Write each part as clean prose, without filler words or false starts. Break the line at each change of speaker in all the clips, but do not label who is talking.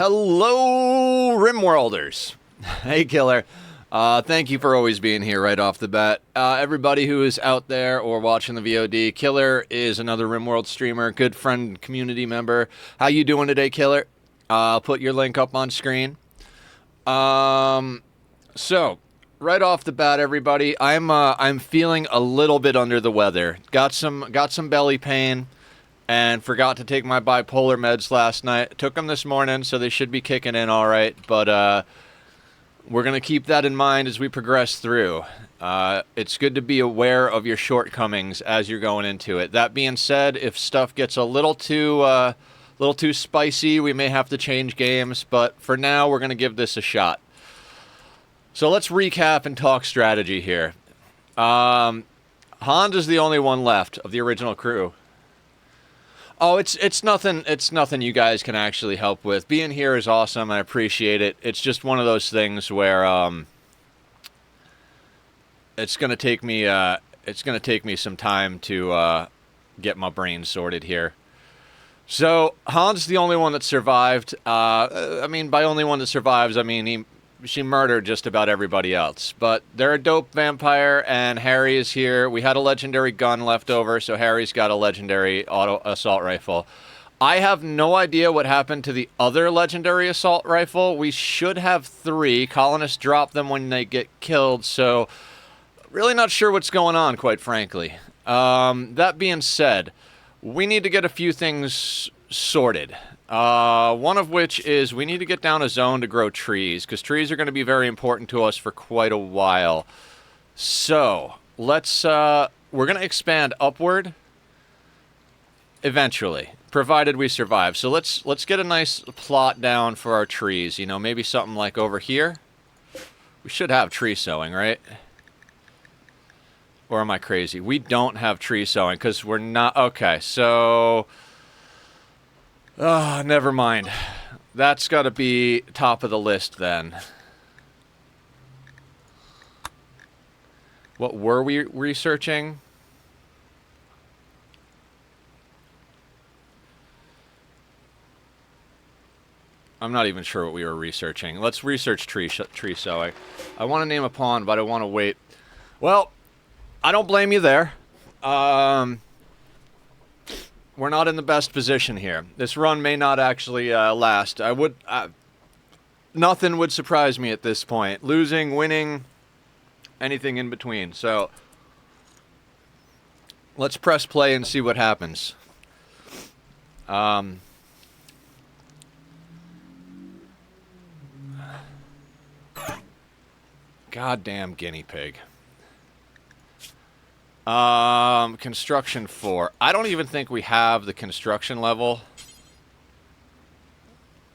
Hello, Rimworlders. Hey, Killer. Thank you for always being here right off the bat. Everybody who is out there or watching the VOD, Killer is another Rimworld streamer, good friend, community member. How you doing today, Killer? I'll put your link up on screen. So, right off the bat, everybody, I'm feeling a little bit under the weather. Got some belly pain. And forgot to take my bipolar meds last night. Took them this morning, so they should be kicking in all right. But we're going to keep that in mind as we progress through. It's good to be aware of your shortcomings as you're going into it. That being said, if stuff gets a little too spicy, we may have to change games. But for now, we're going to give this a shot. So let's recap and talk strategy here. Hans is the only one left of the original crew. Oh, it's nothing you guys can actually help with. Being here is awesome. I appreciate it. It's just one of those things where it's going to take me some time to get my brain sorted here. So, Hans is the only one that survived. I mean, by only one that survives, I mean she murdered just about everybody else. But they're a dope vampire, and Harry is here. We had a legendary gun left over, so Harry's got a legendary auto assault rifle. I have no idea what happened to the other legendary assault rifle. We should have 3. Colonists drop them when they get killed, so really not sure what's going on, quite frankly. That being said, we need to get a few things sorted. One of which is we need to get down a zone to grow trees, because trees are going to be very important to us for quite a while. So, let's, we're going to expand upward eventually, provided we survive. So let's get a nice plot down for our trees, you know, maybe something like over here. We should have tree sowing, right? Or am I crazy? We don't have tree sowing, because we're not, okay, so... Oh, never mind. That's got to be top of the list then. What were we researching? I'm not even sure what we were researching. Let's research tree sowing. I want to name a pond, but I want to wait. Well, I don't blame you there. We're not in the best position here. This run may not actually last. Nothing would surprise me at this point. Losing, winning, anything in between. So, let's press play and see what happens. Goddamn guinea pig. Construction 4. I don't even think we have the construction level.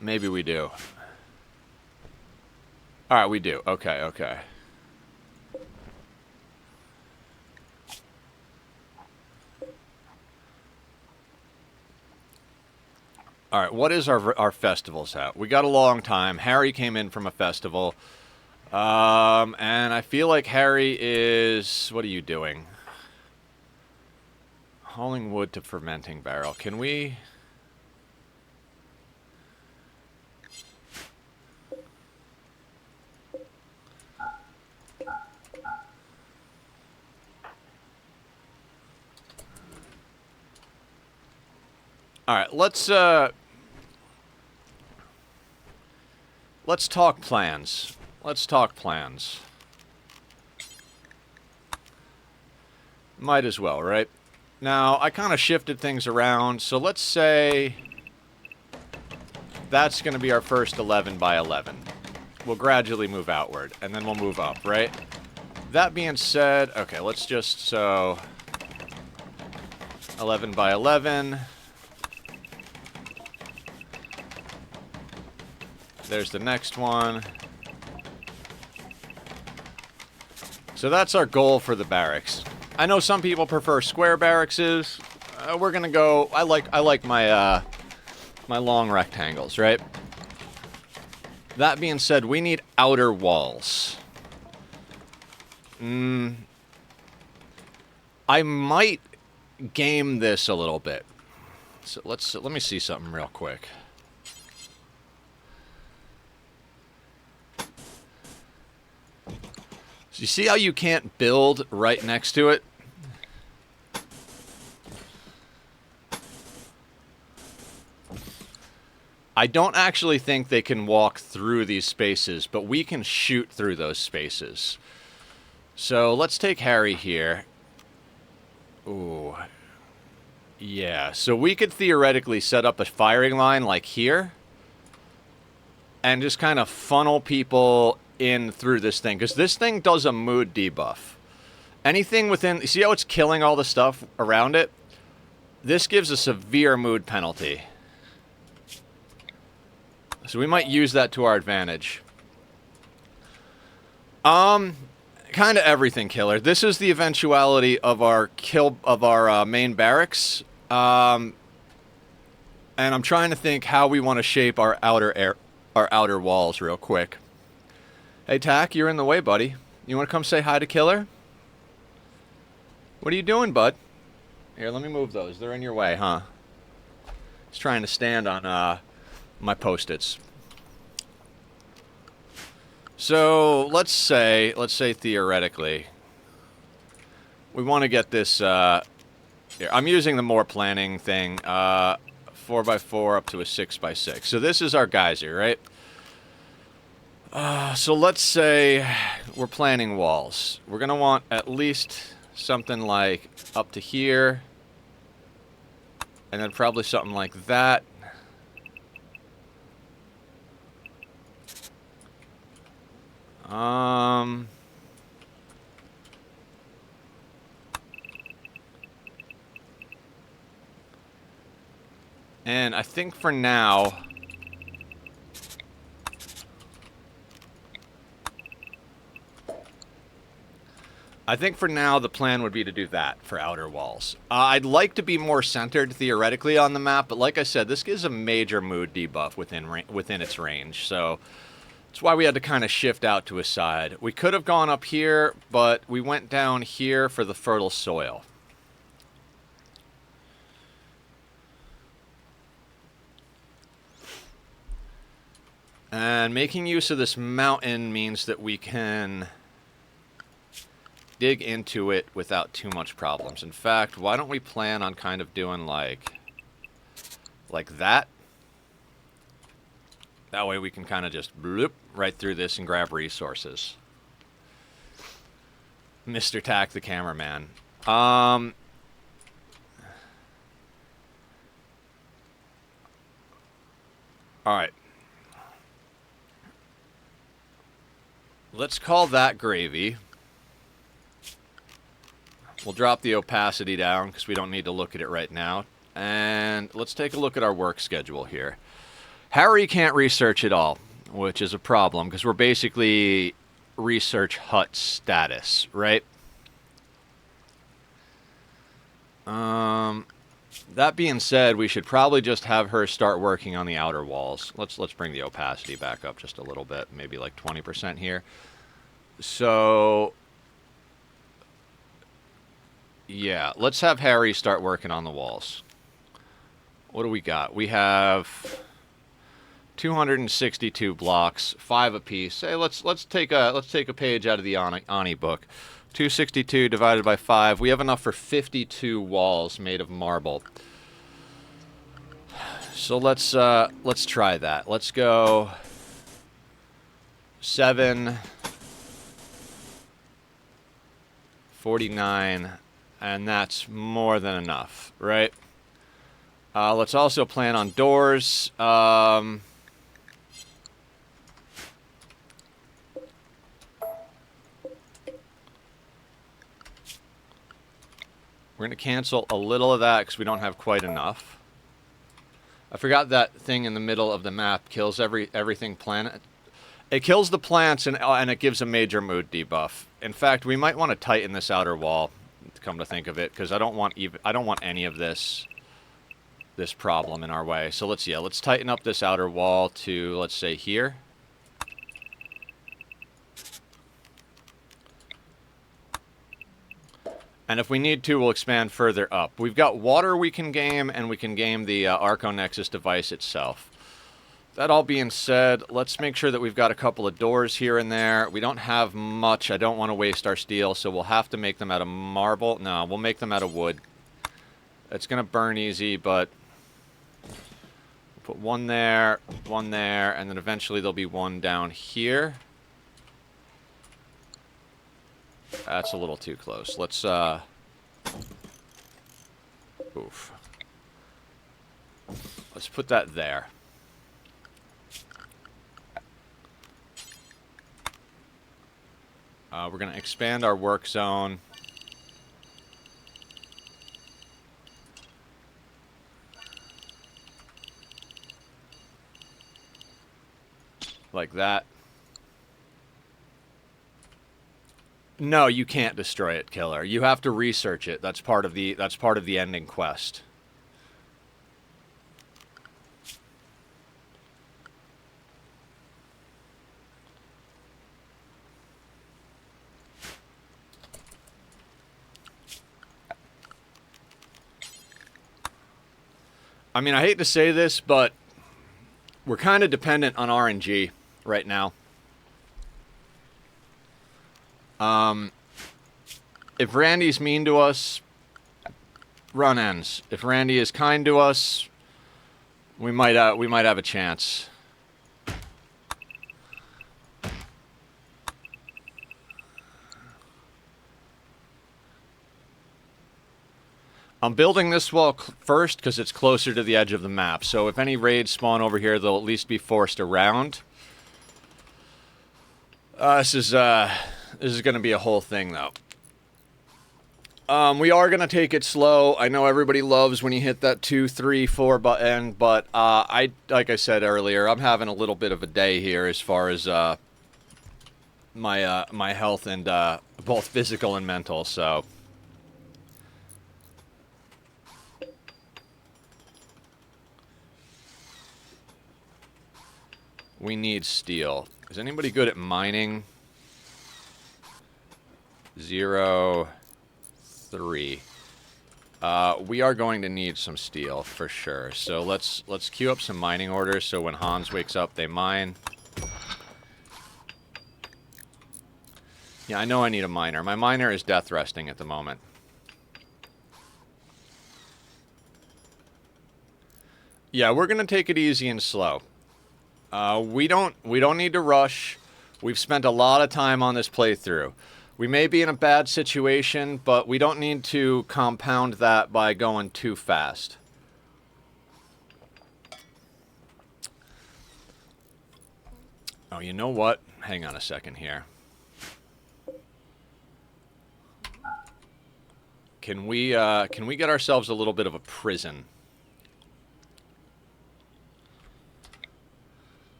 Maybe we do. Alright, we do. Okay, okay. Alright, what is our festivals at? We got a long time. Harry came in from a festival. And I feel like Harry is... What are you doing? Hauling wood to fermenting barrel. Can we... Alright, let's talk plans. Let's talk plans. Might as well, right? Now, I kind of shifted things around, so let's say that's going to be our first 11 by 11. We'll gradually move outward, and then we'll move up, right? That being said, okay, let's just, so 11 by 11. There's the next one. So that's our goal for the barracks. I know some people prefer square barracks. We're gonna go. I like my my long rectangles, right? That being said, we need outer walls. I might game this a little bit. So let me see something real quick. So you see how you can't build right next to it? I don't actually think they can walk through these spaces, but we can shoot through those spaces. So let's take Harry here. Ooh. Yeah, so we could theoretically set up a firing line like here and just kind of funnel people in through this thing, because this thing does a mood debuff. Anything within... You see how it's killing all the stuff around it? This gives a severe mood penalty. So we might use that to our advantage. Kind of everything, Killer. This is the eventuality of our main barracks. And I'm trying to think how we want to shape our outer walls real quick. Hey, Tack, you're in the way, buddy. You want to come say hi to Killer? What are you doing, bud? Here, let me move those. They're in your way, huh? He's trying to stand on my post-its. So let's say theoretically, we want to get this. Here, I'm using the more planning thing, 4x4 up to a 6x6. So this is our geyser, right? So let's say we're planning walls. We're gonna want at least something like up to here, and then probably something like that. And I think for now, the plan would be to do that for outer walls. I'd like to be more centered theoretically on the map, but like I said, this gives a major mood debuff within its range, so that's why we had to kind of shift out to a side. We could have gone up here, but we went down here for the fertile soil. And making use of this mountain means that we can dig into it without too much problems. In fact, why don't we plan on kind of doing like that? That way we can kind of just bloop right through this and grab resources. Mr. Tack, the cameraman. All right. Let's call that gravy. We'll drop the opacity down because we don't need to look at it right now. And let's take a look at our work schedule here. Harry can't research at all, which is a problem because we're basically research hut status, right? That being said, we should probably just have her start working on the outer walls. Let's bring the opacity back up just a little bit, maybe like 20% here. So yeah, let's have Harry start working on the walls. What do we got? We have 262 blocks, 5 apiece. Hey, let's take a page out of the Ani book. 262 divided by 5. We have enough for 52 walls made of marble. So let's try that. Let's go 7, 49, and that's more than enough, right? Let's also plan on doors. We're going to cancel a little of that because we don't have quite enough. I forgot that thing in the middle of the map kills everything planet. It kills the plants and it gives a major mood debuff. In fact, we might want to tighten this outer wall, come to think of it, because I don't want any of this problem in our way. So let's tighten up this outer wall to, let's say, here. And if we need to, we'll expand further up. We've got water we can game, and we can game the Arco Nexus device itself. That all being said, let's make sure that we've got a couple of doors here and there. We don't have much. I don't want to waste our steel, so we'll have to make them out of marble. No, we'll make them out of wood. It's going to burn easy, but... Put one there, and then eventually there'll be one down here. That's a little too close. Let's, oof. Let's put that there. We're going to expand our work zone. Like that. No, you can't destroy it, Killer. You have to research it. That's part of the ending quest. I mean, I hate to say this, but we're kind of dependent on RNG right now. If Randy's mean to us, run ends. If Randy is kind to us, we might have a chance. I'm building this wall first because it's closer to the edge of the map. So if any raids spawn over here, they'll at least be forced around. This is going to be a whole thing, though. We are going to take it slow. I know everybody loves when you hit that 2, 3, 4 button, but like I said earlier, I'm having a little bit of a day here as far as my health and both physical and mental. So we need steel. Is anybody good at mining? 0, 3. We are going to need some steel for sure. So let's queue up some mining orders so when Hans wakes up, they mine. Yeah, I know I need a miner. My miner is death resting at the moment. Yeah, we're gonna take it easy and slow. We don't need to rush. We've spent a lot of time on this playthrough. We may be in a bad situation, but we don't need to compound that by going too fast. Oh, you know what? Hang on a second here. Can we get ourselves a little bit of a prison?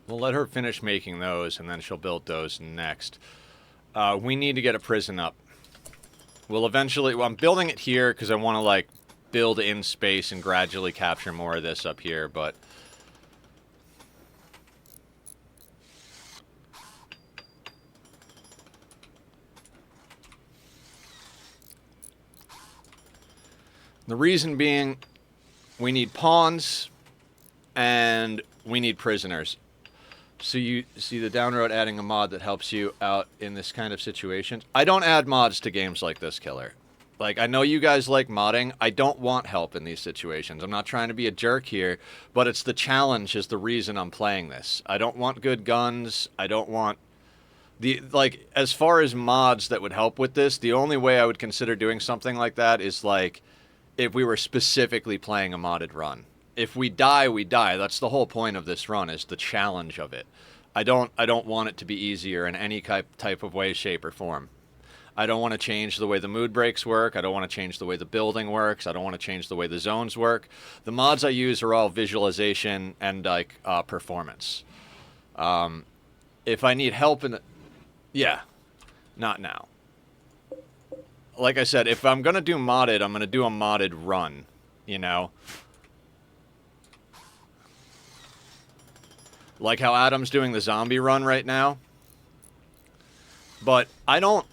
We'll let her finish making those, and then she'll build those next. We need to get a prison up. We'll eventually... Well, I'm building it here because I want to, like, build in space and gradually capture more of this up here, but... The reason being, we need pawns, and we need prisoners. So you see the downroad adding a mod that helps you out in this kind of situation. I don't add mods to games like this, Killer. Like, I know you guys like modding. I don't want help in these situations. I'm not trying to be a jerk here, but it's the challenge is the reason I'm playing this. I don't want good guns. I don't want... Like, as far as mods that would help with this, the only way I would consider doing something like that is, like, if we were specifically playing a modded run. If we die, we die. That's the whole point of this run, is the challenge of it. I don't want it to be easier in any type of way, shape, or form. I don't want to change the way the mood breaks work. I don't want to change the way the building works. I don't want to change the way the zones work. The mods I use are all visualization and, like, performance. If I need help in the... Yeah. Not now. Like I said, if I'm going to do modded, I'm going to do a modded run. you know? Like how Adam's doing the zombie run right now. But I don't...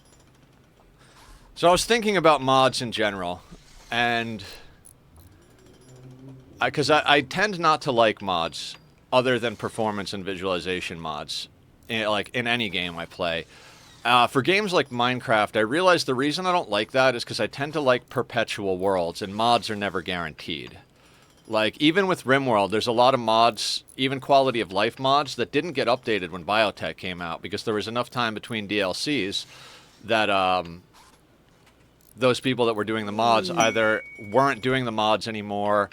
So I was thinking about mods in general, and... Because I tend not to like mods other than performance and visualization mods, like in any game I play. For games like Minecraft, I realize the reason I don't like that is because I tend to like perpetual worlds, and mods are never guaranteed. Like, even with RimWorld, there's a lot of mods, even quality of life mods, that didn't get updated when Biotech came out, because there was enough time between DLCs that those people that were doing the mods either weren't doing the mods anymore,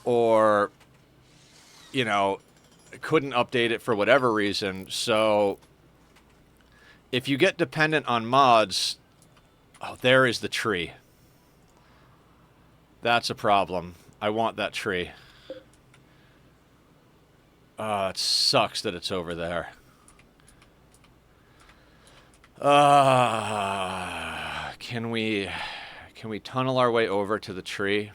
or, you know, couldn't update it for whatever reason. So if you get dependent on mods... Oh, there is the tree. That's a problem. I want that tree. It sucks that it's over there. Can we tunnel our way over to the tree?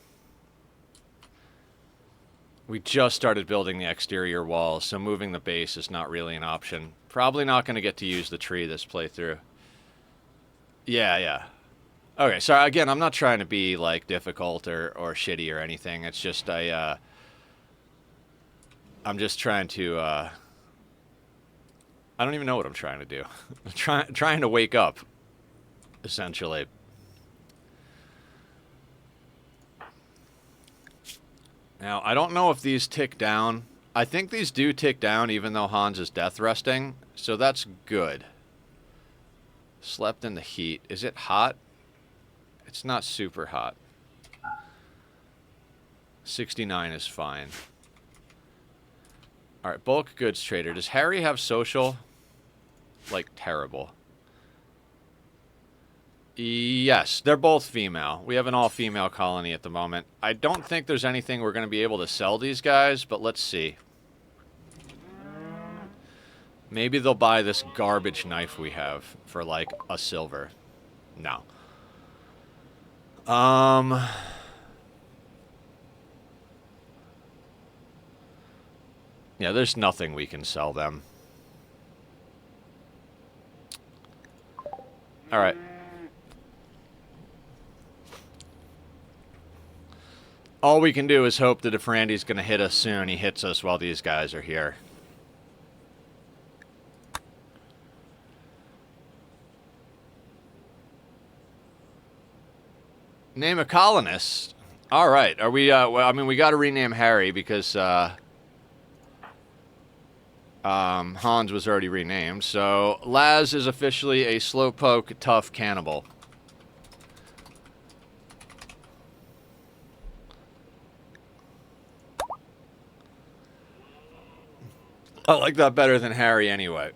We just started building the exterior walls, so moving the base is not really an option. Probably not going to get to use the tree this playthrough. Yeah. Okay, so again, I'm not trying to be, like, difficult or shitty or anything. It's just I'm just trying to, I don't even know what I'm trying to do. I'm trying to wake up, essentially. Now, I don't know if these tick down. I think these do tick down even though Hans is death resting, so that's good. Slept in the heat. Is it hot? It's not super hot. 69 is fine. Alright, bulk goods trader. Does Harry have social? Like, terrible. Yes, they're both female. We have an all-female colony at the moment. I don't think there's anything we're going to be able to sell these guys, but let's see. Maybe they'll buy this garbage knife we have for, like, a silver. No. Yeah, there's nothing we can sell them. Alright. All we can do is hope that if Randy's going to hit us soon, he hits us while these guys are here. Name a colonist. All right. Are we, well, I mean, we got to rename Harry because Hans was already renamed. So Laz is officially a slowpoke, tough cannibal. I like that better than Harry anyway.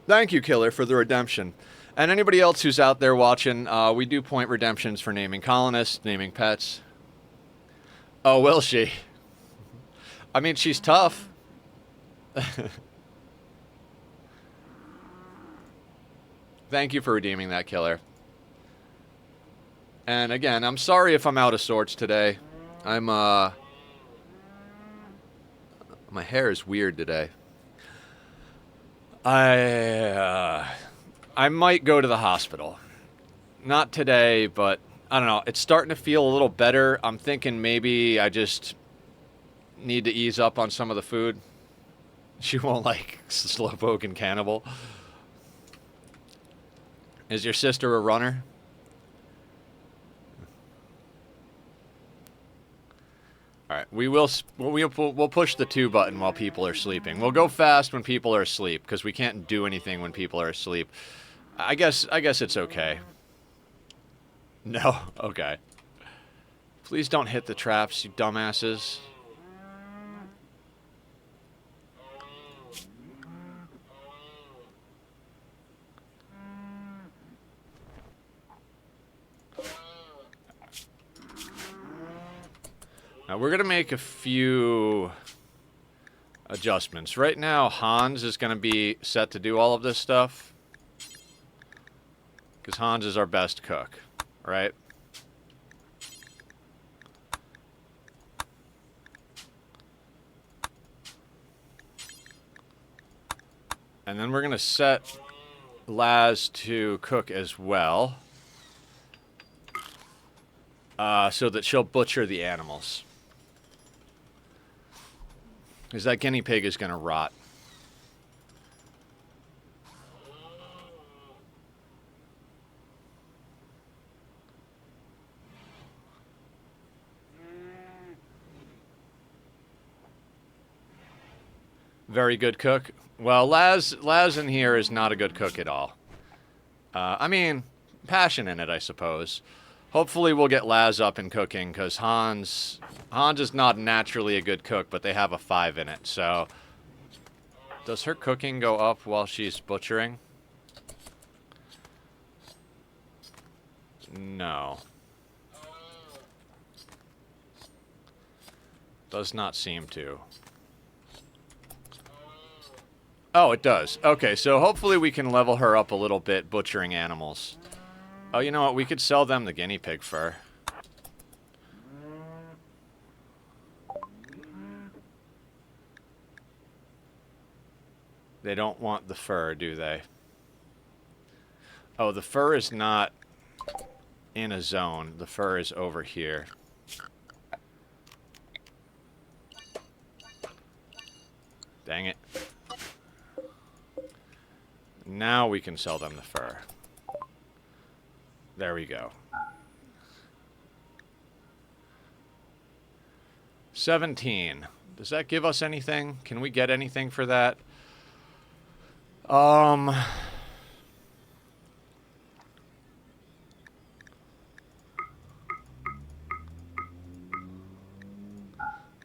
Thank you, Killer, for the redemption. And anybody else who's out there watching, we do point redemptions for naming colonists, naming pets. Oh, will she? I mean, she's tough. Thank you for redeeming that, Killer. And again, I'm sorry if I'm out of sorts today. My hair is weird today. I might go to the hospital. Not today, but I don't know. It's starting to feel a little better. I'm thinking maybe I just need to ease up on some of the food. She won't like slowpoke and cannibal. Is your sister a runner? Alright, we'll push the 2 button while people are sleeping. We'll go fast when people are asleep, because we can't do anything when people are asleep. I guess it's okay. No? Okay. Please don't hit the traps, you dumbasses. Now, we're going to make a few adjustments. Right now, Hans is going to be set to do all of this stuff. Because Hans is our best cook, right? And then we're going to set Laz to cook as well. So that she'll butcher the animals. Because that guinea pig is going to rot. Very good cook. Well, Laz in here is not a good cook at all. I mean, passion in it, I suppose. Hopefully we'll get Laz up in cooking, because Hans is not naturally a good cook, but they have a 5 in it, so... Does her cooking go up while she's butchering? No. Does not seem to. Oh, it does. Okay, so hopefully we can level her up a little bit butchering animals. Oh, you know what? We could sell them the guinea pig fur. They don't want the fur, do they? Oh, the fur is not in a zone. The fur is over here. Dang it. Now we can sell them the fur. There we go. 17. Does that give us anything? Can we get anything for that?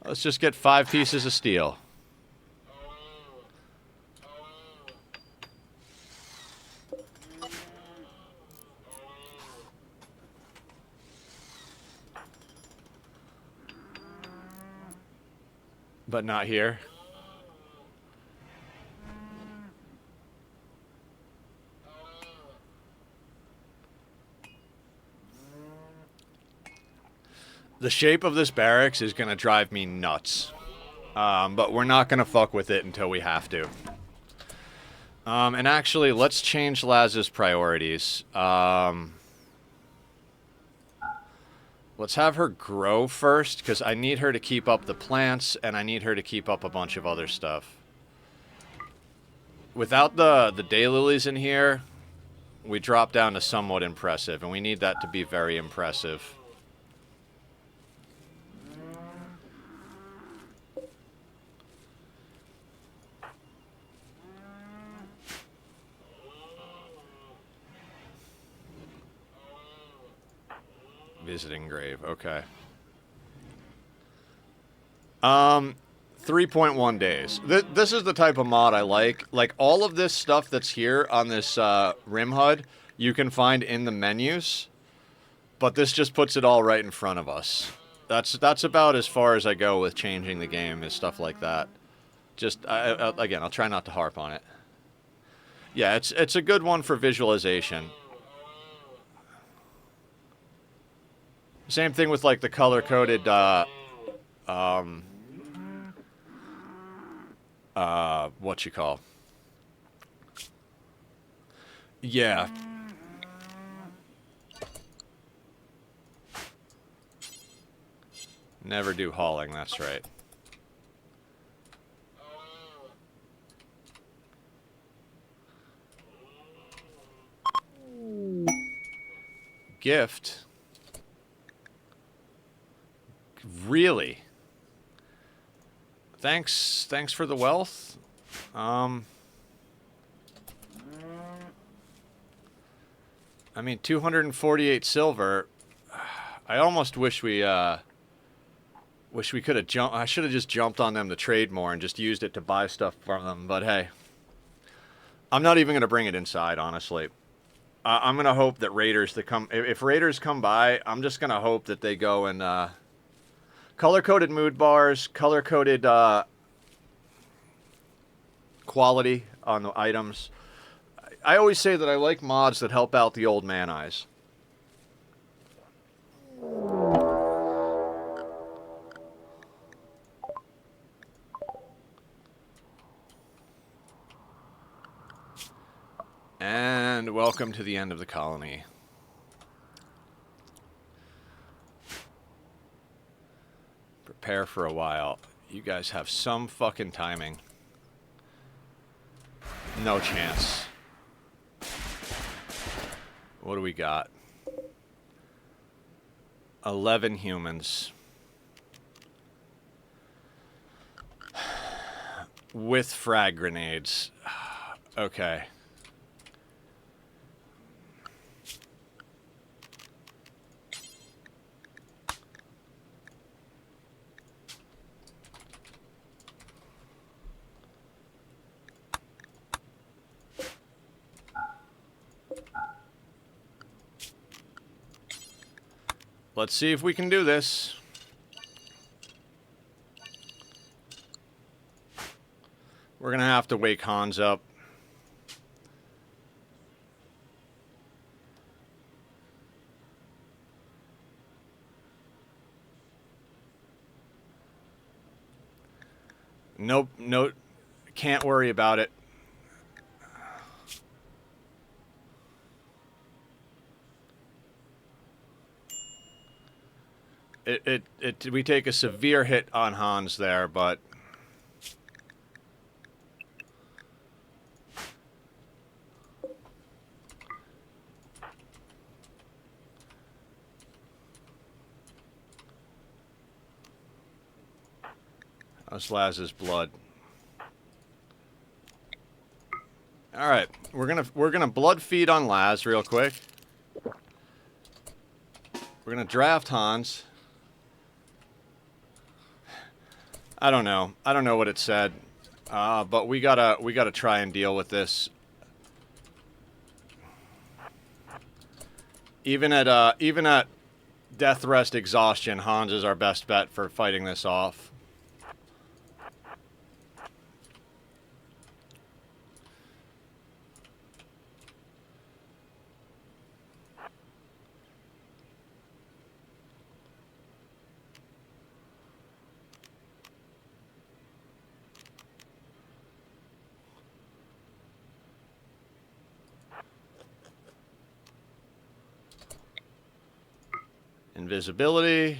Let's just get 5 pieces of steel. But not here. The shape of this barracks is going to drive me nuts. But we're not going to fuck with it until we have to. And actually, let's change Laz's priorities. Let's have her grow first, because I need her to keep up the plants, and I need her to keep up a bunch of other stuff. Without the daylilies in here, we drop down to somewhat impressive, and we need that to be very impressive. Visiting grave, okay. 3.1 days. This is the type of mod I like. Like, all of this stuff that's here on this RimHUD, you can find in the menus, but this just puts it all right in front of us. That's about as far as I go with changing the game, is stuff like that. Just, again, I'll try not to harp on it. Yeah, it's a good one for visualization. Same thing with, like, the color-coded, what you call? Yeah. Never do hauling, that's right. Gift? Really? Thanks for the wealth. I mean, 248 silver. I almost wish we could have jumped. I should have just jumped on them to trade more and just used it to buy stuff from them. But hey, I'm not even gonna bring it inside, honestly. I'm gonna hope that raiders that come, if raiders come by, I'm just gonna hope that they go and color-coded mood bars, color-coded quality on the items. I always say that I like mods that help out the old man eyes. And welcome to the end of the colony. Prepare for a while. You guys have some fucking timing. No chance. What do we got? 11 humans. With frag grenades. Okay. Let's see if we can do this. We're gonna have to wake Hans up. Nope, no, can't worry about it. We take a severe hit on Hans there, but how's Laz's blood? All right, we're gonna blood feed on Laz real quick. We're gonna draft Hans. I don't know what it said, but we gotta try and deal with this. Even at death rest exhaustion, Hans is our best bet for fighting this off. Invisibility.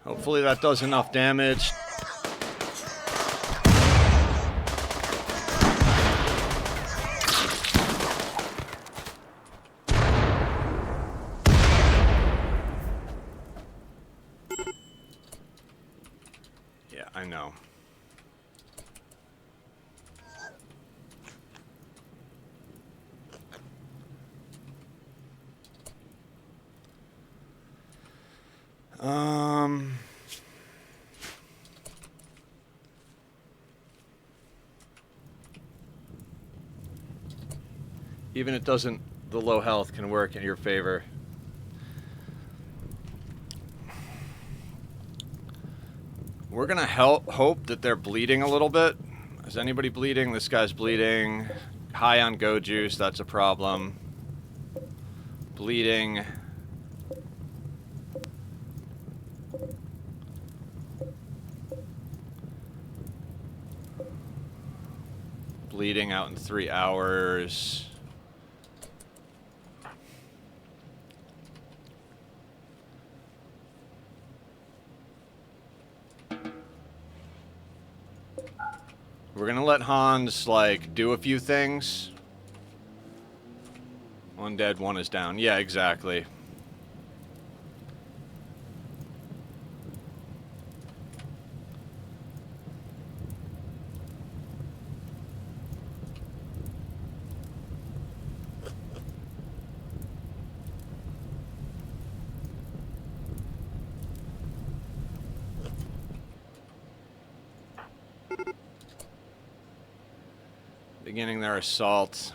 Hopefully that does enough damage. Yeah, I know. Even it doesn't, the low health can work in your favor. We're gonna hope that they're bleeding a little bit. Is anybody bleeding? This guy's bleeding. High on go juice, that's a problem. Bleeding. Bleeding out in 3 hours. We're gonna let Hans, like, do a few things. One dead, one is down. Yeah, exactly. Beginning their assault.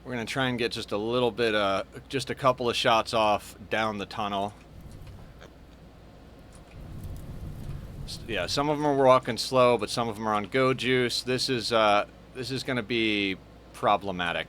We're going to try and get just a little bit, just a couple of shots off down the tunnel. Yeah, some of them are walking slow, but some of them are on go juice. This is going to be problematic.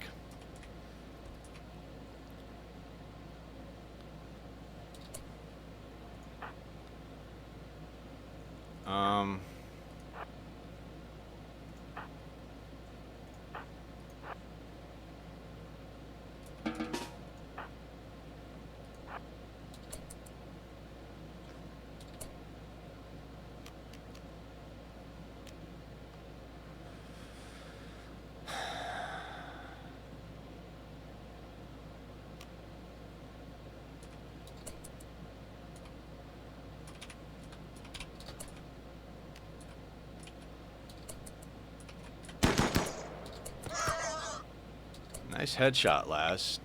Nice headshot, lass.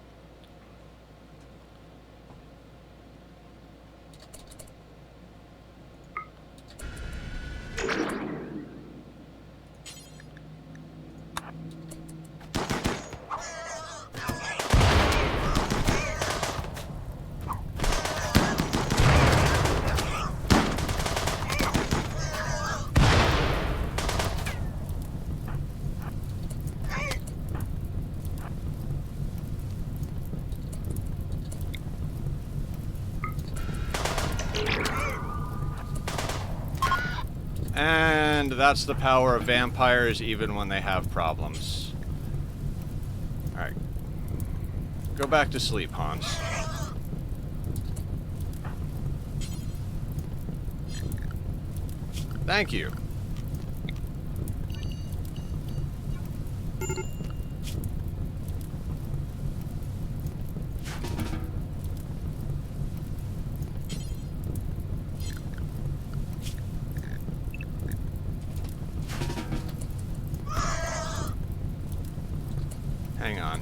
And that's the power of vampires, even when they have problems. Alright. Go back to sleep, Hans. Thank you. Hang on.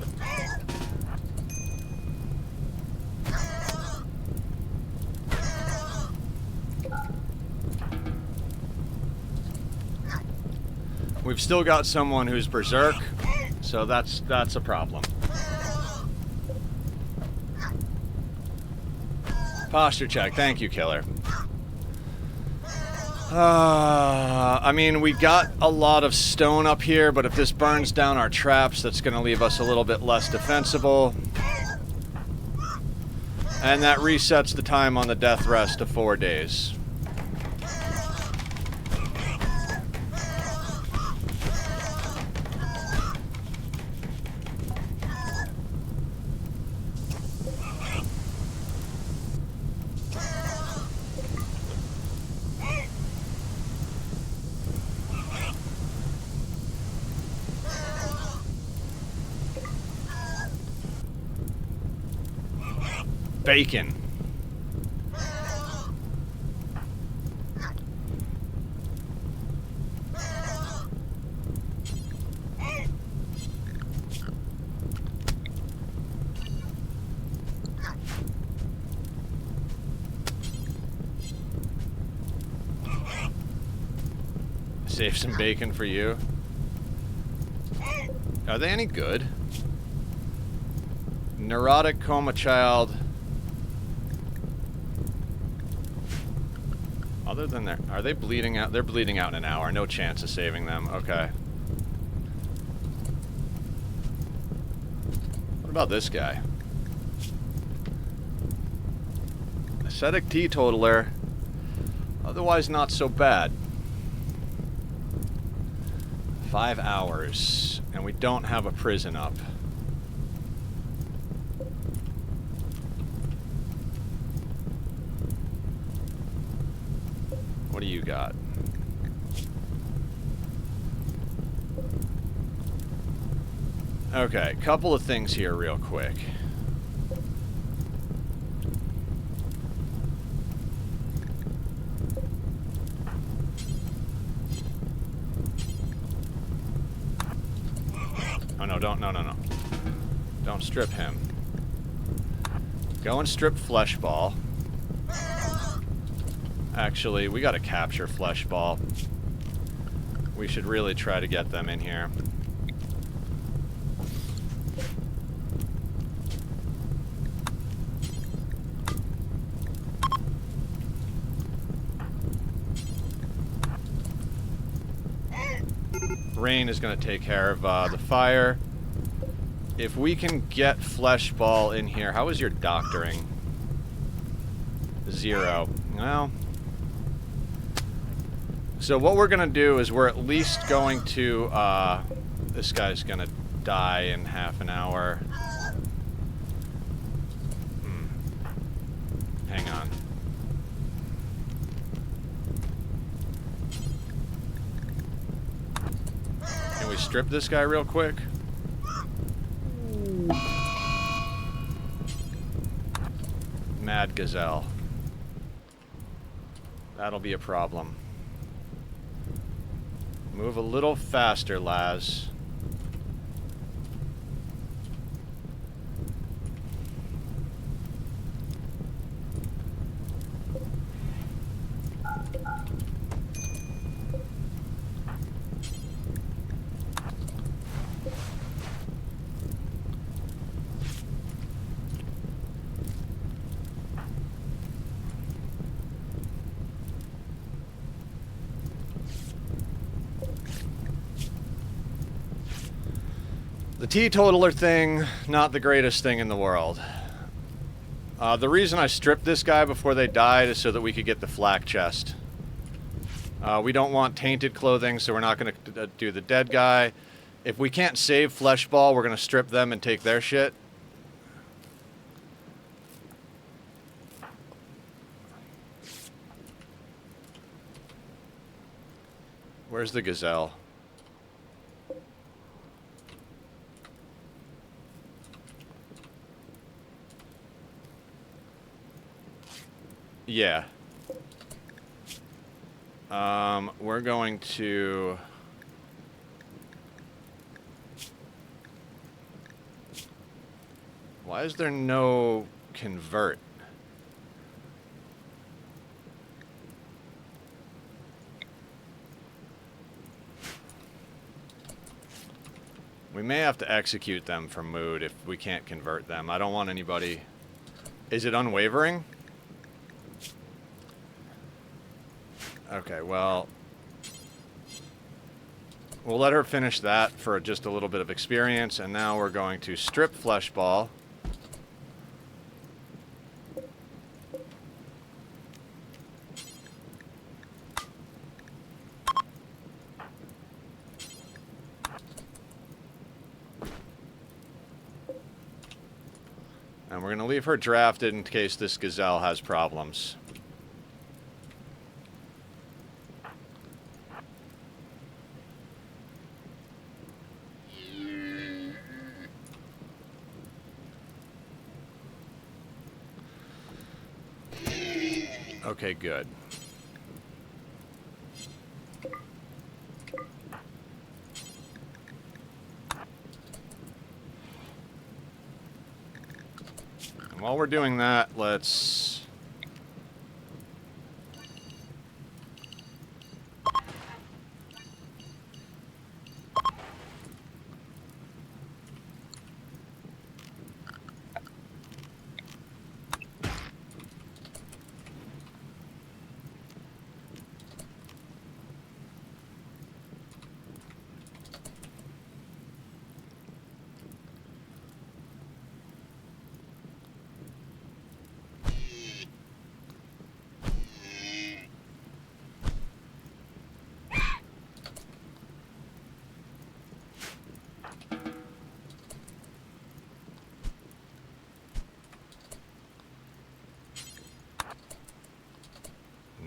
We've still got someone who's berserk, so that's a problem. Posture check. Thank you, killer. I mean, we've got a lot of stone up here, but if this burns down our traps, that's going to leave us a little bit less defensible. And that resets the time on the death rest to 4 days. Bacon. Save some bacon for you. Are they any good? Neurotic coma child. Other than that, are they bleeding out? They're bleeding out in an hour. No chance of saving them. Okay. What about this guy? Ascetic teetotaler. Otherwise not so bad. 5 hours. And we don't have a prison up. What do you got? Okay, couple of things here real quick. Oh no, no. Don't strip him. Go and strip Fleshball. Actually, we gotta capture Fleshball. We should really try to get them in here. rain is going to take care of the fire. If we can get Fleshball in here... How is your doctoring? 0. Well... So what we're going to do is we're at least going to... this guy's going to die in half an hour. Hang on. Can we strip this guy real quick? Mad Gazelle. That'll be a problem. Move a little faster, Laz. The teetotaler thing, not the greatest thing in the world. The reason I stripped this guy before they died is so that we could get the flak chest. We don't want tainted clothing, so we're not going to do the dead guy. If we can't save Fleshball, we're going to strip them and take their shit. Where's the gazelle? Yeah. We're going to... Why is there no convert? We may have to execute them for mood if we can't convert them. I don't want anybody... Is it unwavering? Okay, well... We'll let her finish that for just a little bit of experience, and now we're going to strip Fleshball. And we're going to leave her drafted in case this gazelle has problems. Okay, good. And while we're doing that, let's...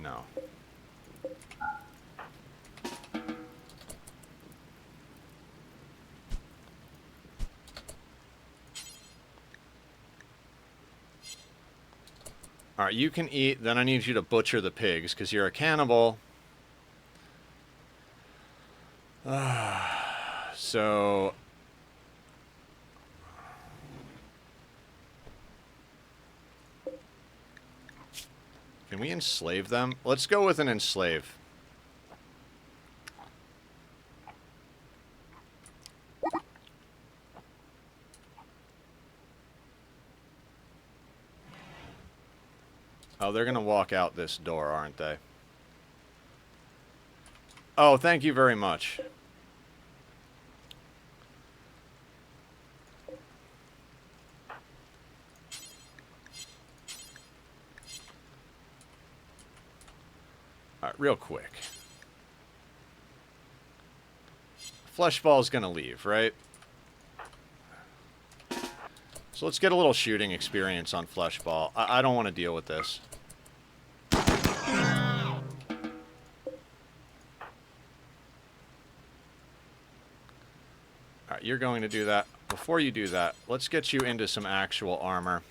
No. Alright, you can eat, then I need you to butcher the pigs, because you're a cannibal. So... Can we enslave them? Let's go with an enslave. Oh, they're gonna walk out this door, aren't they? Oh, thank you very much. All right, real quick. Fleshball's gonna leave, right? So let's get a little shooting experience on Fleshball. I don't want to deal with this. Alright, you're going to do that. Before you do that, let's get you into some actual armor.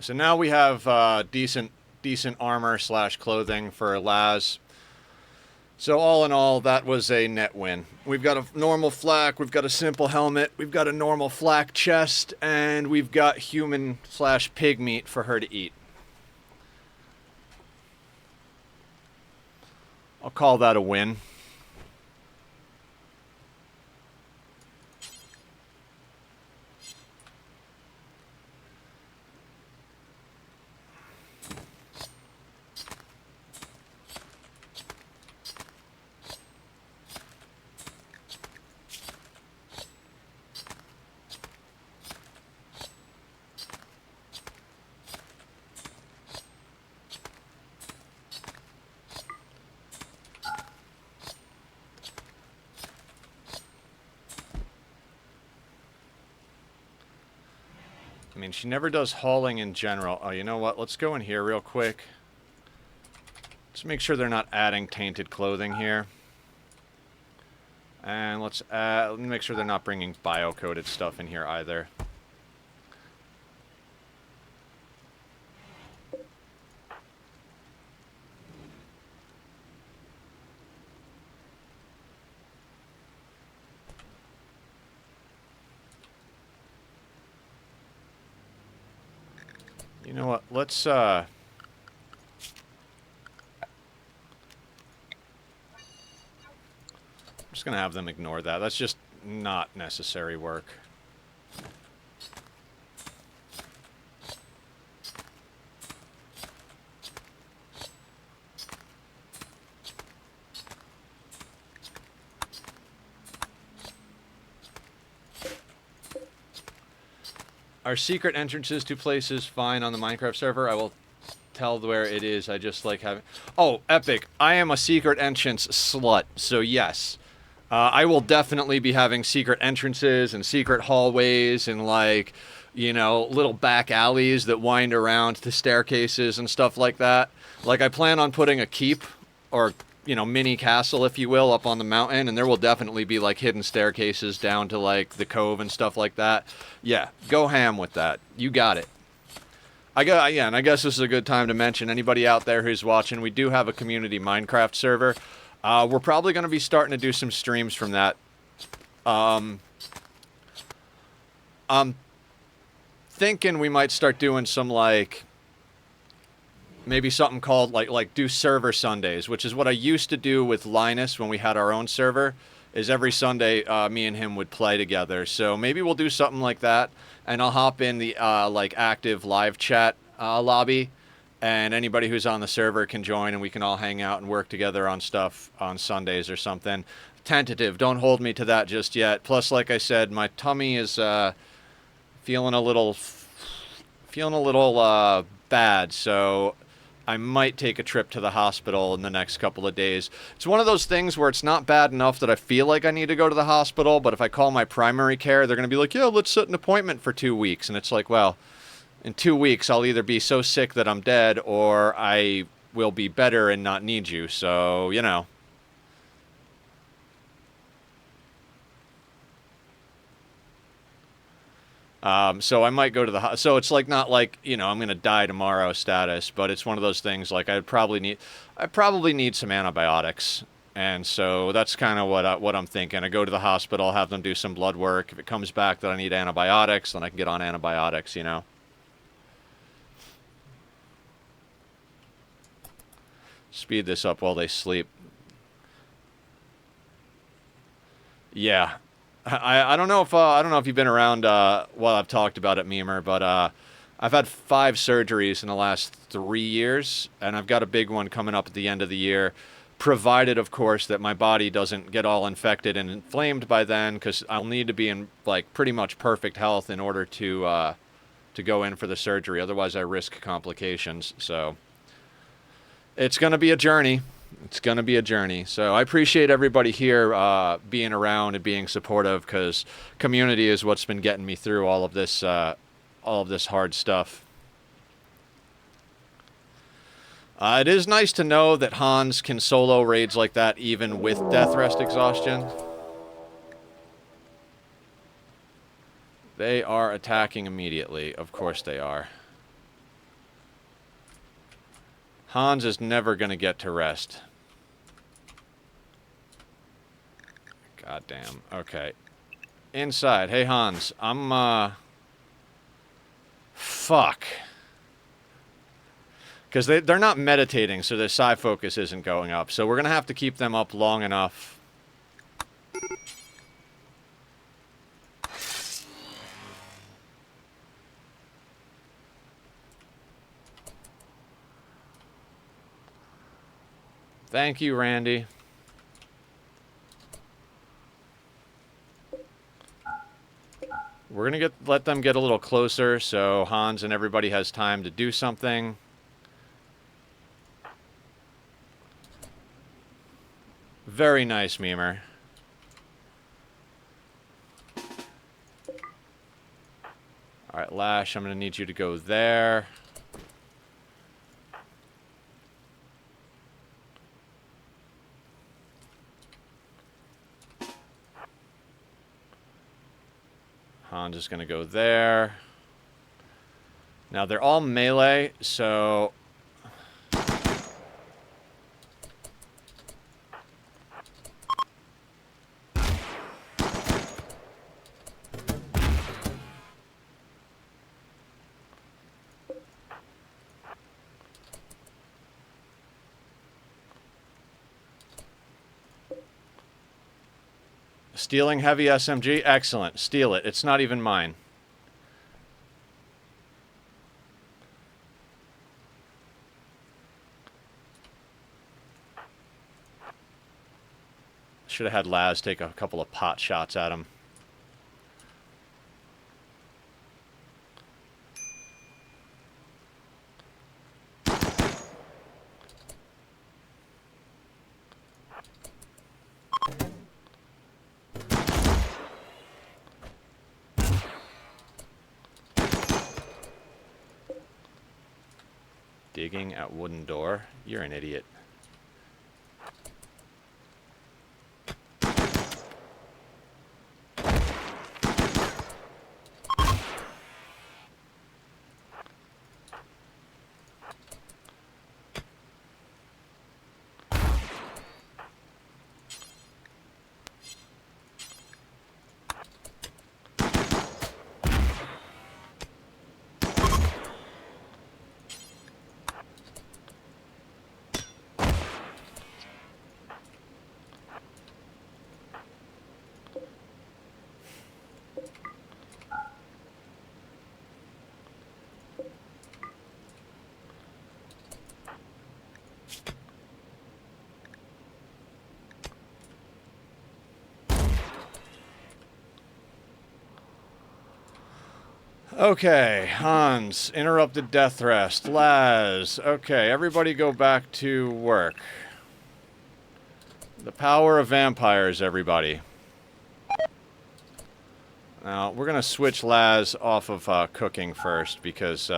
So now we have decent armor / clothing for Laz. So all in all, that was a net win. We've got a normal flak, we've got a simple helmet, we've got a normal flak chest, and we've got human / pig meat for her to eat. I'll call that a win. I mean, she never does hauling in general. Oh, you know what? Let's go in here real quick. Let's make sure they're not adding tainted clothing here. And let's let me make sure they're not bringing bio-coded stuff in here either. You know what? Let's I'm just gonna have them ignore that. That's just not necessary work. Are secret entrances to places fine on the Minecraft server? I will tell where it is. I just like having... Oh, epic. I am a secret entrance slut, so yes. I will definitely be having secret entrances and secret hallways and, like, you know, little back alleys that wind around to staircases and stuff like that. Like, I plan on putting a keep, or, you know, mini castle, if you will, up on the mountain, and there will definitely be, like, hidden staircases down to, like, the cove and stuff like that. Yeah, go ham with that. You got it. Yeah, and I guess this is a good time to mention, anybody out there who's watching, we do have a community Minecraft server. We're probably going to be starting to do some streams from that. I'm thinking we might start doing some, like, maybe something called, like do server Sundays, which is what I used to do with Linus when we had our own server, is every Sunday, me and him would play together. So maybe we'll do something like that, and I'll hop in the, like, active live chat lobby, and anybody who's on the server can join, and we can all hang out and work together on stuff on Sundays or something. Tentative, don't hold me to that just yet. Plus, like I said, my tummy is feeling a little bad, so I might take a trip to the hospital in the next couple of days. It's one of those things where it's not bad enough that I feel like I need to go to the hospital, but if I call my primary care, they're going to be like, yeah, let's set an appointment for 2 weeks. And it's like, well, in 2 weeks, I'll either be so sick that I'm dead, or I will be better and not need you. So, you know. So I might go to the... So it's like not like, you know, I'm going to die tomorrow status, but it's one of those things like I probably need some antibiotics. And so that's kind of what I'm thinking. I go to the hospital, have them do some blood work. If it comes back that I need antibiotics, then I can get on antibiotics, you know. Speed this up while they sleep. Yeah. I don't know if you've been around while I've talked about it, Memer, but I've had 5 surgeries in the last 3 years, and I've got a big one coming up at the end of the year. provided, of course, that my body doesn't get all infected and inflamed by then, because I'll need to be in like pretty much perfect health in order to go in for the surgery. Otherwise, I risk complications. So it's going to be a journey. It's going to be a journey. So I appreciate everybody here being around and being supportive, because community is what's been getting me through all of this hard stuff. It is nice to know that Hans can solo raids like that even with Death Rest exhaustion. They are attacking immediately. Of course they are. Hans is never going to get to rest. God damn. Okay. Inside. Hey, Hans. Fuck. Because they're not meditating, so their psi focus isn't going up. So we're going to have to keep them up long enough. Thank you, Randy. We're going to let them get a little closer so Hans and everybody has time to do something. Very nice, Memer. Alright, Lash, I'm going to need you to go there. Hans is going to go there. Now, they're all melee, so... Stealing heavy SMG? Excellent. Steal it. It's not even mine. Should have had Laz take a couple of pot shots at him. Digging at wooden door? You're an idiot. Okay, Hans, interrupted death rest. Laz, okay, everybody go back to work. The power of vampires, everybody. Now, we're going to switch Laz off of cooking first, because...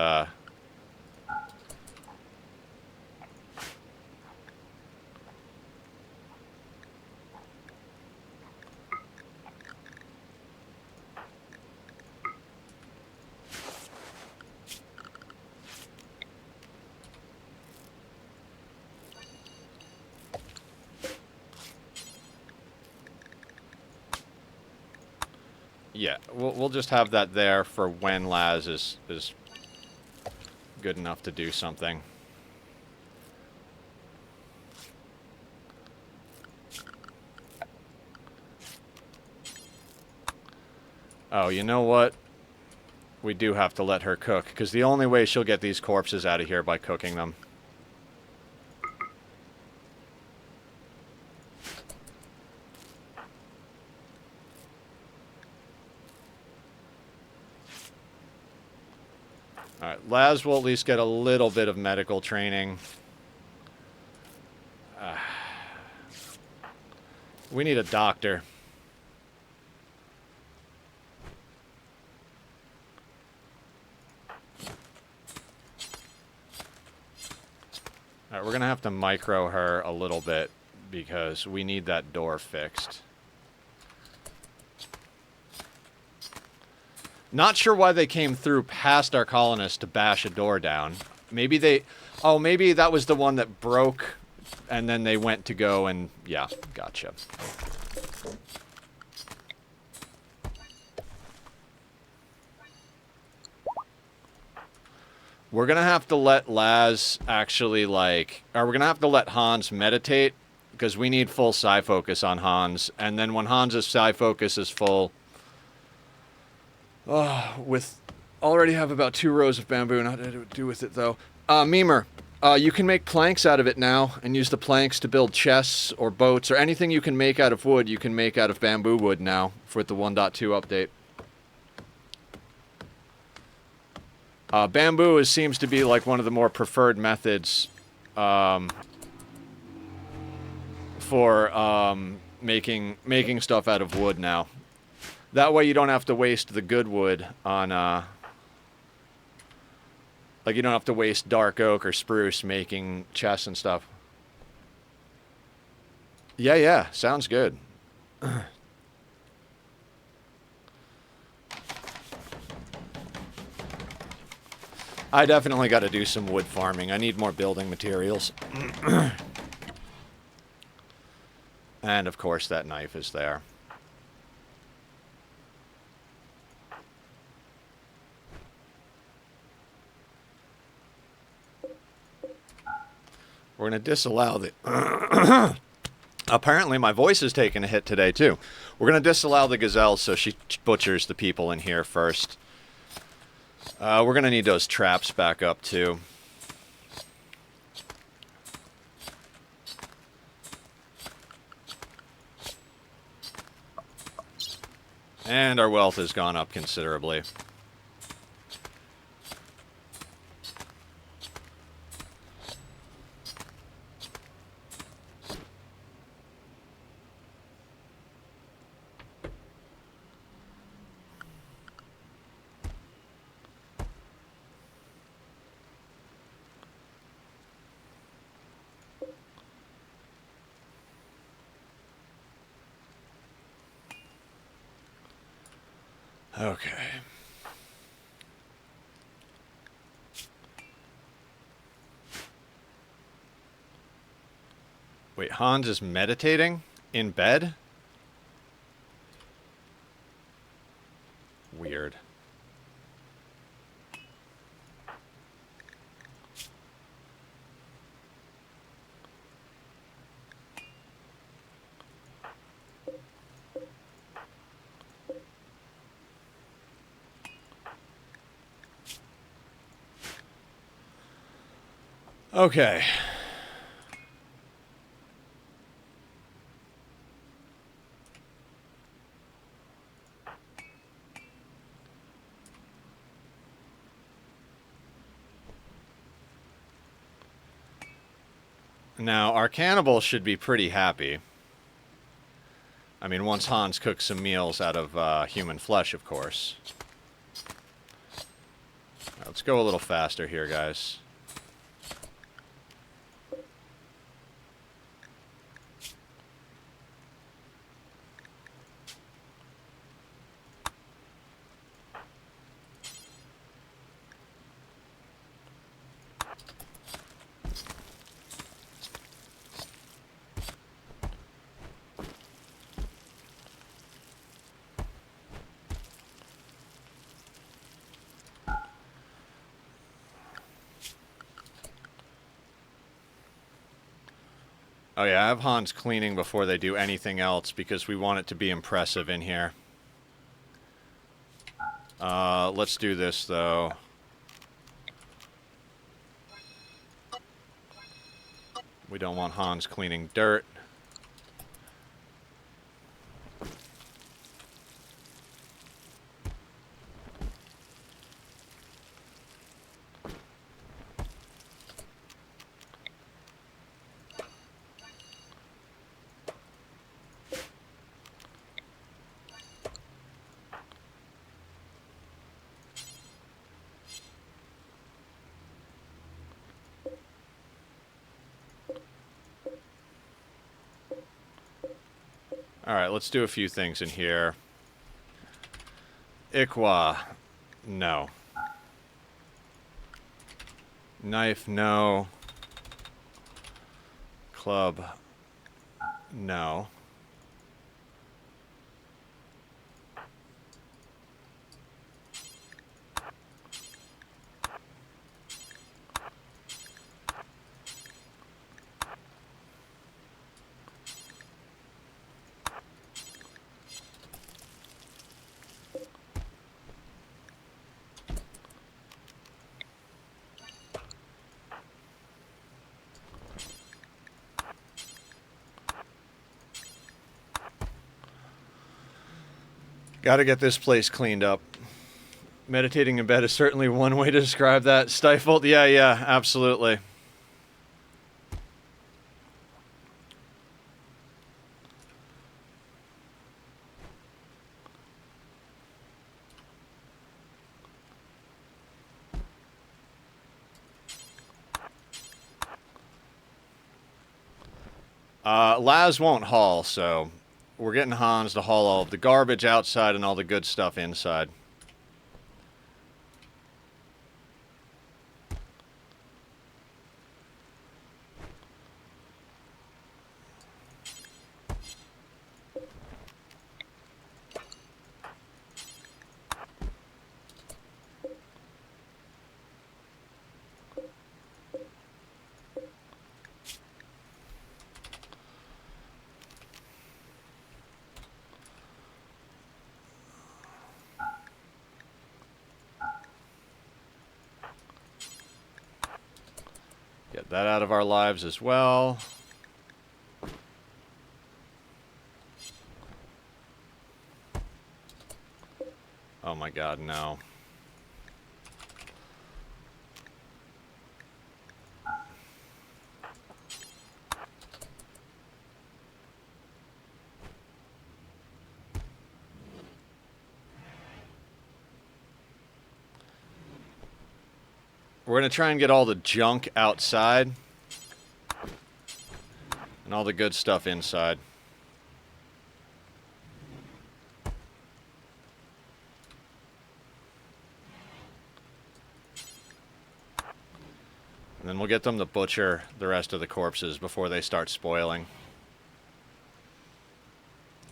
yeah, we'll just have that there for when Laz is good enough to do something. Oh, you know what? We do have to let her cook, because the only way she'll get these corpses out of here by cooking them. Laz will at least get a little bit of medical training. We need a doctor. Alright, we're gonna have to micro her a little bit because we need that door fixed. Not sure why they came through past our colonists to bash a door down. Maybe they... Oh, maybe that was the one that broke, and then they went to go and... Yeah, gotcha. We're gonna have to let Laz actually, like... Or we're gonna have to let Hans meditate, because we need full psi focus on Hans. And then when Hans' psi focus is full... with... Already have about 2 rows of bamboo. Not to do with it, though. Memer, you can make planks out of it now, and use the planks to build chests or boats, or anything you can make out of wood, you can make out of bamboo wood now, for the 1.2 update. Bamboo seems to be like one of the more preferred methods for making stuff out of wood now. That way you don't have to waste the good wood on like you don't have to waste dark oak or spruce making chests and stuff. Yeah, sounds good. I definitely got to do some wood farming. I need more building materials. And of course that knife is there. We're going to disallow the... Apparently my voice is taking a hit today, too. We're going to disallow the gazelle so she butchers the people in here first. We're going to need those traps back up, too. And our wealth has gone up considerably. Okay. Wait, Hans is meditating? In bed? Weird. Okay. Now, our cannibal should be pretty happy. I mean, once Hans cooks some meals out of human flesh, of course. Let's go a little faster here, guys. Oh yeah, I have Hans cleaning before they do anything else because we want it to be impressive in here. Let's do this though. We don't want Hans cleaning dirt. Alright, let's do a few things in here. Iqua. No. Knife, no. Club. No. Gotta get this place cleaned up. Meditating in bed is certainly one way to describe that. Stifled? Yeah, absolutely. Laz won't haul, so we're getting Hans to haul all of the garbage outside and all the good stuff inside. Get that out of our lives as well. Oh my god, no. We're going to try and get all the junk outside and all the good stuff inside. And then we'll get them to butcher the rest of the corpses before they start spoiling.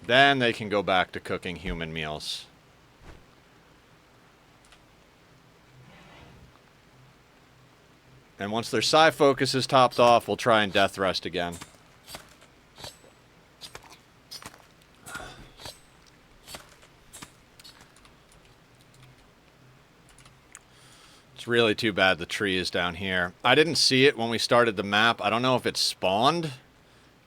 Then they can go back to cooking human meals. And once their psi focus is topped off, we'll try and death rest again. It's really too bad the tree is down here. I didn't see it when we started the map. I don't know if it spawned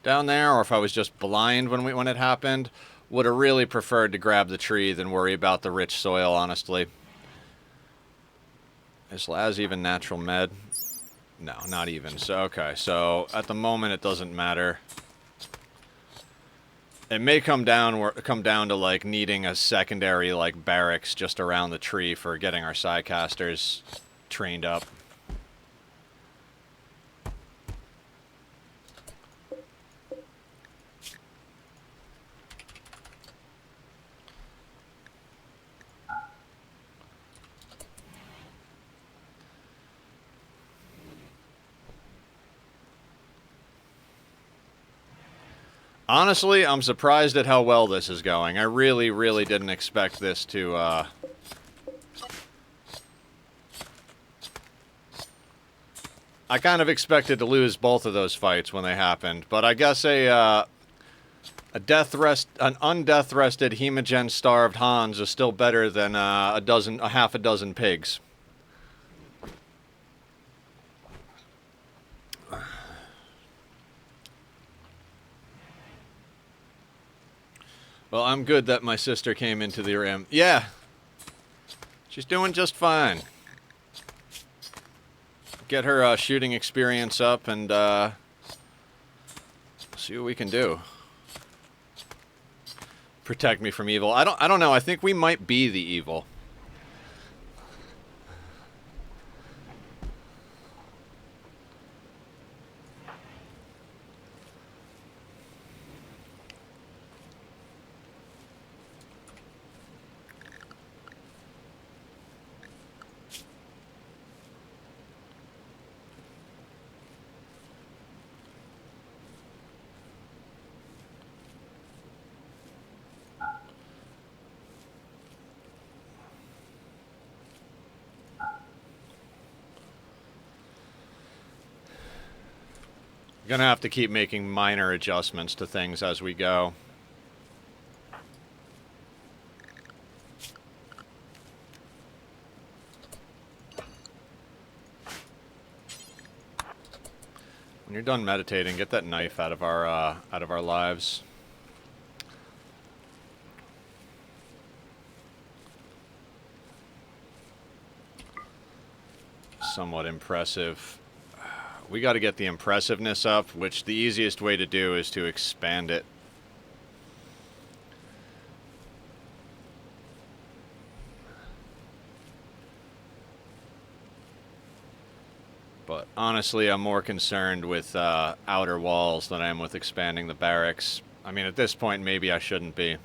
down there or if I was just blind when it happened. Would have really preferred to grab the tree than worry about the rich soil, honestly. Is Laz even natural med? No, not even. So, okay, so at the moment it doesn't matter. It may come down to like needing a secondary like barracks just around the tree for getting our psycasters trained up. Honestly, I'm surprised at how well this is going. I really, really didn't expect this to, I kind of expected to lose both of those fights when they happened, but I guess an undeath rested hemogen starved Hans is still better than a half a dozen pigs. Well, I'm good that my sister came into the Rim. Yeah. She's doing just fine. Get her shooting experience up and see what we can do. Protect me from evil. I don't know. I think we might be the evil. Gonna have to keep making minor adjustments to things as we go. When you're done meditating, get that knife out of our lives. Somewhat impressive. We got to get the impressiveness up, which the easiest way to do is to expand it. But honestly, I'm more concerned with outer walls than I am with expanding the barracks. I mean, at this point, maybe I shouldn't be.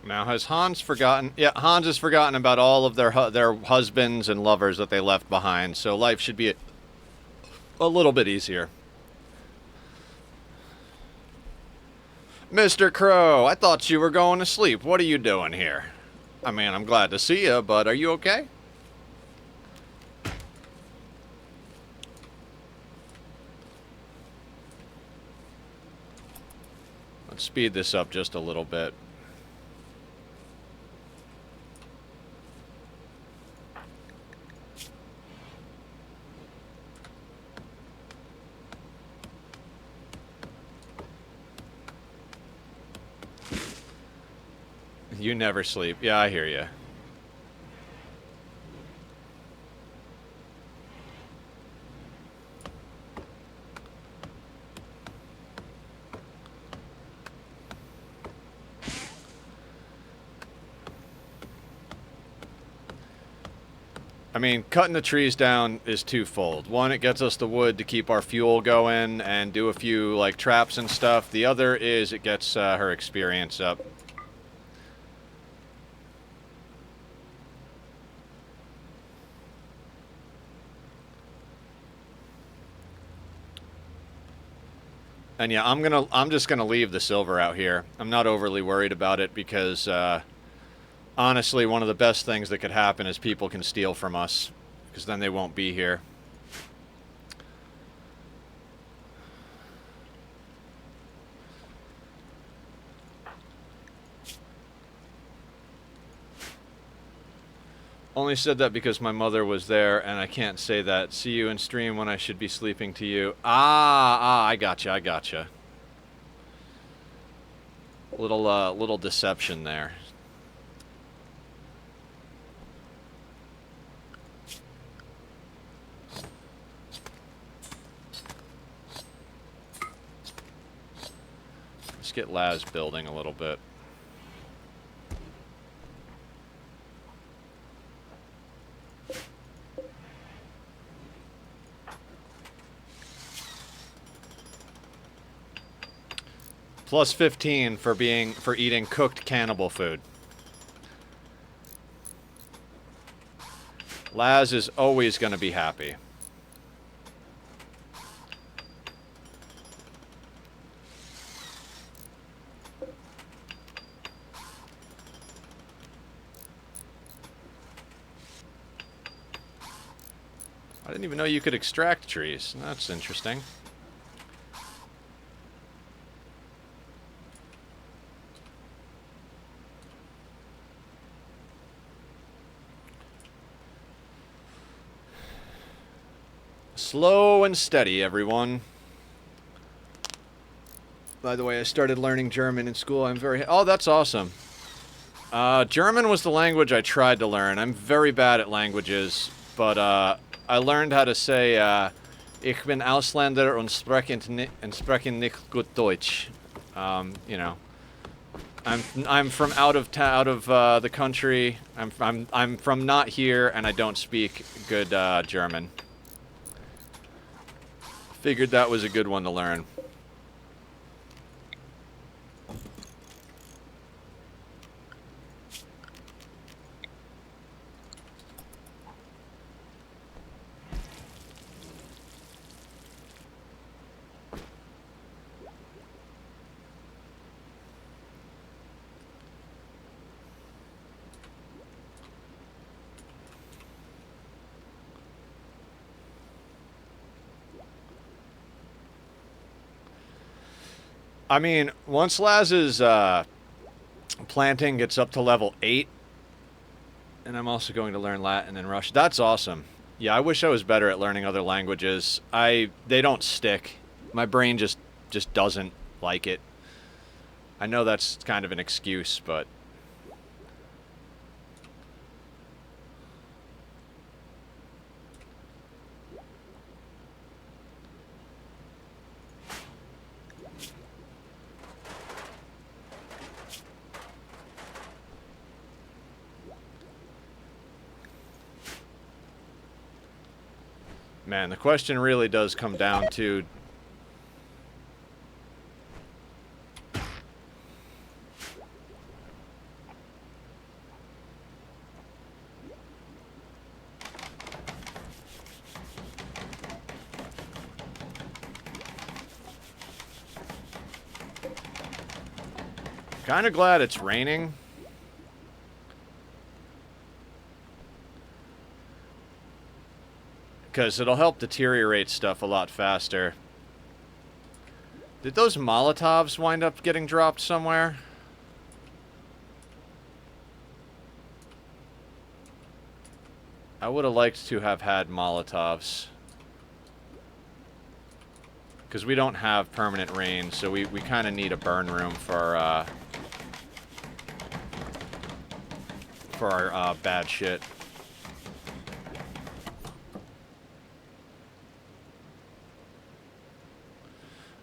Now, has Hans forgotten? Yeah, Hans has forgotten about all of their husbands and lovers that they left behind, so life should be a little bit easier. Mr. Crow, I thought you were going to sleep. What are you doing here? I mean, I'm glad to see you, but are you okay? Let's speed this up just a little bit. You never sleep. Yeah, I hear you. I mean, cutting the trees down is twofold. One, it gets us the wood to keep our fuel going and do a few, like, traps and stuff. The other is it gets her experience up. And yeah, I'm just gonna leave the silver out here. I'm not overly worried about it because, honestly, one of the best things that could happen is people can steal from us, because then they won't be here. Only said that because my mother was there, and I can't say that. See you in stream when I should be sleeping to you. I gotcha. Little deception there. Let's get Laz building a little bit. Plus 15 for eating cooked cannibal food. Laz is always going to be happy. I didn't even know you could extract trees. That's interesting. Slow and steady, everyone. By the way, I started learning German in school. I'm very... Oh, that's awesome. German was the language I tried to learn. I'm very bad at languages, but I learned how to say, Ich bin Ausländer und sprechen nicht gut Deutsch. You know, I'm from out of the country. I'm from not here, and I don't speak good German. Figured that was a good one to learn. I mean, once Laz's planting gets up to level 8, and I'm also going to learn Latin and Russian. That's awesome. Yeah, I wish I was better at learning other languages. They don't stick. My brain just doesn't like it. I know that's kind of an excuse, but man, the question really does come down to kind of glad it's raining. Because it'll help deteriorate stuff a lot faster. Did those Molotovs wind up getting dropped somewhere? I would have liked to have had Molotovs. Because we don't have permanent rain, so we kind of need a burn room for our bad shit.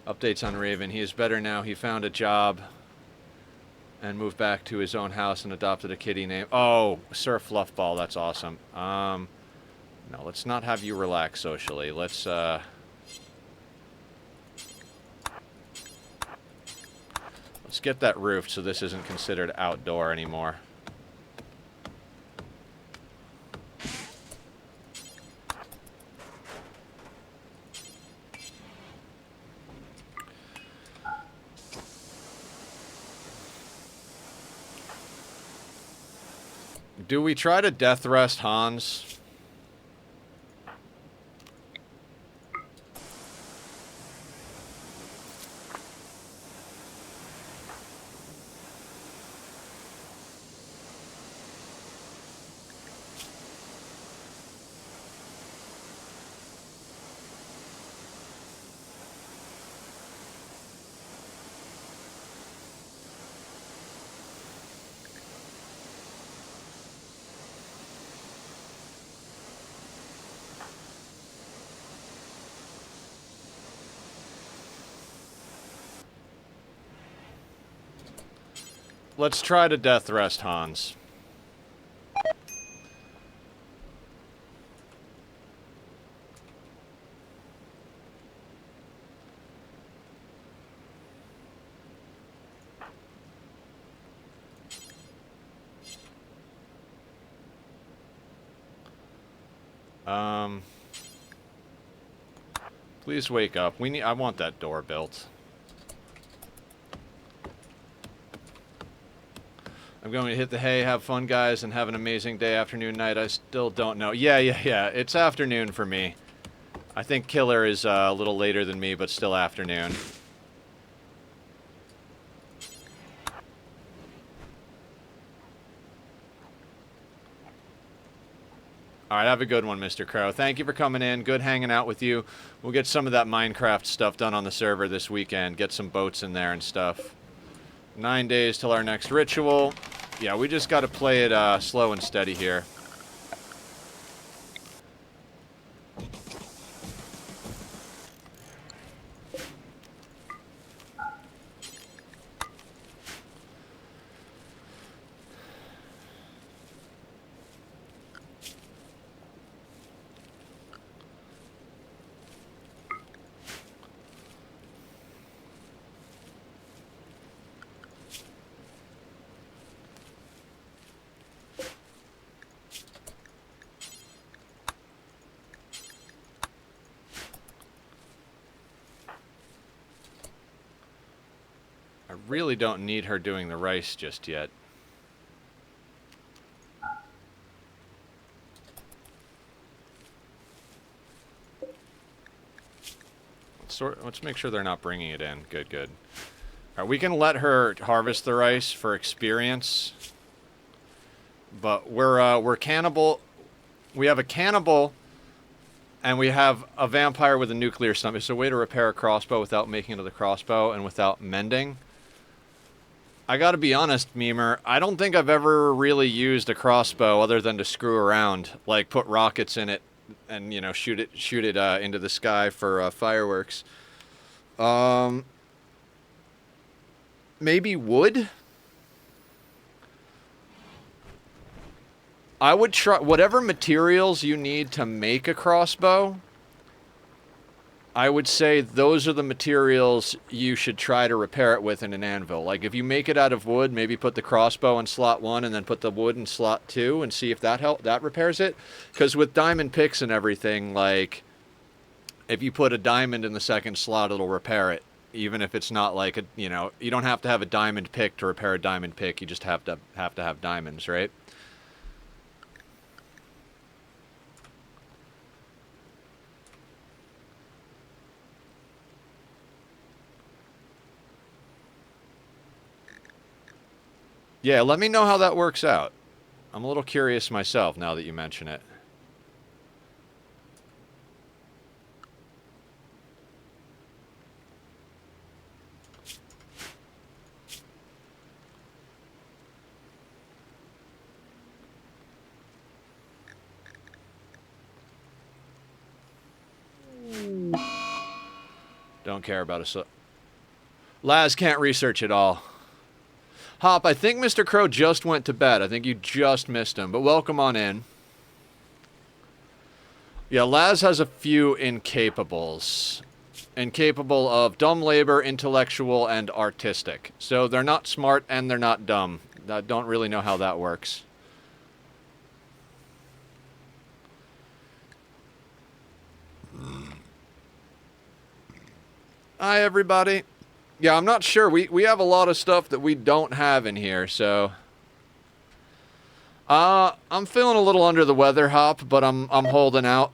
Updates on Raven. He is better now. He found a job and moved back to his own house and adopted a kitty named... Oh, Sir Fluffball. That's awesome. No, let's not have you relax socially. Let's get that roofed so this isn't considered outdoor anymore. Do we try to death rest Hans? Let's try to death rest Hans. Please wake up. I want that door built. I'm going to hit the hay, have fun, guys, and have an amazing day, afternoon, night. I still don't know. Yeah. It's afternoon for me. I think Killer is a little later than me, but still afternoon. Alright, have a good one, Mr. Crow. Thank you for coming in. Good hanging out with you. We'll get some of that Minecraft stuff done on the server this weekend. Get some boats in there and stuff. 9 days till our next ritual. Yeah, we just got to play it slow and steady here. I really don't need her doing the rice just yet. Let's make sure they're not bringing it in. Good. Alright, we can let her harvest the rice for experience. But we're cannibal. We have a cannibal, and we have a vampire with a nuclear stomach. It's a way to repair a crossbow without making another crossbow and without mending. I gotta be honest, Memer, I don't think I've ever really used a crossbow other than to screw around. Like, put rockets in it and, you know, shoot it into the sky for fireworks. Maybe wood? I would try whatever materials you need to make a crossbow. I would say those are the materials you should try to repair it with in an anvil. Like, if you make it out of wood, maybe put the crossbow in slot 1 and then put the wood in slot 2 and see if that repairs it. Because with diamond picks and everything, like, if you put a diamond in the second slot, it'll repair it. Even if it's not like a, you know, you don't have to have a diamond pick to repair a diamond pick. You just have to have diamonds, right? Yeah, let me know how that works out. I'm a little curious myself now that you mention it. Don't care about a... Laz can't research it all. Hop, I think Mr. Crow just went to bed. I think you just missed him, but welcome on in. Yeah, Laz has a few incapables. Incapable of dumb labor, intellectual, and artistic. So they're not smart and they're not dumb. I don't really know how that works. Hi, everybody. Yeah, I'm not sure. We have a lot of stuff that we don't have in here, so... I'm feeling a little under the weather, Hop, but I'm holding out.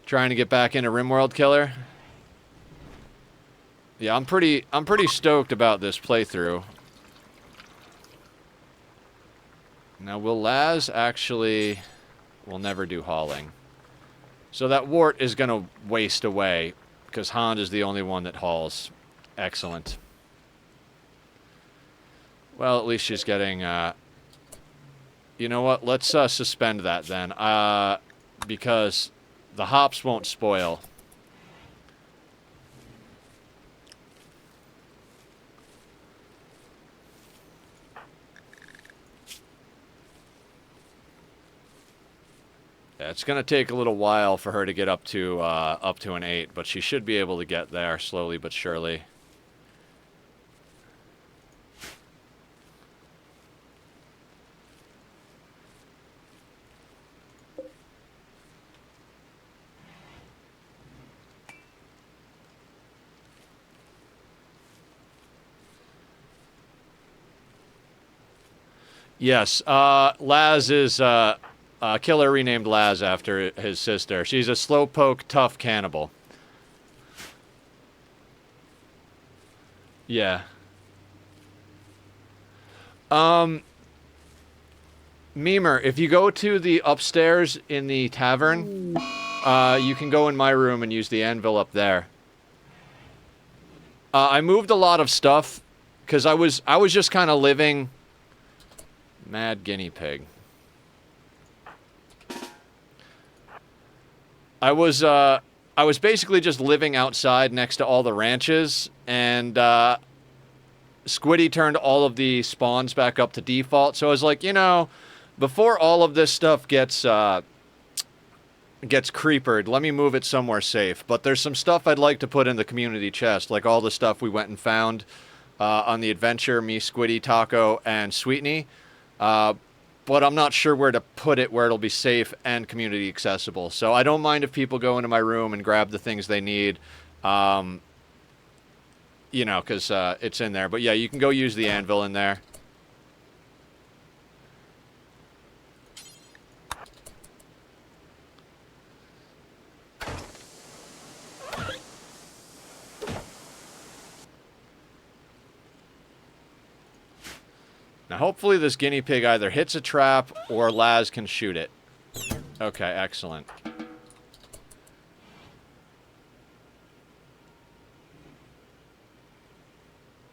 Trying to get back into RimWorld, Killer? Yeah, I'm pretty stoked about this playthrough. Now, will Laz actually... We'll never do hauling. So that wart is going to waste away, because Hand is the only one that hauls. Excellent. Well, at least she's getting... You know what? Let's suspend that then. Because the hops won't spoil. Yeah, it's going to take a little while for her to get up to an 8, but she should be able to get there slowly but surely. Yes, Laz is... Killer renamed Laz after his sister. She's a slowpoke, tough cannibal. Yeah. Memer, if you go to the upstairs in the tavern, you can go in my room and use the anvil up there. I moved a lot of stuff, because I was just kind of living... Mad guinea pig. I was basically just living outside next to all the ranches, and Squiddy turned all of the spawns back up to default. So I was like, you know, before all of this stuff gets creepered, let me move it somewhere safe. But there's some stuff I'd like to put in the community chest, like all the stuff we went and found on the adventure, me, Squiddy, Taco, and Sweetney. But I'm not sure where to put it where it'll be safe and community accessible. So I don't mind if people go into my room and grab the things they need, you know, because it's in there. But yeah, you can go use the anvil in there. Now, hopefully this guinea pig either hits a trap or Laz can shoot it. Okay, excellent.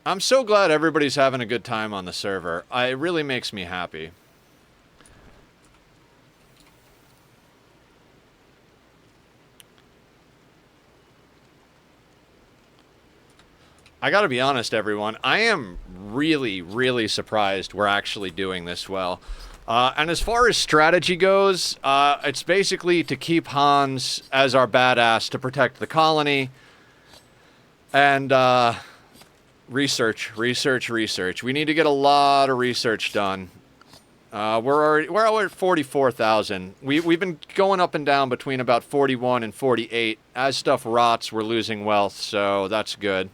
I'm so glad everybody's having a good time on the server. It really makes me happy. I gotta be honest, everyone. I am really, really surprised we're actually doing this well. And as far as strategy goes, it's basically to keep Hans as our badass to protect the colony. And, research. We need to get a lot of research done. We're at 44,000. We've been going up and down between about 41 and 48. As stuff rots, we're losing wealth, so that's good.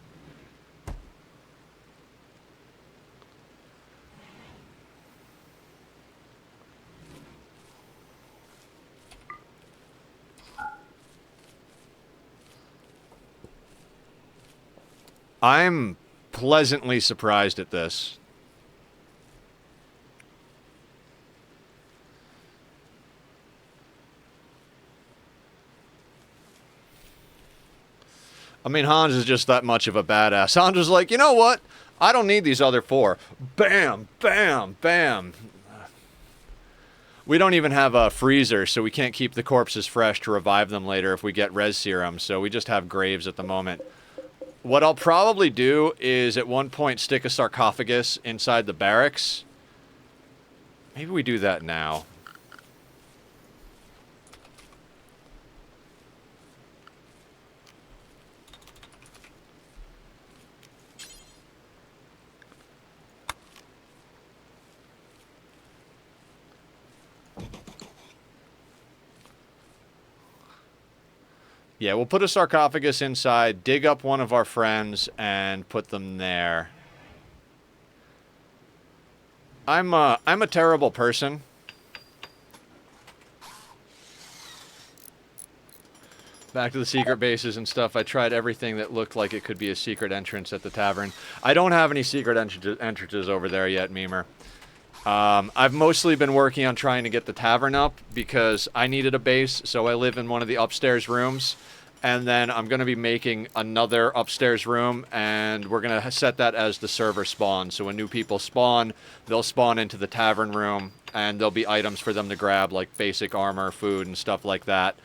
I'm pleasantly surprised at this. I mean, Hans is just that much of a badass. Hans is like, you know what? I don't need these other 4. Bam, bam, bam. We don't even have a freezer, so we can't keep the corpses fresh to revive them later if we get res serum, so we just have graves at the moment. What I'll probably do is at one point stick a sarcophagus inside the barracks. Maybe we do that now. Yeah, we'll put a sarcophagus inside, dig up one of our friends, and put them there. I'm a terrible person. Back to the secret bases and stuff. I tried everything that looked like it could be a secret entrance at the tavern. I don't have any secret entrances over there yet, Memer. I've mostly been working on trying to get the tavern up because I needed a base, so I live in one of the upstairs rooms. And then I'm going to be making another upstairs room, and we're going to set that as the server spawn. So when new people spawn, they'll spawn into the tavern room, and there'll be items for them to grab, like basic armor, food, and stuff like that.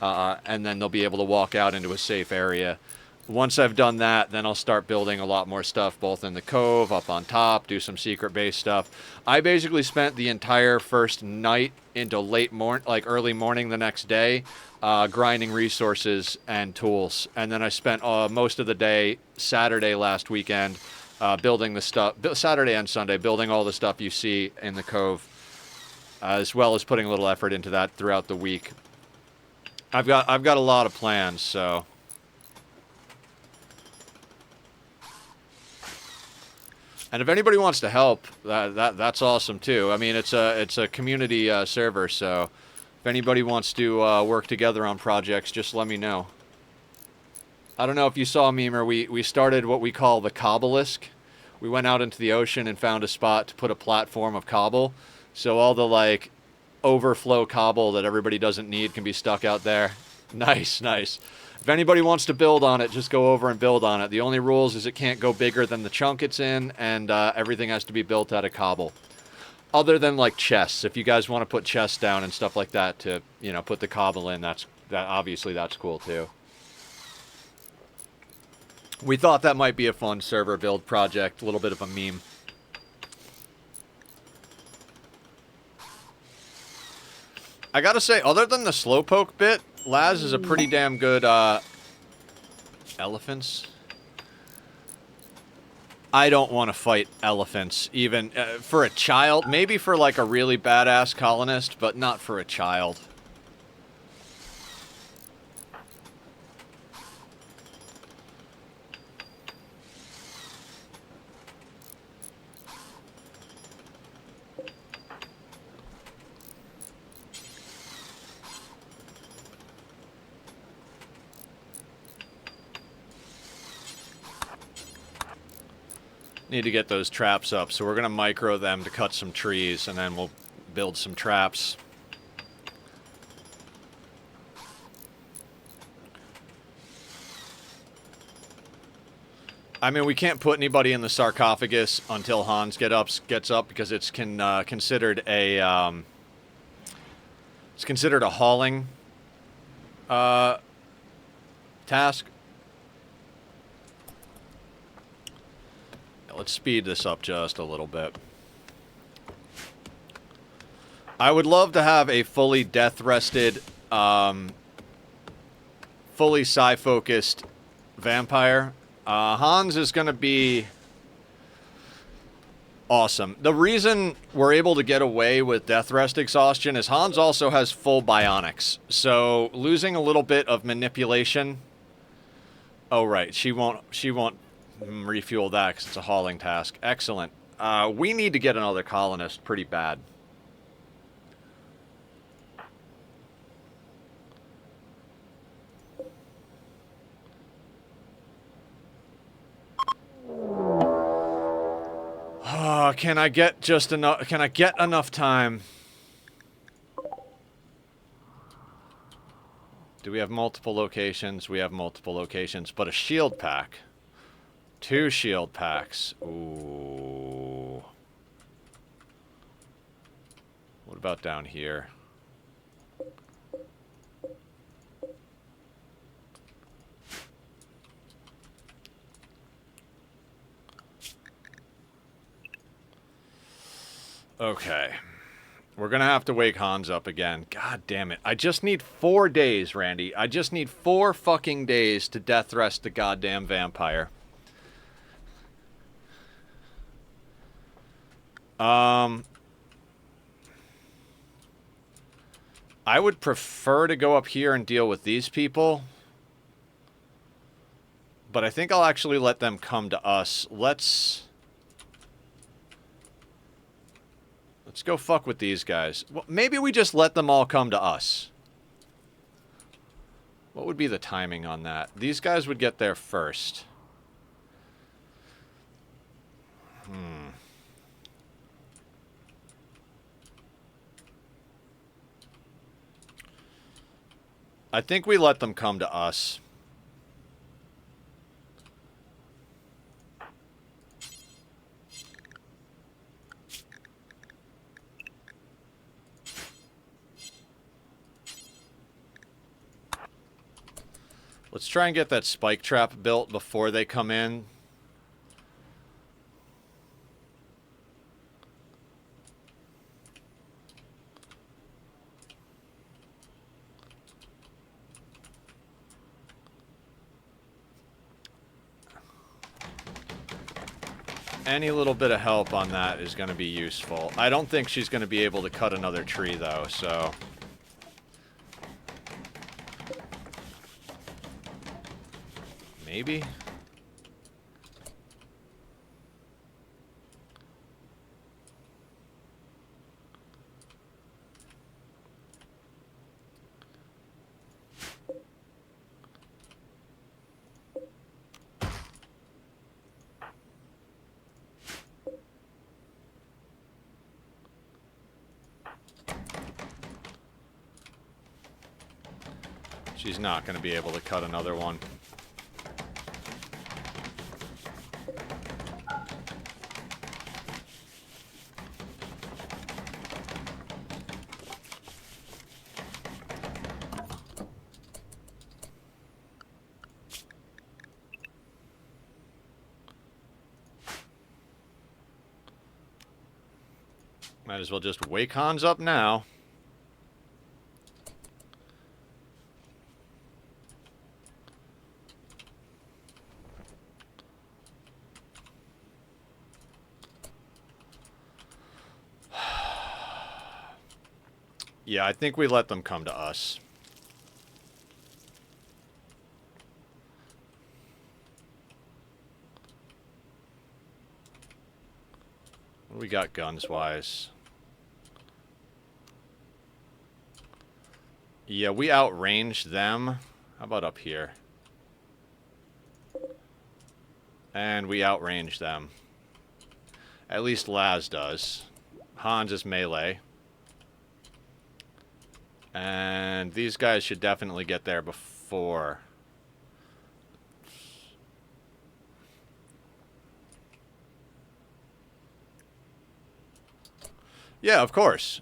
And then they'll be able to walk out into a safe area. Once I've done that, then I'll start building a lot more stuff, both in the cove, up on top, do some secret base stuff. I basically spent the entire first night into early morning the next day, grinding resources and tools. And then I spent most of the day, Saturday last weekend, building the stuff, Saturday and Sunday, building all the stuff you see in the cove, as well as putting a little effort into that throughout the week. I've got a lot of plans, so... And if anybody wants to help, that's awesome too. I mean, it's a community server, so if anybody wants to work together on projects, just let me know. I don't know if you saw, Memer, we started what we call the Cobelisk. We went out into the ocean and found a spot to put a platform of cobble, so all the like overflow cobble that everybody doesn't need can be stuck out there. Nice, nice. If anybody wants to build on it, just go over and build on it. The only rules is it can't go bigger than the chunk it's in, and everything has to be built out of cobble. Other than, like, chests. If you guys want to put chests down and stuff like that to, you know, put the cobble in, obviously that's cool, too. We thought that might be a fun server build project, a little bit of a meme. I gotta say, other than the slowpoke bit, Laz is a pretty damn good, elephants? I don't want to fight elephants, even for a child. Maybe for, like, a really badass colonist, but not for a child. Need to get those traps up, so we're going to micro them to cut some trees, and then we'll build some traps. I mean, we can't put anybody in the sarcophagus until Hans gets up because it's considered a hauling task. Let's speed this up just a little bit. I would love to have a fully death-rested, fully psi-focused vampire. Hans is going to be awesome. The reason we're able to get away with death rest exhaustion is Hans also has full bionics. So losing a little bit of manipulation. Oh, right. She won't refuel that because it's a hauling task. Excellent. We need to get another colonist pretty bad. Can I get just enough? Can I get enough time? Do we have multiple locations? We have multiple locations, but a shield pack. 2 shield packs. Ooh. What about down here? Okay. We're gonna have to wake Hans up again. God damn it. I just need 4 days, Randy. I just need 4 fucking days to death rest the goddamn vampire. I would prefer to go up here and deal with these people. But I think I'll actually let them come to us. Let's go fuck with these guys. Well, maybe we just let them all come to us. What would be the timing on that? These guys would get there first. I think we let them come to us. Let's try and get that spike trap built before they come in. Any little bit of help on that is going to be useful. I don't think she's going to be able to cut another tree, though, so... Maybe? She's not going to be able to cut another one. Might as well just wake Hans up now. Yeah, I think we let them come to us. What do we got guns-wise? Yeah, we outranged them. How about up here? And we outranged them. At least Laz does. Hans is melee. And these guys should definitely get there before. Yeah, of course.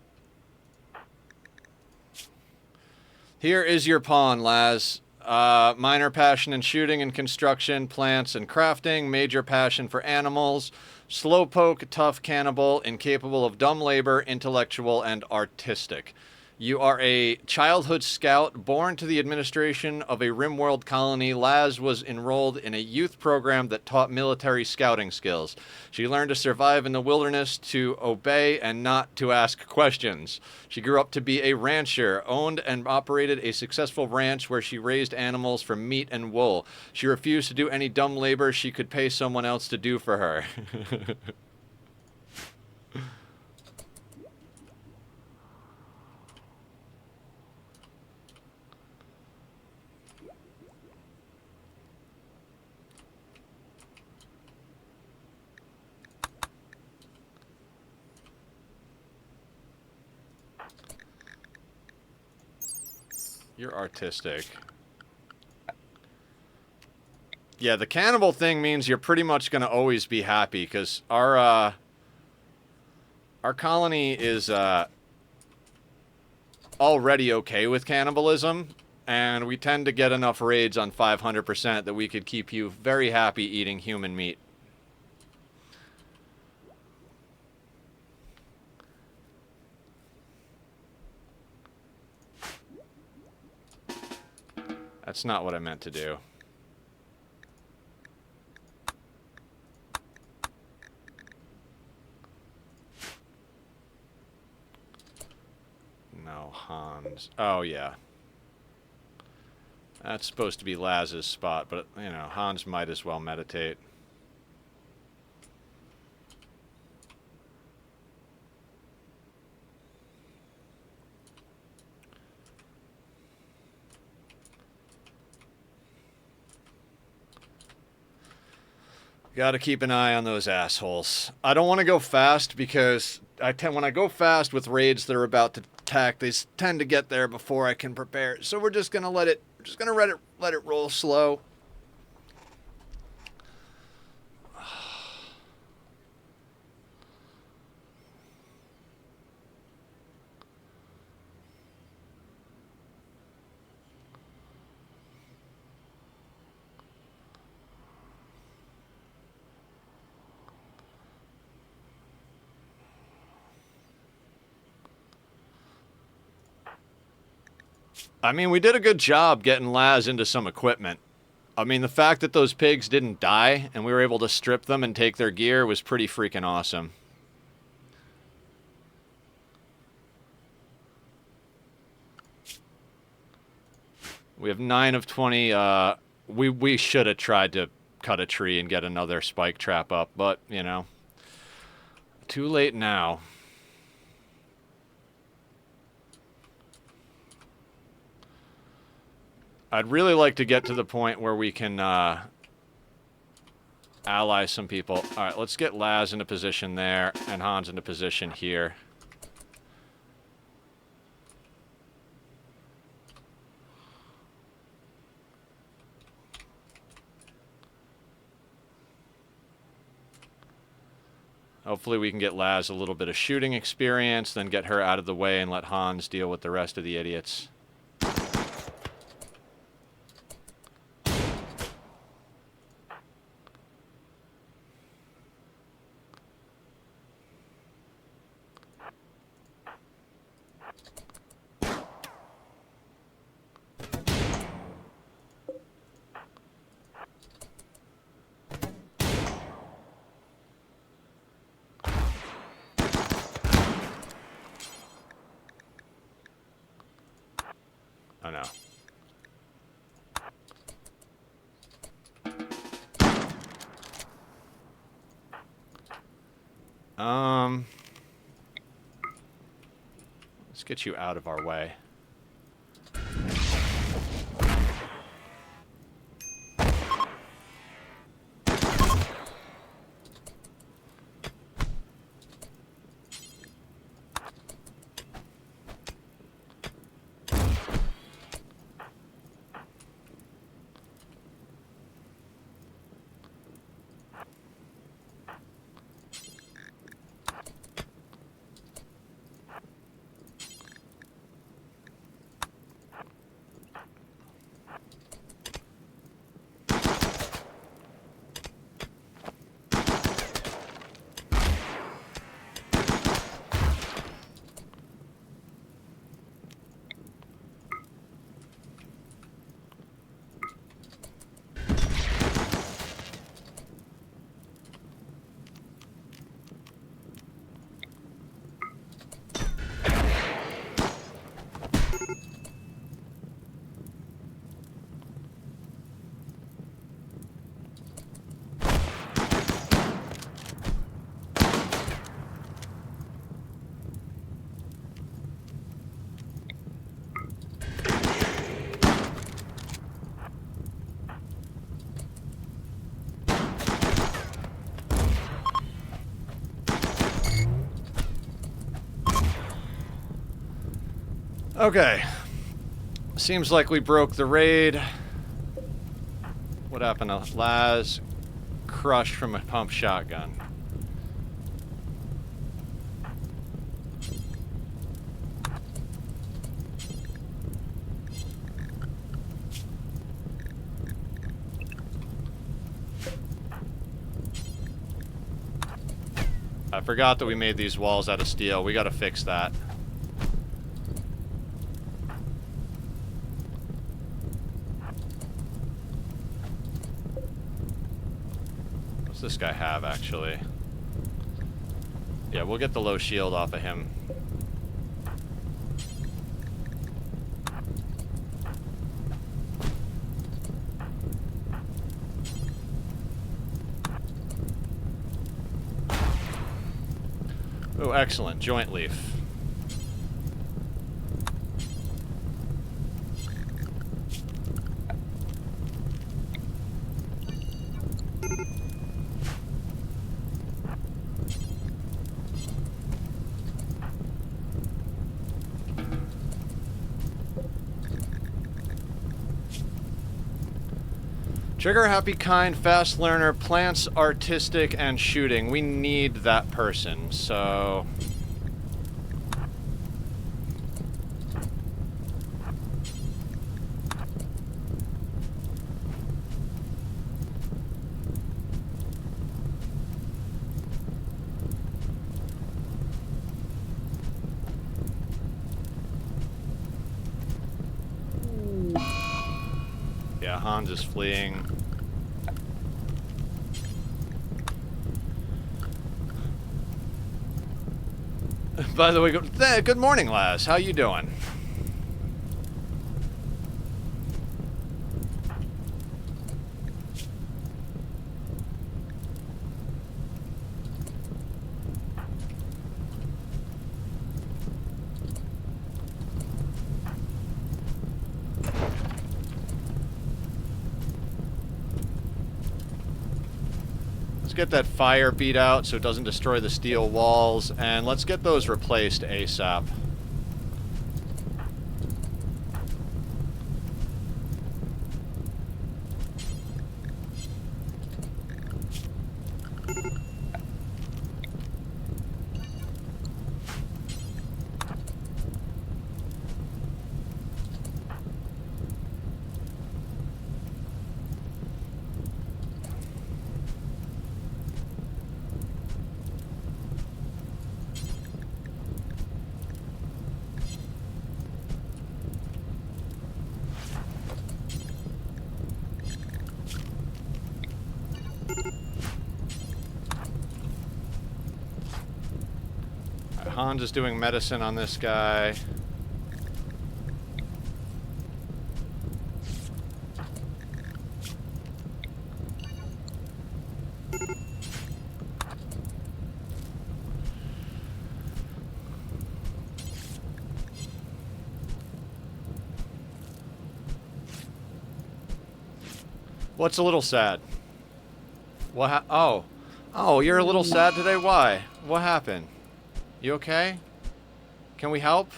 Here is your pawn, Laz. Minor passion in shooting and construction, plants and crafting. Major passion for animals. Slowpoke, tough cannibal, incapable of dumb labor, intellectual, and artistic. You are a childhood scout born to the administration of a RimWorld colony. Laz was enrolled in a youth program that taught military scouting skills. She learned to survive in the wilderness, to obey, and not to ask questions. She grew up to be a rancher, owned and operated a successful ranch where she raised animals for meat and wool. She refused to do any dumb labor she could pay someone else to do for her. You're artistic. Yeah, the cannibal thing means you're pretty much going to always be happy, because our colony is already okay with cannibalism, and we tend to get enough raids on 500% that we could keep you very happy eating human meat. That's not what I meant to do. No, Hans. Oh, yeah. That's supposed to be Laz's spot, but, you know, Hans might as well meditate. Gotta keep an eye on those assholes. I don't want to go fast because when I go fast with raids that are about to attack, they tend to get there before I can prepare. So we're just gonna let it roll slow. I mean, we did a good job getting Laz into some equipment. I mean, the fact that those pigs didn't die and we were able to strip them and take their gear was pretty freaking awesome. We have 9 of 20. We should have tried to cut a tree and get another spike trap up, but, you know, too late now. I'd really like to get to the point where we can ally some people. All right, let's get Laz into position there and Hans into position here. Hopefully we can get Laz a little bit of shooting experience, then get her out of the way and let Hans deal with the rest of the idiots. Oh no. Let's get you out of our way. Okay. Seems like we broke the raid. What happened to Laz? Crushed from a pump shotgun. I forgot that we made these walls out of steel. We gotta fix that. What's this guy have, actually? Yeah, we'll get the low shield off of him. Oh, excellent. Joint leaf. Trigger, happy, kind, fast learner, plants, artistic, and shooting. We need that person, so... Yeah, Hans is fleeing. By the way, good morning, Laz. How you doing? Get that fire beat out so it doesn't destroy the steel walls, and let's get those replaced ASAP. Hans is doing medicine on this guy. What's a little sad? What Oh, you're a little sad today? Why? What happened? You okay? Can we help?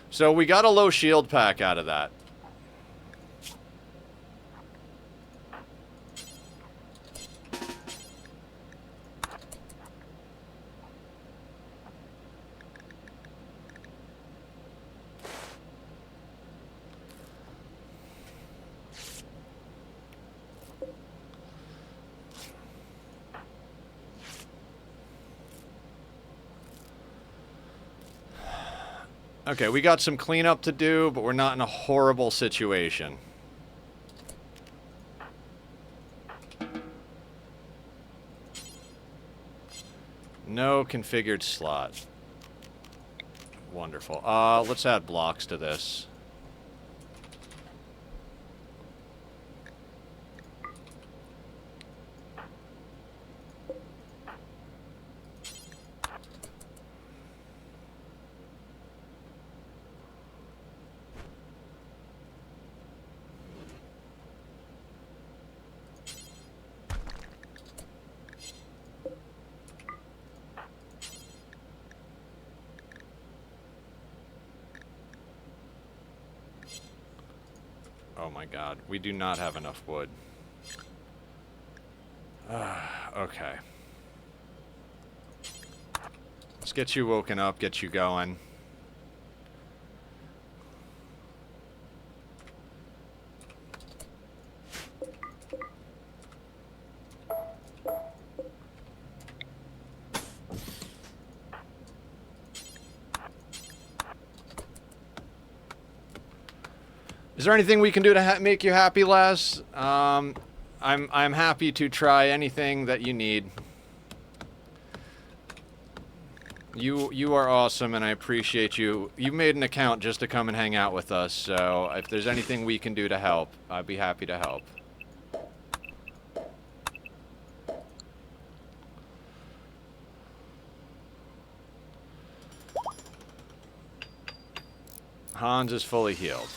So we got a low shield pack out of that. Okay, we got some cleanup to do, but we're not in a horrible situation. No configured slot. Wonderful. Let's add blocks to this. Oh my god, we do not have enough wood. Okay. Let's get you woken up, get you going. Is there anything we can do to make you happy, Laz? I'm happy to try anything that you need. You are awesome, and I appreciate you. You made an account just to come and hang out with us, so if there's anything we can do to help, I'd be happy to help. Hans is fully healed.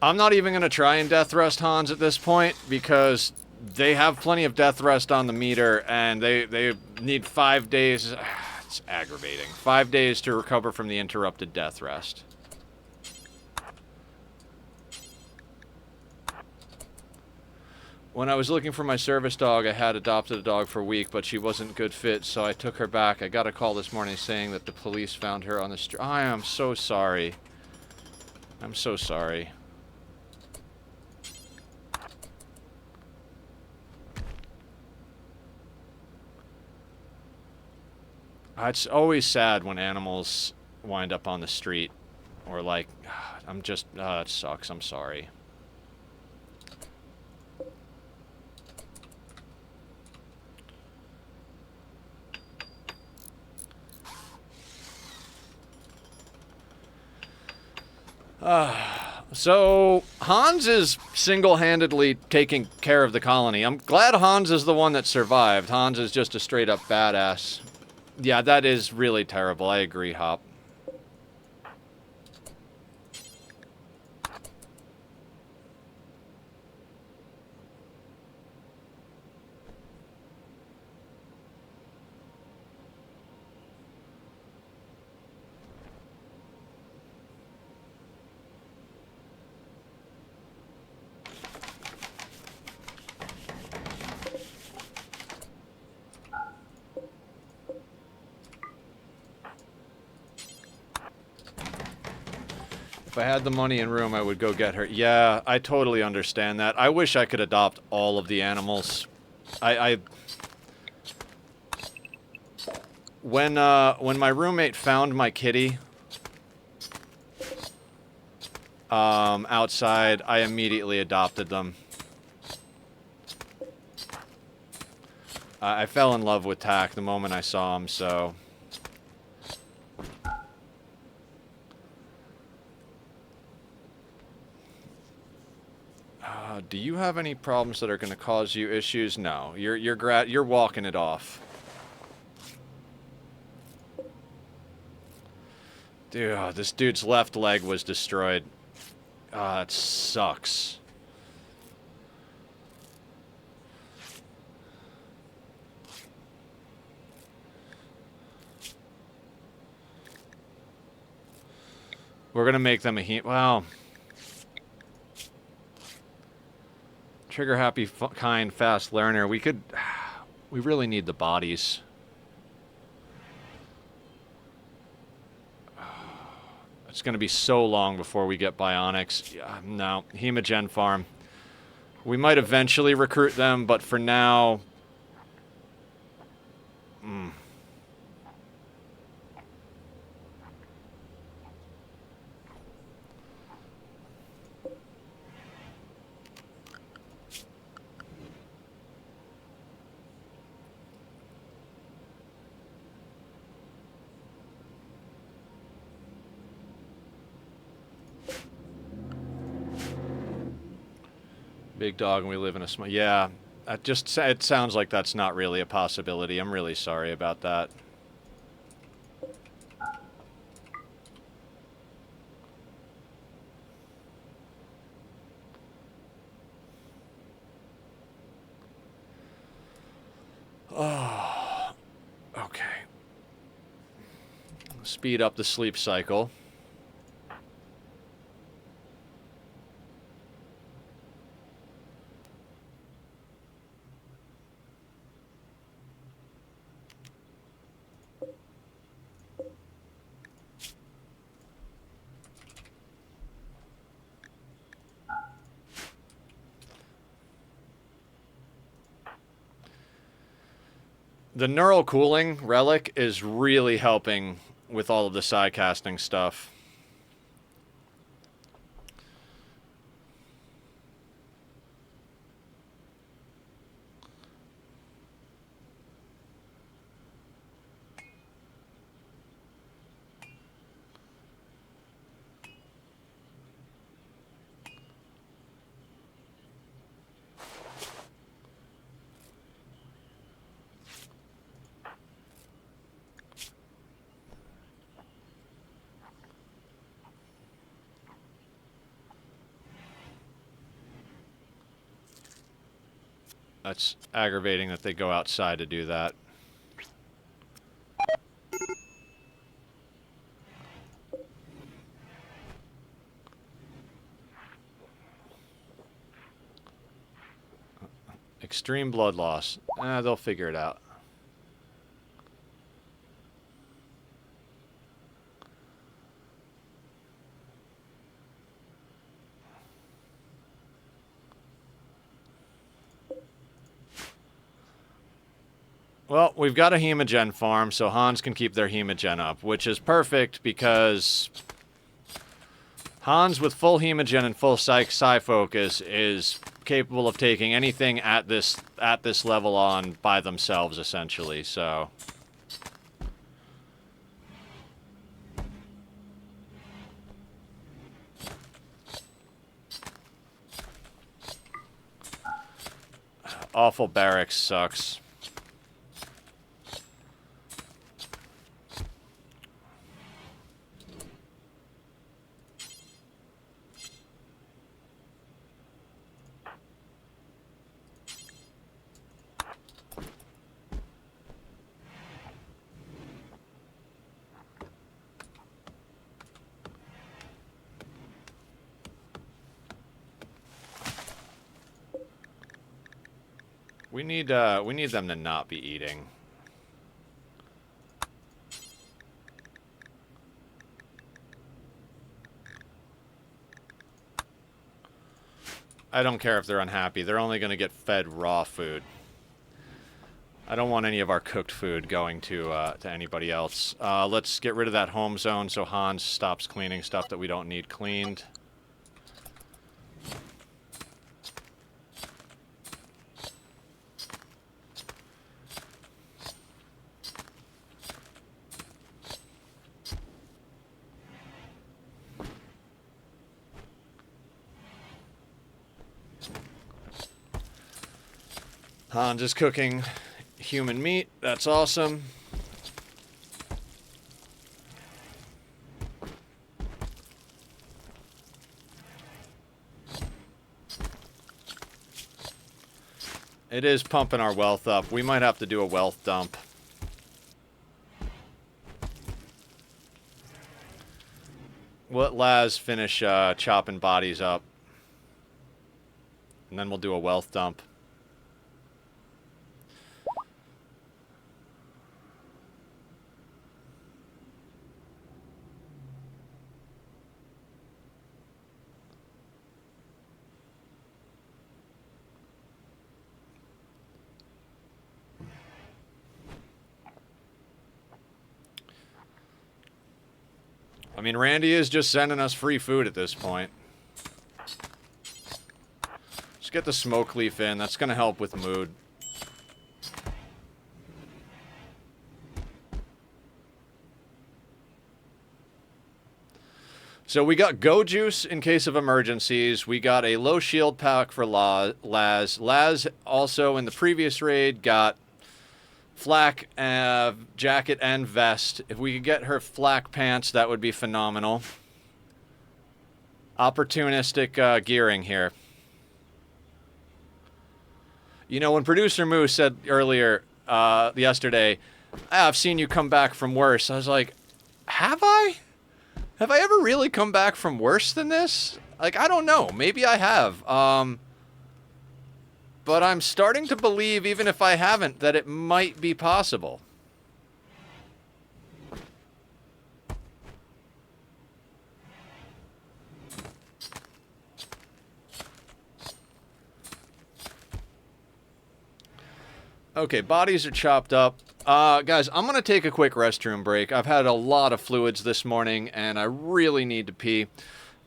I'm not even going to try and death rest Hans at this point, because they have plenty of death rest on the meter, and they need 5 days. It's aggravating. 5 days to recover from the interrupted death rest. When I was looking for my service dog, I had adopted a dog for a week, but she wasn't good fit, so I took her back. I got a call this morning saying that the police found her on the street. I am so sorry. I'm so sorry. It's always sad when animals wind up on the street. Or like, I'm just, it sucks, I'm sorry. So, Hans is single-handedly taking care of the colony. I'm glad Hans is the one that survived. Hans is just a straight-up badass. Yeah, that is really terrible. I agree, Hop. If I had the money and room, I would go get her. Yeah, I totally understand that. I wish I could adopt all of the animals. When my roommate found my kitty outside, I immediately adopted them. I fell in love with Tack the moment I saw him, so... do you have any problems that are going to cause you issues? No, you're walking it off. Dude, this dude's left leg was destroyed. It sucks. We're gonna make them a well. Trigger happy, kind, fast learner. We really need the bodies. It's going to be so long before we get bionics. No, Hemogen farm. We might eventually recruit them, but for now... Big dog and we live in a small... Yeah, it sounds like that's not really a possibility. I'm really sorry about that. Oh, okay. Speed up the sleep cycle. The neural cooling relic is really helping with all of the psycasting stuff. That's aggravating that they go outside to do that. Extreme blood loss. They'll figure it out. Well, we've got a hemogen farm, so Hans can keep their hemogen up, which is perfect because Hans with full hemogen and full psi focus is capable of taking anything at this level on by themselves, essentially. So awful barracks sucks. We need them to not be eating. I don't care if they're unhappy. They're only going to get fed raw food. I don't want any of our cooked food going to anybody else. Let's get rid of that home zone so Hans stops cleaning stuff that we don't need cleaned. Hans is cooking human meat. That's awesome. It is pumping our wealth up. We might have to do a wealth dump. We'll let Laz finish chopping bodies up. And then we'll do a wealth dump. I mean, Randy is just sending us free food at this point. Just get the smoke leaf in. That's going to help with mood. So we got Go Juice in case of emergencies. We got a low shield pack for Laz. Laz also in the previous raid got flak jacket and vest. If we could get her flak pants, that would be phenomenal. Opportunistic gearing here. You know, when producer Moose said earlier, yesterday, I've seen you come back from worse, I was like, have I? Have I ever really come back from worse than this? Like, I don't know. Maybe I have. But I'm starting to believe, even if I haven't, that it might be possible. Okay, bodies are chopped up. Guys, I'm going to take a quick restroom break. I've had a lot of fluids this morning, and I really need to pee.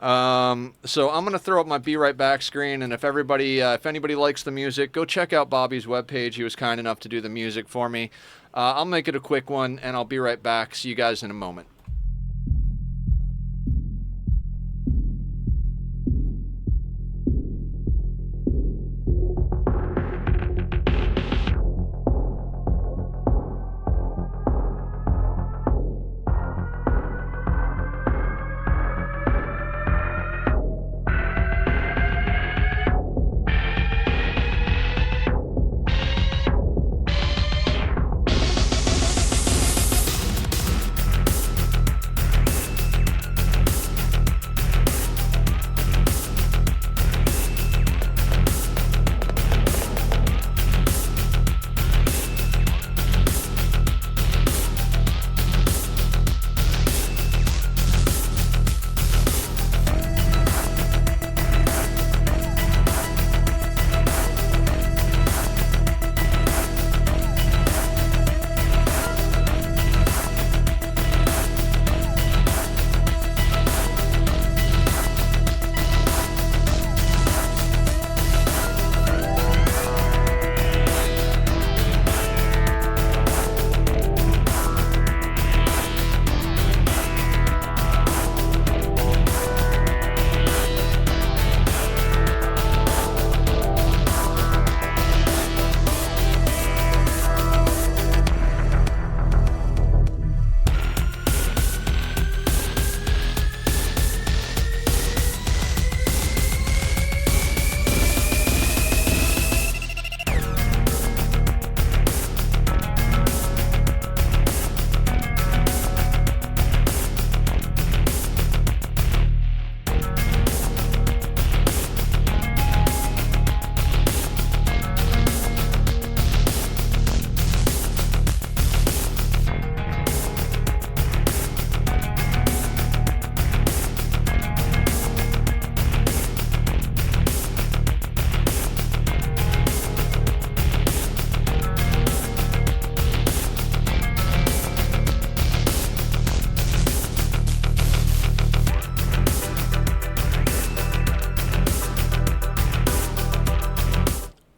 So I'm going to throw up my Be Right Back screen, and if anybody likes the music, go check out Bobby's webpage. He was kind enough to do the music for me. I'll make it a quick one, and I'll be right back. See you guys in a moment.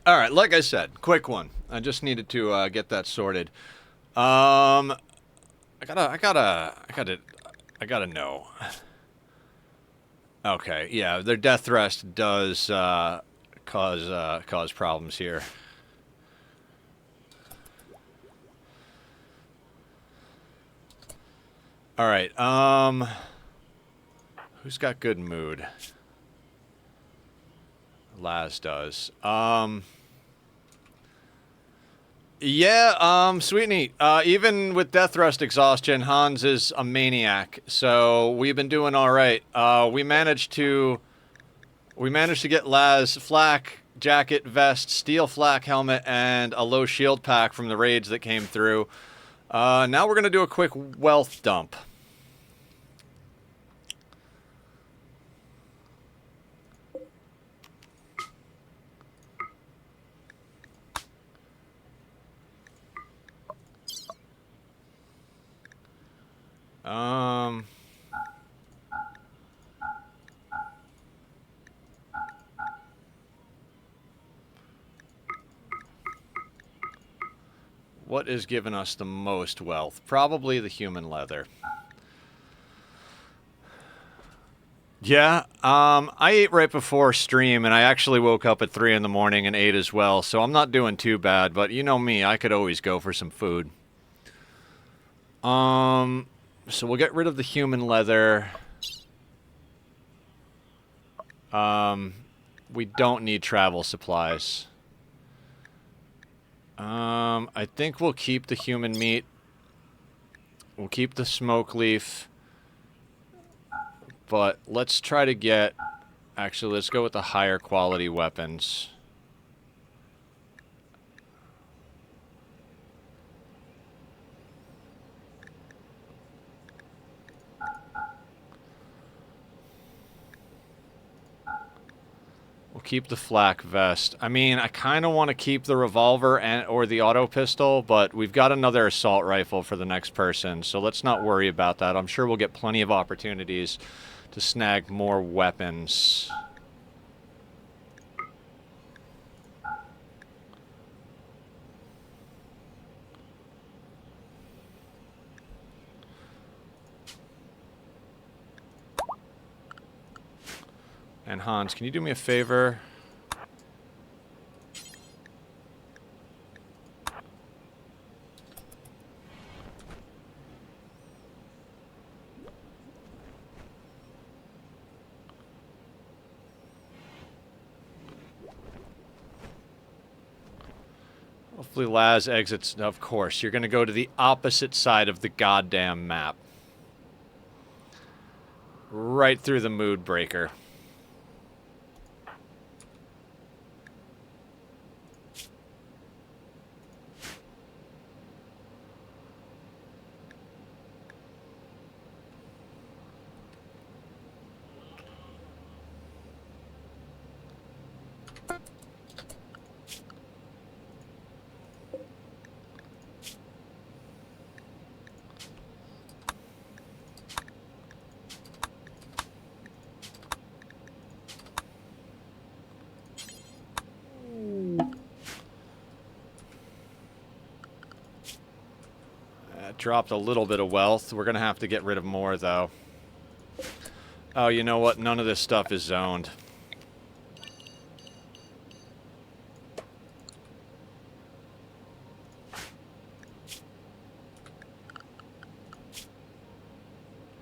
All right, like I said, quick one. I just needed to get that sorted. I gotta know. Okay, yeah, their death rest does cause problems here. All right, who's got good mood? Laz does. Yeah, sweet neat. Even with death rest exhaustion, Hans is a maniac, so we've been doing all right. We managed to get Laz flak jacket, vest, steel flak helmet, and a low shield pack from the raids that came through. Now we're gonna do a quick wealth dump. What is giving us the most wealth? Probably the human leather. Yeah, I ate right before stream, and I actually woke up at 3 in the morning and ate as well, so I'm not doing too bad, but you know me, I could always go for some food. So we'll get rid of the human leather. We don't need travel supplies. I think we'll keep the human meat. We'll keep the smoke leaf. But let's try to get... Actually, let's go with the higher quality weapons. We'll keep the flak vest. I mean, I kind of want to keep the revolver or the auto pistol, but we've got another assault rifle for the next person, so let's not worry about that. I'm sure we'll get plenty of opportunities to snag more weapons. And Hans, can you do me a favor? Hopefully Laz exits. Of course, you're going to go to the opposite side of the goddamn map. Right through the mood breaker. Dropped a little bit of wealth. We're going to have to get rid of more, though. Oh, you know what? None of this stuff is zoned.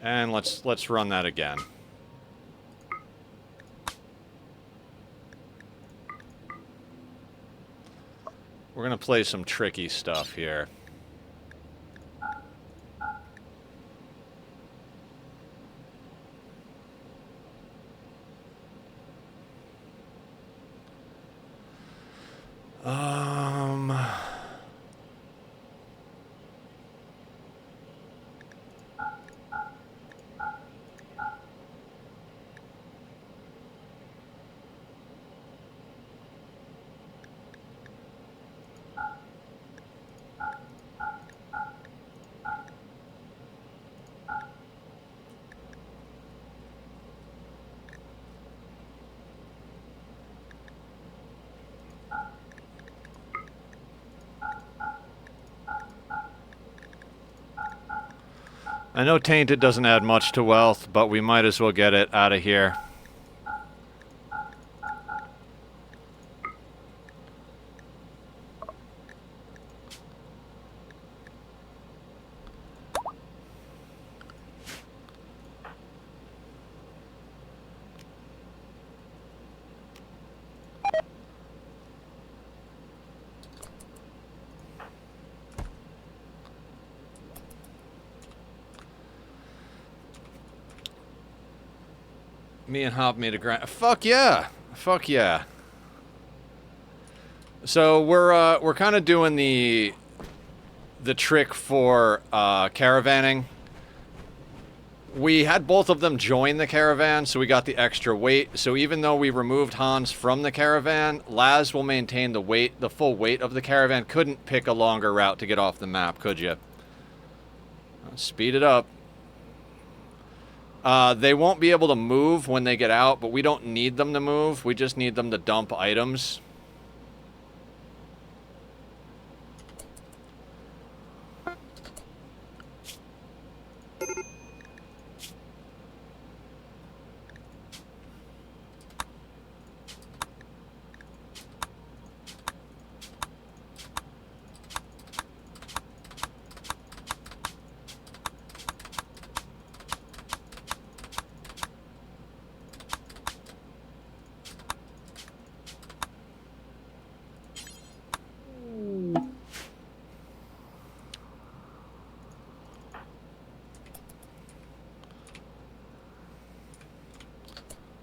And let's run that again. We're going to play some tricky stuff here. I know Tainted doesn't add much to wealth, but we might as well get it out of here. Me and Hop made a grind. Fuck yeah! Fuck yeah! So we're kind of doing the trick for caravanning. We had both of them join the caravan, so we got the extra weight. So even though we removed Hans from the caravan, Laz will maintain the weight, the full weight of the caravan. Couldn't pick a longer route to get off the map, could you? Speed it up. They won't be able to move when they get out, but we don't need them to move. We just need them to dump items.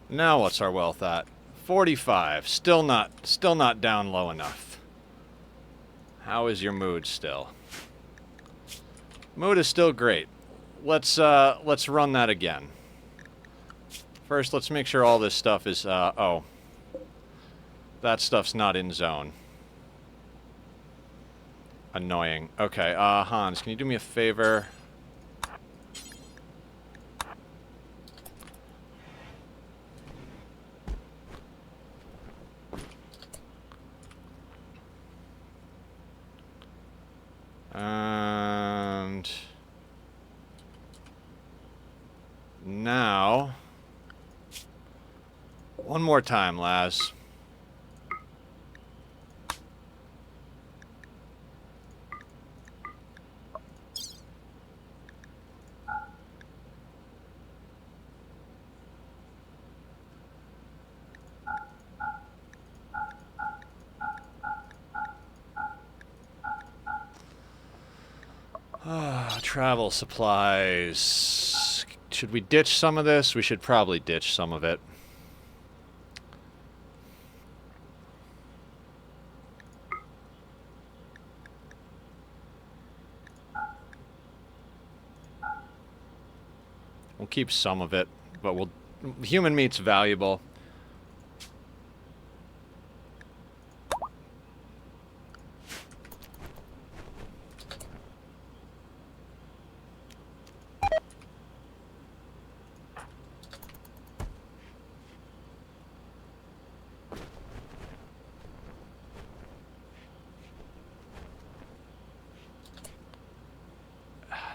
Now what's our wealth at? 45. Still not down low enough. How is your mood still? Mood is still great. Let's run that again. First, let's make sure all this stuff is oh. That stuff's not in zone. Annoying. Okay, Hans, can you do me a favor? And now, one more time, Laz. Travel supplies. Should we ditch some of this? We should probably ditch some of it. We'll keep some of it, but we'll... Human meat's valuable.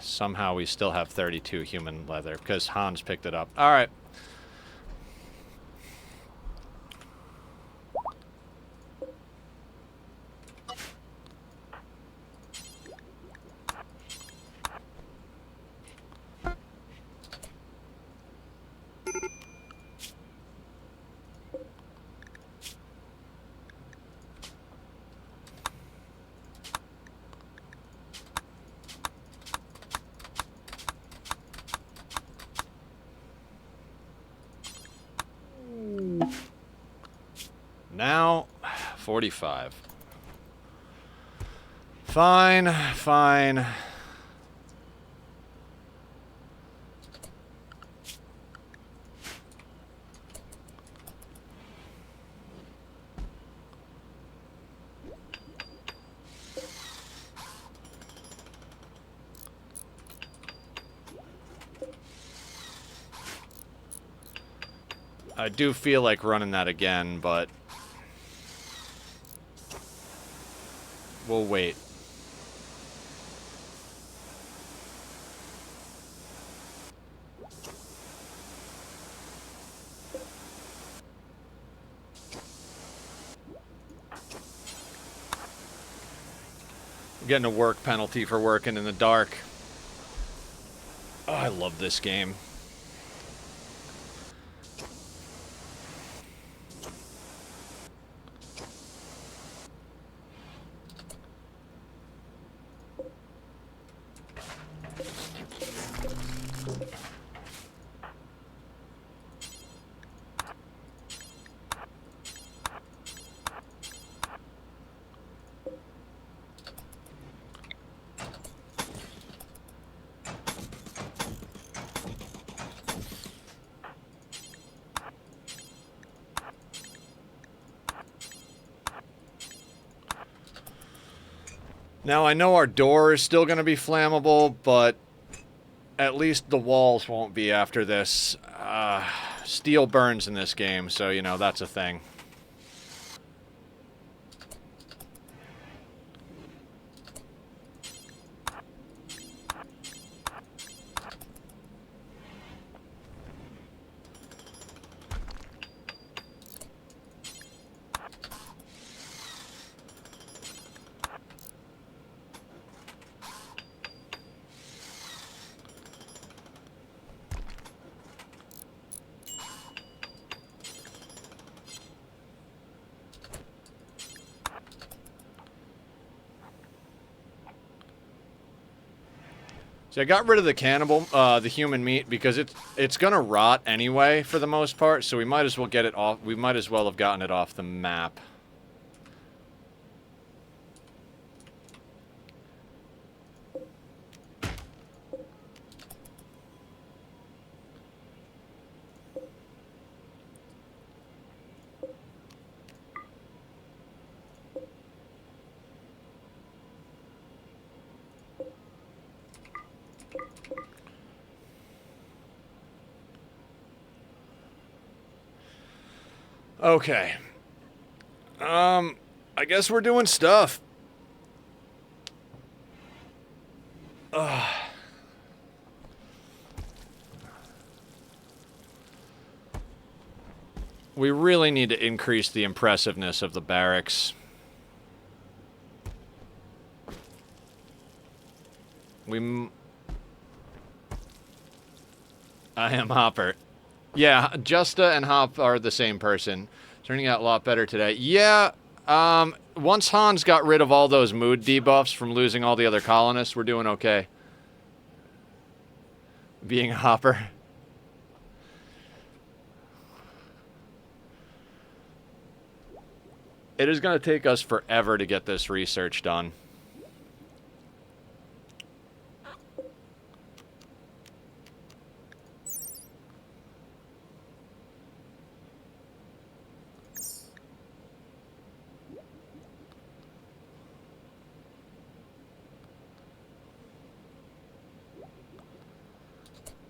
Somehow we still have 32 human leather, because Hans picked it up. Alright. Now, 45. Fine, fine. I do feel like running that again, but we'll wait. I'm getting a work penalty for working in the dark. Oh, I love this game. Now, I know our door is still going to be flammable, but at least the walls won't be after this. Steel burns in this game, so, you know, that's a thing. So I got rid of the cannibal, the human meat, because it's gonna rot anyway for the most part. So we might as well get it off. We might as well have gotten it off the map. Okay. I guess we're doing stuff. We really need to increase the impressiveness of the barracks. I am Hopper. Yeah, Justa and Hop are the same person. Turning out a lot better today. Yeah, once Hans got rid of all those mood debuffs from losing all the other colonists, we're doing okay. Being a Hopper. It is going to take us forever to get this research done.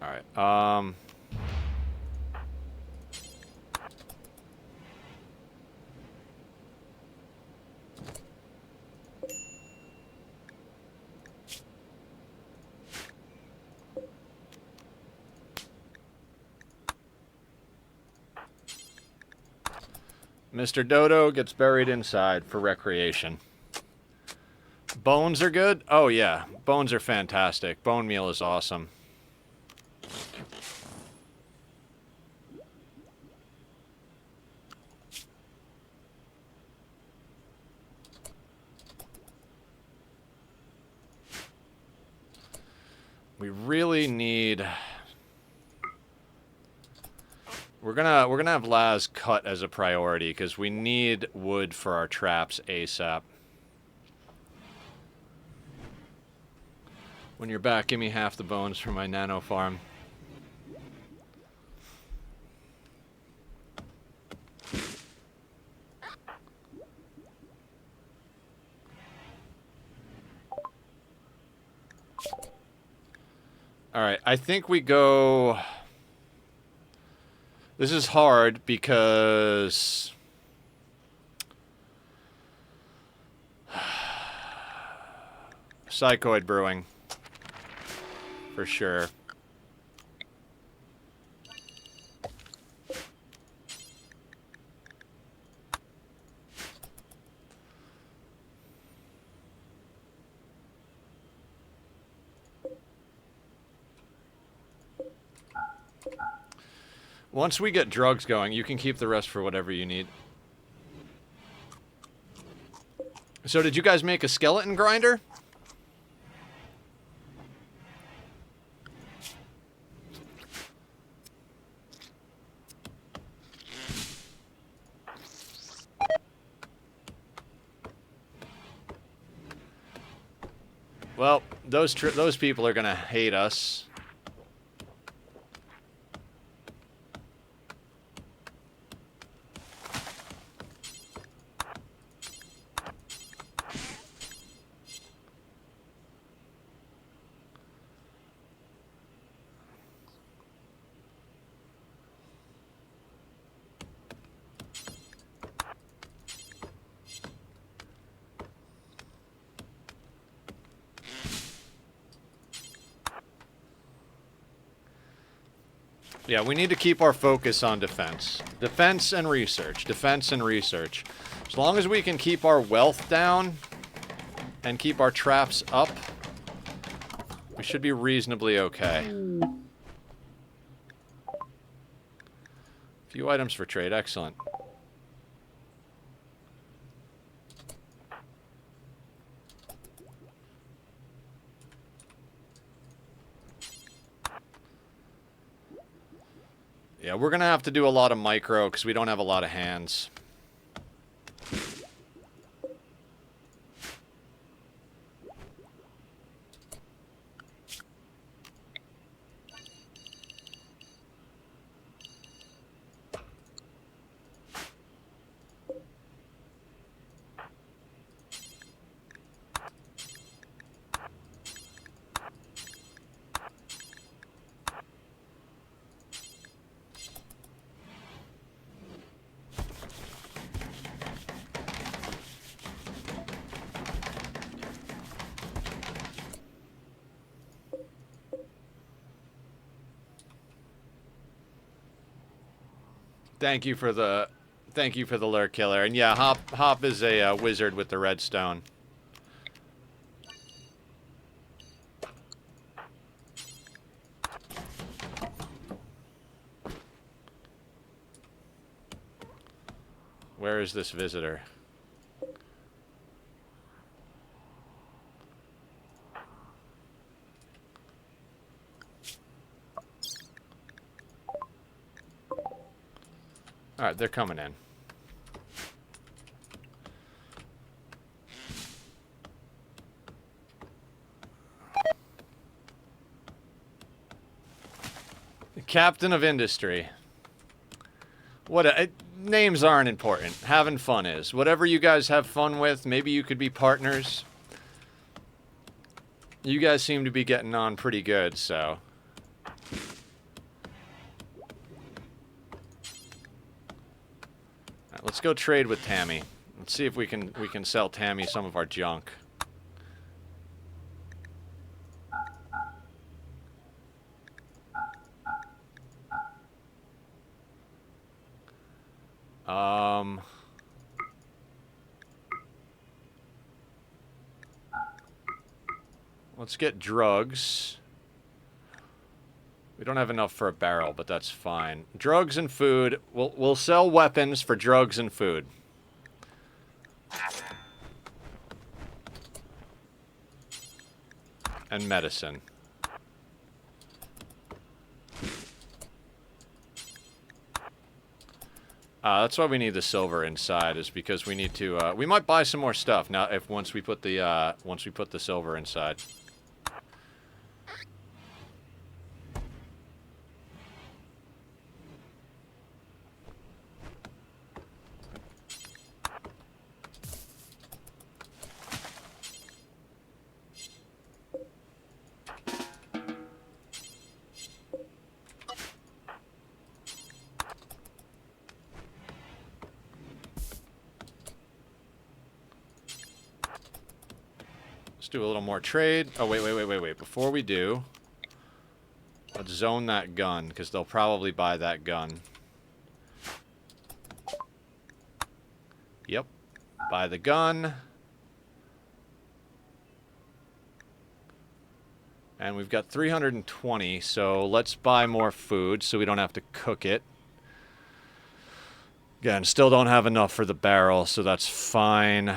Alright, Mr. Dodo gets buried inside for recreation. Bones are good? Oh yeah, bones are fantastic. Bone meal is awesome. We really need... We're gonna have Laz cut as a priority because we need wood for our traps ASAP. When you're back, give me half the bones for my nano farm. Alright, I think we go... This is hard because... Psychoid brewing. For sure. Once we get drugs going, you can keep the rest for whatever you need. So did you guys make a skeleton grinder? Well, those people are gonna hate us. Yeah, we need to keep our focus on defense. Defense and research. Defense and research. As long as we can keep our wealth down and keep our traps up, we should be reasonably okay. Few items for trade. Excellent. Yeah, we're gonna have to do a lot of micro because we don't have a lot of hands. Thank you for the lurk, Killer. And yeah, Hop is a wizard with the redstone. Where is this visitor? Alright, they're coming in. Captain of Industry. Names aren't important. Having fun is. Whatever you guys have fun with, maybe you could be partners. You guys seem to be getting on pretty good, so... Let's go trade with Tammy. Let's see if we can sell Tammy some of our junk. Let's get drugs. We don't have enough for a barrel, but that's fine. Drugs and food. We'll sell weapons for drugs and food. And medicine. That's why we need the silver inside, is because we need to. We might buy some more stuff now once we put the silver inside. Do a little more trade. Oh, wait. Before we do, let's zone that gun, because they'll probably buy that gun. Yep. Buy the gun. And we've got 320, so let's buy more food so we don't have to cook it. Again, still don't have enough for the barrel, so that's fine.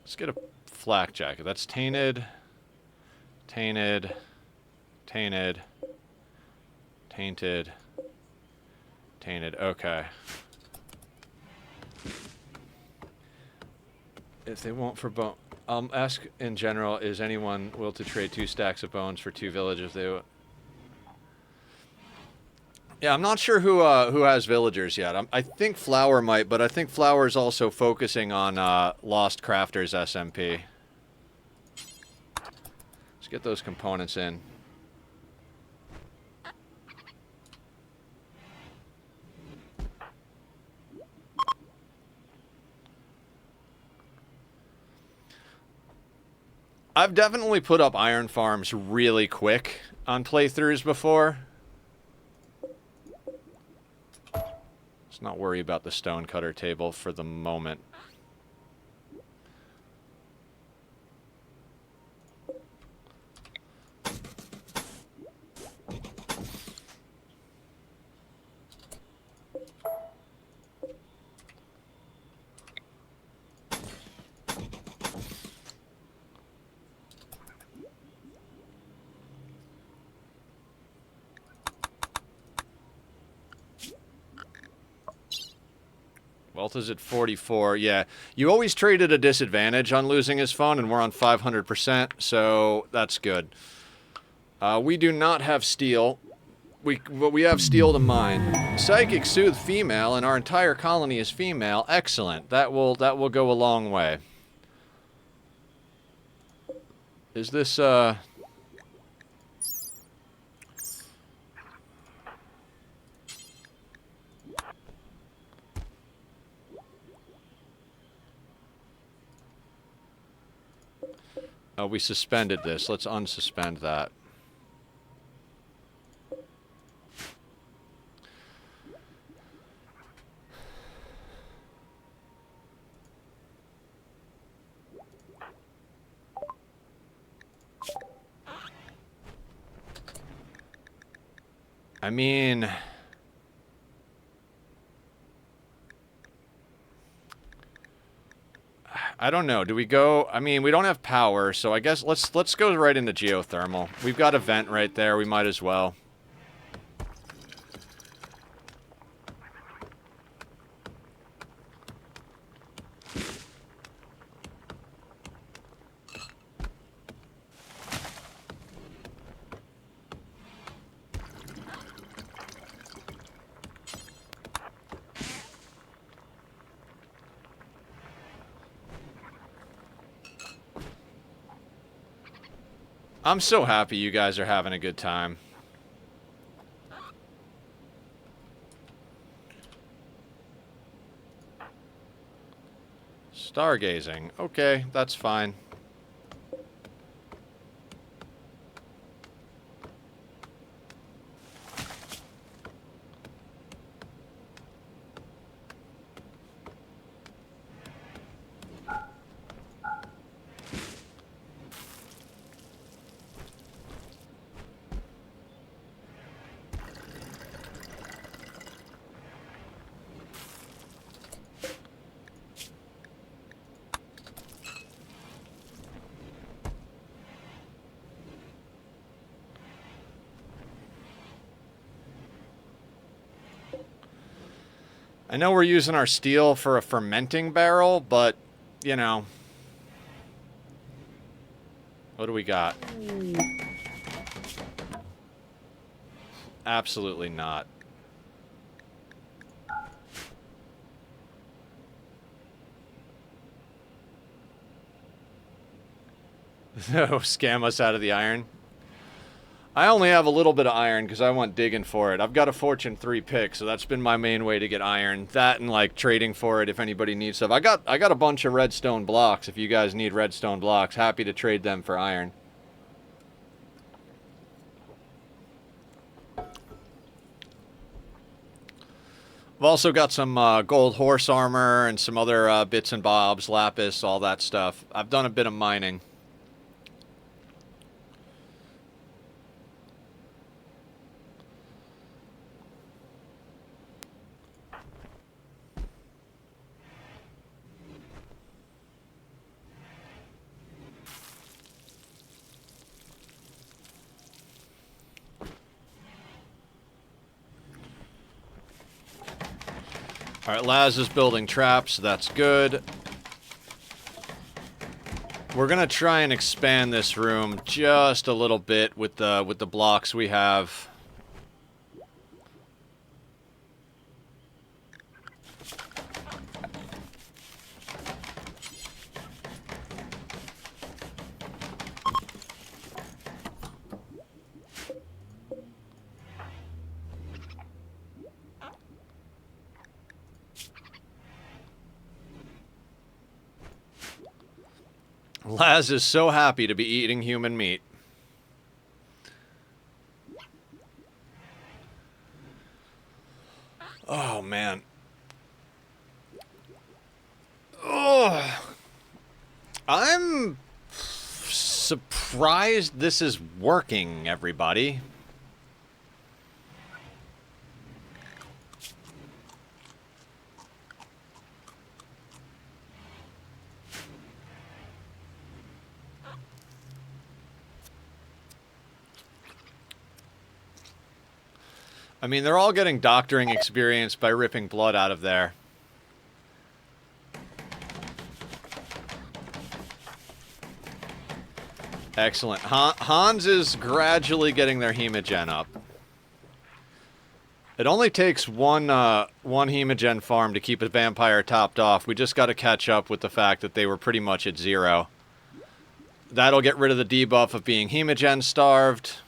Let's get a flak jacket. That's tainted. Tainted. Tainted. Tainted. Tainted. Okay. If they won't for bone... ask in general, is anyone willing to trade 2 stacks of bones for 2 villagers? They... Yeah, I'm not sure who has villagers yet. I think Flower might, but I think Flower's also focusing on Lost Crafters SMP. Let's get those components in. I've definitely put up iron farms really quick on playthroughs before. Let's not worry about the stonecutter table for the moment. Wealth is at 44. Yeah, you always trade at a disadvantage on losing his phone, and we're on 500%, so that's good. We do not have steel. we have steel to mine. Psychic soothe female, and our entire colony is female. Excellent. That will go a long way. Is this Oh, we suspended this. Let's unsuspend that. I mean, I don't know. Do we go? I mean, we don't have power, so I guess let's go right into geothermal. We've got a vent right there. We might as well. I'm so happy you guys are having a good time. Stargazing. Okay, that's fine. I know we're using our steel for a fermenting barrel, but, you know. What do we got? Absolutely not. No, scam us out of the iron. I only have a little bit of iron because I want digging for it. I've got a Fortune 3 pick, so that's been my main way to get iron. That and like trading for it if anybody needs stuff. I got a bunch of redstone blocks. If you guys need redstone blocks, happy to trade them for iron. I've also got some gold horse armor and some other bits and bobs, lapis, all that stuff. I've done a bit of mining. Alright, Laz is building traps, that's good. We're gonna try and expand this room just a little bit with the blocks we have. Laz is so happy to be eating human meat. Oh, man. Oh. I'm surprised this is working, everybody. I mean, they're all getting doctoring experience by ripping blood out of there. Excellent. Hans is gradually getting their hemogen up. It only takes one hemogen farm to keep a vampire topped off. We just got to catch up with the fact that they were pretty much at 0. That'll get rid of the debuff of being hemogen starved.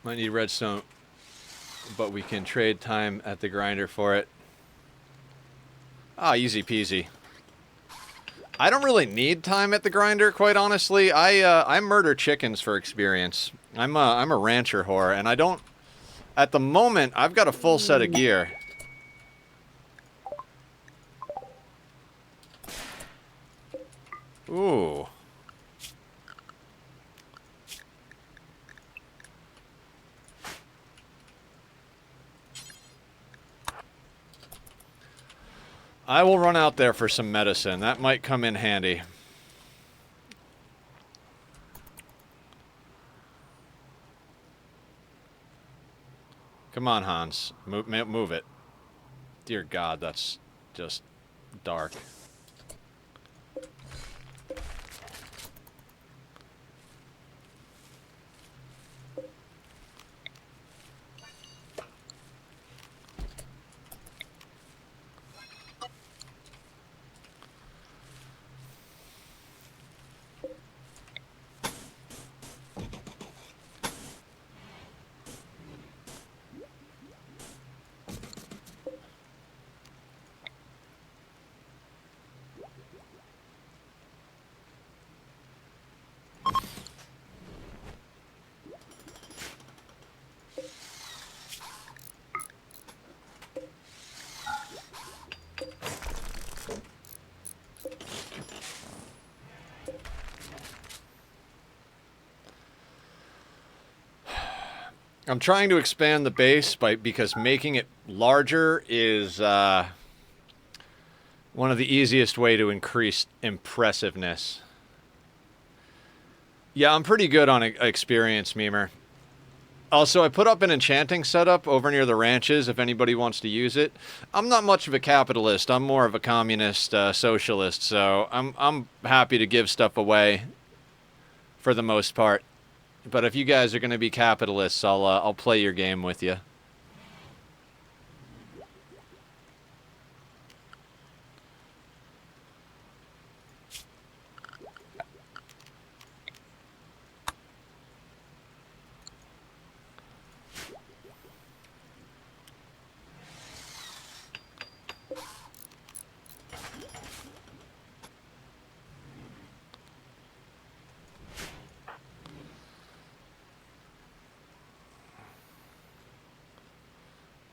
Might need redstone, but we can trade time at the grinder for it. Ah, easy peasy. I don't really need time at the grinder, quite honestly. I murder chickens for experience. I'm a rancher whore, and I don't... At the moment, I've got a full set of gear. Ooh. I will run out there for some medicine. That might come in handy. Come on, Hans. Move it. Dear God, that's just dark. I'm trying to expand the base because making it larger is one of the easiest way to increase impressiveness. Yeah, I'm pretty good on experience, Memer. Also, I put up an enchanting setup over near the ranches if anybody wants to use it. I'm not much of a capitalist. I'm more of a communist socialist, so I'm happy to give stuff away for the most part. But if you guys are going to be capitalists, I'll play your game with you.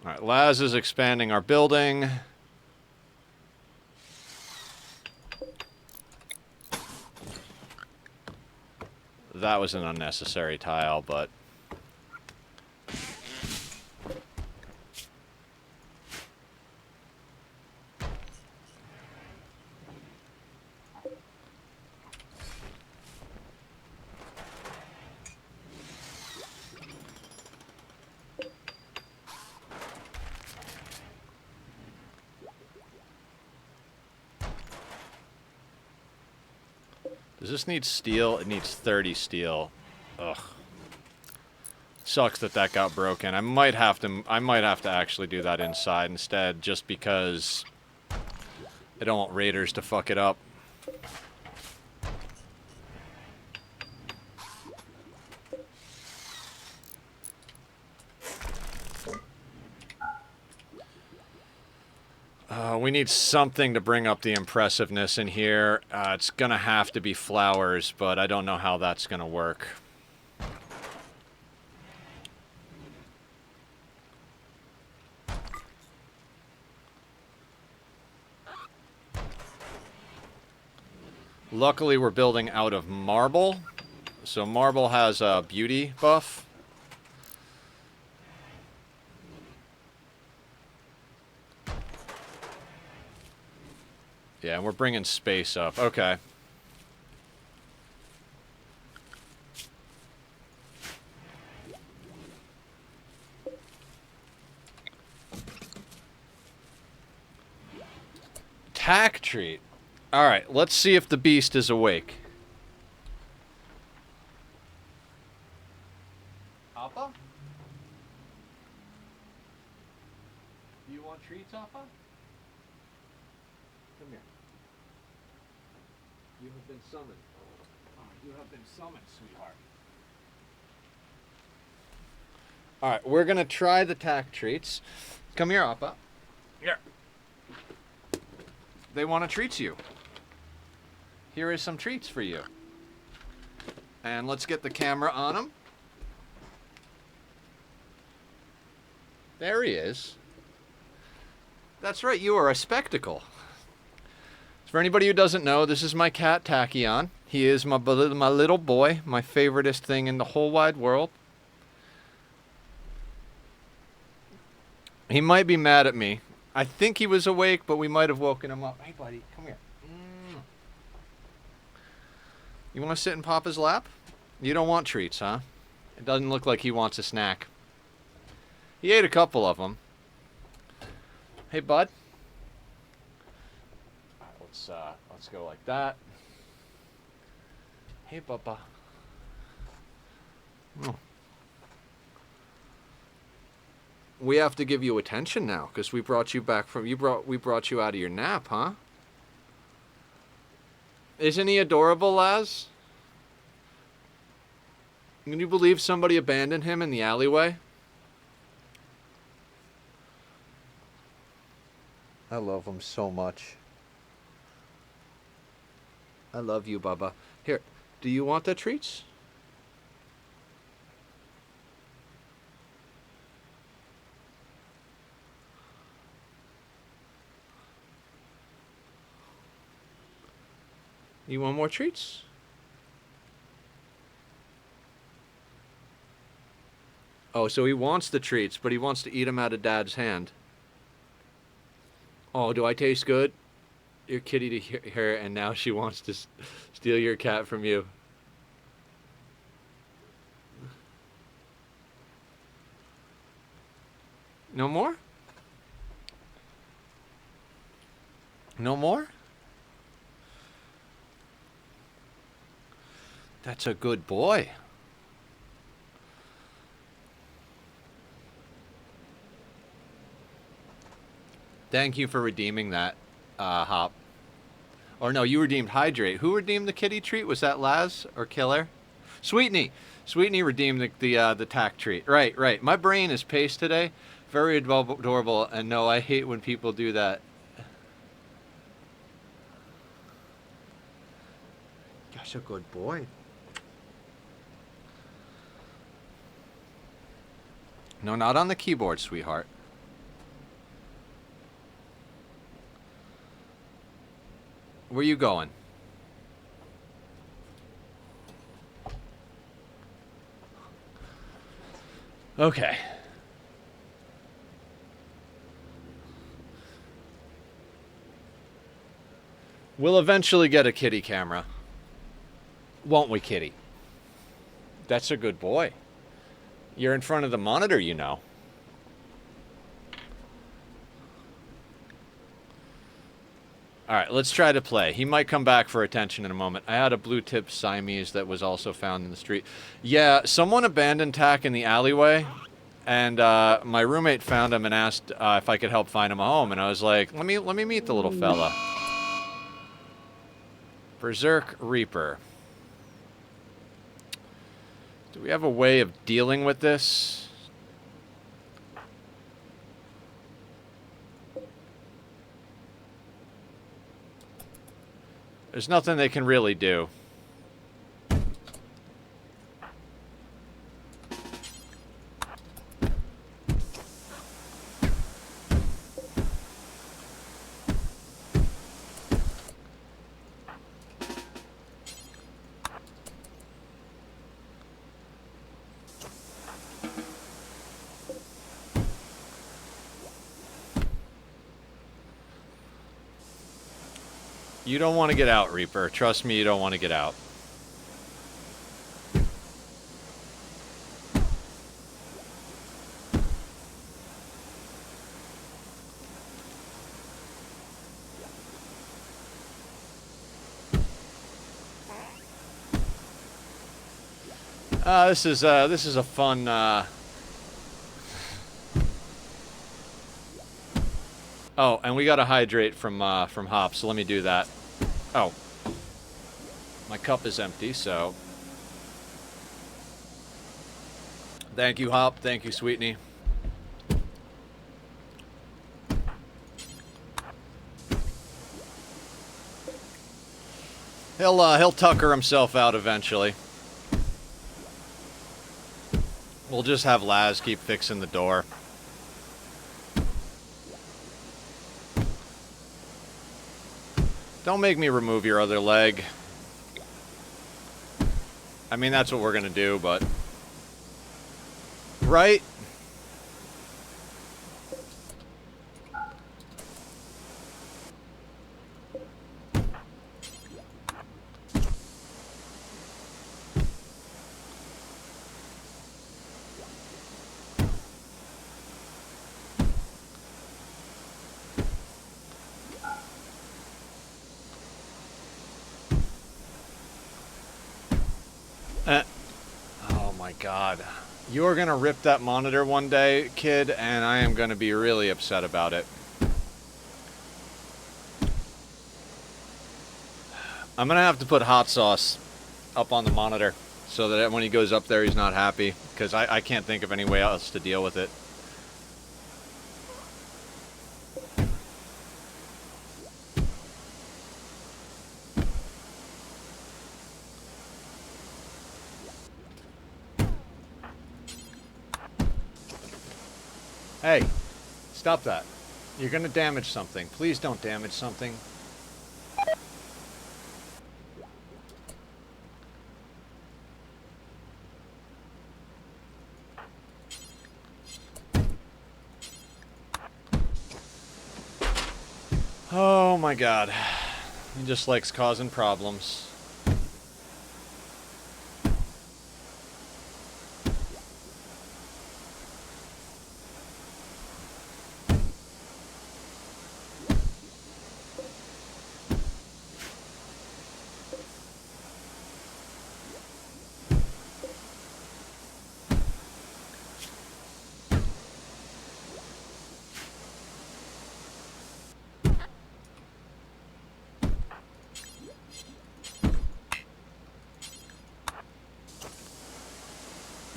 All right, Laz is expanding our building. That was an unnecessary tile, but... Does this need steel? It needs 30 steel. Ugh. Sucks that that got broken. I might have to actually do that inside instead, just because I don't want raiders to fuck it up. We need something to bring up the impressiveness in here. It's gonna have to be flowers, but I don't know how that's gonna work. Luckily, we're building out of marble. So marble has a beauty buff. Yeah, and we're bringing space up. Okay. Tack treat. All right, let's see if the beast is awake. Appa? Do you want treats, Appa? Come here. You have been summoned. You have been summoned, sweetheart. All right, we're gonna try the tack treats. Come here, Appa. Here. They want to treat you. Here is some treats for you. And let's get the camera on him. There he is. That's right, you are a spectacle. For anybody who doesn't know, this is my cat, Tachyon. He is my little boy, my favoriteest thing in the whole wide world. He might be mad at me. I think he was awake, but we might have woken him up. Hey, buddy, come here. You want to sit in Papa's lap? You don't want treats, huh? It doesn't look like he wants a snack. He ate a couple of them. Hey, bud. All right, let's go like that. Hey, Papa. Oh. We have to give you attention now because we brought you back from we brought you out of your nap, huh? Isn't he adorable, Laz? Can you believe somebody abandoned him in the alleyway? I love him so much. I love you, Bubba. Here, do you want the treats? You want more treats? Oh, so he wants the treats, but he wants to eat them out of Dad's hand. Oh, do I taste good? Your kitty to her, and now she wants to steal your cat from you. No more? No more? That's a good boy. Thank you for redeeming that, Hop. Or no, you redeemed Hydrate. Who redeemed the kitty treat? Was that Laz or Killer? Sweetney. Sweetney redeemed the tack treat. Right, right. My brain is paced today. Very adorable. And no, I hate when people do that. Gosh, a good boy. No, not on the keyboard, sweetheart. Where you going? Okay. We'll eventually get a kitty camera. Won't we, kitty? That's a good boy. You're in front of the monitor, you know. All right, let's try to play. He might come back for attention in a moment. I had a blue-tip Siamese that was also found in the street. Yeah, someone abandoned Tack in the alleyway, and my roommate found him and asked if I could help find him a home, and I was like, let me meet the little fella. Berserk Reaper. Do we have a way of dealing with this? There's nothing they can really do. You don't want to get out, Reaper. Trust me, you don't want to get out. This is a fun. Oh, and we got to hydrate from Hop, so let me do that. Oh, my cup is empty, so thank you, Hop. Thank you, Sweetney. He'll tucker himself out eventually. We'll just have Laz keep fixing the door. Don't make me remove your other leg. I mean, that's what we're gonna do, but... Right? Oh my god. You're gonna rip that monitor one day, kid, and I am gonna be really upset about it. I'm gonna have to put hot sauce up on the monitor so that when he goes up there he's not happy, because I can't think of any way else to deal with it. Hey, stop that. You're gonna damage something. Please don't damage something. Oh my god. He just likes causing problems.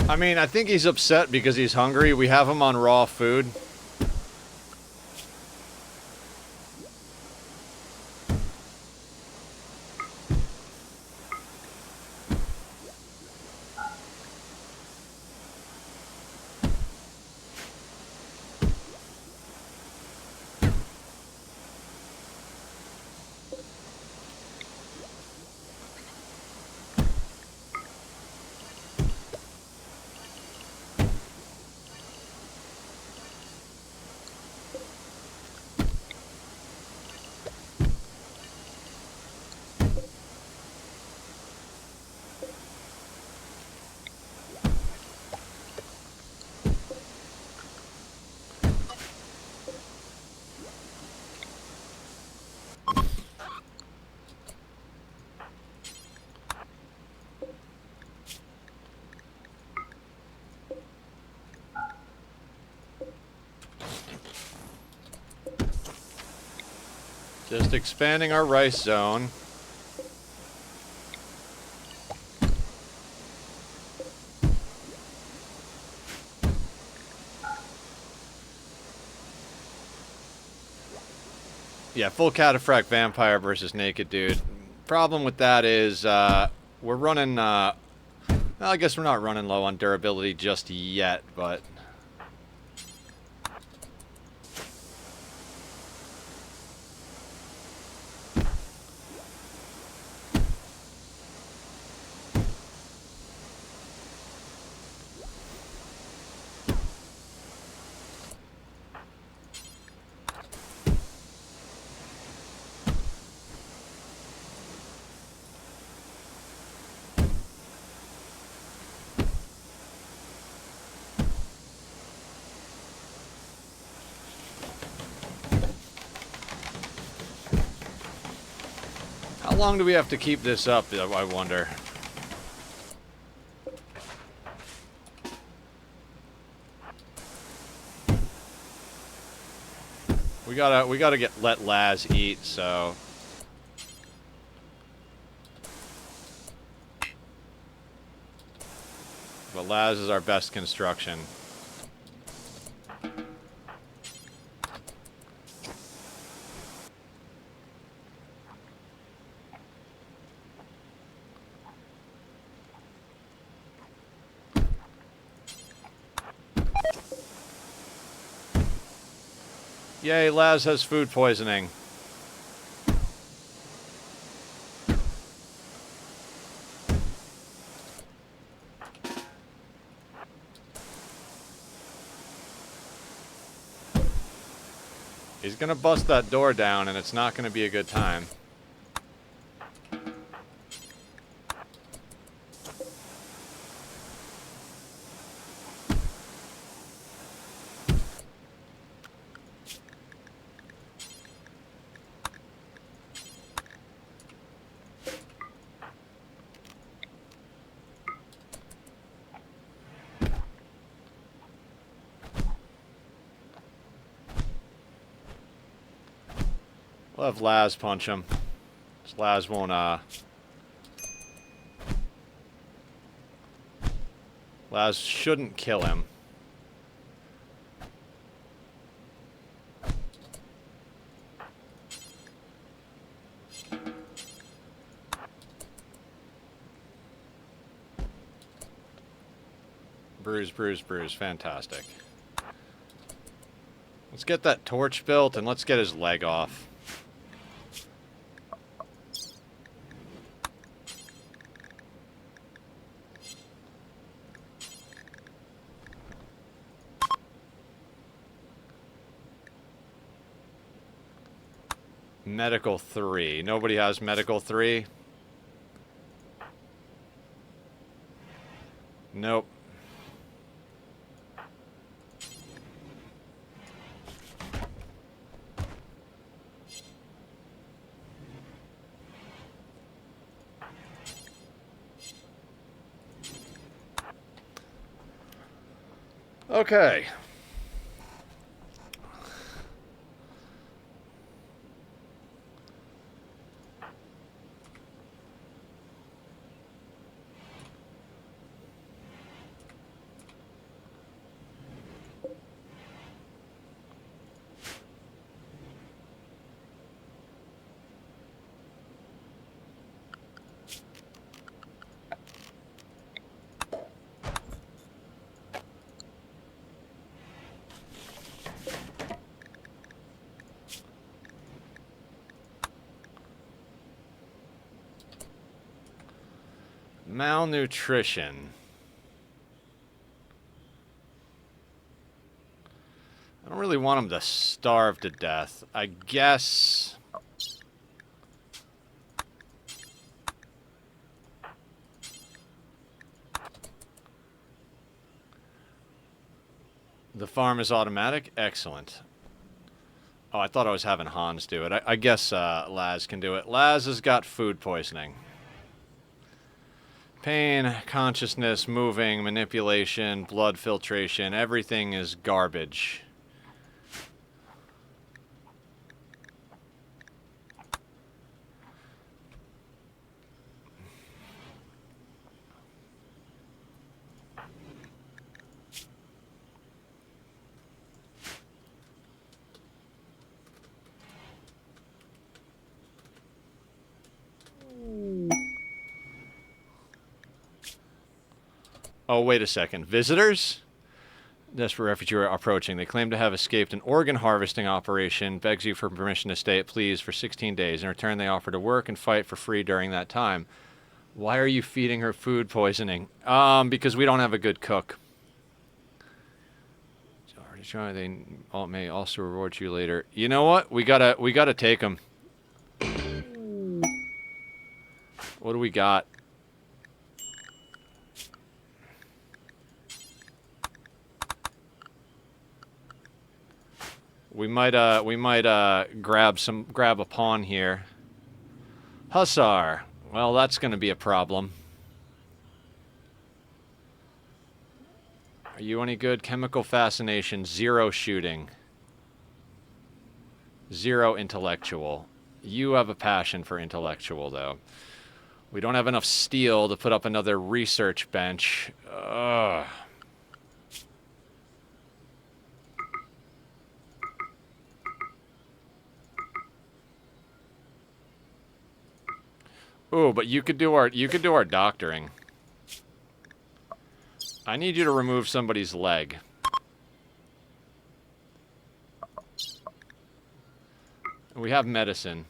I mean, I think he's upset because he's hungry. We have him on raw food. Just expanding our rice zone. Yeah, full cataphract vampire versus naked dude. Problem with that is we're running... well, I guess we're not running low on durability just yet, but... How long do we have to keep this up, I wonder? We gotta let Laz eat, so... But Laz is our best construction. Yay, Laz has food poisoning. He's gonna bust that door down, and it's not gonna be a good time. We'll have Laz punch him. Laz won't, Laz shouldn't kill him. Bruise, bruise, bruise. Fantastic. Let's get that torch built, and let's get his leg off. Medical 3. Nobody has medical 3? Nope. Okay. Malnutrition. I don't really want him to starve to death. I guess... The farm is automatic? Excellent. Oh, I thought I was having Hans do it. I guess Laz can do it. Laz has got food poisoning. Pain, consciousness, moving, manipulation, blood filtration, everything is garbage. Oh, wait a second. Visitors? Desperate refugee are approaching. They claim to have escaped an organ harvesting operation. Begs you for permission to stay at please for 16 days. In return, they offer to work and fight for free during that time. Why are you feeding her food poisoning? Because we don't have a good cook. They may also reward you later. You know what? We gotta take them. What do we got? We might grab a pawn here. Hussar. Well, that's gonna be a problem. Are you any good? Chemical fascination, 0 shooting. 0 intellectual. You have a passion for intellectual, though. We don't have enough steel to put up another research bench. Ugh. Ooh, but you could do our doctoring. I need you to remove somebody's leg. We have medicine.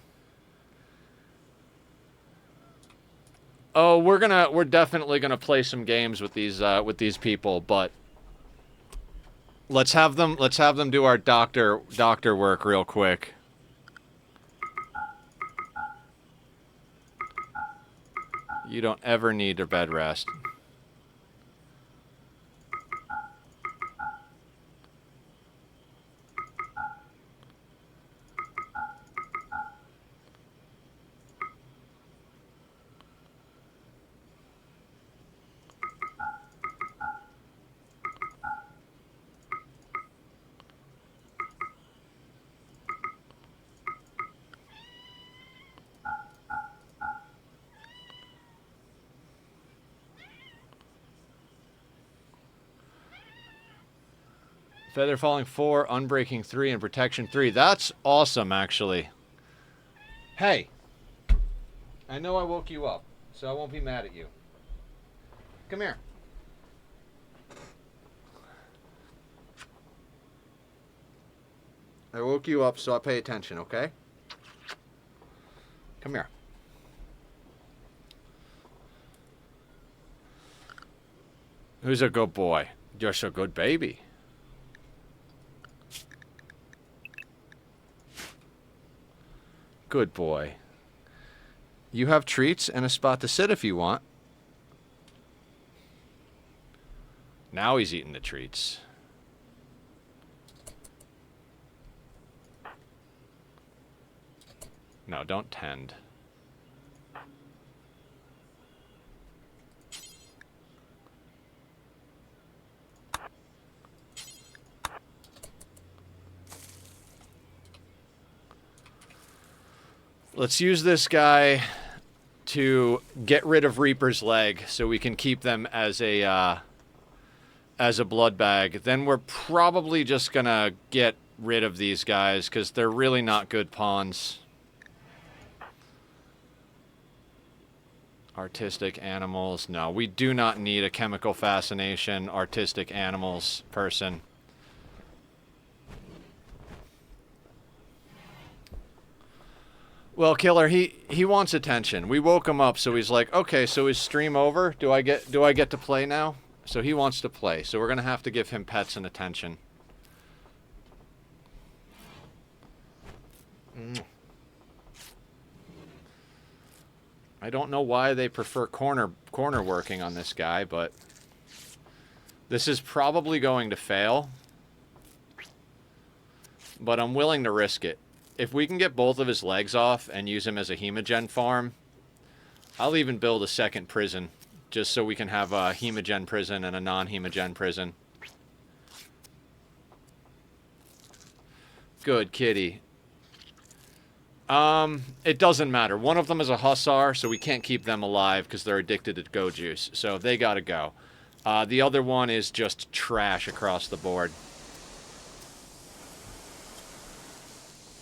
Oh, we're definitely gonna play some games with these people, but let's have them do our doctor work real quick. You don't ever need a bed rest. Feather falling 4, unbreaking 3, and protection 3. That's awesome, actually. Hey, I know I woke you up, so I won't be mad at you. Come here. I woke you up, so I'll pay attention, okay? Come here. Who's a good boy? You're a good baby. Good boy. You have treats and a spot to sit if you want. Now he's eating the treats. No, don't tend. Let's use this guy to get rid of Reaper's leg so we can keep them as a blood bag. Then we're probably just gonna get rid of these guys because they're really not good pawns. Artistic animals. No, we do not need a chemical fascination artistic animals person. Well, Killer, he wants attention. We woke him up, so he's like, okay, so is stream over? Do I get to play now? So he wants to play. So we're gonna have to give him pets and attention. I don't know why they prefer corner working on this guy, but this is probably going to fail. But I'm willing to risk it. If we can get both of his legs off and use him as a hemogen farm, I'll even build a second prison, just so we can have a hemogen prison and a non-hemogen prison. Good kitty. It doesn't matter. One of them is a hussar, so we can't keep them alive because they're addicted to go juice. So they gotta go. The other one is just trash across the board.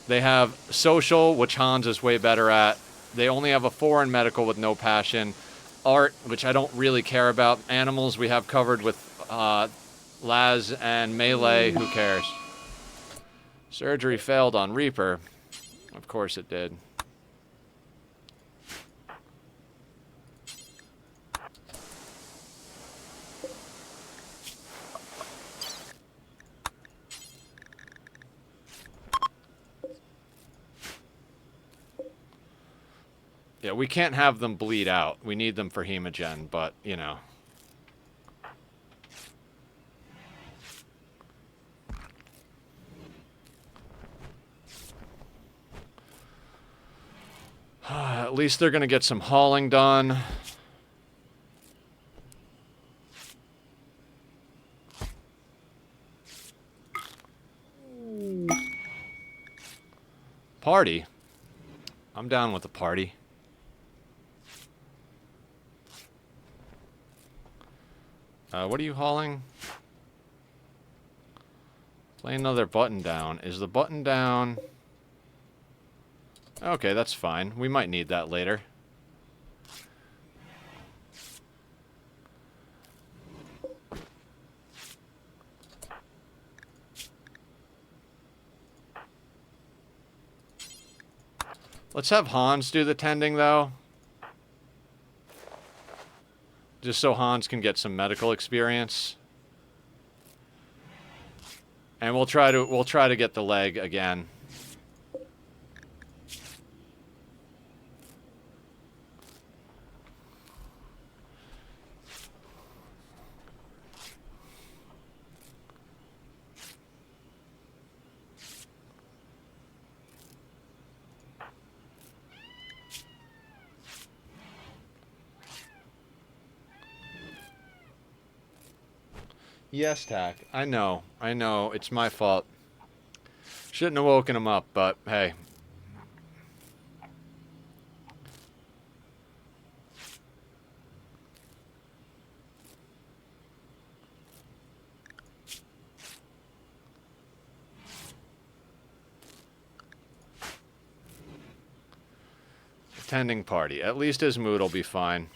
They have social, which Hans is way better at. They only have a 4 in medical with no passion. art, which I don't really care about. Animals we have covered with Laz and Melee. Who cares? Surgery failed on Reaper. Of course it did. Yeah, we can't have them bleed out. We need them for hemogen, but, you know. At least they're going to get some hauling done. Party? I'm down with the party. What are you hauling? Play another button down. Is the button down? Okay, that's fine. We might need that later. Let's have Hans do the tending, though. Just so Hans can get some medical experience. And we'll try to get the leg again. Yes, Tack. I know. It's my fault. Shouldn't have woken him up, but hey. Attending party. At least his mood will be fine.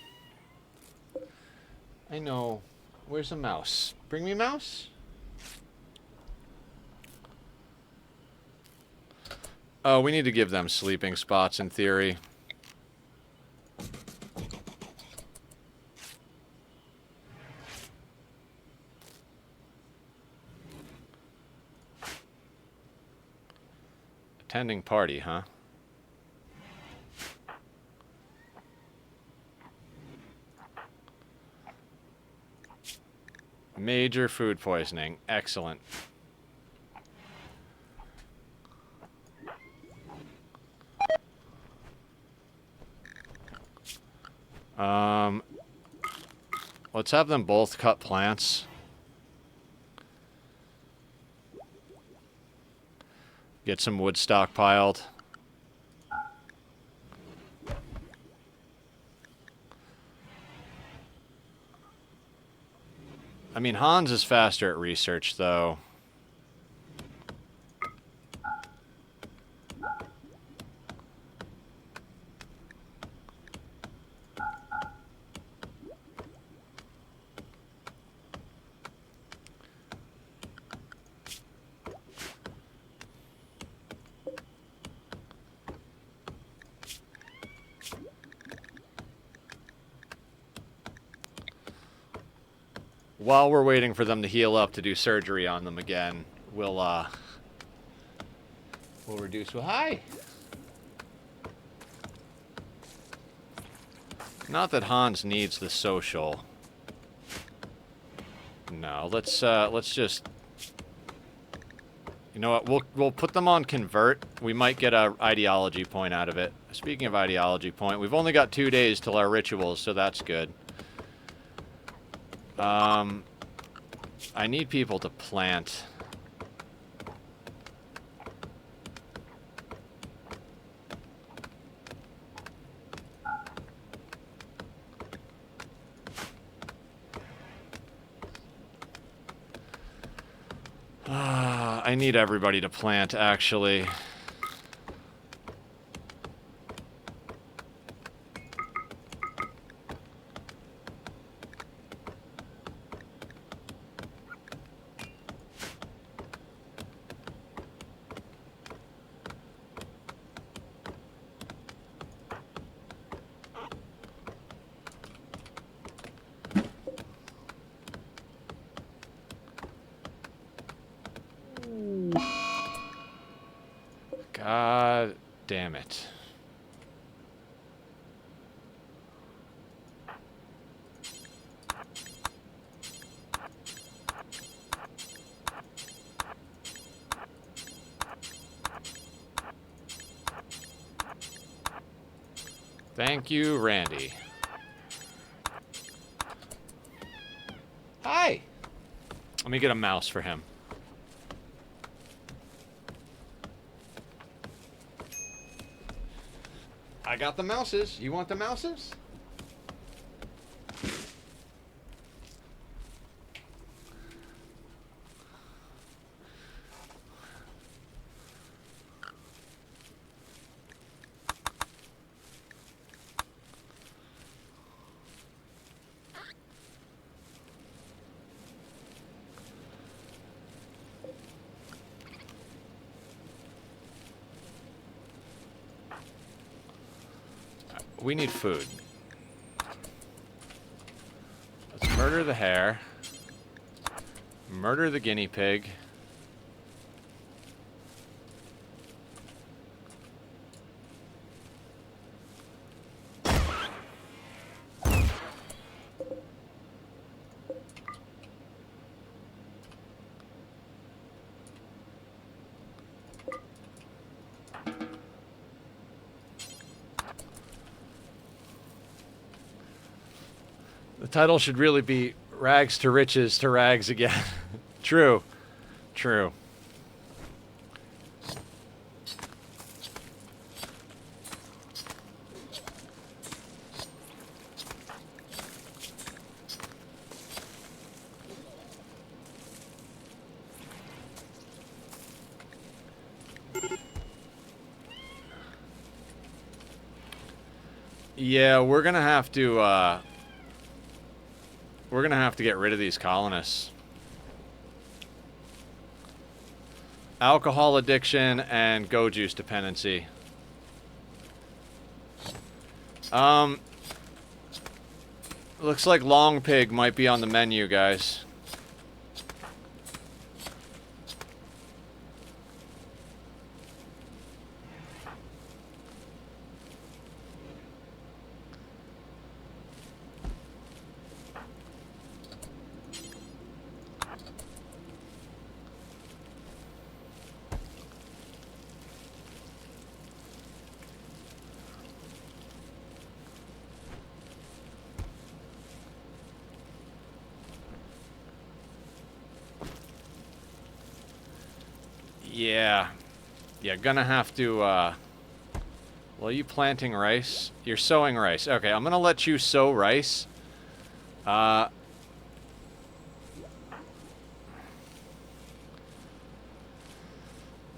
I know. Where's a mouse? Bring me a mouse? Oh, we need to give them sleeping spots in theory. Attending party, huh? Major food poisoning. Excellent. Let's have them both cut plants. Get some wood stockpiled. I mean, Hans is faster at research, though. While we're waiting for them to heal up to do surgery on them again, we'll reduce. Well, hi. Not that Hans needs the social. No, let's just. You know what? We'll put them on convert. We might get a ideology point out of it. Speaking of ideology point, we've only got 2 days till our rituals, so that's good. I need people to plant. I need everybody to plant, actually. Thank you, Randy. Hi. Let me get a mouse for him. I got the mouses. You want the mouses? We need food. Let's murder the hare. Murder the guinea pig. The title should really be Rags to Riches to Rags Again. True. True. Yeah, we're gonna have to get rid of these colonists. Alcohol addiction and go juice dependency. Looks like long pig might be on the menu, guys. Yeah. Yeah, gonna have to, well, are you planting rice? You're sowing rice. Okay, I'm gonna let you sow rice. We're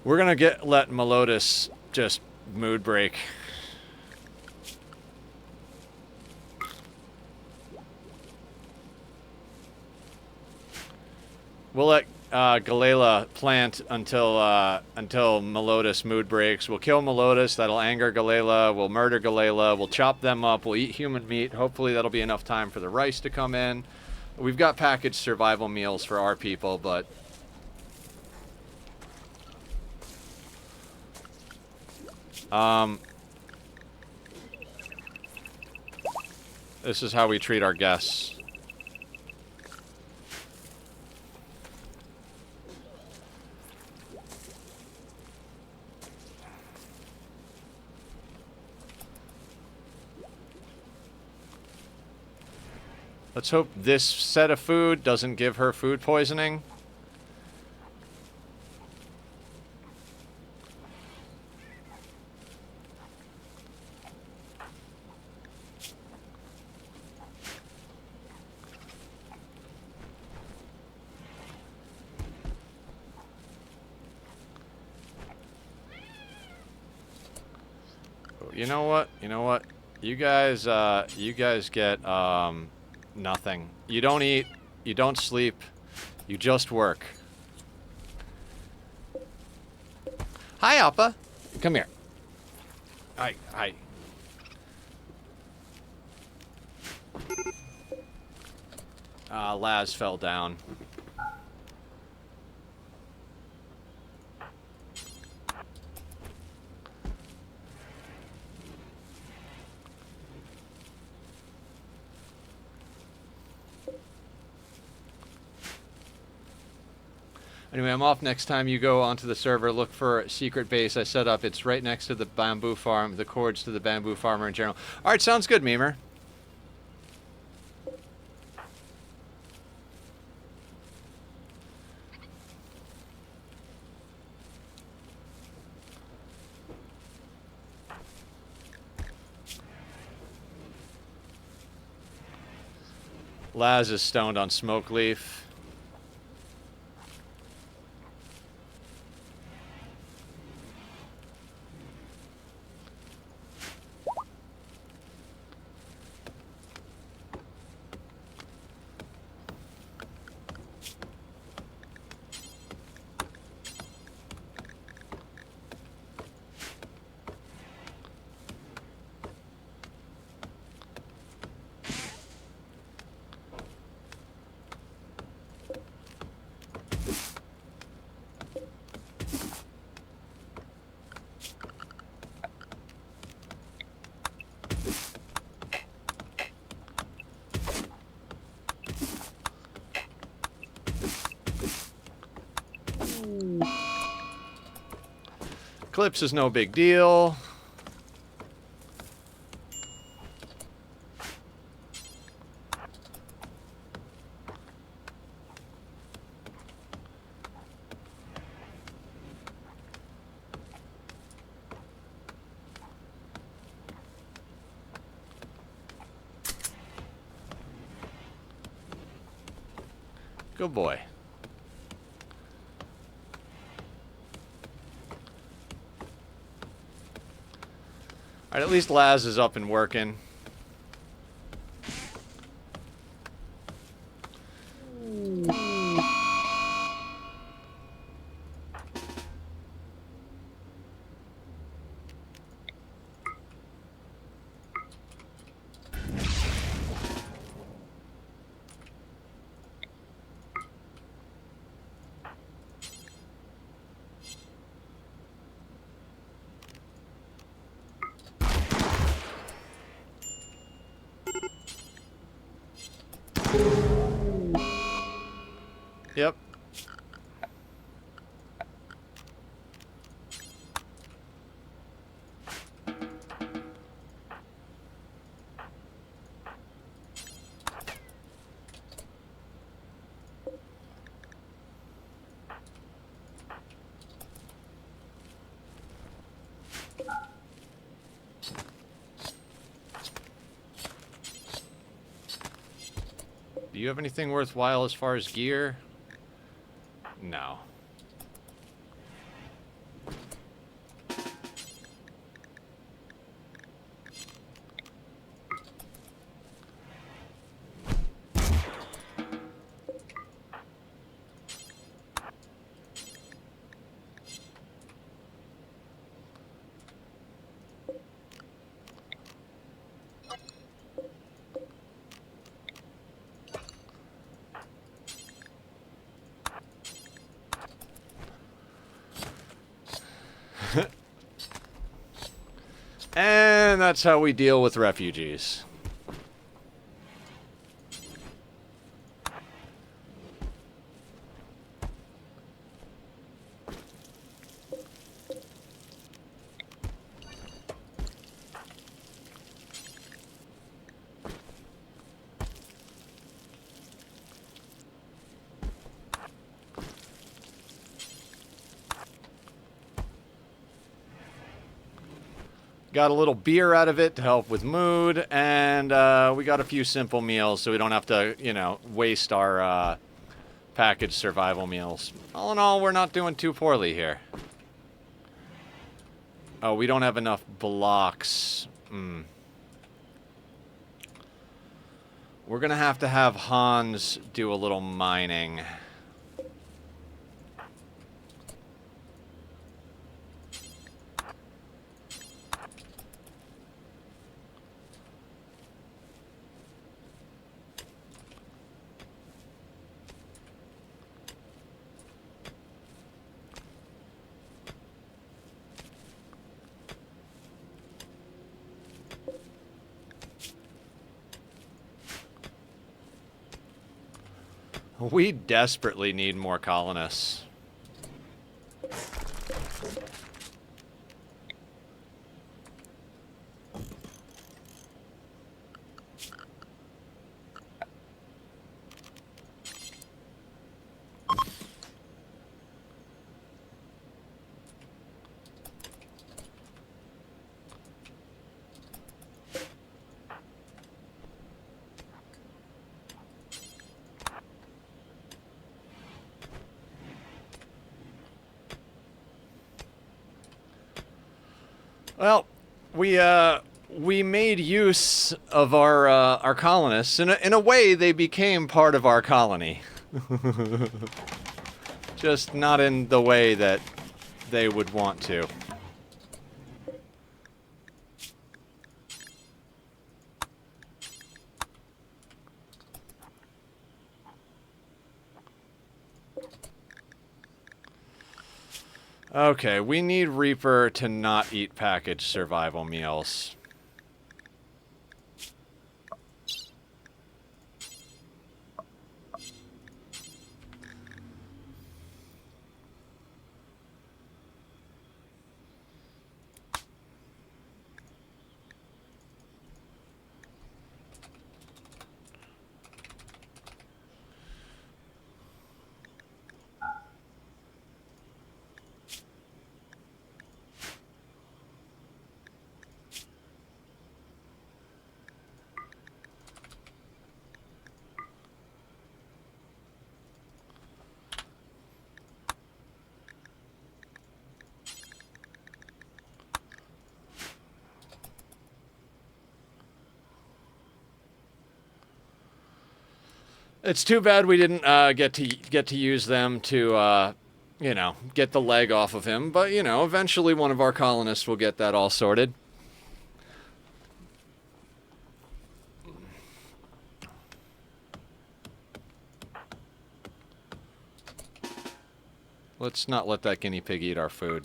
gonna let Melodus just mood break. We'll let Galela plant until Melodus mood breaks. We'll kill Melodus. That'll anger Galela. We'll murder Galela. We'll chop them up. We'll eat human meat. Hopefully that'll be enough time for the rice to come in. We've got packaged survival meals for our people, but this is how we treat our guests. Let's hope this set of food doesn't give her food poisoning. You know what? You know what? You guys get, nothing. You don't eat, you don't sleep, you just work. Hi, Appa. Come here. Hi, hi. Laz fell down. Anyway, I'm off next time you go onto the server. Look for a secret base I set up. It's right next to the bamboo farm, the cords to the bamboo farmer in general. All right, sounds good, Memer. Laz is stoned on smoke leaf. Eclipse is no big deal. Good boy. All right, at least Laz is up and working. Yep. Do you have anything worthwhile as far as gear? No. And that's how we deal with refugees. Got a little beer out of it to help with mood, and we got a few simple meals so we don't have to, you know, waste our packaged survival meals. All in all, we're not doing too poorly here. Oh, we don't have enough blocks. We're gonna have to have Hans do a little mining. We desperately need more colonists. Well, we made use of our colonists. In a way, they became part of our colony. Just not in the way that they would want to. Okay, we need Reaper to not eat packaged survival meals. It's too bad we didn't get to use them to, you know, get the leg off of him. But you know, eventually one of our colonists will get that all sorted. Let's not let that guinea pig eat our food.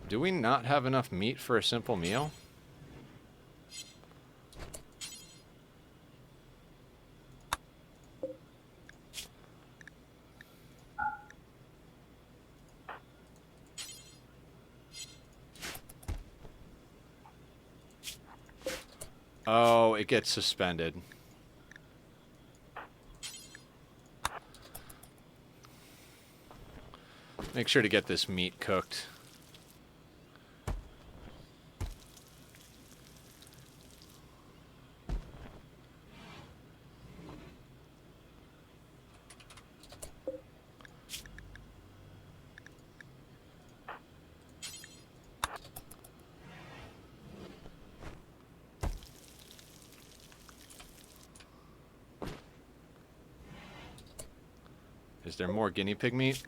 Do we not have enough meat for a simple meal? Oh, it gets suspended. Make sure to get this meat cooked. Is there more guinea pig meat?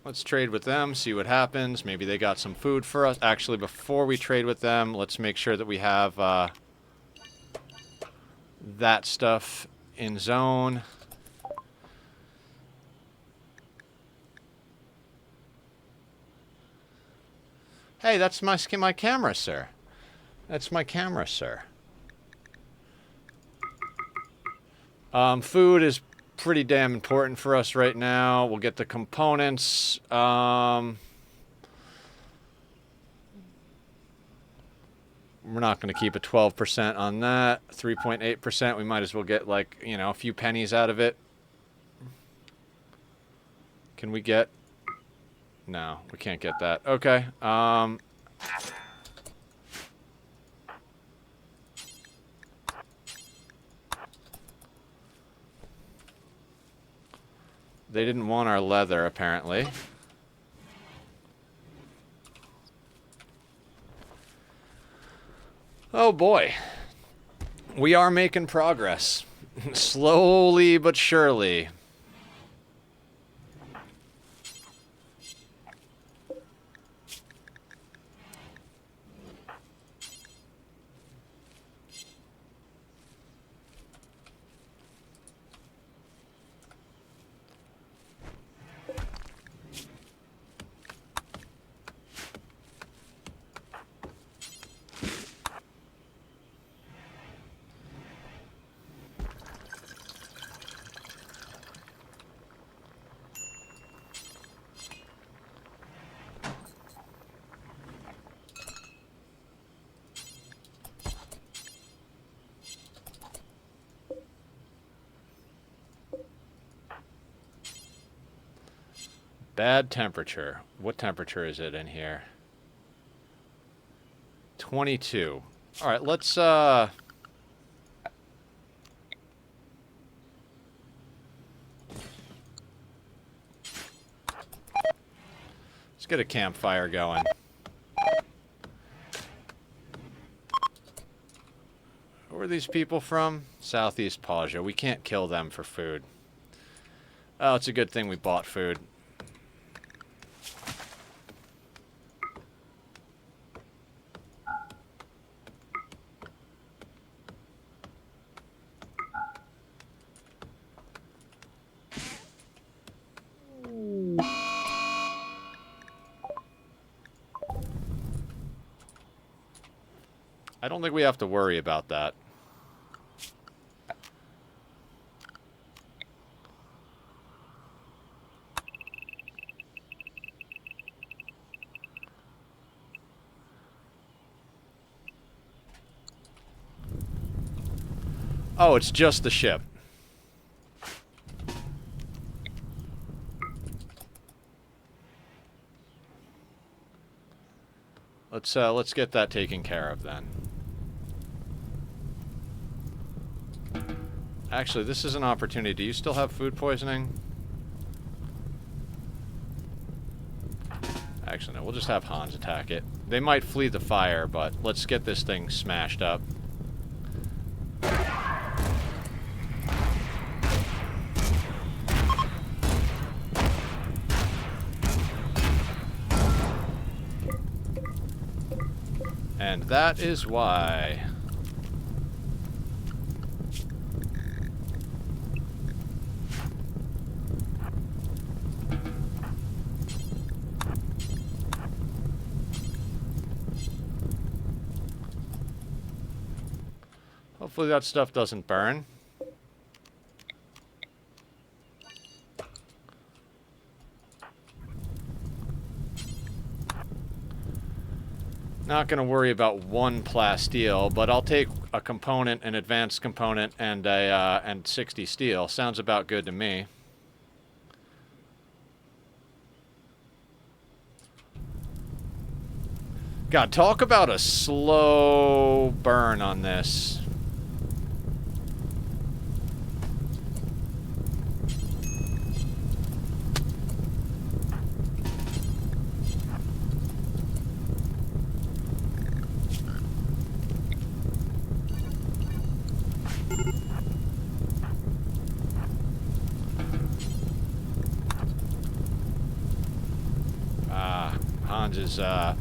Let's trade with them, see what happens. Maybe they got some food for us. Actually, before we trade with them, let's make sure that we have that stuff in zone. Hey, that's my camera, sir. That's my camera, sir. Food is pretty damn important for us right now. We'll get the components. We're not going to keep a 12% on that. 3.8%. We might as well get, like, you know, a few pennies out of it. Can we get... No, we can't get that. Okay. They didn't want our leather, apparently. Oh boy. We are making progress. Slowly but surely. Bad temperature. What temperature is it in here? 22. All right, let's get a campfire going. Where are these people from? Southeast Paja. We can't kill them for food. Oh, it's a good thing we bought food. I don't think we have to worry about that. Oh, it's just the ship. Let's get that taken care of then. Actually, this is an opportunity. Do you still have food poisoning? Actually, no. We'll just have Hans attack it. They might flee the fire, but let's get this thing smashed up. And that is why. Hopefully that stuff doesn't burn. Not going to worry about one plasteel, but I'll take a component, an advanced component, and a and 60 steel. Sounds about good to me. God, talk about a slow burn on this.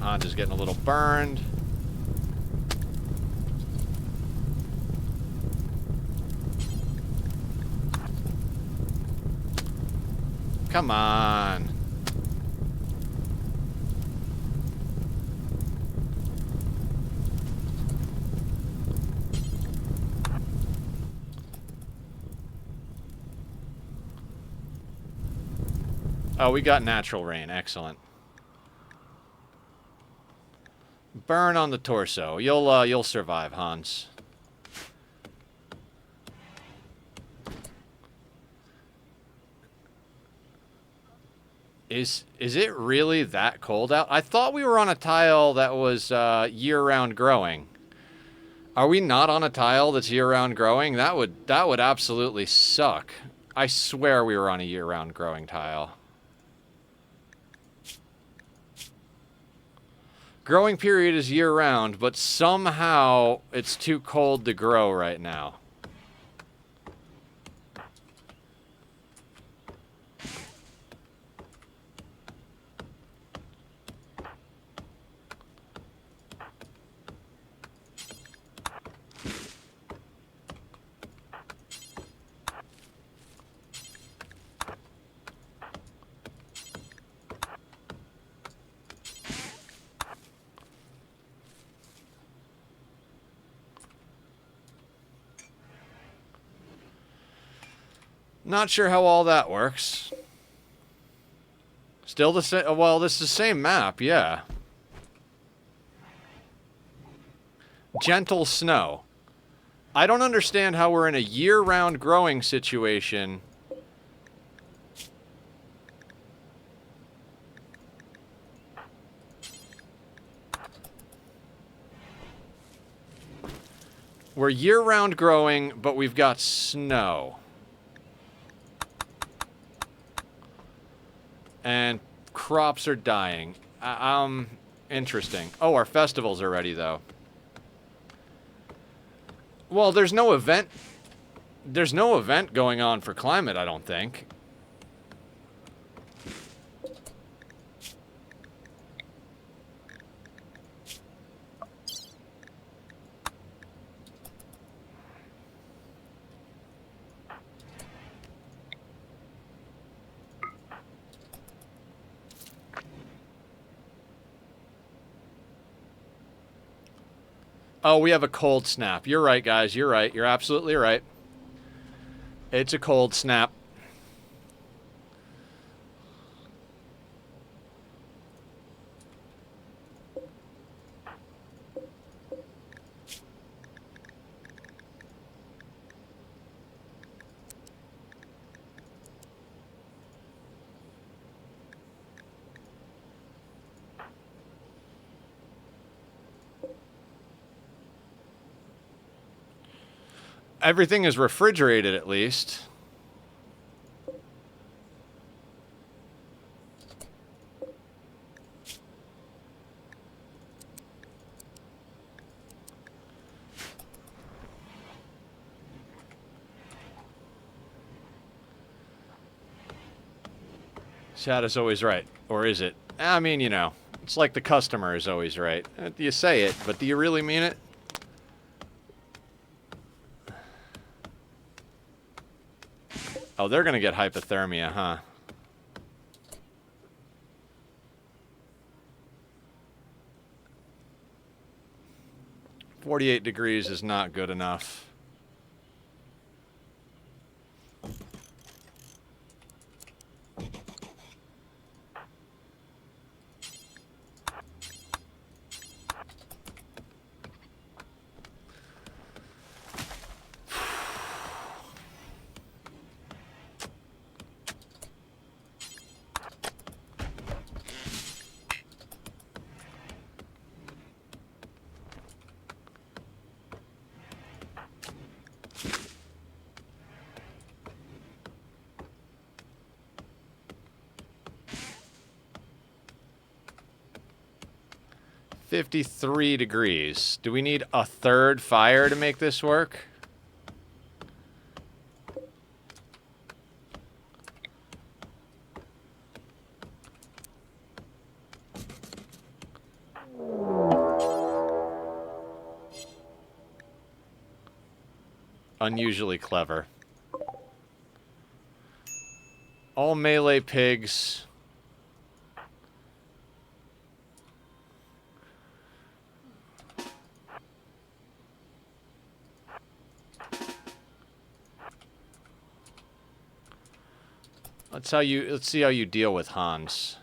Hans is getting a little burned. Come on. Oh, we got natural rain. Excellent. Burn on the torso. You'll survive, Hans. Is it really that cold out? I thought we were on a tile that was year-round growing. Are we not on a tile that's year-round growing? That would absolutely suck. I swear we were on a year-round growing tile. Growing period is year-round, but somehow it's too cold to grow right now. Not sure how all that works. Still the same. Well, this is the same map, yeah. Gentle snow. I don't understand how we're in a year-round growing situation. We're year-round growing, but we've got snow. And crops are dying. Interesting. Oh, our festivals are ready, though. Well, there's no event. There's no event going on for climate, I don't think. Oh, we have a cold snap. You're right, guys. You're right. You're absolutely right. It's a cold snap. Everything is refrigerated, at least. Chad is always right. Or is it? I mean, you know, it's like the customer is always right. You say it, but do you really mean it? Oh, they're gonna get hypothermia, huh? "48 degrees is not good enough." "53 degrees. Do we need a third fire to make this work? Unusually clever. All melee pigs. Let's see how you deal with Hans.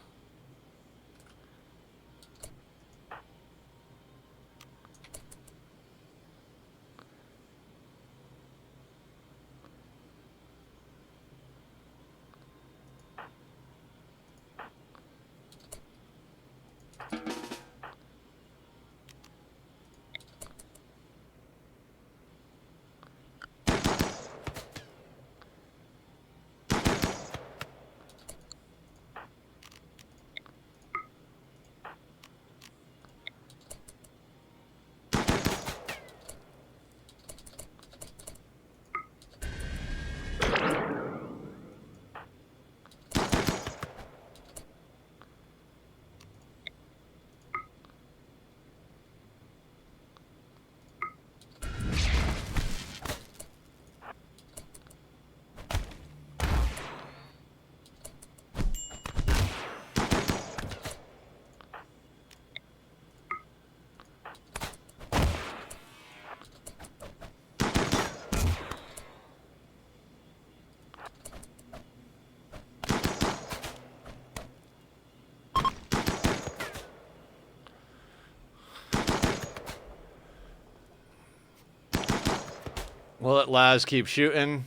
We'll let Laz keep shooting.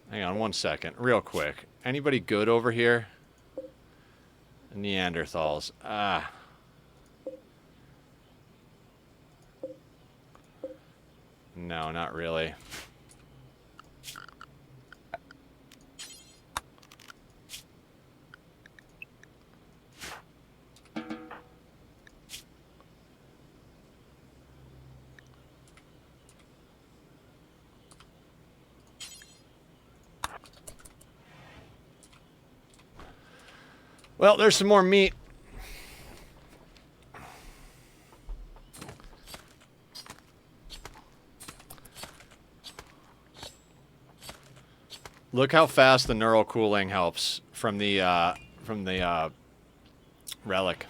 Hang on one second, real quick. Anybody good over here? Neanderthals. Ah. No, not really. Well, there's some more meat. Look how fast the neural cooling helps from the relic.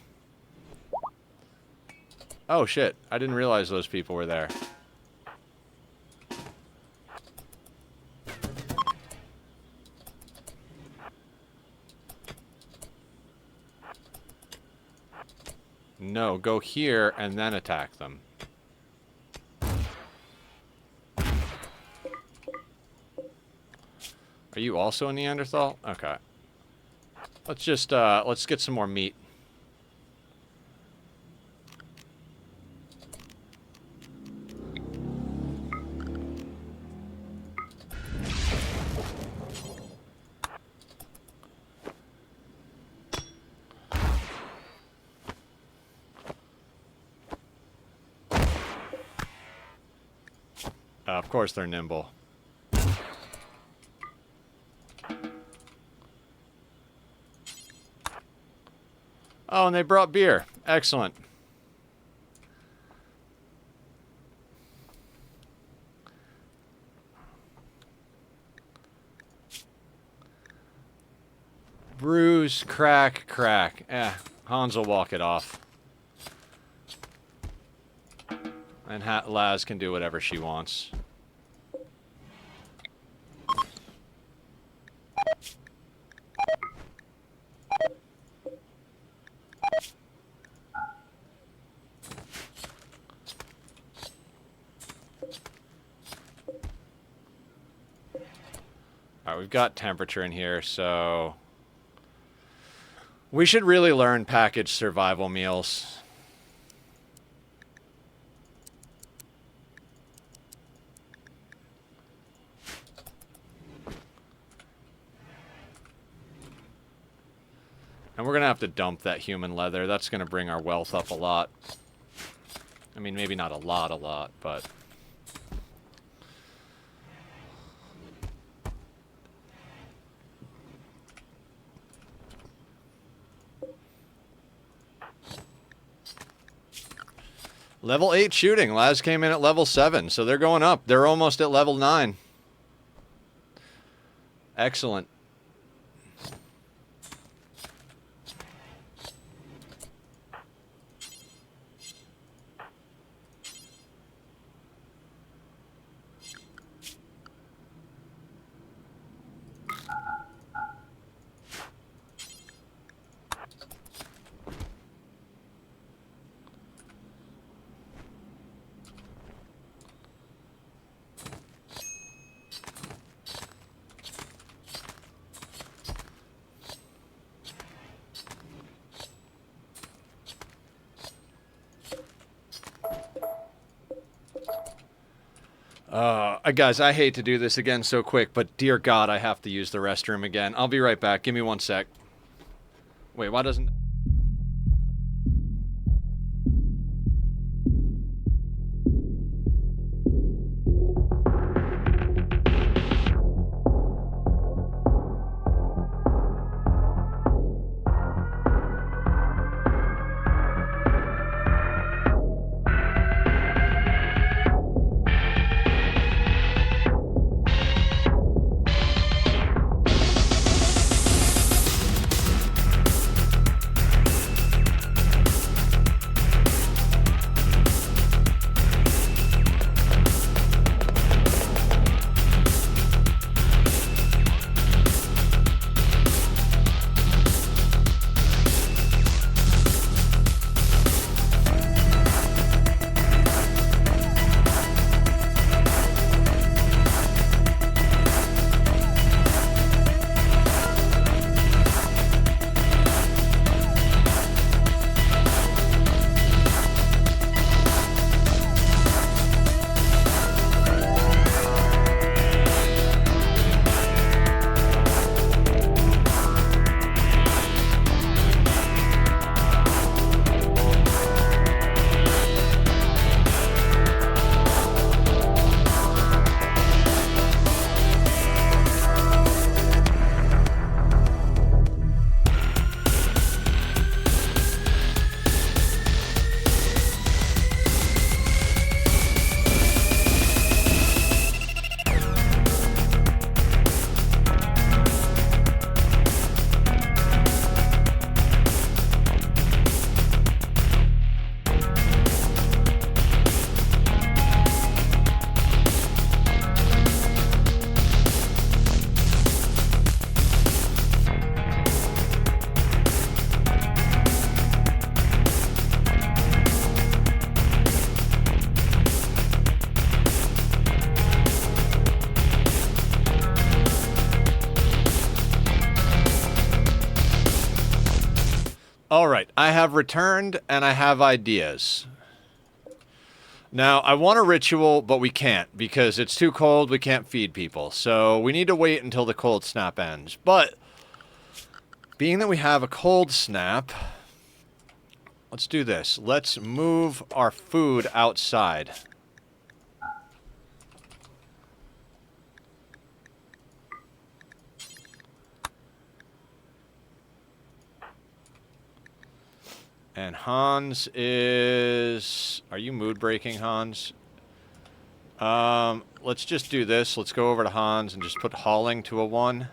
Oh shit, I didn't realize those people were there. No, go here and then attack them. Are you also a Neanderthal? Okay. Let's just, let's get some more meat. Of course they're nimble. Oh, and they brought beer. Excellent. Bruise, crack, crack. Hans will walk it off. And Laz can do whatever she wants. Alright, we've got temperature in here, so... we should really learn packaged survival meals. And we're going to have to dump that human leather. That's going to bring our wealth up a lot. I mean, maybe not a lot, but... Level 8 shooting. Laz came in at level 7, so they're going up. They're almost at level 9. Excellent. Guys, I hate to do this again so quick, but dear God, I have to use the restroom again. I'll be right back. Give me 1 sec. Wait, why doesn't... All right, I have returned and I have ideas. Now, I want a ritual, but we can't because it's too cold. We can't feed people. So we need to wait until the cold snap ends. But being that we have a cold snap, let's do this. Let's move our food outside. And Hans is... Are you mood breaking, Hans? Let's just do this. Let's go over to Hans and just put hauling to a 1.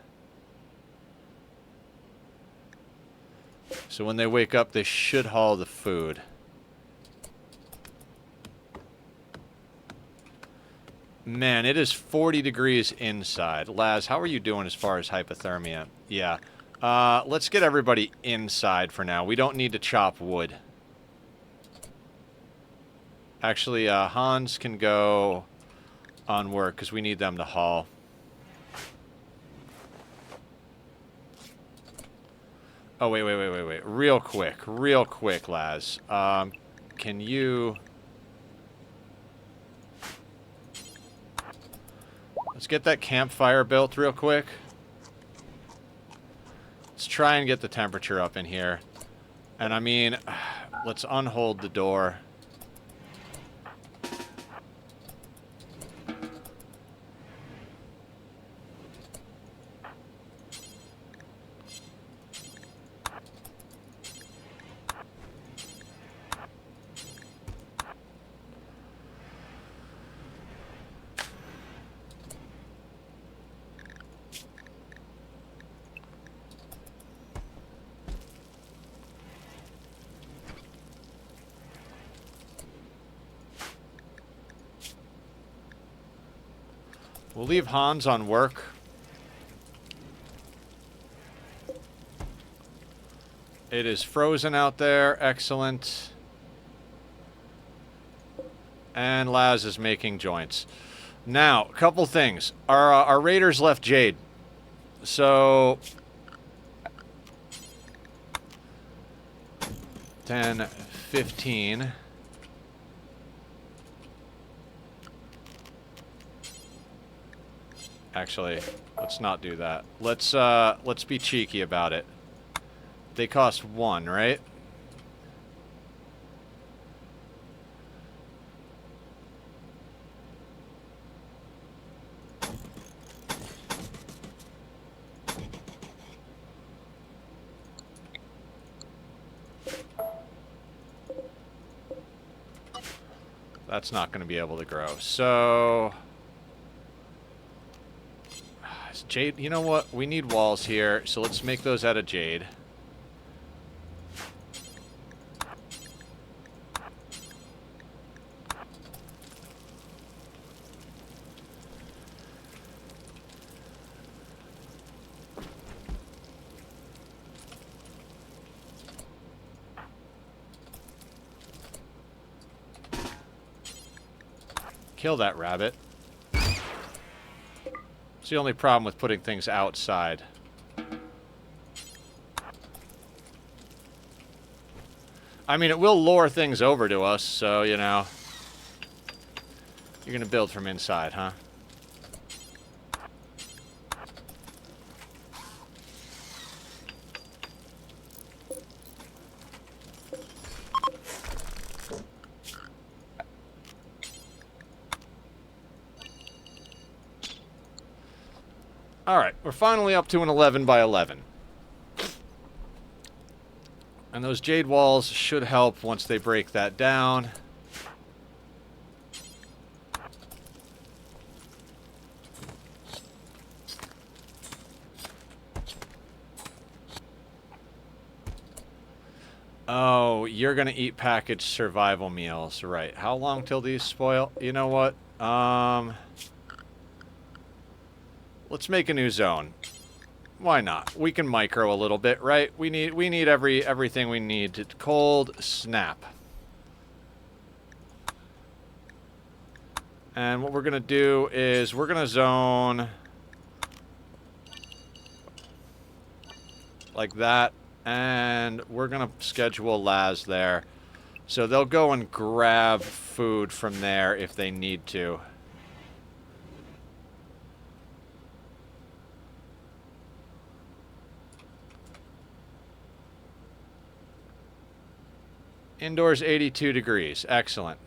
So when they wake up, they should haul the food. Man, it is 40 degrees inside. Laz, how are you doing as far as hypothermia? Yeah. Let's get everybody inside for now. We don't need to chop wood. Actually, Hans can go on work because we need them to haul. Oh, wait. Real quick, Laz. Can you... Let's get that campfire built real quick. Let's try and get the temperature up in here. And I mean, let's unhold the door. We'll leave Hans on work. It is frozen out there. Excellent. And Laz is making joints. Now, a couple things. Our raiders left Jade. So... 10, 15... Actually, let's not do that. Let's be cheeky about it. They cost 1, right? That's not going to be able to grow. So... Jade, you know what? We need walls here, so let's make those out of jade. Kill that rabbit. It's the only problem with putting things outside. I mean, it will lure things over to us, so, you know. You're gonna build from inside, huh? Alright, we're finally up to an 11 by 11. And those jade walls should help once they break that down. Oh, you're gonna eat packaged survival meals. Right. How long till these spoil? You know what? Let's make a new zone. Why not? We can micro a little bit, right? We need everything we need to cold snap. And what we're gonna do is we're gonna zone like that And we're going to schedule Laz there. So they'll go and grab food from there if they need to. Indoors 82 degrees. Excellent.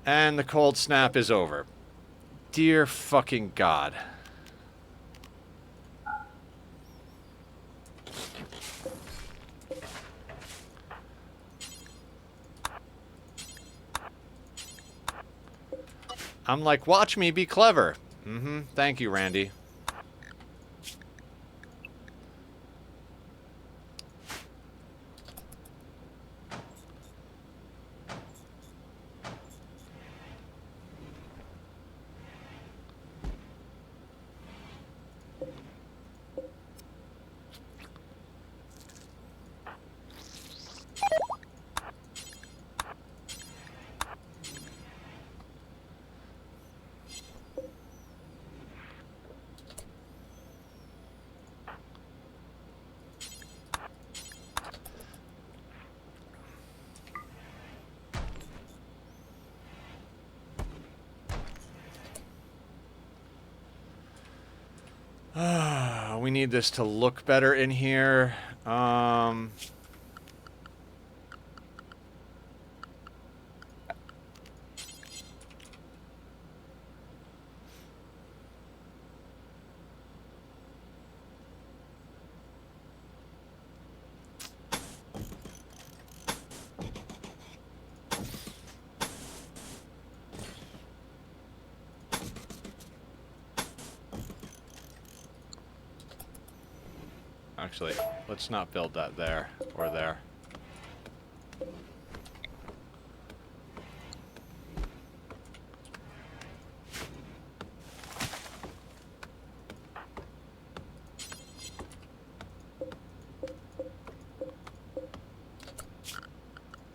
And the cold snap is over. Dear fucking God. I'm like, watch me be clever. Mm-hmm. Thank you, Randy. We need this to look better in here. Actually, let's not build that there or there.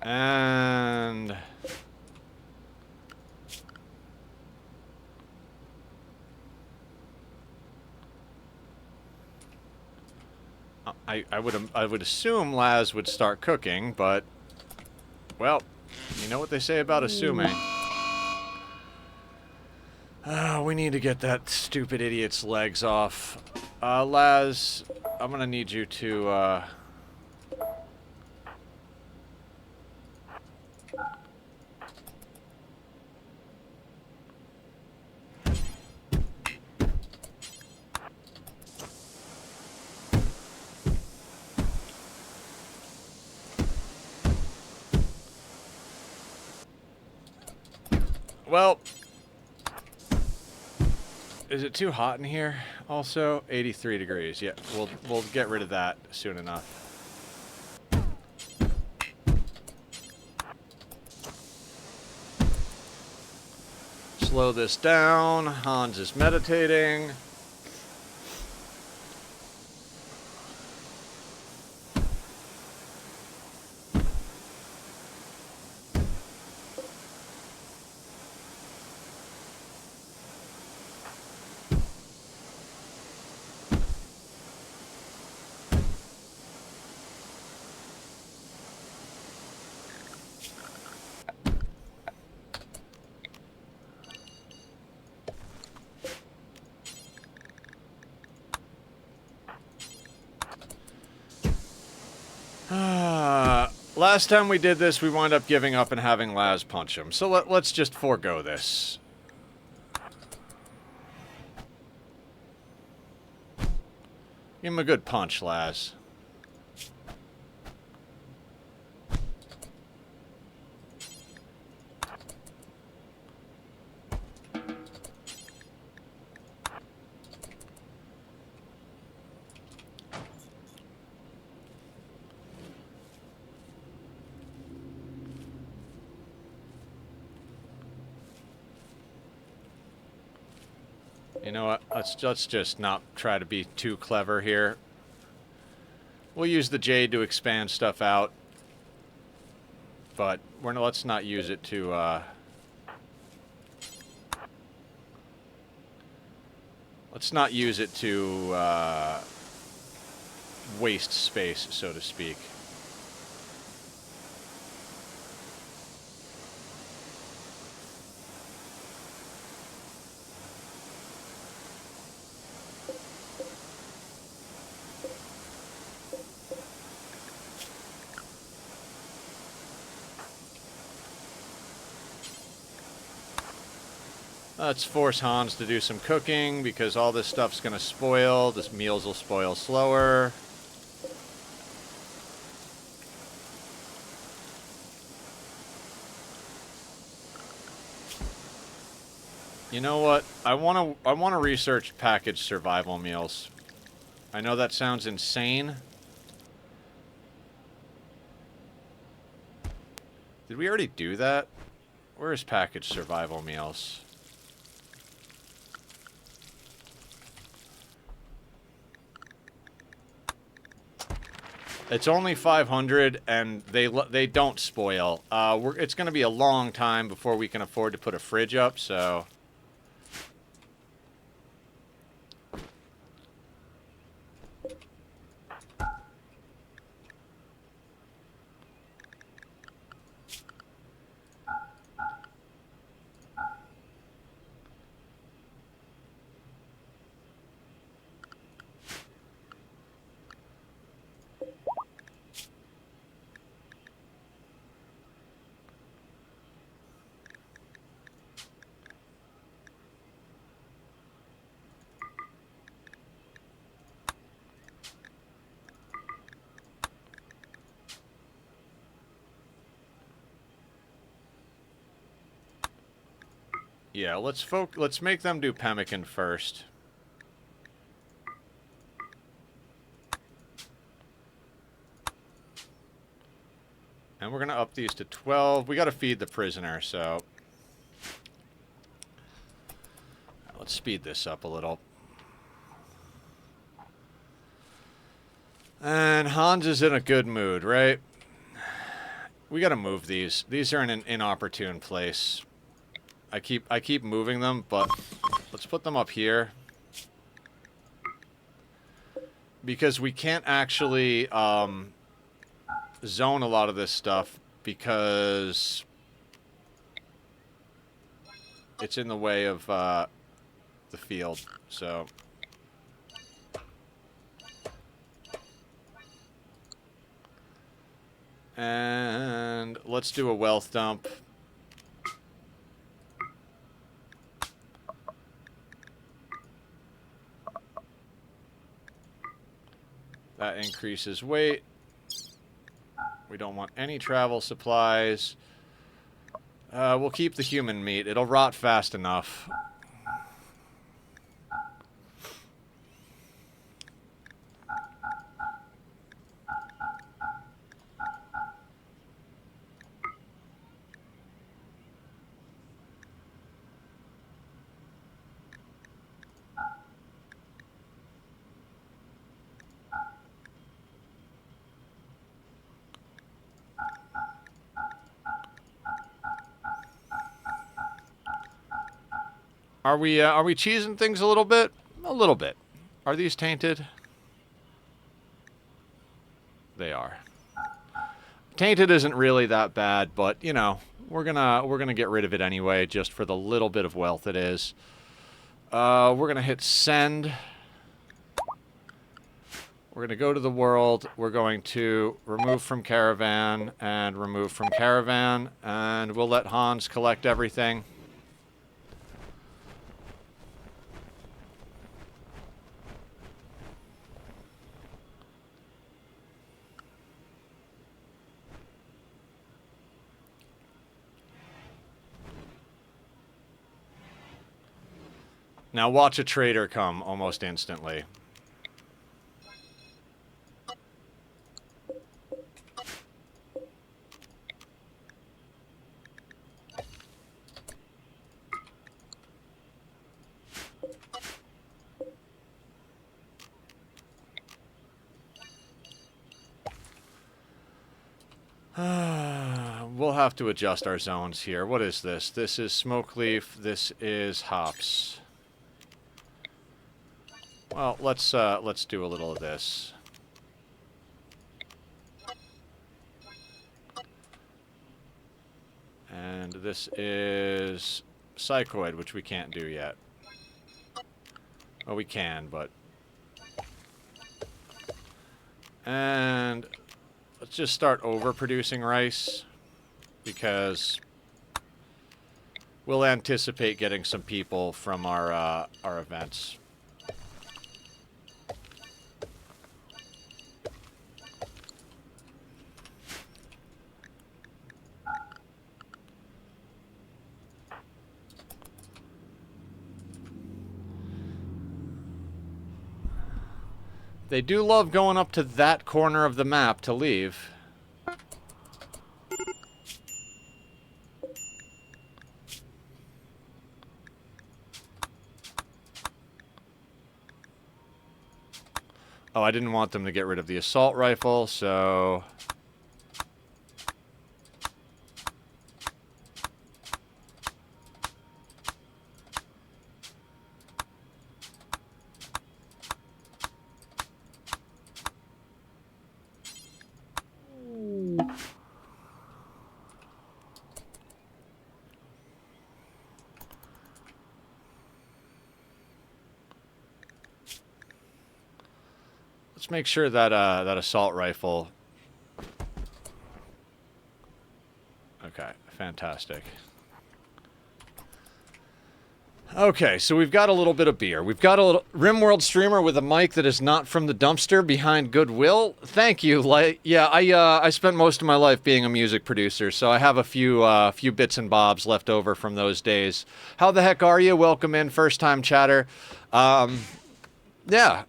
And I would assume Laz would start cooking, but well, you know what they say about assuming. We need to get that stupid idiot's legs off. Laz, I'm gonna need you to well, is it too hot in here? Also, 83 degrees. Yeah, we'll get rid of that soon enough. Slow this down. Hans is meditating. Last time we did this, we wound up giving up and having Laz punch him. So let's just forego this. Give him a good punch, Laz. You know what? Let's just not try to be too clever here. We'll use the jade to expand stuff out, but let's not use it to let's not use it to waste space, so to speak. Let's force Hans to do some cooking, because all this stuff's going to spoil. This meals will spoil slower. You know what? I want to research packaged survival meals. I know that sounds insane. Did we already do that? Where is packaged survival meals? It's only 500, and they don't spoil. It's going to be a long time before we can afford to put a fridge up, so... Yeah, let's make them do pemmican first. And we're going to up these to 12. We got to feed the prisoner, so... Let's speed this up a little. And Hans is in a good mood, right? We got to move these. These are in an inopportune place. I keep moving them, but let's put them up here. Because we can't actually zone a lot of this stuff because it's in the way of the field, so... And let's do a wealth dump. That increases weight. We don't want any travel supplies. We'll keep the human meat. It'll rot fast enough. Are we cheesing things a little bit? A little bit. Are these tainted? They are. Tainted isn't really that bad, but you know, we're gonna get rid of it anyway, just for the little bit of wealth it is. We're gonna hit send. We're gonna go to the world. We're going to remove from caravan and remove from caravan, and we'll let Hans collect everything. Now watch a trader come almost instantly. We'll have to adjust our zones here. What is this? This is smoke leaf. This is hops. Well, let's do a little of this. And this is Psychoid, which we can't do yet. Well, we can, but... And let's just start overproducing rice, because we'll anticipate getting some people from our events. They do love going up to that corner of the map to leave. Oh, I didn't want them to get rid of the assault rifle, so... Let's make sure that that assault rifle... Okay, fantastic. Okay, so we've got a little bit of beer. We've got a little RimWorld streamer with a mic that is not from the dumpster behind Goodwill. Thank you. Yeah, I spent most of my life being a music producer, so I have a few bits and bobs left over from those days. How the heck are you? Welcome in, first-time chatter. Yeah,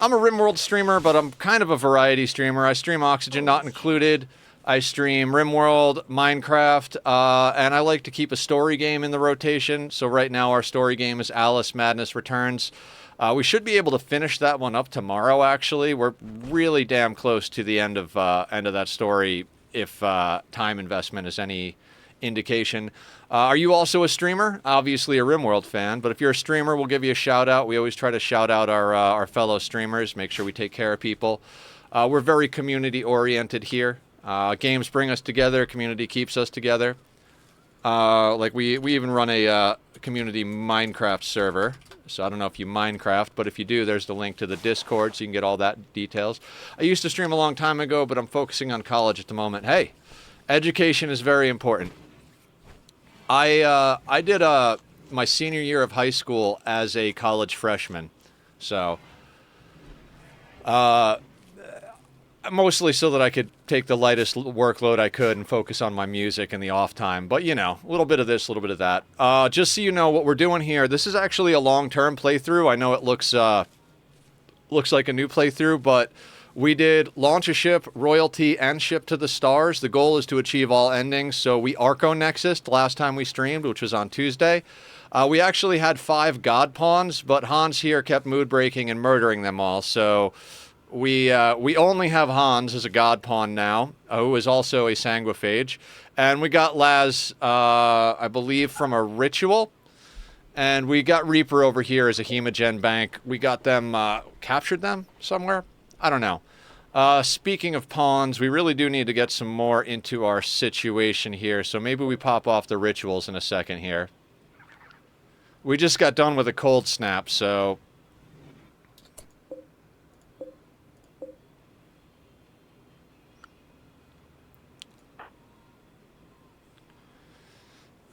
I'm a RimWorld streamer, but I'm kind of a variety streamer. I stream Oxygen Not Included. I stream RimWorld, Minecraft, and I like to keep a story game in the rotation. So right now our story game is Alice Madness Returns. We should be able to finish that one up tomorrow, actually. We're really damn close to the end of that story, if time investment is any indication. Are you also a streamer? Obviously a RimWorld fan, but if you're a streamer, we'll give you a shout out. We always try to shout out our fellow streamers, make sure we take care of people. We're very community oriented here. Games bring us together, community keeps us together. Like we even run a community Minecraft server. So I don't know if you Minecraft, but if you do, there's the link to the Discord so you can get all that details. I used to stream a long time ago, but I'm focusing on college at the moment. Hey, education is very important. I did my senior year of high school as a college freshman, so mostly so that I could take the lightest workload I could and focus on my music in the off time. But you know, a little bit of this, a little bit of that. Just so you know what we're doing here, this is actually a long-term playthrough. I know it looks like a new playthrough, but we did launch a ship, royalty, and ship to the stars. The goal is to achieve all endings. So we Arco-Nexused last time we streamed, which was on Tuesday. We actually had 5 god pawns, but Hans here kept mood breaking and murdering them all. So we only have Hans as a god pawn now, who is also a Sanguophage. And we got Laz, I believe, from a ritual. And we got Reaper over here as a Hemogen bank. We got them, captured them somewhere? I don't know. Speaking of pawns, we really do need to get some more into our situation here, so maybe we pop off the rituals in a second here. We just got done with a cold snap, so...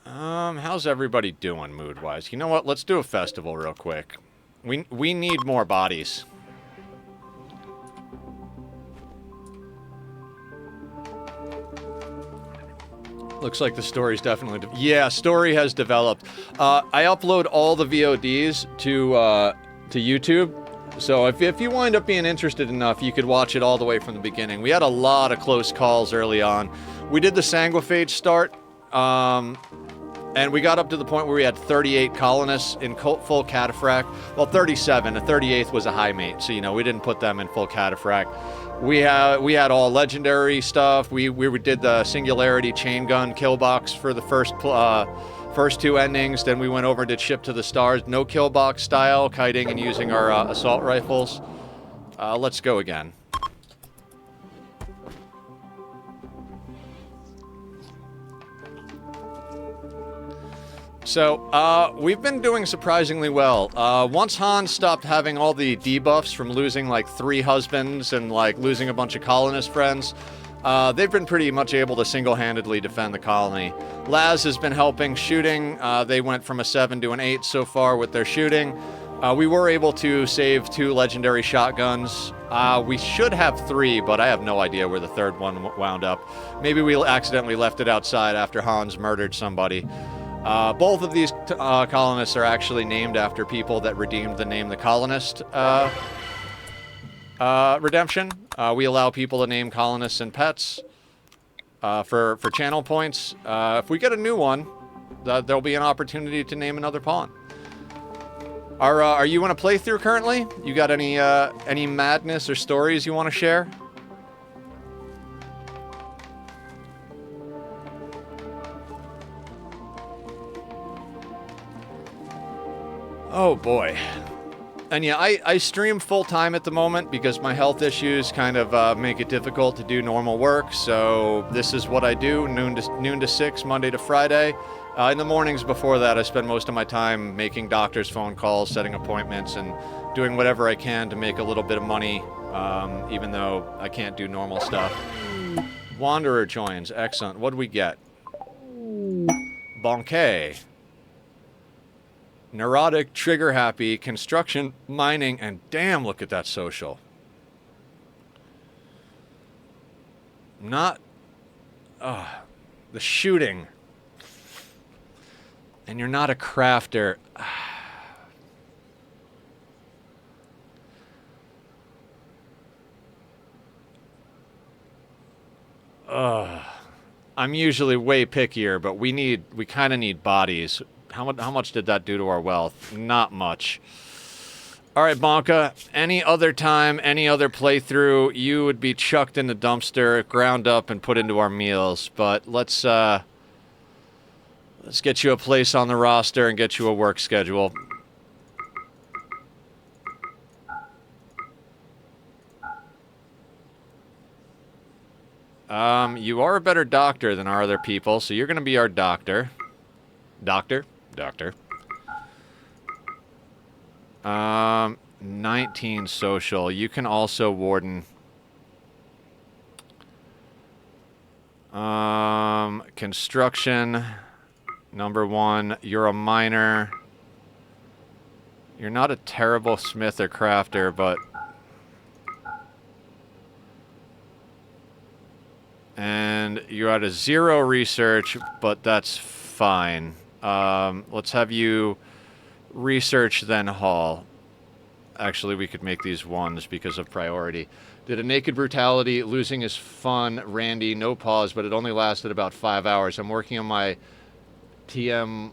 how's everybody doing mood-wise? You know what? Let's do a festival real quick. We need more bodies. Looks like the story's definitely... Yeah, story has developed. I upload all the VODs to YouTube. So if you wind up being interested enough, you could watch it all the way from the beginning. We had a lot of close calls early on. We did the Sanguophage start, and we got up to the point where we had 38 colonists in full cataphract. Well, 37. The 38th was a high mate, so, you know, we didn't put them in full cataphract. We had all legendary stuff. We did the Singularity chain gun kill box for the first 2 endings. Then we went over and did ship to the stars. No kill box style, kiting and using our assault rifles. Let's go again. So, we've been doing surprisingly well. Once Han stopped having all the debuffs from losing like 3 husbands and like losing a bunch of colonist friends, they've been pretty much able to single-handedly defend the colony. Laz has been helping shooting. They went from a 7 to an 8 so far with their shooting. We were able to save 2 legendary shotguns. We should have 3, but I have no idea where the 3rd one wound up. Maybe we accidentally left it outside after Hans murdered somebody. Both of these colonists are actually named after people that redeemed the name the Colonist redemption. We allow people to name colonists and pets for channel points. If we get a new one, there'll be an opportunity to name another pawn. Are you in a playthrough currently? You got any madness or stories you want to share? Oh boy. And yeah, I stream full-time at the moment because my health issues kind of make it difficult to do normal work, so this is what I do, noon to 6, Monday to Friday. In the mornings before that, I spend most of my time making doctor's phone calls, setting appointments, and doing whatever I can to make a little bit of money, even though I can't do normal stuff. Wanderer joins. Excellent. What do we get? Banquet. Neurotic, trigger-happy, construction, mining, and damn, look at that social. Not... the shooting. And you're not a crafter. I'm usually way pickier, but we kind of need bodies. How much did that do to our wealth? Not much. All right, Bonka, any other time, any other playthrough, you would be chucked in the dumpster, ground up, and put into our meals. But let's get you a place on the roster and get you a work schedule. You are a better doctor than our other people, so you're going to be our doctor. Doctor. 19 social. You can also warden. Construction. Number 1. You're a miner. You're not a terrible smith or crafter, but... And you're at a 0 research, but that's fine. Let's have you research, then haul. Actually, we could make these 1s because of priority. Did a naked brutality, losing his fun, Randy, no pause, but it only lasted about 5 hours. I'm working on my TMO'd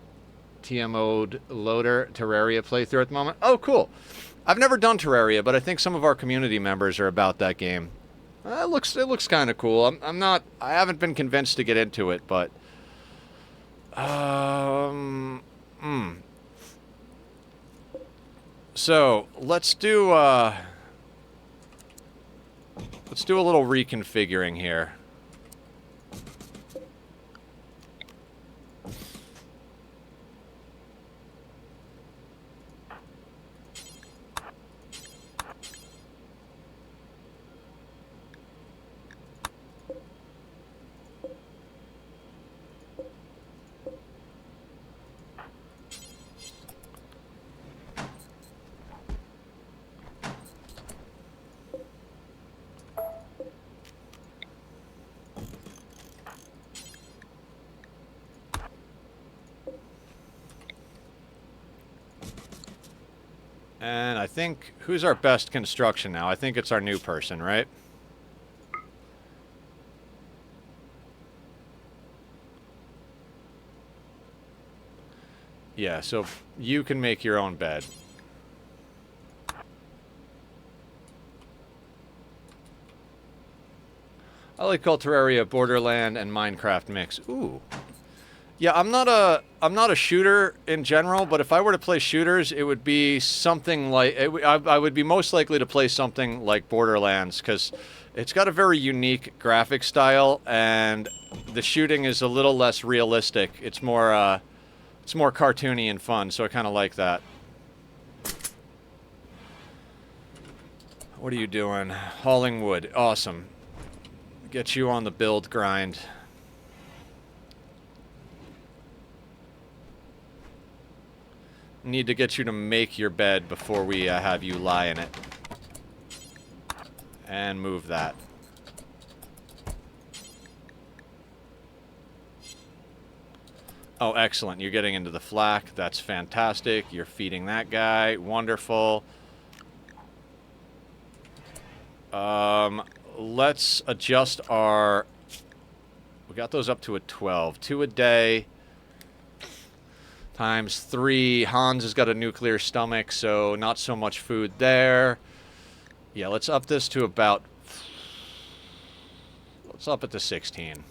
loader Terraria playthrough at the moment. Oh, cool. I've never done Terraria, but I think some of our community members are about that game. It looks kind of cool. I haven't been convinced to get into it, but So, let's do a little reconfiguring here. And I think, who's our best construction now? I think it's our new person, right? Yeah, so you can make your own bed. I like Terraria, Borderland, and Minecraft mix. Ooh. Yeah, I'm not a shooter in general, but if I were to play shooters, it would be something like... I would be most likely to play something like Borderlands, because it's got a very unique graphic style, and the shooting is a little less realistic. It's more It's more cartoony and fun, so I kind of like that. What are you doing? Hauling wood. Awesome. Get you on the build grind. Need to get you to make your bed before we have you lie in it. And move that. Oh, excellent. You're getting into the flak. That's fantastic. You're feeding that guy. Wonderful. Let's adjust our... We got those up to a 12. 2 a day. Times 3. Hans has got a nuclear stomach, so not so much food there. Yeah, let's up this to about... Let's up it to 16.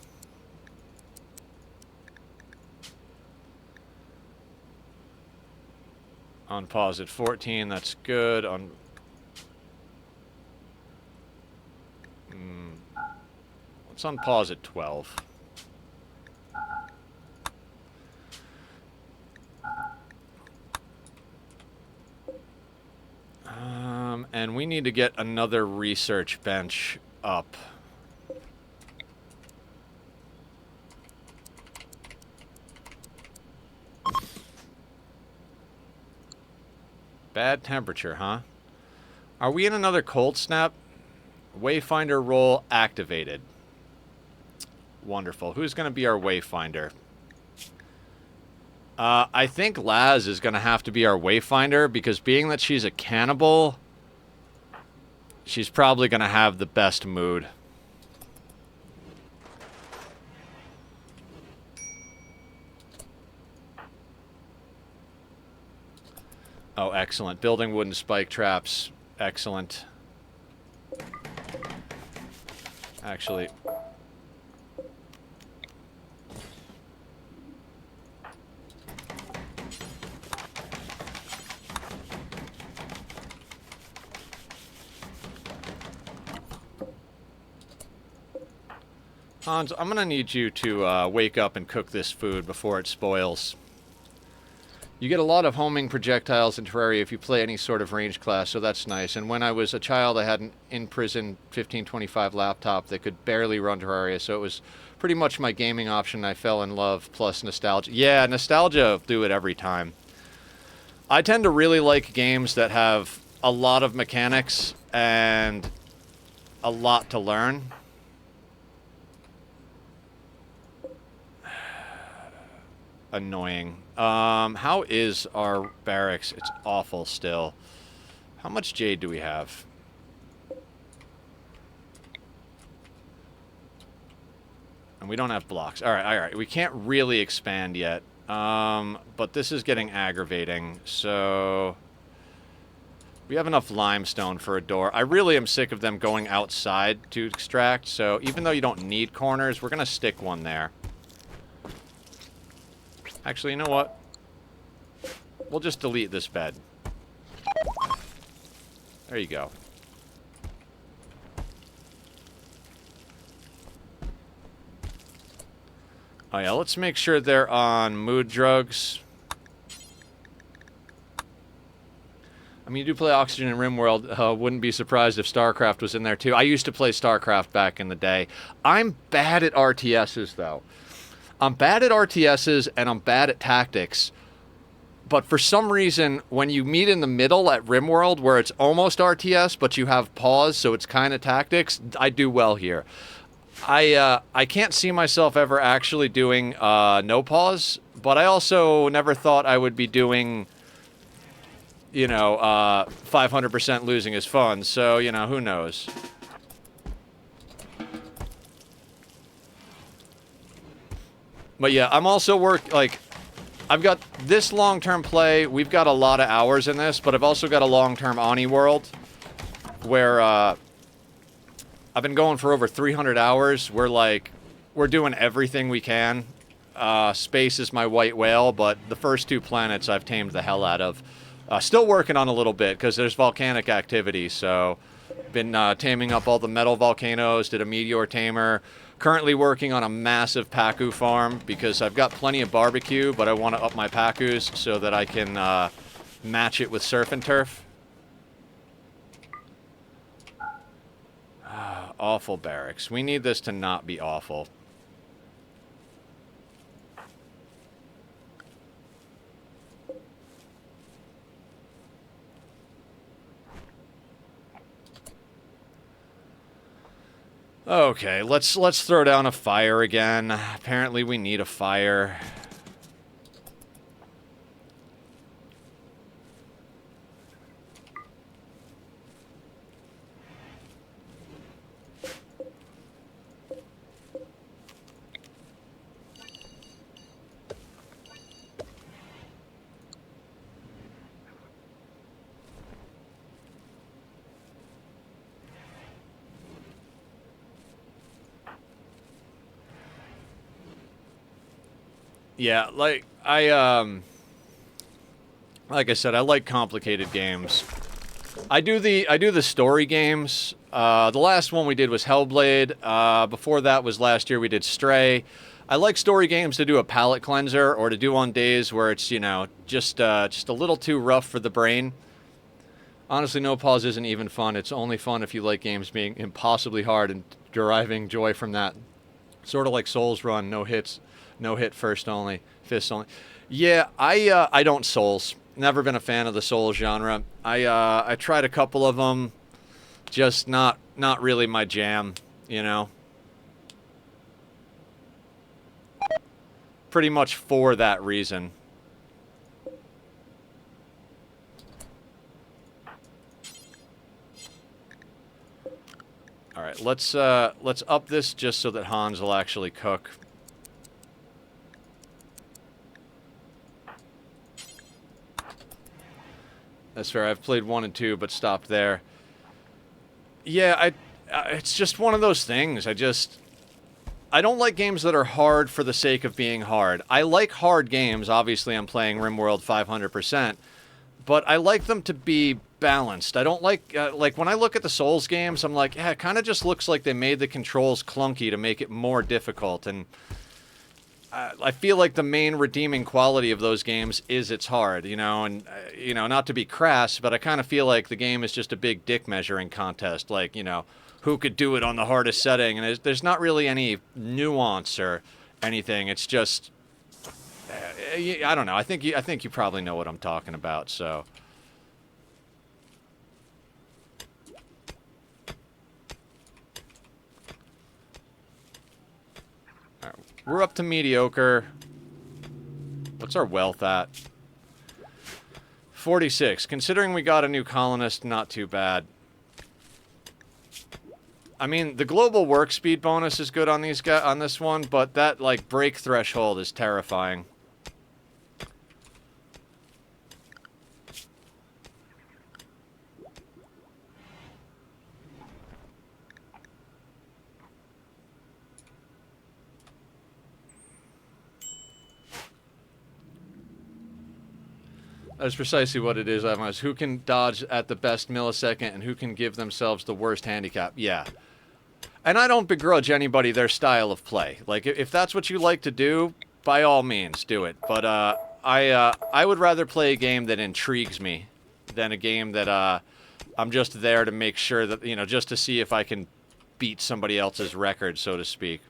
On pause at 14, that's good. On... Let's unpause at 12. And we need to get another research bench up. Bad temperature, huh? Are we in another cold snap? Wayfinder role activated. Wonderful. Who's going to be our Wayfinder? I think Laz is going to have to be our Wayfinder because being that she's a cannibal, she's probably going to have the best mood. Oh, excellent. Building wooden spike traps. Excellent. Actually... Hans, I'm going to need you to wake up and cook this food before it spoils. You get a lot of homing projectiles in Terraria if you play any sort of range class, so that's nice. And when I was a child, I had an in-prison 1525 laptop that could barely run Terraria, so it was pretty much my gaming option. I fell in love, plus nostalgia. Yeah, nostalgia will do it every time. I tend to really like games that have a lot of mechanics and a lot to learn. Annoying. How is our barracks? It's awful still. How much jade do we have? And we don't have blocks. Alright, alright. We can't really expand yet. But this is getting aggravating. So... we have enough limestone for a door. I really am sick of them going outside to extract. So even though you don't need corners, we're going to stick one there. Actually, you know what? We'll just delete this bed. There you go. Oh yeah, let's make sure they're on mood drugs. I mean, you do play Oxygen in RimWorld. Wouldn't be surprised if StarCraft was in there too. I used to play StarCraft back in the day. I'm bad at RTSs though. I'm bad at RTSs and I'm bad at tactics, but for some reason, when you meet in the middle at RimWorld, where it's almost RTS, but you have pause, so it's kind of tactics, I do well here. I can't see myself ever actually doing no pause, but I also never thought I would be doing, you know, 500% losing is fun, so, you know, who knows. But yeah, I'm also I've got this long-term play. We've got a lot of hours in this, but I've also got a long-term Ani world where I've been going for over 300 hours. We're doing everything we can. Space is my white whale, but the first 2 planets I've tamed the hell out of. Still working on a little bit because there's volcanic activity, so been taming up all the metal volcanoes, did a meteor tamer. Currently working on a massive Pacu farm because I've got plenty of barbecue, but I want to up my Pacus so that I can match it with surf and turf. Awful barracks. We need this to not be awful. Okay, let's throw down a fire again. Apparently we need a fire. Yeah, like I said, I like complicated games. I do the story games. The last one we did was Hellblade. Before that was last year we did Stray. I like story games to do a palate cleanser or to do on days where it's, you know, just a little too rough for the brain. Honestly, No Pause isn't even fun. It's only fun if you like games being impossibly hard and deriving joy from that. Sort of like Souls Run, no hits, no hit first only, fist only. Yeah, I don't Souls. Never been a fan of the Souls genre. I tried a couple of them, just not really my jam, you know. Pretty much for that reason. All right, let's up this just so that Hans will actually cook. That's fair. I've played 1 and 2, but stopped there. Yeah, it's just one of those things. I don't like games that are hard for the sake of being hard. I like hard games. Obviously, I'm playing RimWorld 500%, but I like them to be balanced. I don't like when I look at the Souls games, I'm like, yeah, it kind of just looks like they made the controls clunky to make it more difficult, and I feel like the main redeeming quality of those games is it's hard, you know, and, you know, not to be crass, but I kind of feel like the game is just a big dick measuring contest, like, you know, who could do it on the hardest setting, and there's not really any nuance or anything. It's just, I don't know. I think you probably know what I'm talking about, so. We're up to mediocre. What's our wealth at? 46. Considering we got a new colonist, not too bad. I mean, the global work speed bonus is good on these guys on this one, but that like break threshold is terrifying. That's precisely what it is, Evans. Who can dodge at the best millisecond and who can give themselves the worst handicap? Yeah. And I don't begrudge anybody their style of play. Like, if that's what you like to do, by all means, do it. But I would rather play a game that intrigues me than a game that I'm just there to make sure that, you know, just to see if I can beat somebody else's record, so to speak.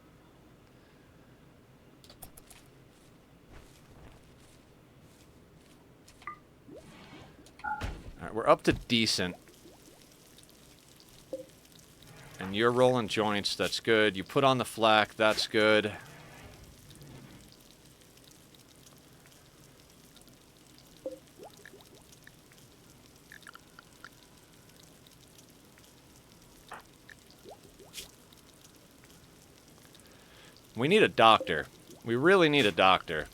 Alright, we're up to decent. And you're rolling joints, that's good. You put on the flak, that's good. We need a doctor. We really need a doctor.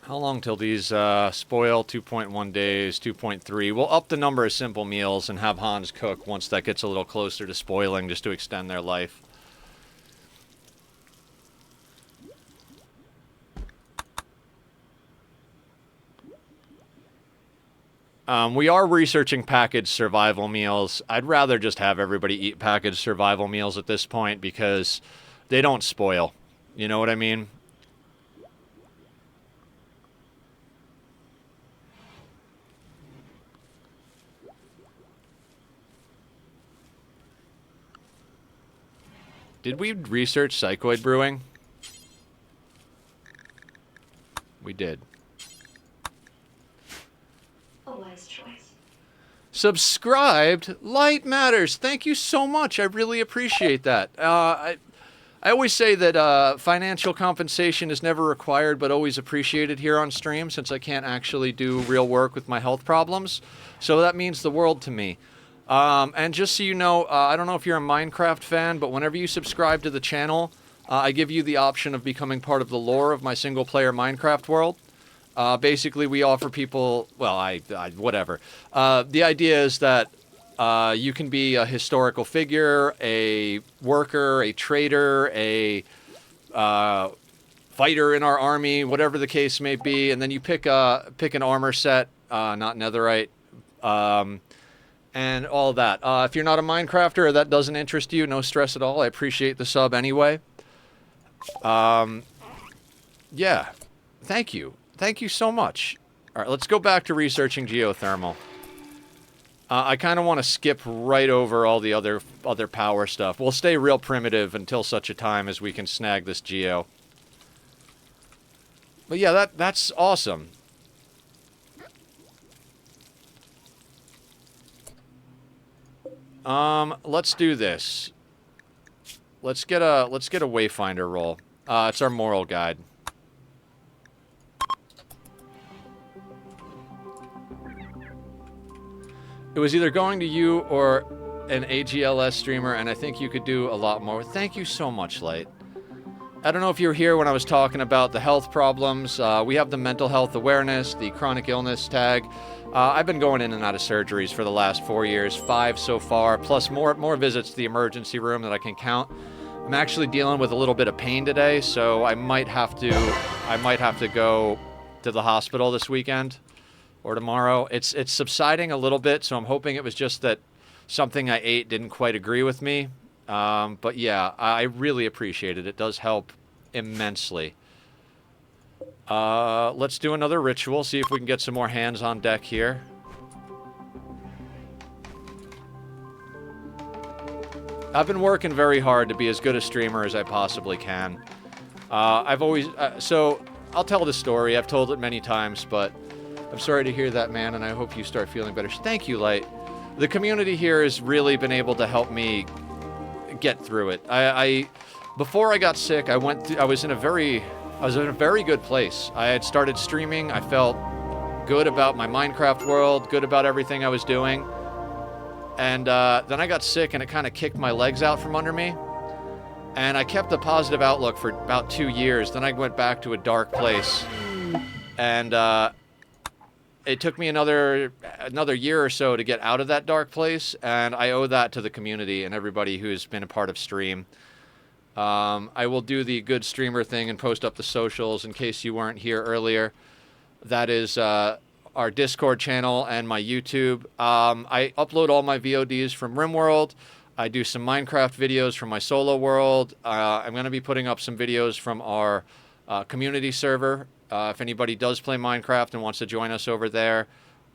How long till these spoil? 2.1 days, 2.3. We'll up the number of simple meals and have Hans cook once that gets a little closer to spoiling, just to extend their life. We are researching packaged survival meals. I'd rather just have everybody eat packaged survival meals at this point because they don't spoil. You know what I mean? Did we research psychoid brewing? We did.
A wise choice.
Subscribed? Light matters. Thank you so much. I really appreciate that. I always say that financial compensation is never required but always appreciated here on stream since I can't actually do real work with my health problems. So that means the world to me. And just so you know, I don't know if you're a Minecraft fan, but whenever you subscribe to the channel, I give you the option of becoming part of the lore of my single-player Minecraft world. Basically, we offer people, well, whatever. The idea is that you can be a historical figure, a worker, a trader, a fighter in our army, whatever the case may be, and then you pick an armor set, not netherite, and all that. If you're not a Minecrafter or that doesn't interest you, no stress at all. I appreciate the sub anyway. Yeah, thank you. Thank you so much. All right, let's go back to researching geothermal. I kind of want to skip right over all the other power stuff. We'll stay real primitive until such a time as we can snag this geo. But yeah, that's awesome. Let's do this. Let's get a wayfinder roll. It's our moral guide. It was either going to you or an AGLS streamer, and I think you could do a lot more. Thank you so much, Light. I don't know if you were here when I was talking about the health problems. We have the mental health awareness, the chronic illness tag. I've been going in and out of surgeries for the last 4 years, 5 so far, plus more visits to the emergency room that I can count. I'm actually dealing with a little bit of pain today, so I might have to go to the hospital this weekend or tomorrow. It's subsiding a little bit, so I'm hoping it was just that something I ate didn't quite agree with me. But yeah, I really appreciate it. It does help immensely. Let's do another ritual, see if we can get some more hands on deck here. I've been working very hard to be as good a streamer as I possibly can. So I'll tell the story. I've told it many times, but I'm sorry to hear that, man, and I hope you start feeling better. Thank you, Light. The community here has really been able to help me get through it. Before I got sick, I was in a very good place. I had started streaming. I felt good about my Minecraft world, good about everything I was doing. And then I got sick and it kind of kicked my legs out from under me. And I kept a positive outlook for about 2 years. Then I went back to a dark place. And it took me another year or so to get out of that dark place. And I owe that to the community and everybody who's been a part of stream. I will do the good streamer thing and post up the socials in case you weren't here earlier. That is our Discord channel and my YouTube. I upload all my VODs from RimWorld. I do some Minecraft videos from my solo world. I'm going to be putting up some videos from our community server. If anybody does play Minecraft and wants to join us over there,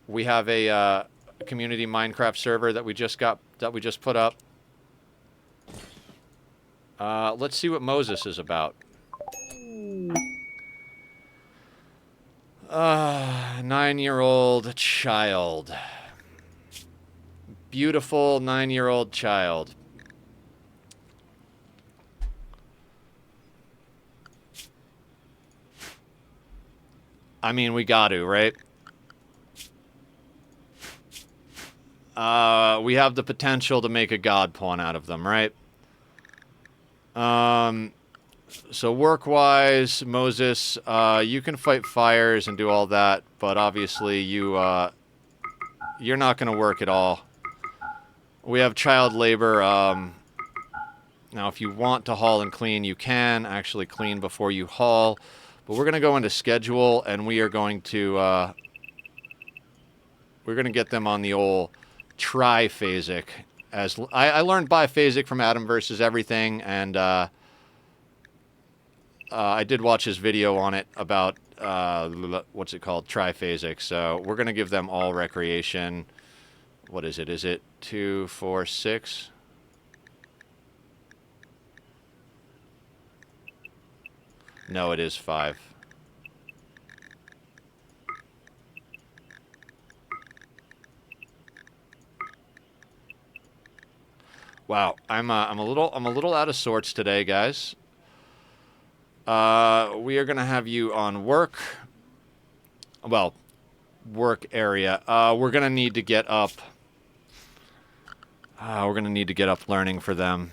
we have a community Minecraft server that we just put up. Let's see what Moses is about. 9-year-old child. Beautiful 9-year-old child. I mean, we got to, right? We have the potential to make a god pawn out of them, right? So work-wise, Moses, you can fight fires and do all that, but obviously you're not going to work at all. We have child labor. Now, if you want to haul and clean, you can actually clean before you haul. But we're going to go into schedule, and we are going to We're going to get them on the old triphasic. As I learned biphasic from Adam versus Everything, and I did watch his video on it about, what's it called, triphasic. So we're going to give them all recreation. What is it? Is it 2, 4, 6? No, it is 5. Wow, I'm a little out of sorts today, guys. We are gonna have you on work. Well, work area. We're gonna need to get up. We're gonna need to get up learning for them.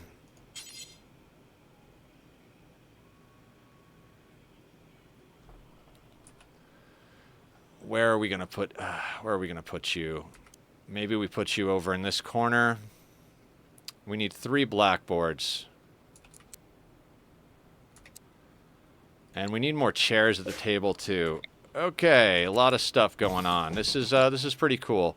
Where are we gonna put? Where are we gonna put you? Maybe we put you over in this corner. We need 3 blackboards. And we need more chairs at the table too. Okay, a lot of stuff going on. This is pretty cool.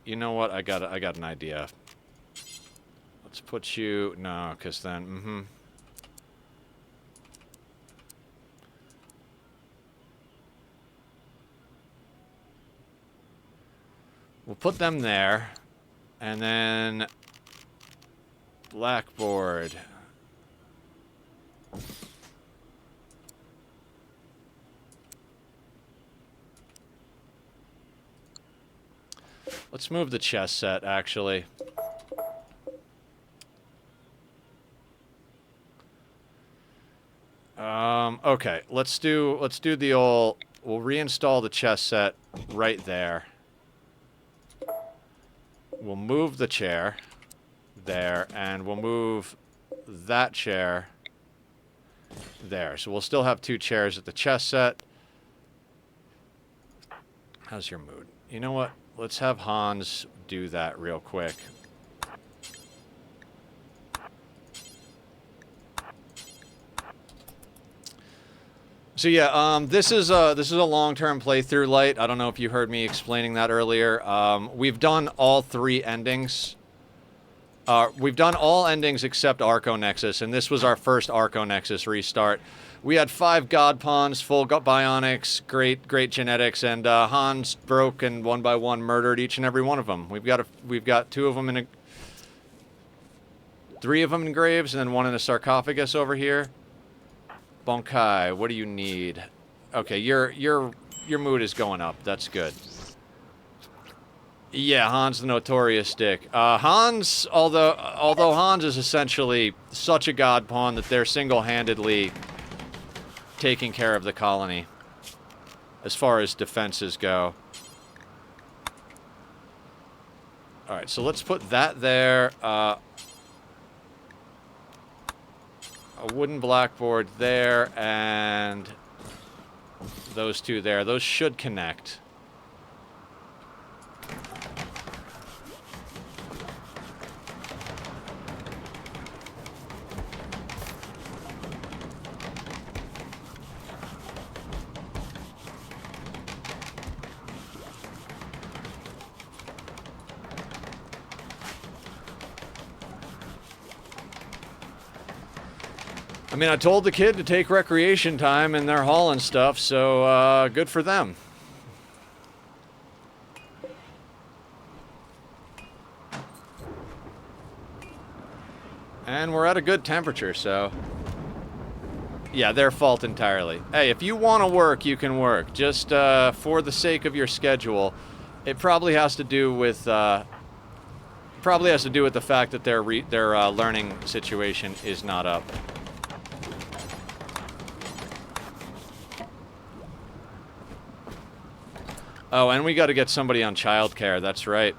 You know what? I got an idea. Let's put you... No, because then... We'll put them there. And then... Blackboard. Let's move the chess set, actually. Okay, let's do the old... We'll reinstall the chess set right there. We'll move the chair there, and we'll move that chair there. So we'll still have 2 chairs at the chess set. How's your mood? You know what? Let's have Hans do that real quick. So yeah, this is a long-term playthrough, Light. I don't know if you heard me explaining that earlier. We've done all 3 endings. We've done all endings except Arco Nexus, and this was our first Arco Nexus restart. We had 5 God Pawns, full bionics, great genetics, and Hans broke and one by one murdered each and every one of them. We've got 2 of them in 3 of them in graves, and then 1 in a sarcophagus over here. Bonkai, what do you need? Okay, your mood is going up. That's good. Yeah, Hans the Notorious Dick. Hans, although Hans is essentially such a god pawn that they're single-handedly taking care of the colony as far as defenses go. Alright, so let's put that there. A wooden blackboard there, and those 2 there. Those should connect. I mean, I told the kid to take recreation time in their hall and stuff, so good for them. And we're at a good temperature, so... Yeah, their fault entirely. Hey, if you want to work, you can work. Just for the sake of your schedule, it probably has to do with... the fact that their learning situation is not up. Oh, and we got to get somebody on childcare. That's right.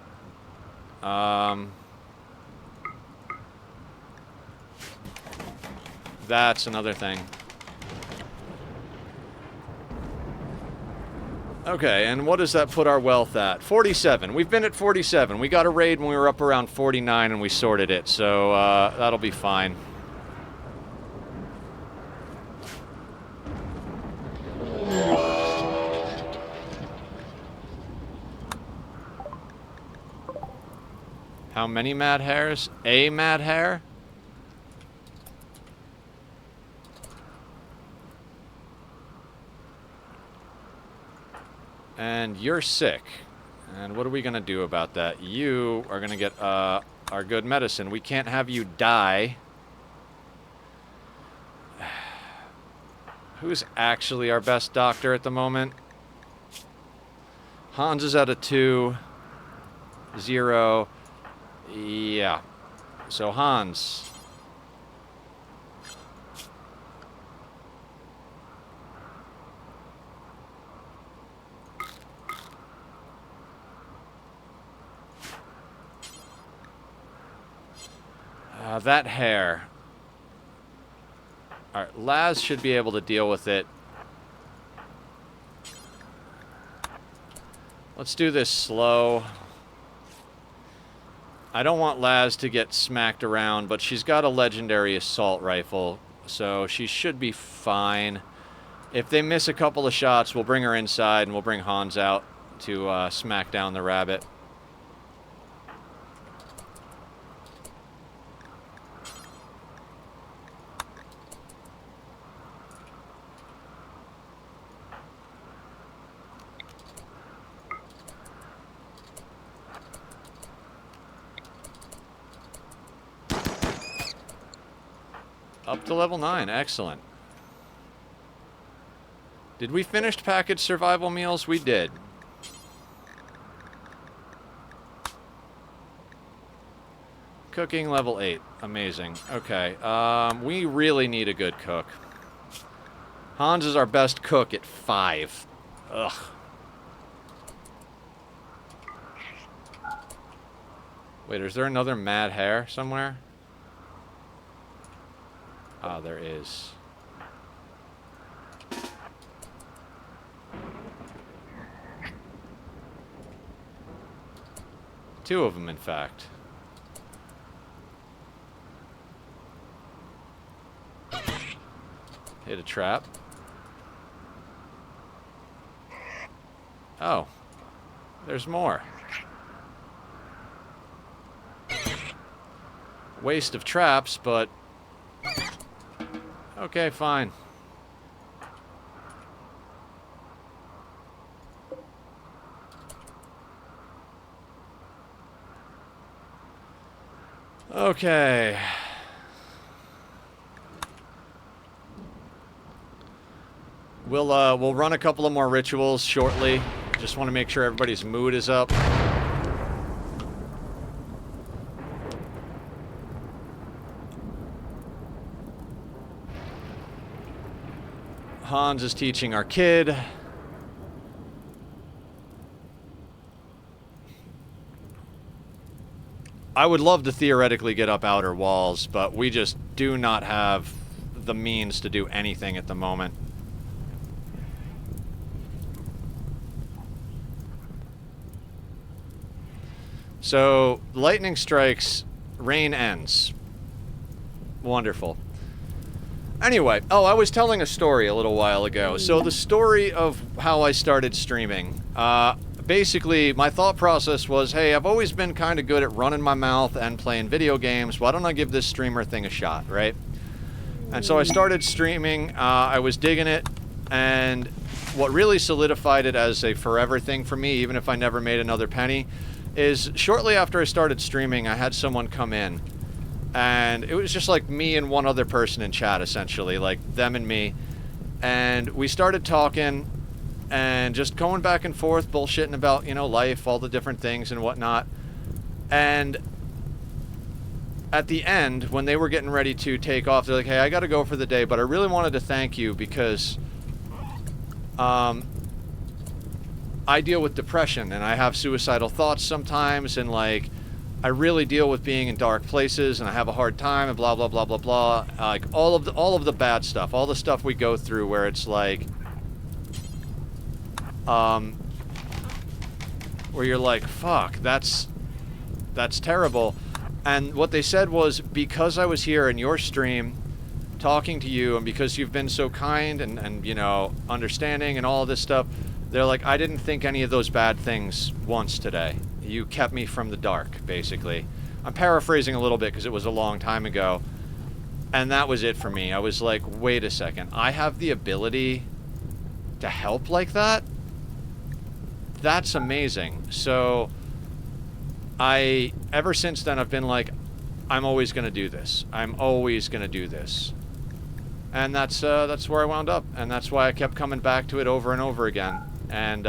That's another thing. Okay, and what does that put our wealth at? 47. We've been at 47. We got a raid when we were up around 49 and we sorted it, so that'll be fine. How many mad hares? A mad hare? And you're sick. And what are we going to do about that? You are going to get our good medicine. We can't have you die. Who's actually our best doctor at the moment? Hans is at a 2. 0. Yeah. So Hans. That hair. Alright, Laz should be able to deal with it. Let's do this slow. I don't want Laz to get smacked around, but she's got a legendary assault rifle, so she should be fine. If they miss a couple of shots, we'll bring her inside and we'll bring Hans out to smack down the rabbit. Up to level 9, excellent. Did we finish packaged survival meals? We did. Cooking level 8, amazing. Okay, we really need a good cook. Hans is our best cook at 5. Ugh. Wait, is there another mad hare somewhere? Ah, there is. Two of them, in fact. Hit a trap. Oh. There's more. Waste of traps, but... okay, fine. Okay. We'll run a couple of more rituals shortly. Just want to make sure everybody's mood is up. Hans is teaching our kid. I would love to theoretically get up outer walls, but we just do not have the means to do anything at the moment. So, lightning strikes, rain ends. Wonderful. Anyway, I was telling a story a little while ago. So the story of how I started streaming. Basically, my thought process was, hey, I've always been kind of good at running my mouth and playing video games. Why don't I give this streamer thing a shot, right? And so I started streaming. I was digging it. And what really solidified it as a forever thing for me, even if I never made another penny, is shortly after I started streaming, I had someone come in. And it was just like me and one other person in chat, essentially, like them and me. And we started talking and just going back and forth, bullshitting about, life, all the different things and whatnot. And at the end, when they were getting ready to take off, they're like, hey, I gotta go for the day, but I really wanted to thank you because I deal with depression and I have suicidal thoughts sometimes, and like I really deal with being in dark places and I have a hard time and blah blah blah blah blah, like all of the bad stuff, all the stuff we go through where it's like where you're like, fuck, that's terrible. And what they said was, because I was here in your stream talking to you, and because you've been so kind and you know, understanding and all this stuff, they're like, I didn't think any of those bad things once today. You kept me from the dark, basically. I'm paraphrasing a little bit because it was a long time ago. And that was it for me. I was like, wait a second. I have the ability to help like that? That's amazing. So ever since then, I've been like, I'm always going to do this. I'm always going to do this. And that's where I wound up. And that's why I kept coming back to it over and over again. And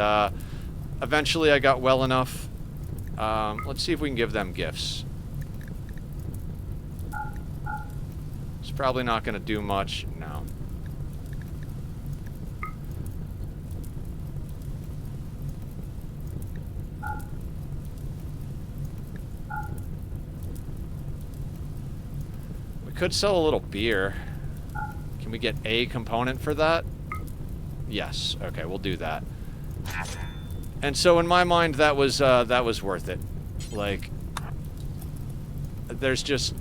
eventually I got well enough. Let's see if we can give them gifts. It's probably not going to do much. No. Could sell a little beer. Can we get a component for that? Yes. Okay, we'll do that. And so in my mind, that was worth it. Like, there's just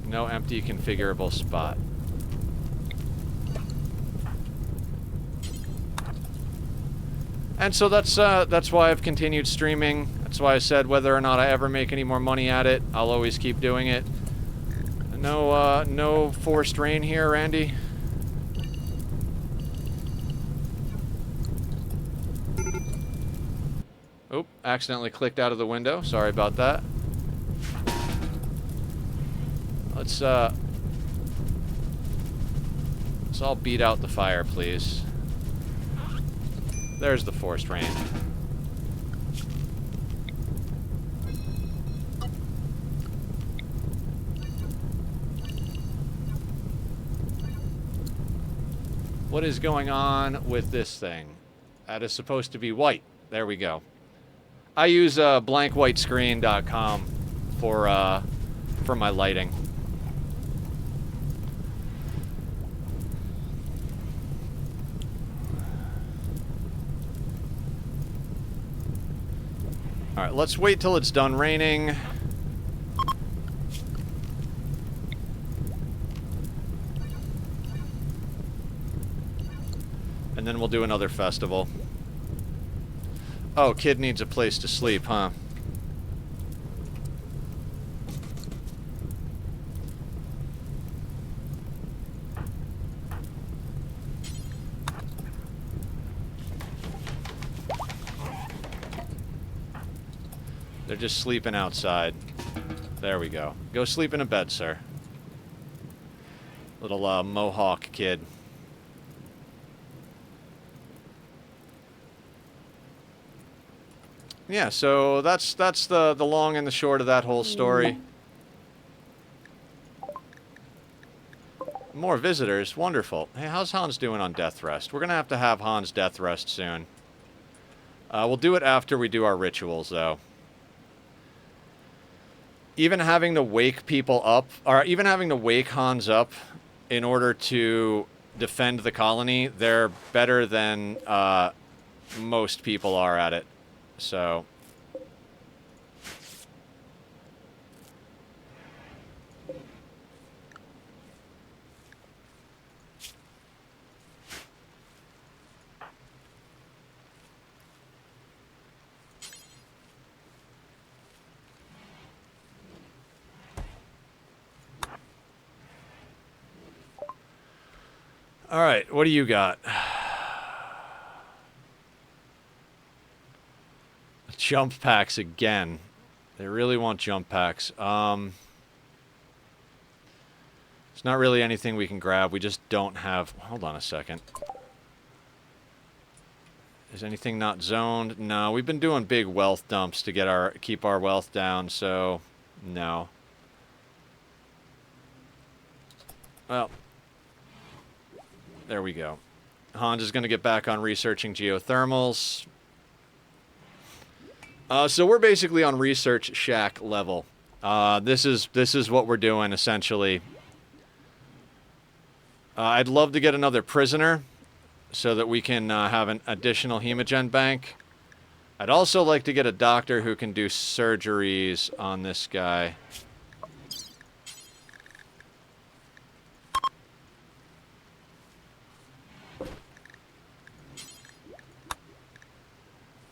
no empty configurable spot. And so that's why I've continued streaming. That's why I said whether or not I ever make any more money at it, I'll always keep doing it. No forced rain here, Randy. Oop, accidentally clicked out of the window. Sorry about that. Let's all beat out the fire, please. There's the forced rain. What is going on with this thing? That is supposed to be white. There we go. I use blankwhitescreen.com for my lighting. Alright, let's wait till it's done raining. And then we'll do another festival. Oh, kid needs a place to sleep, huh? They're just sleeping outside. There we go. Go sleep in a bed, sir. Little Mohawk kid. Yeah, so that's the long and the short of that whole story. More visitors, wonderful. Hey, how's Hans doing on death rest? We're gonna have Hans death rest soon. We'll do it after we do our rituals, though. Even having to wake people up, or even having to wake Hans up in order to defend the colony, they're better than most people are at it. So all right, what do you got? Jump packs again. They really want jump packs. It's not really anything we can grab. We just don't have... Hold on a second. Is anything not zoned? No, we've been doing big wealth dumps to keep our wealth down, so no. Well, there we go. Hans is going to get back on researching geothermals. So we're basically on research shack level. This is what we're doing essentially. I'd love to get another prisoner so that we can have an additional hemogen bank. I'd also like to get a doctor who can do surgeries on this guy.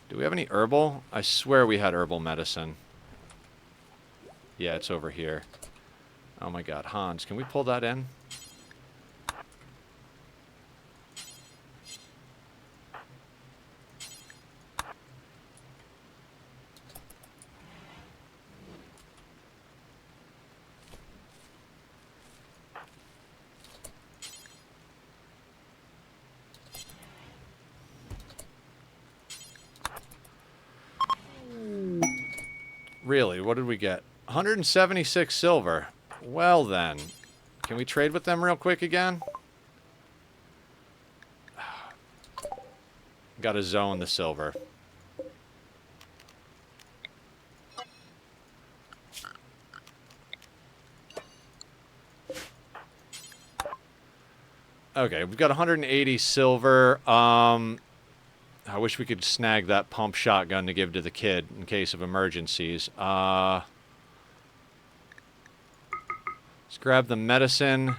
Do we have any herbal? I swear we had herbal medicine. Yeah, it's over here. Oh my god, Hans, can we pull that in? Really, what did we get? 176 silver. Well then, can we trade with them real quick again? Gotta zone the silver. Okay, we've got 180 silver. I wish we could snag that pump shotgun to give to the kid in case of emergencies. Let's grab the medicine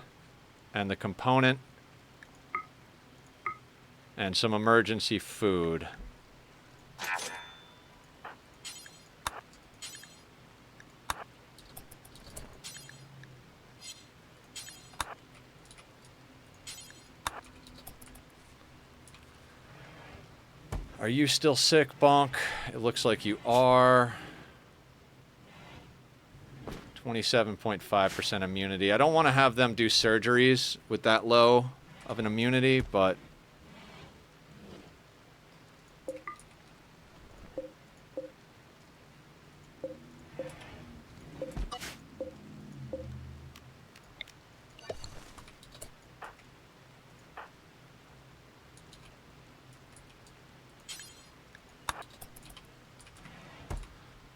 and the component and some emergency food. Are you still sick, Bonk? It looks like you are. 27.5% immunity. I don't want to have them do surgeries with that low of an immunity, but...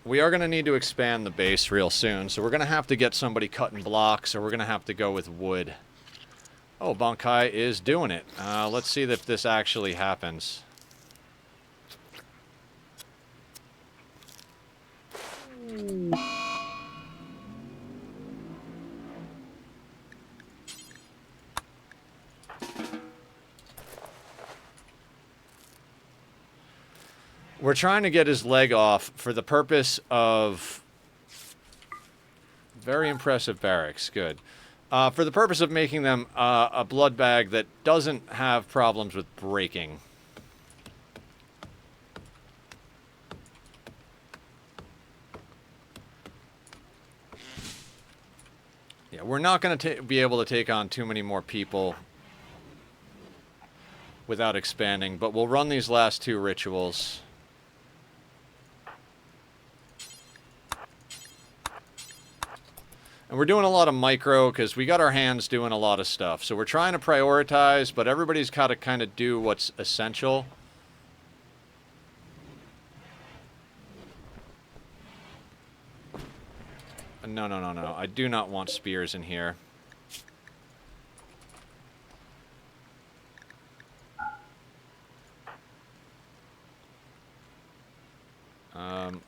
we are going to need to expand the base real soon, so we're going to have to get somebody cutting blocks, or we're going to have to go with wood. Oh, Bankai is doing it. Let's see if this actually happens. We're trying to get his leg off for the purpose of... Very impressive barracks. Good. For the purpose of making them a blood bag that doesn't have problems with breaking. Yeah, we're not going to be able to take on too many more people without expanding, but we'll run these last two rituals. And we're doing a lot of micro because we got our hands doing a lot of stuff. So we're trying to prioritize, but everybody's got to kind of do what's essential. No, no, no, no. I do not want spears in here.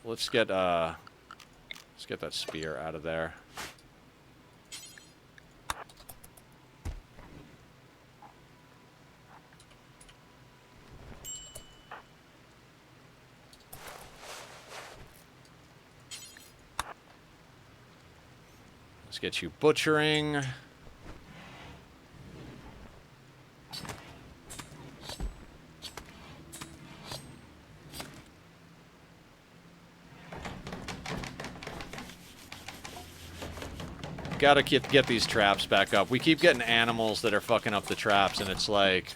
Let's get that spear out of there. Let's get you butchering. Gotta get these traps back up. We keep getting animals that are fucking up the traps, and it's like...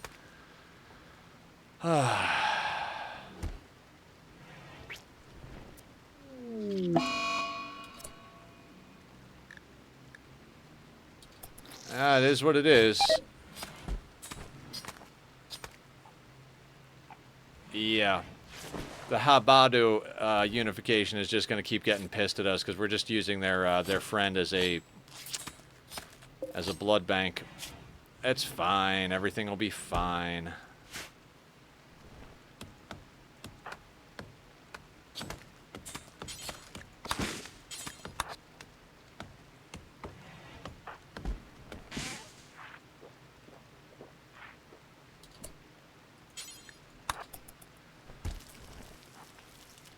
it is what it is. Yeah. The Habado unification is just going to keep getting pissed at us because we're just using their friend as a blood bank. It's fine. Everything will be fine.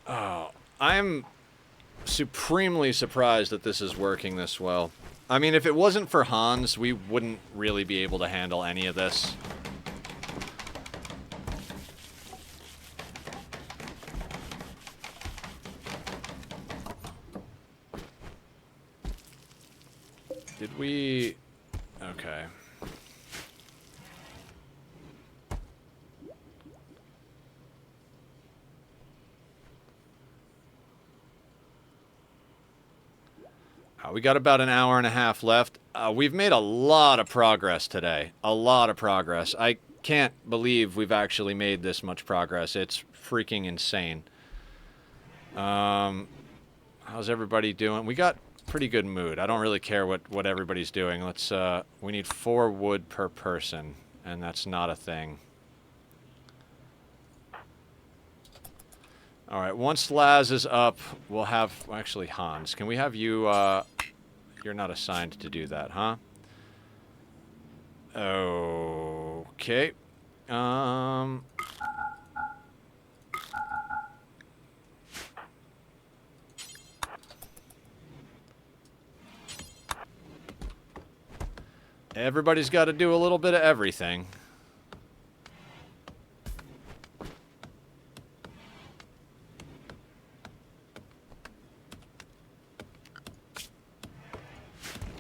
Oh, I'm supremely surprised that this is working this well. I mean, if it wasn't for Hans, we wouldn't really be able to handle any of this. Did we... Okay. We got about an hour and a half left. We've made a lot of progress today. A lot of progress. I can't believe we've actually made this much progress. It's freaking insane. How's everybody doing? We got pretty good mood. I don't really care what everybody's doing. Let's, we need 4 wood per person, and that's not a thing. Alright, once Laz is up, we'll have... Actually, Hans, can we have you, You're not assigned to do that, huh? Okay. Everybody's got to do a little bit of everything.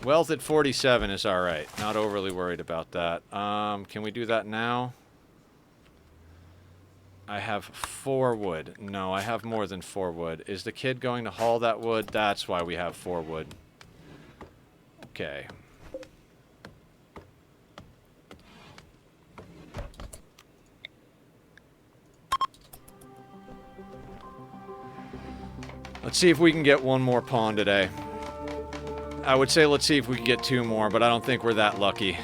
Wealth at 47 is alright. Not overly worried about that. Can we do that now? I have 4 wood. No, I have more than 4 wood. Is the kid going to haul that wood? That's why we have 4 wood. Okay. Let's see if we can get one more pawn today. I would say let's see if we can get 2 more, but I don't think we're that lucky.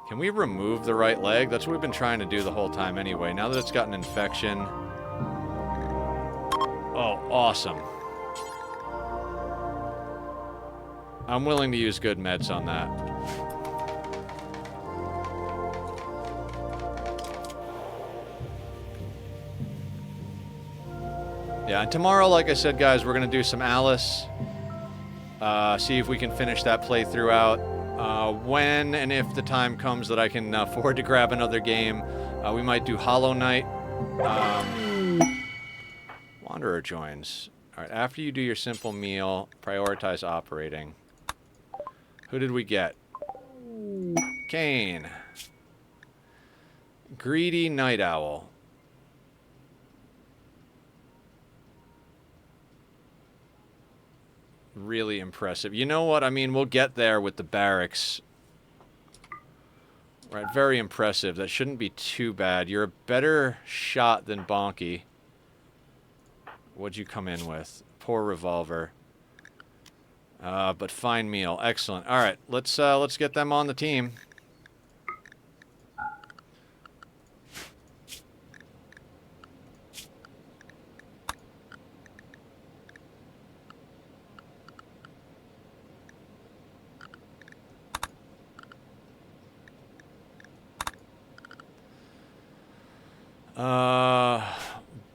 Can we remove the right leg? That's what we've been trying to do the whole time anyway. Now that it's got an infection... Oh, awesome. I'm willing to use good meds on that. Yeah, and tomorrow, like I said, guys, we're going to do some Alice. See if we can finish that playthrough out. When and if the time comes that I can afford to grab another game, we might do Hollow Knight. Wanderer joins. Alright, after you do your simple meal, prioritize operating. Who did we get? Kane. Greedy Night Owl. Really impressive. You know what? I mean, we'll get there with the barracks. Right, very impressive. That shouldn't be too bad. You're a better shot than Bonky. What'd you come in with? Poor revolver. But fine meal. Excellent. All right, let's get them on the team.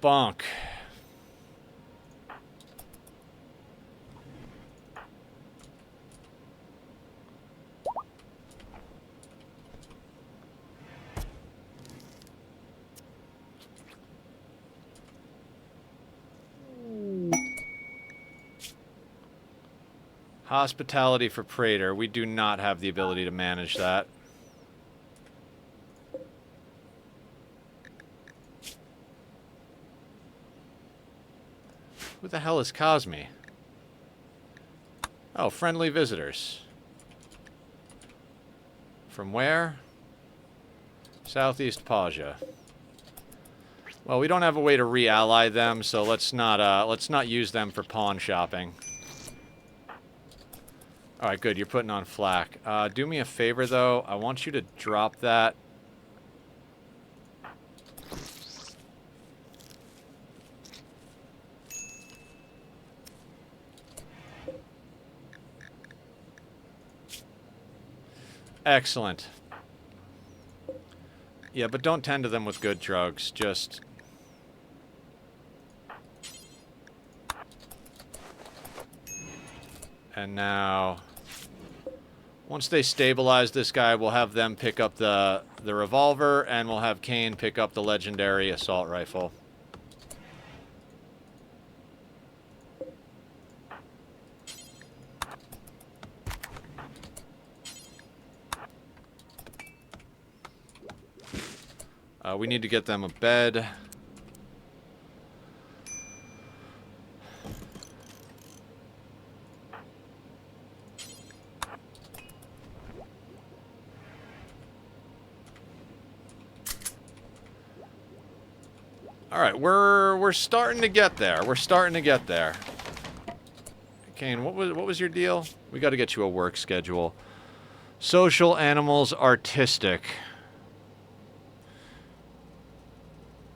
Bonk. Hospitality for Praetor. We do not have the ability to manage that. Who the hell is Cosme? Oh, friendly visitors. From where? Southeast Paja. Well, we don't have a way to re-ally them, so let's not use them for pawn shopping. Alright, good, you're putting on flak. Do me a favor, though. I want you to drop that. Excellent. Yeah, but don't tend to them with good drugs. Just... And now... Once they stabilize this guy, we'll have them pick up the revolver, and we'll have Kane pick up the legendary assault rifle. We need to get them a bed. All right, we're starting to get there. We're starting to get there. Kane, what was your deal? We got to get you a work schedule. Social, animals, artistic.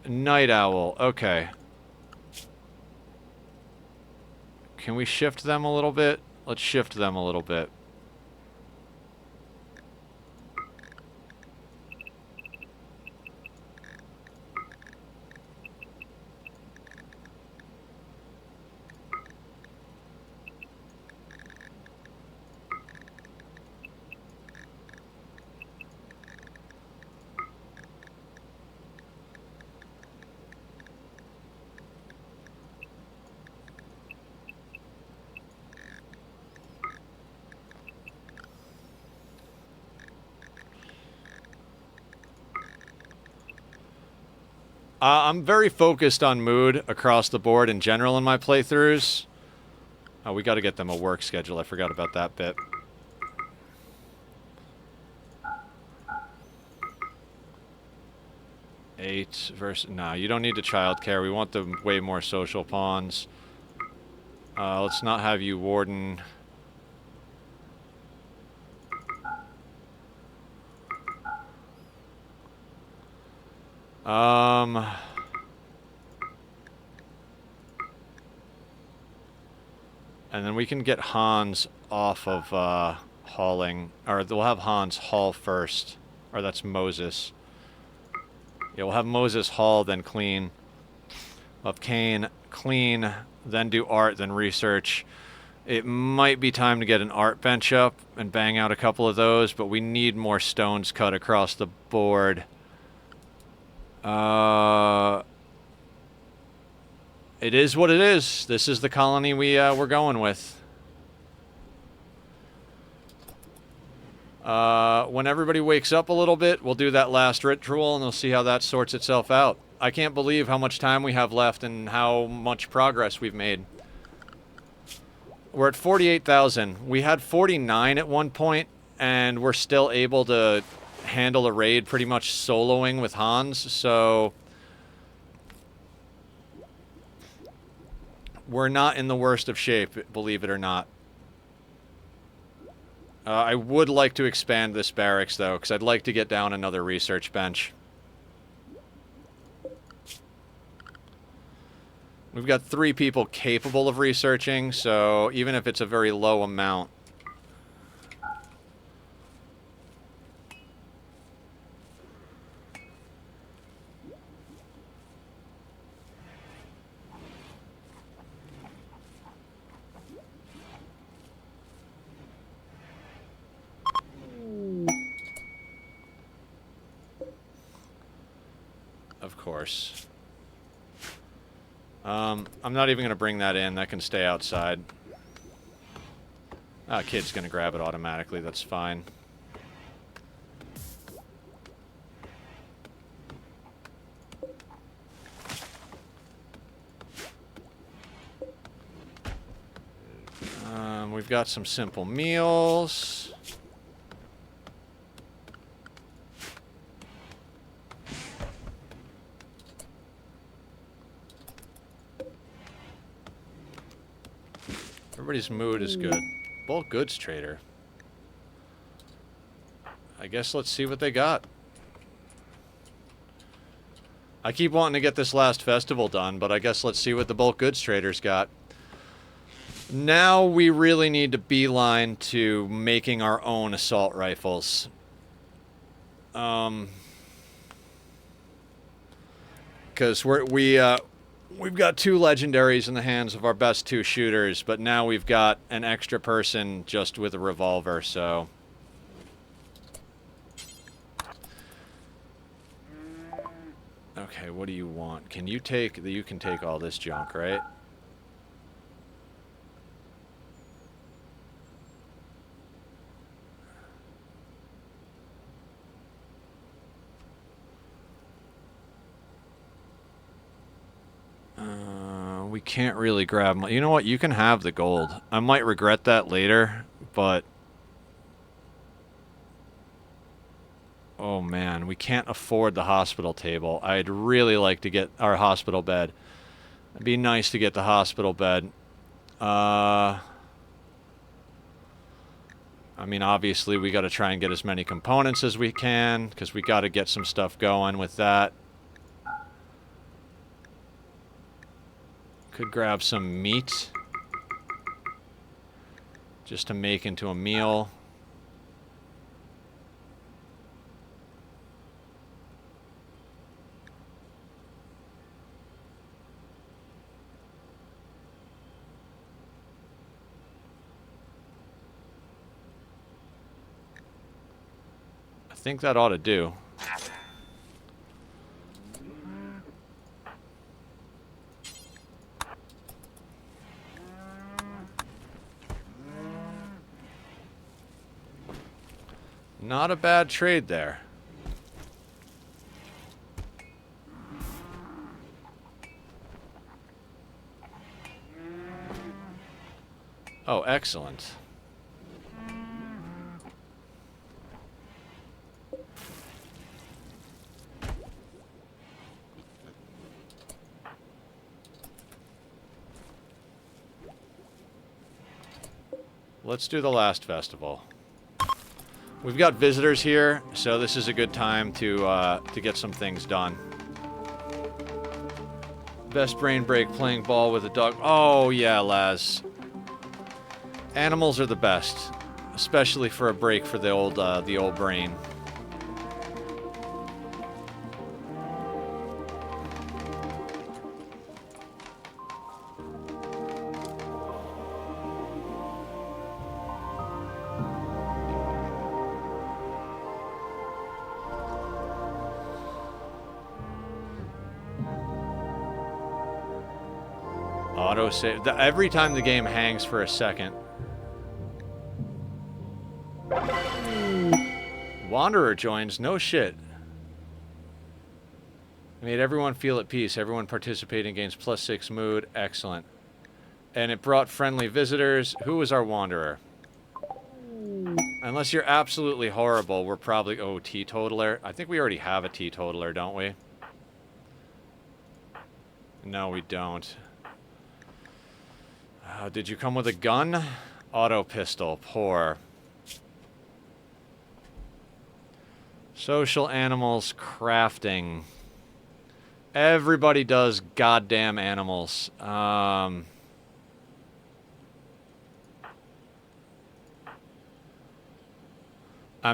Night owl. Okay. Can we shift them a little bit? Let's shift them a little bit. I'm very focused on mood across the board in general in my playthroughs. Oh, we got to get them a work schedule. I forgot about that bit. Eight versus... No, you don't need the childcare. We want the way more social pawns. Let's not have you warden... And then we can get Hans off of hauling. Or we'll have Hans haul first. Or that's Moses. Yeah, we'll have Moses haul, then clean. Of Kane, clean, then do art, then research. It might be time to get an art bench up and bang out a couple of those, but we need more stones cut across the board. It is what it is. This is the colony we're going with. When everybody wakes up a little bit, we'll do that last ritual and we'll see how that sorts itself out. I can't believe how much time we have left and how much progress we've made. We're at 48,000. We had 49 at one point, and we're still able to handle a raid pretty much soloing with Hans, so we're not in the worst of shape, believe it or not. I would like to expand this barracks, though, because I'd like to get down another research bench. We've got 3 people capable of researching, so even if it's a very low amount. Of course. I'm not even going to bring that in. That can stay outside. Ah, kid's going to grab it automatically. That's fine. We've got some simple meals. Everybody's mood is good. Bulk goods trader. I guess let's see what they got. I keep wanting to get this last festival done, but I guess let's see what the bulk goods traders got. Now we really need to beeline to making our own assault rifles. Because we've got 2 legendaries in the hands of our best 2 shooters, but now we've got an extra person just with a revolver, so... Okay, what do you want? Can you take... You can take all this junk, right? We can't really grab... You know what? You can have the gold. I might regret that later, but... Oh man, we can't afford the hospital table. I'd really like to get our hospital bed. It'd be nice to get the hospital bed. I mean, obviously we got to try and get as many components as we can, because we got to get some stuff going with that. Could grab some meat just to make into a meal. I think that ought to do. Not a bad trade there. Oh, excellent. Let's do the last festival. We've got visitors here, so this is a good time to get some things done. Best brain break playing ball with a dog. Oh yeah, Laz. Animals are the best, especially for a break for the old brain. Autosave. Every time the game hangs for a second. Wanderer joins. No shit. Made everyone feel at peace. Everyone participating gains +6 mood. Excellent. And it brought friendly visitors. Who was our Wanderer? Unless you're absolutely horrible, we're probably... Oh, teetotaler. I think we already have a teetotaler, don't we? No, we don't. Did you come with a gun? Auto pistol. Poor. Social animals. Crafting. Everybody does goddamn animals. I'm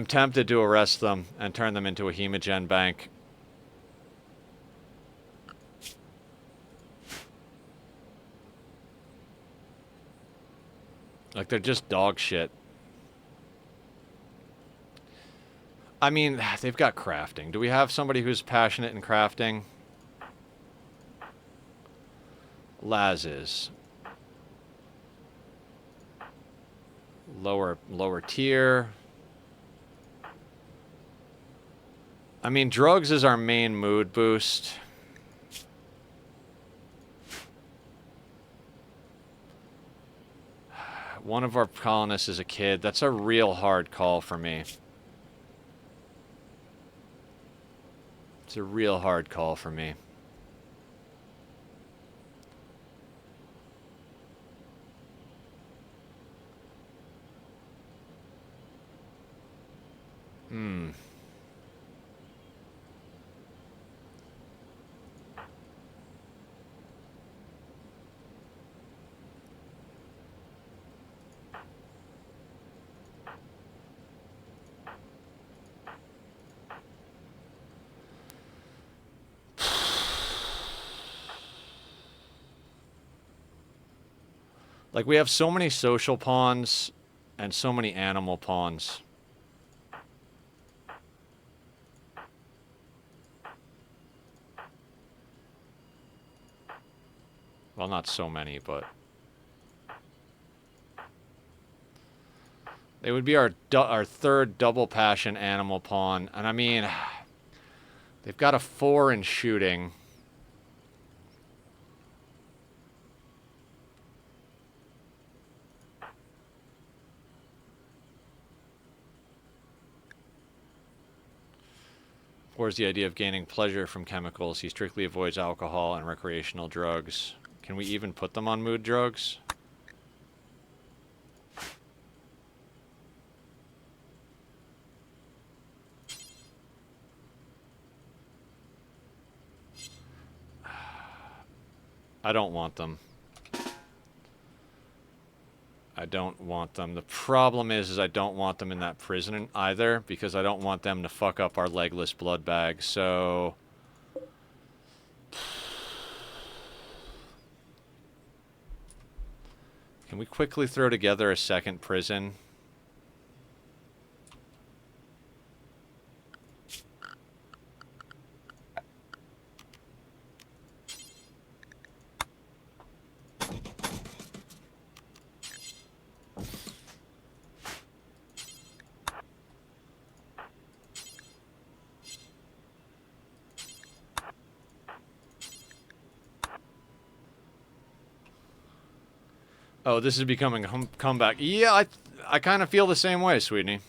tempted to arrest them and turn them into a hemogen bank. Like, they're just dog shit. I mean, they've got crafting. Do we have somebody who's passionate in crafting? Laz is. Lower tier. I mean, drugs is our main mood boost. One of our colonists is a kid. That's a real hard call for me. It's a real hard call for me. Hmm. Like, we have so many social pawns and so many animal pawns. Well, not so many, but... They would be our third double passion animal pawn. And I mean, they've got a 4 in shooting. Where's the idea of gaining pleasure from chemicals? He strictly avoids alcohol and recreational drugs. Can we even put them on mood drugs? I don't want them. I don't want them. The problem is I don't want them in that prison either, because I don't want them to fuck up our legless blood bag, so... Can we quickly throw together a second prison? Oh, this is becoming a comeback. Yeah, I kind of feel the same way, Sweetie.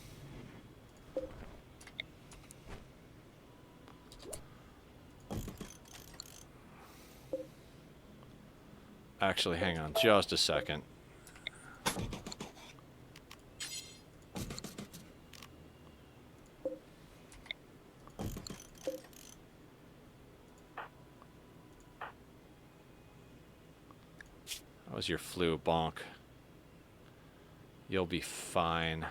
Actually, hang on just a second. How was your flu, Bonk? You'll be fine.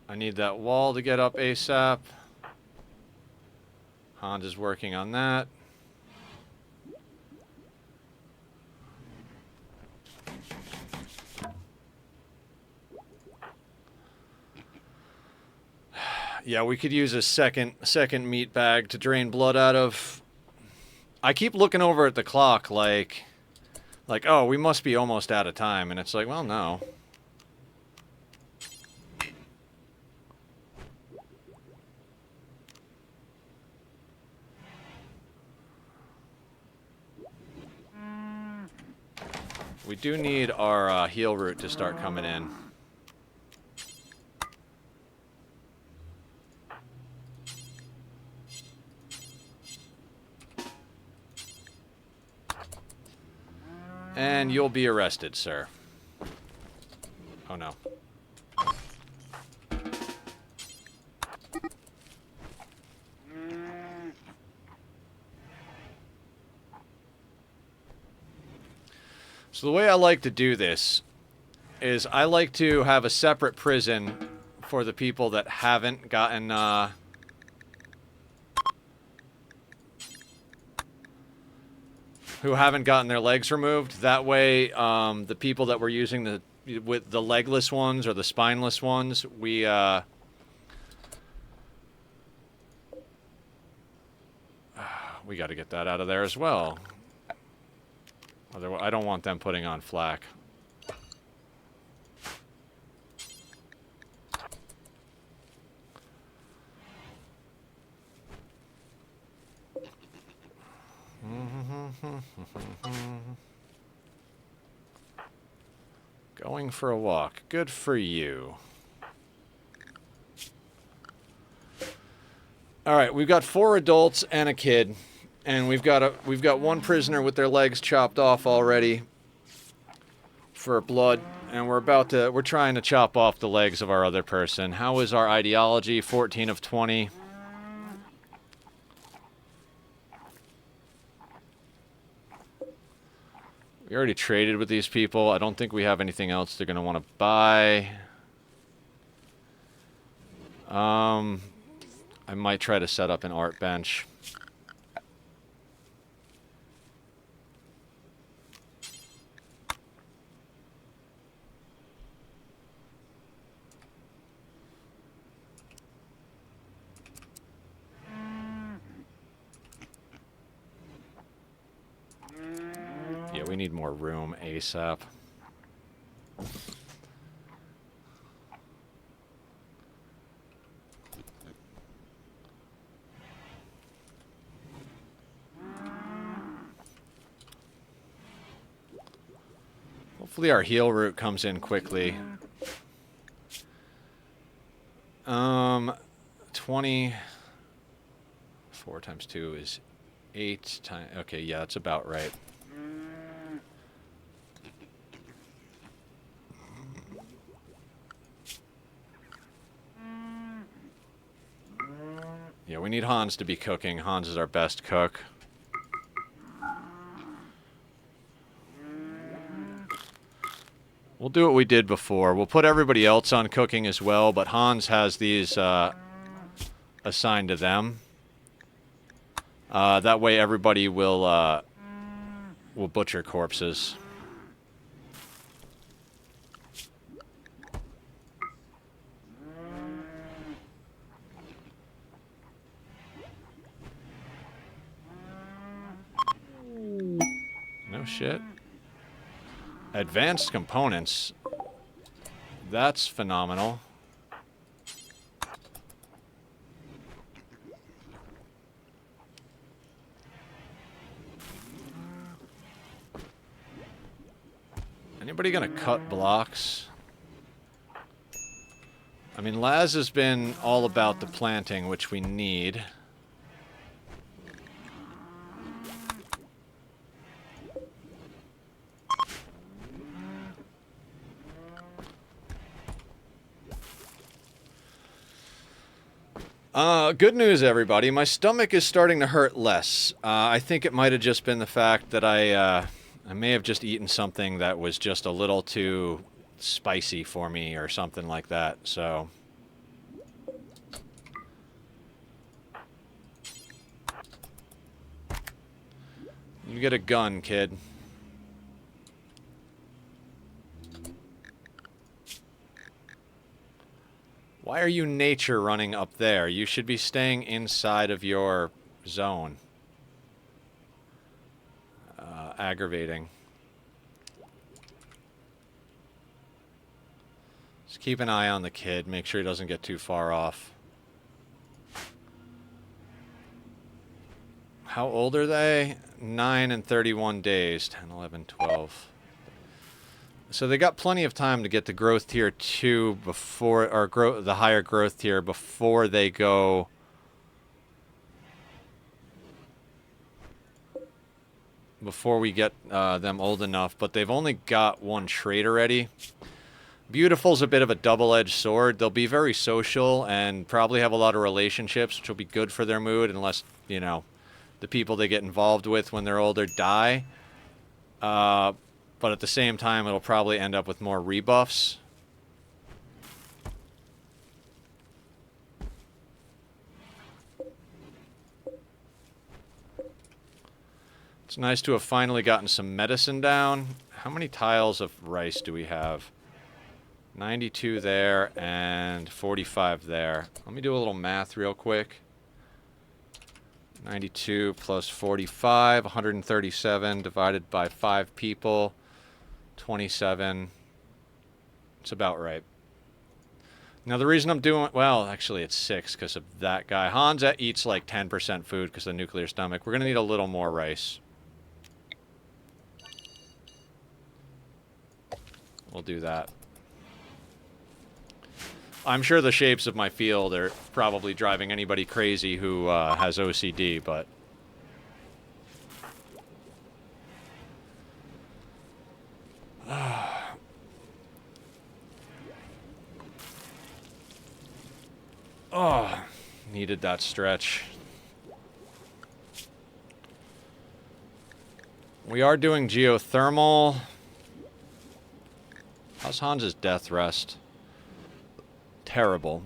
I need that wall to get up ASAP. Honda's working on that. Yeah, we could use a second meat bag to drain blood out of. I keep looking over at the clock like, oh, we must be almost out of time, and it's like, well, no. We do need our heal route to start coming in. And you'll be arrested, sir. Oh, no. So the way I like to do this is I like to have a separate prison for the people that haven't gotten, who haven't gotten their legs removed. That way, the people that we're using with the legless ones or the spineless ones, we we got to get that out of there as well. Otherwise, I don't want them putting on flak. Going for a walk. Good for you. All right, we've got 4 adults and a kid, and we've got one prisoner with their legs chopped off already for blood, and we're trying to chop off the legs of our other person. How is our ideology? 14 of 20. We already traded with these people. I don't think we have anything else they're going to want to buy. I might try to set up an art bench. Yeah, we need more room ASAP. Hopefully our heal route comes in quickly. 24 times 2 is 8 times... Okay, yeah, that's about right. Yeah, we need Hans to be cooking. Hans is our best cook. We'll do what we did before. We'll put everybody else on cooking as well, but Hans has these assigned to them. That way everybody will butcher corpses. No shit. Advanced components. That's phenomenal. Anybody gonna cut blocks? I mean, Laz has been all about the planting, which we need. Good news, everybody. My stomach is starting to hurt less. I think it might have just been the fact that I may have just eaten something that was just a little too spicy for me or something like that, so... You get a gun, kid. Why are you nature running up there? You should be staying inside of your zone. Aggravating. Just keep an eye on the kid. Make sure he doesn't get too far off. How old are they? 9 and 31 days. 10, 11, 12. So they got plenty of time to get the growth tier 2 before, or the higher growth tier before they go. Before we get them old enough, but they've only got 1 trait already. Beautiful's a bit of a double-edged sword. They'll be very social and probably have a lot of relationships, which will be good for their mood, unless, you know, the people they get involved with when they're older die. But at the same time, it'll probably end up with more rebuffs. It's nice to have finally gotten some medicine down. How many tiles of rice do we have? 92 there and 45 there. Let me do a little math real quick. 92 plus 45, 137 divided by 5 people, 27. It's about right. Now the reason I'm doing, well, actually it's 6 because of that guy. Hans eats like 10% food because of the nuclear stomach. We're going to need a little more rice. We'll do that. I'm sure the shapes of my field are probably driving anybody crazy who has OCD, but... Oh, needed that stretch. We are doing geothermal. How's Hans's death rest? Terrible.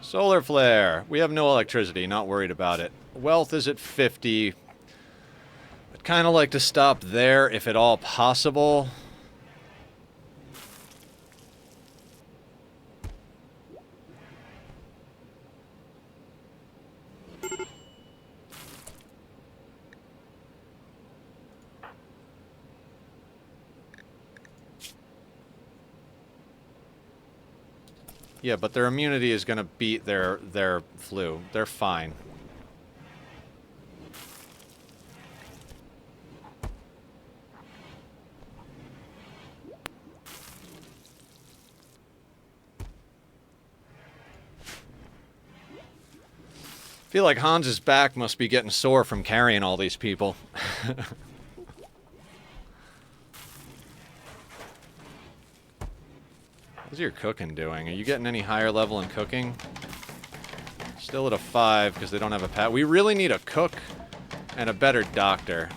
Solar flare. We have no electricity, not worried about it. Wealth is at 50. I'd kind of like to stop there if at all possible. Yeah, but their immunity is going to beat their flu. They're fine. I feel like Hans's back must be getting sore from carrying all these people. How's your cooking doing? Are you getting any higher level in cooking? Still at a 5 because they don't have a pet. We really need a cook and a better doctor.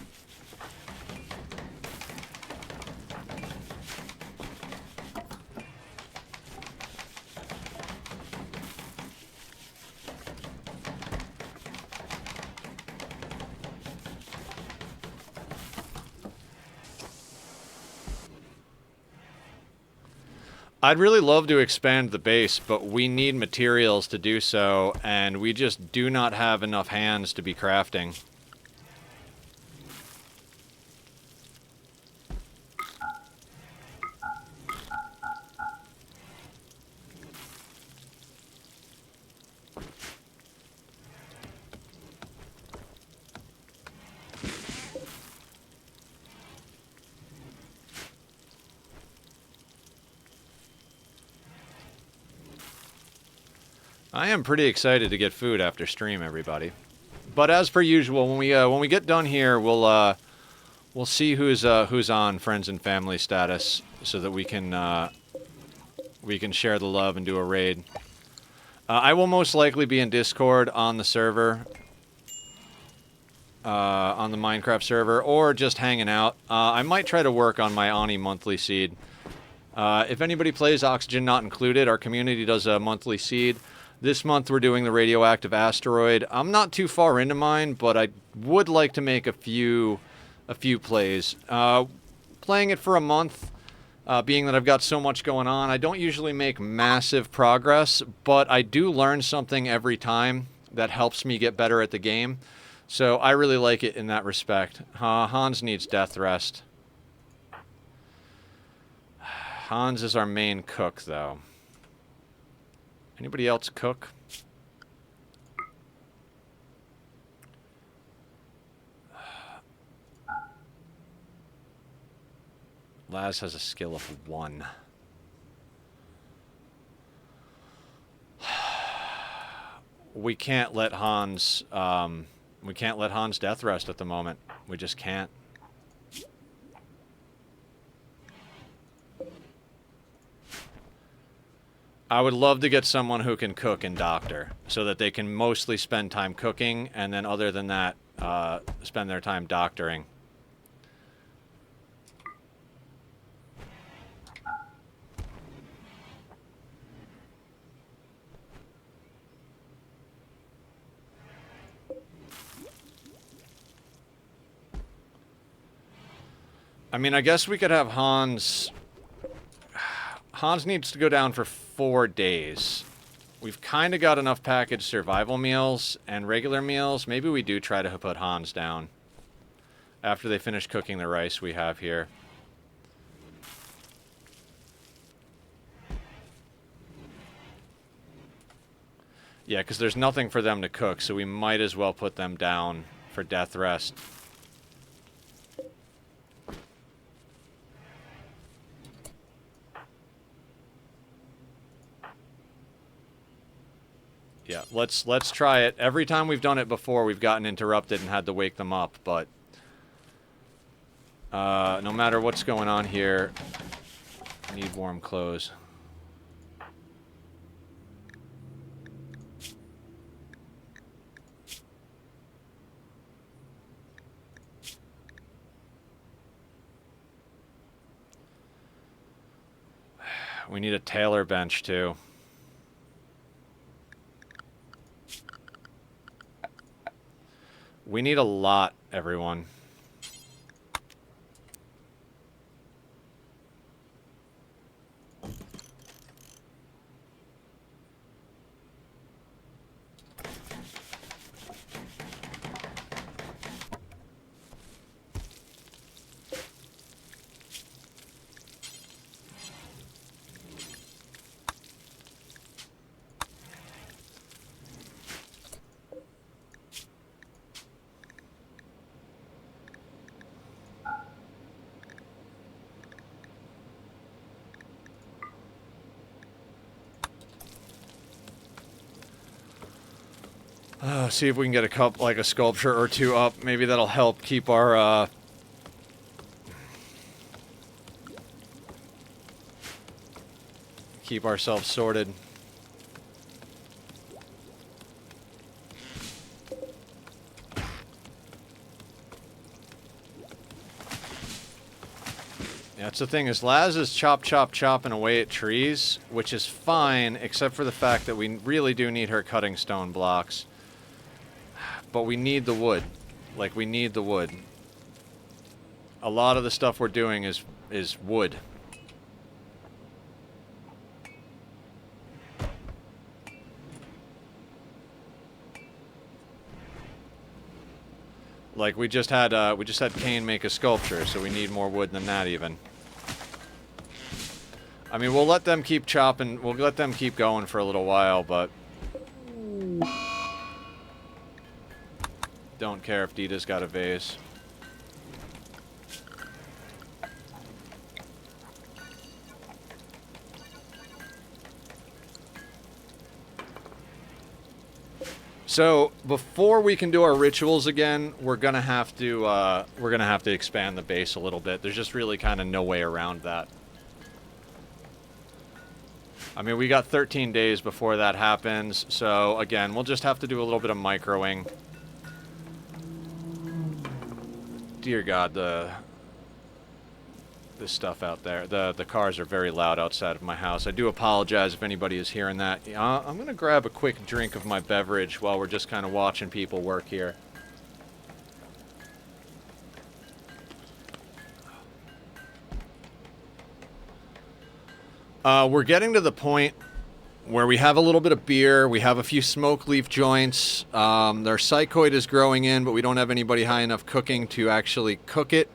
I'd really love to expand the base, but we need materials to do so, and we just do not have enough hands to be crafting. I am pretty excited to get food after stream, everybody. But as per usual, when we get done here, we'll see who's on friends and family status, so that we can share the love and do a raid. I will most likely be in Discord on the server, on the Minecraft server, or just hanging out. I might try to work on my Ani monthly seed. If anybody plays Oxygen Not Included, our community does a monthly seed. This month we're doing the radioactive asteroid. I'm not too far into mine, but I would like to make a few plays. Playing it for a month, being that I've got so much going on, I don't usually make massive progress, but I do learn something every time that helps me get better at the game. So I really like it in that respect. Hans needs death rest. Hans is our main cook, though. Anybody else cook? Laz has a skill of 1. We can't let Hans death rest at the moment. We just can't. I would love to get someone who can cook and doctor, so that they can mostly spend time cooking, and then other than that, spend their time doctoring. I mean, I guess we could have Hans... Hans needs to go down for 4 days. We've kind of got enough packaged survival meals and regular meals. Maybe we do try to put Hans down after they finish cooking the rice we have here. Yeah, because there's nothing for them to cook, so we might as well put them down for death rest. Yeah, let's try it. Every time we've done it before, we've gotten interrupted and had to wake them up, but no matter what's going on here, I need warm clothes. We need a tailor bench, too. We need a lot, everyone. See if we can get a cup, like a sculpture or two up. Maybe that'll help keep our, keep ourselves sorted. Yeah, that's the thing, is Laz is chopping away at trees, which is fine, except for the fact that we really do need her cutting stone blocks. But we need the wood. Like, we need the wood. A lot of the stuff we're doing is wood. Like, we just had Kane make a sculpture, so we need more wood than that even. I mean, we'll let them keep chopping, we'll let them keep going for a little while, but don't care if Dita's got a vase. So before we can do our rituals again, we're gonna have to expand the base a little bit. There's just really kind of no way around that. I mean, we got 13 days before that happens, so again, we'll just have to do a little bit of microing. Dear God, this stuff out there. The cars are very loud outside of my house. I do apologize if anybody is hearing that. I'm going to grab a quick drink of my beverage while we're just kind of watching people work here. We're getting to the point where we have a little bit of beer, we have a few smoke leaf joints, their psychoid is growing in, but we don't have anybody high enough cooking to actually cook it.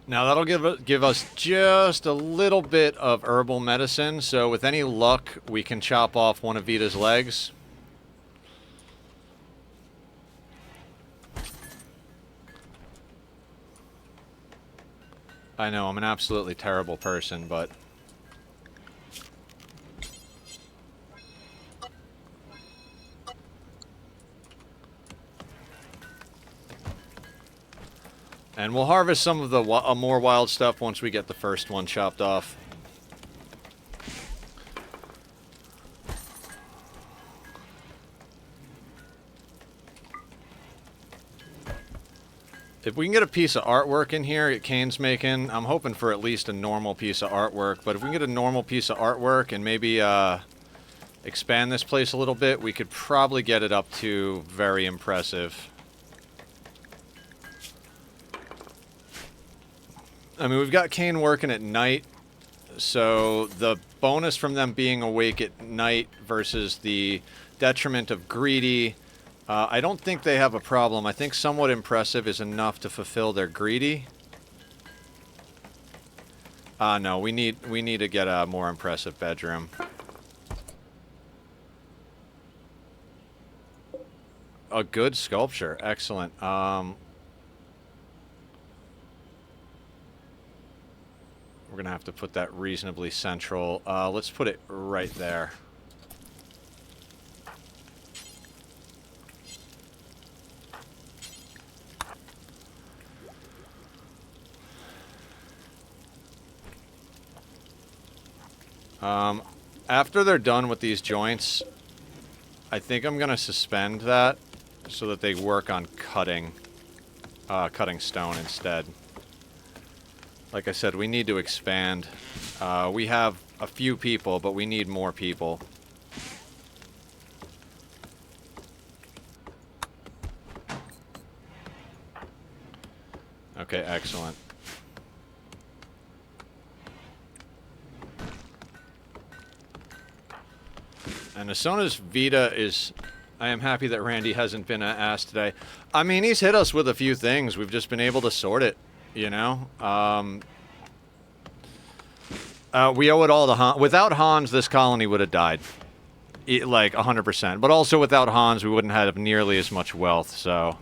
Now that'll give us just a little bit of herbal medicine, so with any luck, we can chop off one of Vita's legs. I know, I'm an absolutely terrible person, but... And we'll harvest some of the more wild stuff once we get the first one chopped off. If we can get a piece of artwork in here that Kane's making, I'm hoping for at least a normal piece of artwork. But if we can get a normal piece of artwork and maybe expand this place a little bit, we could probably get it up to very impressive. I mean, we've got Kane working at night, so the bonus from them being awake at night versus the detriment of greedy, I don't think they have a problem. I think somewhat impressive is enough to fulfill their greedy. No, we need to get a more impressive bedroom. A good sculpture, excellent. We're gonna have to put that reasonably central. Let's put it right there. After they're done with these joints, I think I'm gonna suspend that so that they work on cutting stone instead. Like I said, we need to expand. We have a few people, but we need more people. Okay, excellent. And as soon as Vita is... I am happy that Randy hasn't been asked today. I mean, he's hit us with a few things. We've just been able to sort it. You know, we owe it all to Hans. Without Hans, this colony would have died, like 100%. But also without Hans, we wouldn't have nearly as much wealth. So,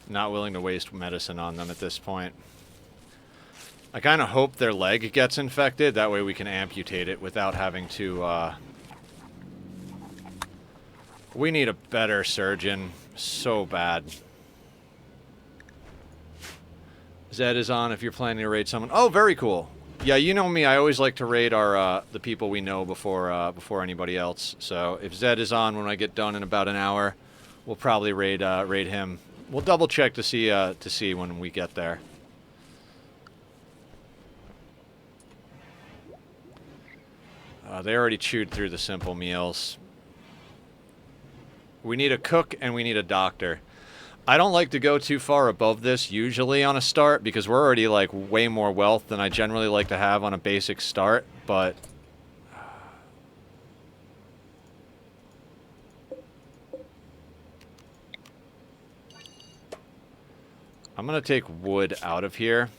not willing to waste medicine on them at this point. I kind of hope their leg gets infected. That way we can amputate it without having to, We need a better surgeon. So bad. Zed is on if you're planning to raid someone. Oh, very cool. Yeah, you know me. I always like to raid our the people we know before anybody else. So if Zed is on when I get done in about an hour, we'll probably raid him. We'll double check to see when we get there. They already chewed through the simple meals. We need a cook and we need a doctor. I don't like to go too far above this usually on a start because we're already like way more wealth than I generally like to have on a basic start, but I'm gonna take wood out of here.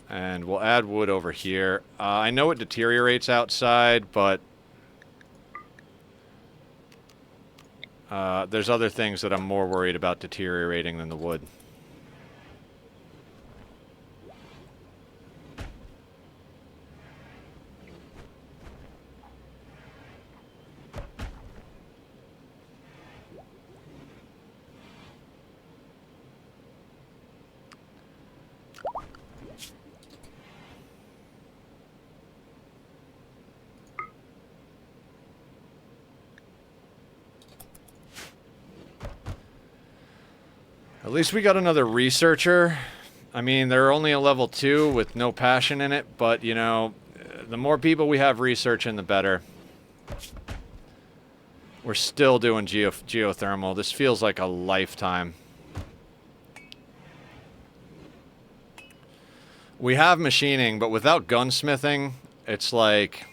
And we'll add wood over here. I know it deteriorates outside, but there's other things that I'm more worried about deteriorating than the wood. At least we got another researcher. I mean, they're only a level 2 with no passion in it, but, you know, the more people we have researching, the better. We're still doing geothermal. This feels like a lifetime. We have machining, but without gunsmithing, it's like...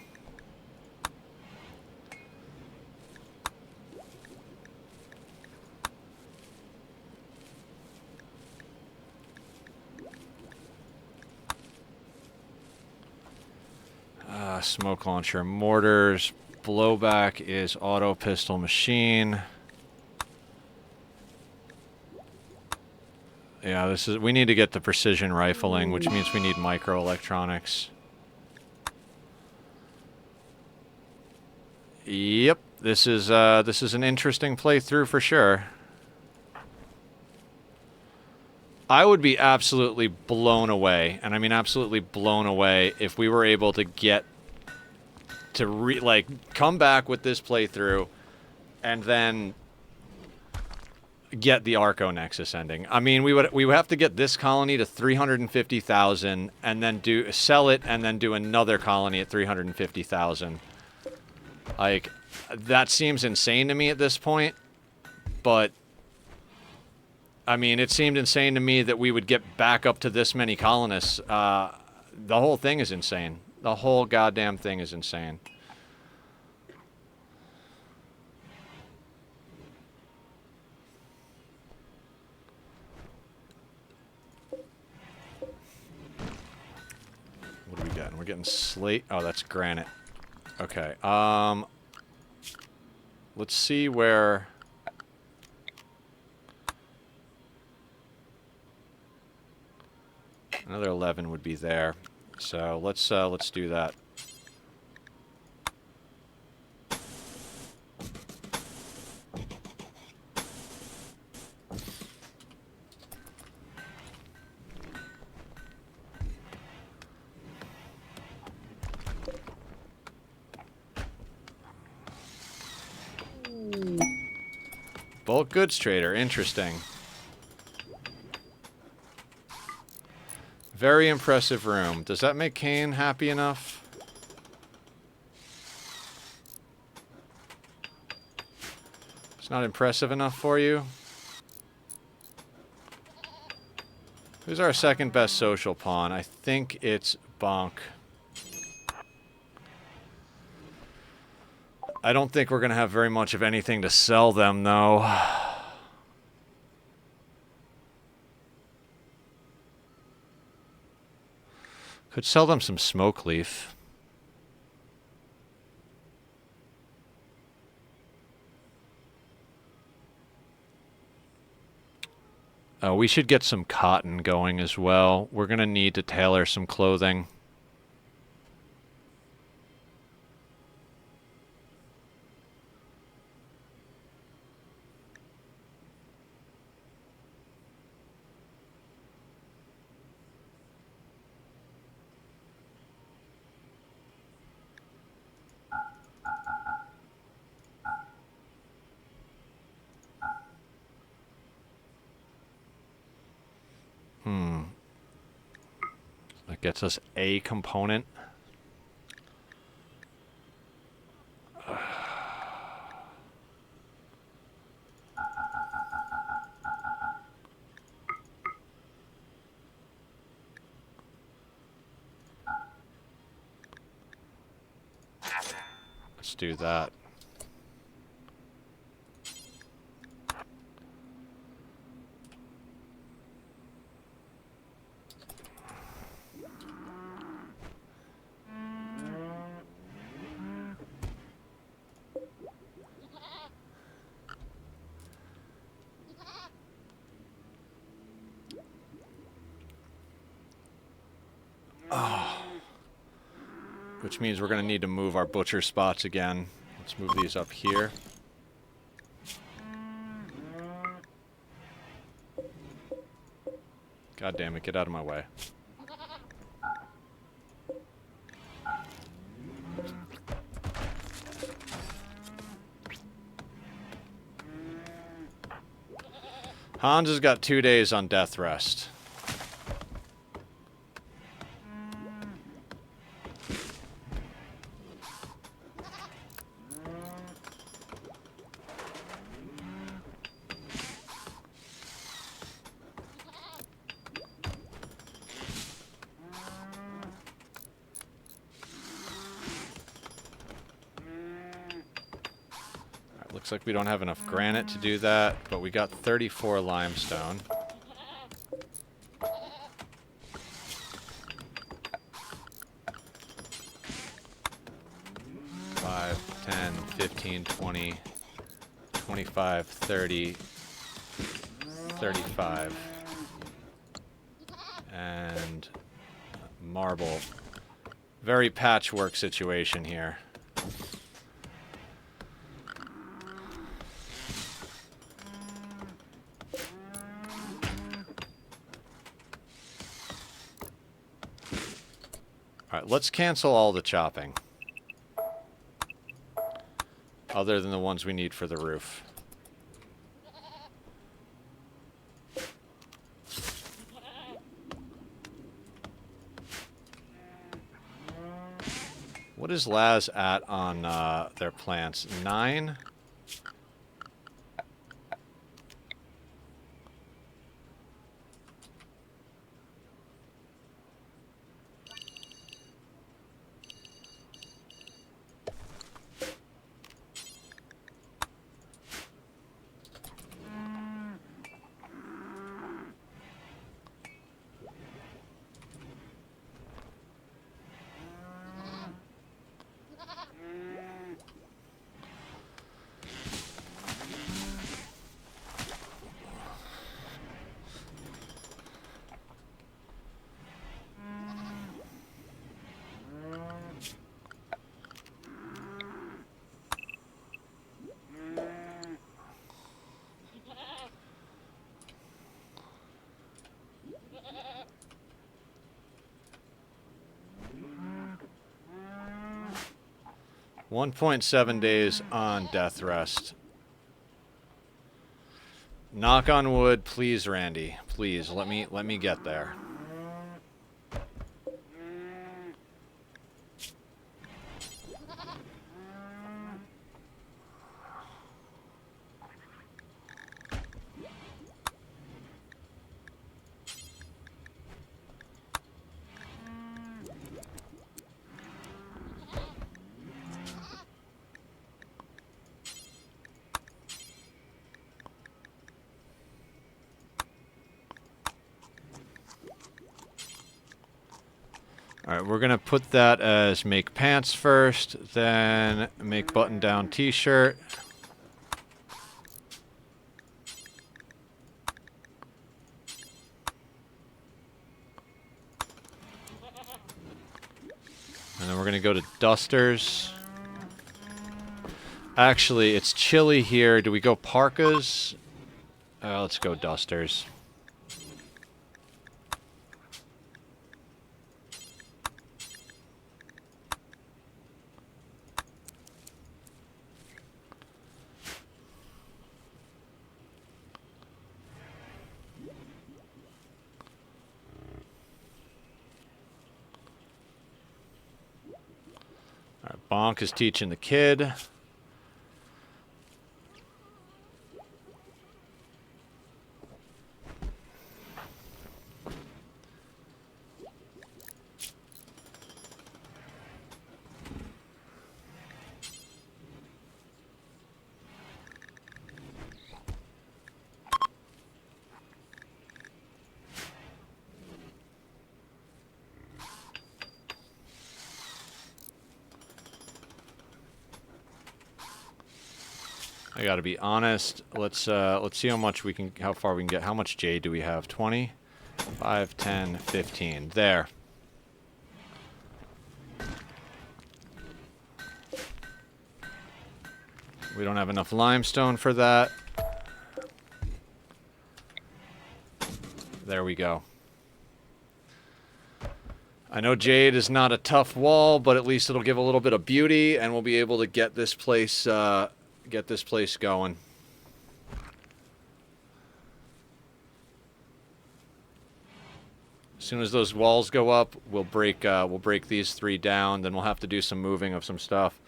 smoke launcher, mortars, blowback is auto pistol machine. Yeah, this is, we need to get the precision rifling, which means we need microelectronics. Yep, this is an interesting playthrough for sure. I would be absolutely blown away, and I mean absolutely blown away, if we were able to get to come back with this playthrough and then get the Arco Nexus ending. I mean, we would have to get this colony to 350,000 and then sell it and then do another colony at 350,000. Like, that seems insane to me at this point, but I mean, it seemed insane to me that we would get back up to this many colonists. The whole thing is insane. The whole goddamn thing is insane. What are we getting? We're getting slate. Oh, that's granite. Okay. Let's see where... Another 11 would be there. So let's do that. Bulk goods trader, interesting. Very impressive room. Does that make Kane happy enough? It's not impressive enough for you? Who's our second best social pawn? I think it's Bonk. I don't think we're going to have very much of anything to sell them, though. Could sell them some smoke leaf. We should get some cotton going as well. We're going to need to tailor some clothing. That gets us a component. Let's do that. Which means we're going to need to move our butcher spots again. Let's move these up here. God damn it, get out of my way. Hans has got 2 days on death rest. Looks like we don't have enough granite to do that, but we got 34 limestone. Five, 10, 15, 20, 25, 30, 35. And marble. Very patchwork situation here. Alright, let's cancel all the chopping. Other than the ones we need for the roof. What is Laz at on their plants? 9? .7 days on death rest. Knock on wood, please, Randy. Please, let me get there. Alright, we're going to put that as make pants first, then make button-down t-shirt. And then we're going to go to dusters. Actually, it's chilly here. Do we go parkas? Let's go dusters. Bonk is teaching the kid. I gotta be honest. Let's see how much we can, how far we can get. How much jade do we have? 20, 5, 10, 15. There. We don't have enough limestone for that. There we go. I know jade is not a tough wall, but at least it'll give a little bit of beauty, and we'll be able to get this place going. As soon as those walls go up, we'll break these 3 down. Then we'll have to do some moving of some stuff.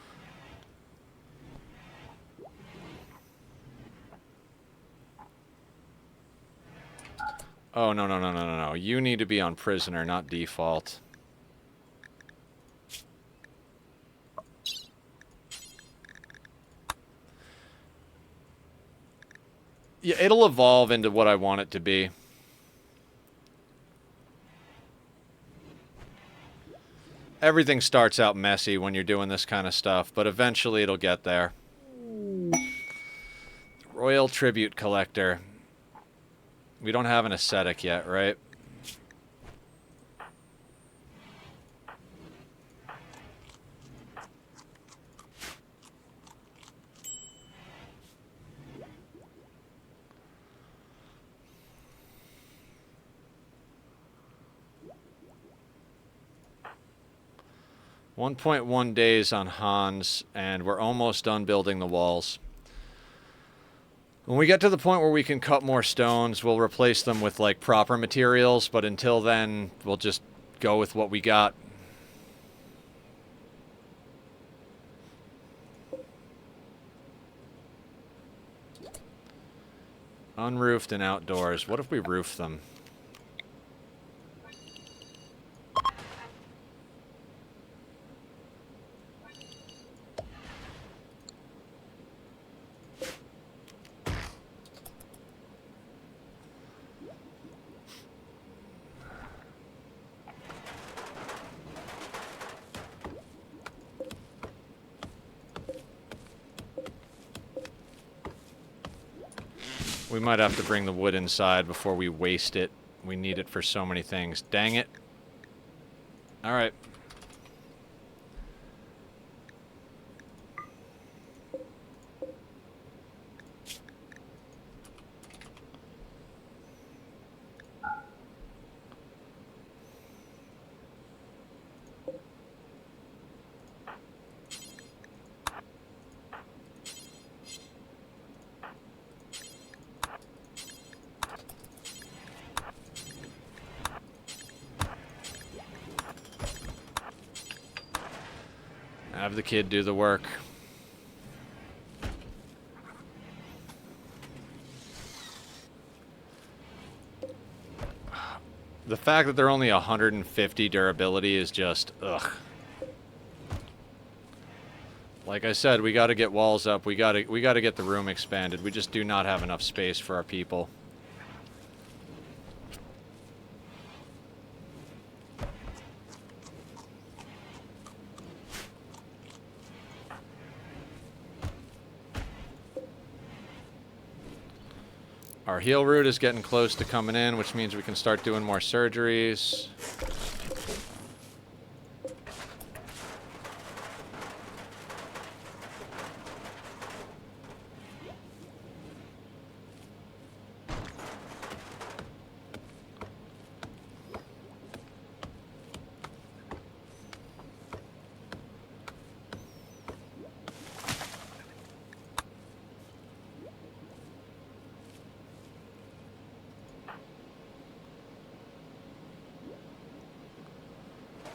Oh, no, no, no, no, no, no. You need to be on prisoner, not default. Yeah, it'll evolve into what I want it to be. Everything starts out messy when you're doing this kind of stuff, but eventually it'll get there. Royal Tribute Collector. We don't have an ascetic yet, right? .1 days on Hans, and we're almost done building the walls. When we get to the point where we can cut more stones, we'll replace them with, like, proper materials, but until then, we'll just go with what we got. Unroofed and outdoors. What if we roof them? We might have to bring the wood inside before we waste it. We need it for so many things. Dang it. Alright. Have the kid do the work. The fact that they're only 150 durability is just, ugh. Like I said, we gotta get walls up. We gotta get the room expanded. We just do not have enough space for our people. Our heal route is getting close to coming in, which means we can start doing more surgeries.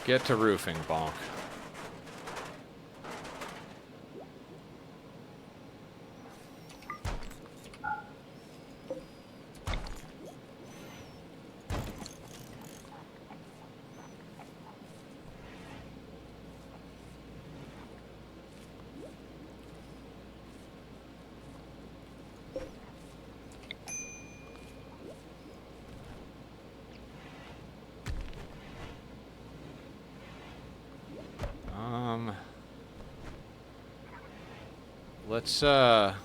Get to roofing, bonk. Let's, let's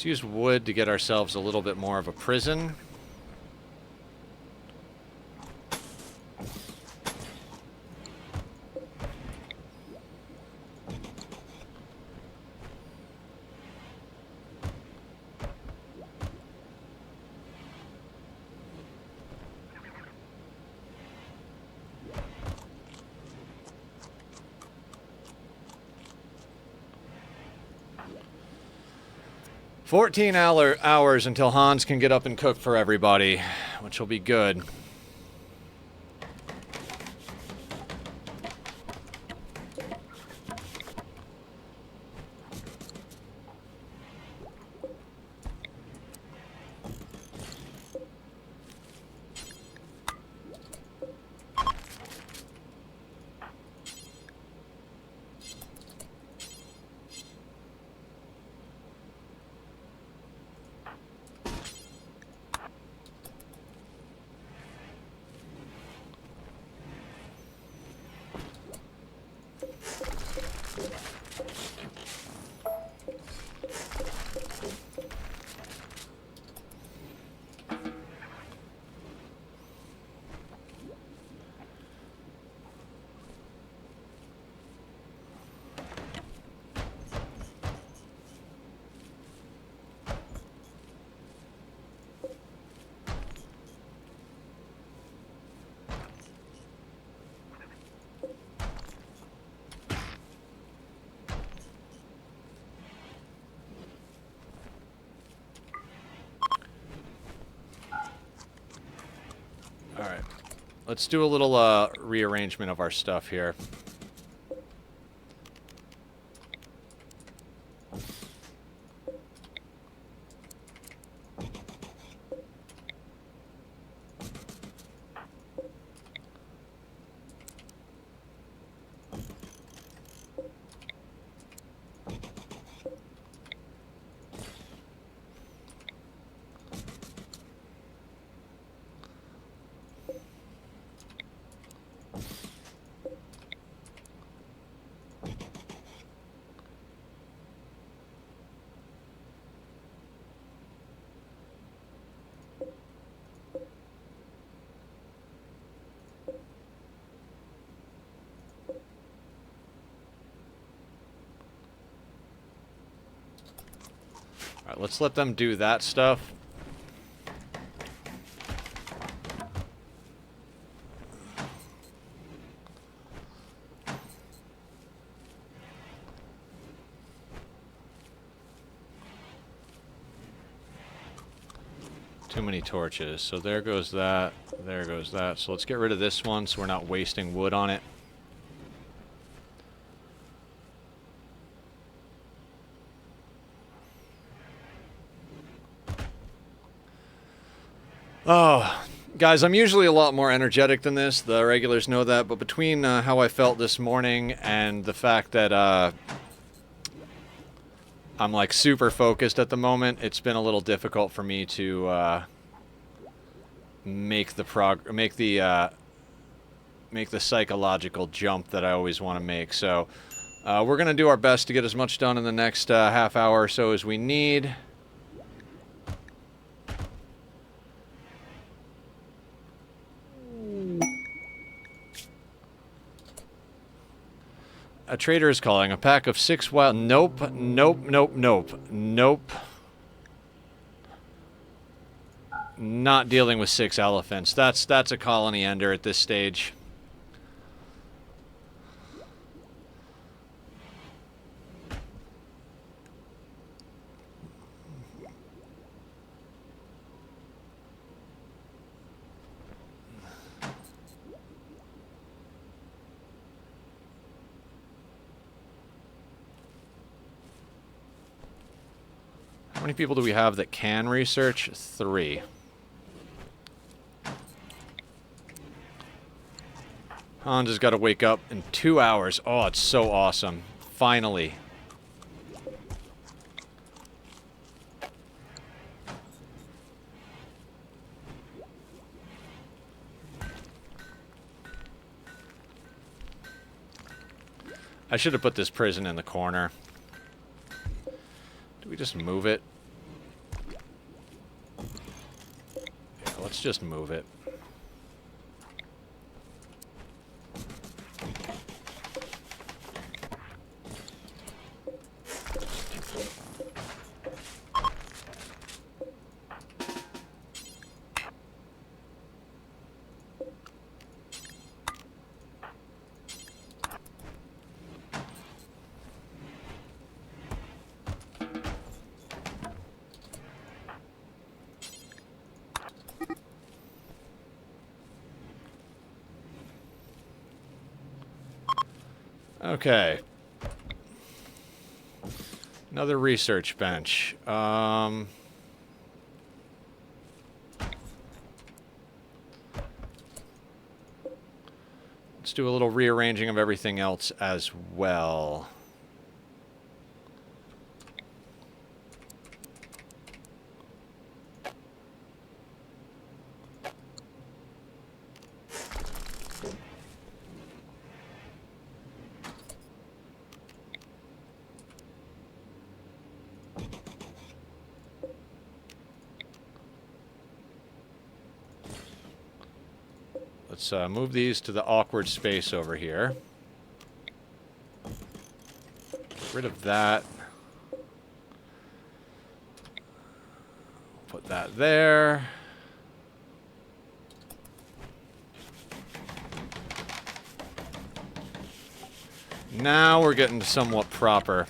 use wood to get ourselves a little bit more of a prison. 14 hours until Hans can get up and cook for everybody, which will be good. Alright. Let's do a little rearrangement of our stuff here. Alright, let's let them do that stuff. Too many torches. So there goes that. There goes that. So let's get rid of this one so we're not wasting wood on it. Oh, guys, I'm usually a lot more energetic than this. The regulars know that. But between how I felt this morning and the fact that I'm like super focused at the moment, it's been a little difficult for me to make the psychological jump that I always want to make. So we're gonna do our best to get as much done in the next half hour or so as we need. A trader is calling. A pack of 6 wild... Nope. Nope. Nope. Nope. Nope. Not dealing with 6 elephants. That's a colony ender at this stage. How many people do we have that can research? 3. Hans has got to wake up in 2 hours. Oh, it's so awesome. Finally. I should have put this prison in the corner. Do we just move it? Yeah, let's just move it. Okay. Another research bench. Let's do a little rearranging of everything else as well. Let's move these to the awkward space over here. Get rid of that. Put that there. Now we're getting somewhat proper.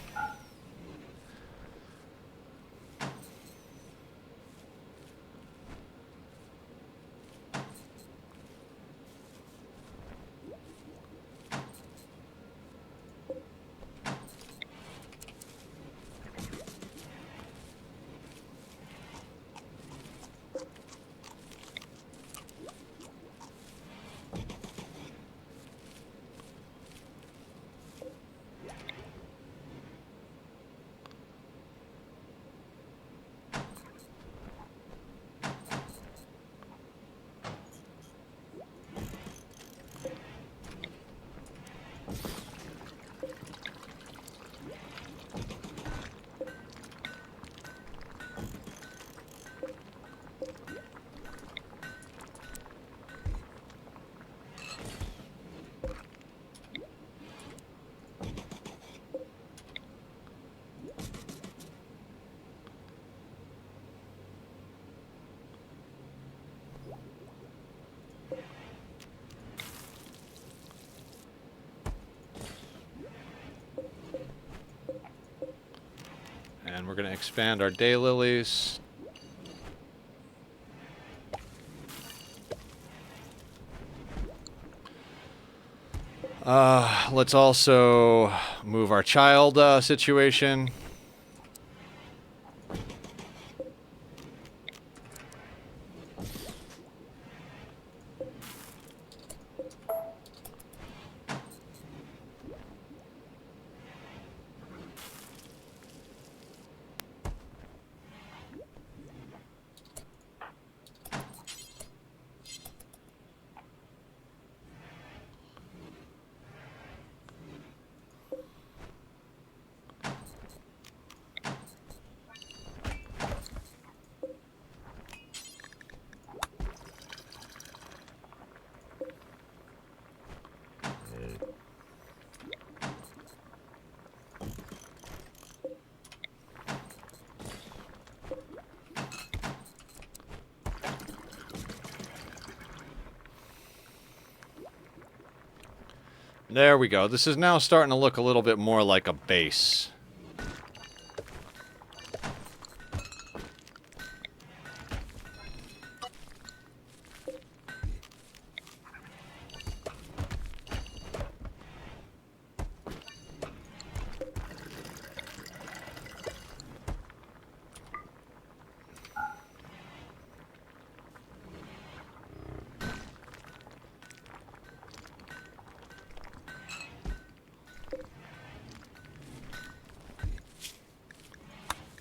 And we're going to expand our daylilies. Let's also move our child situation. There we go. This is now starting to look a little bit more like a base.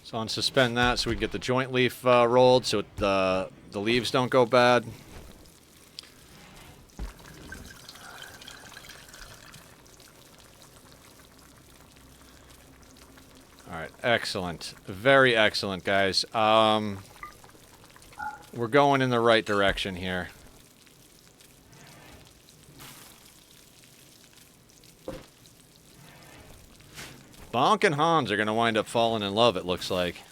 So unsuspend that so we can get the joint leaf rolled so the leaves don't go bad. Alright, excellent. Very excellent, guys. We're going in the right direction here. Bonk and Hans are going to wind up falling in love, it looks like.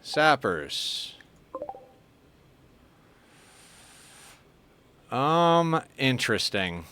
Sappers. Interesting.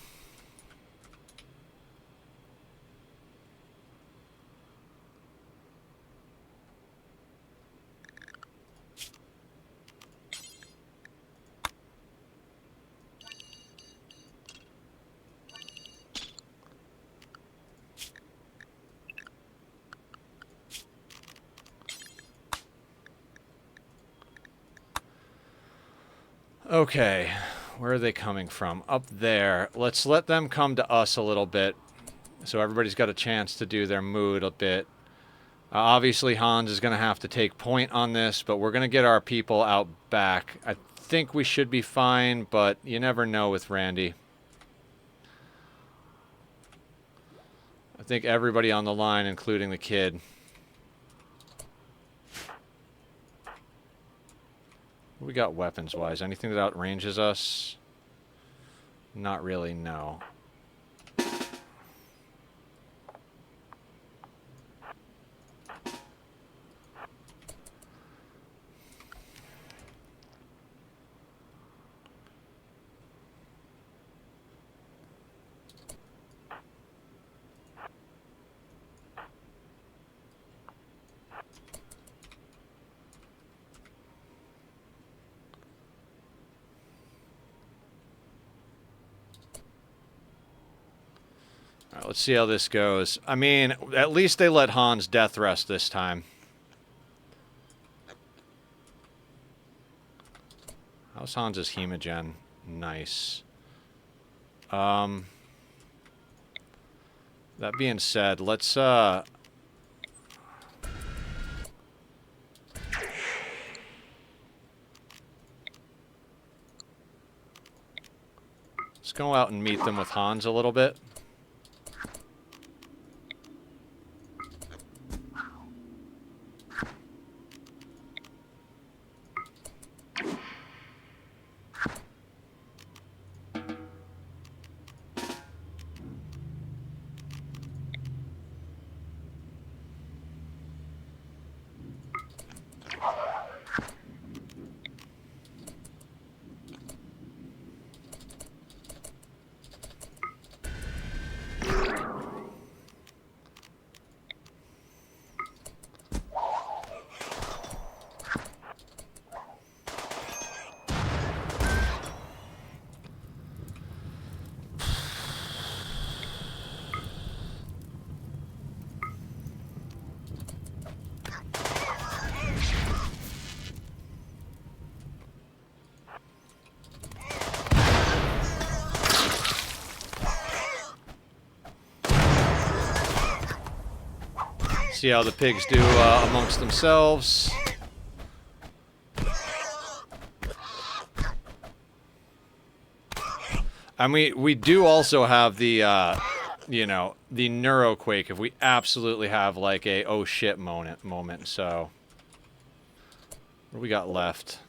Okay, where are they coming from? Up there. Let's let them come to us a little bit, so everybody's got a chance to do their mood a bit. Obviously, Hans is going to have to take point on this, but we're going to get our people out back. I think we should be fine, but you never know with Randy. I think everybody on the line, including the kid. What we got weapons-wise? Anything that outranges us? Not really, no. Alright, let's see how this goes. I mean, at least they let Hans death rest this time. How's Hans's hemogen? Nice. That being said, let's go out and meet them with Hans a little bit. See how the pigs do amongst themselves. And we do also have the, you know, the neuroquake if we absolutely have like a oh shit moment. So, what do we got left?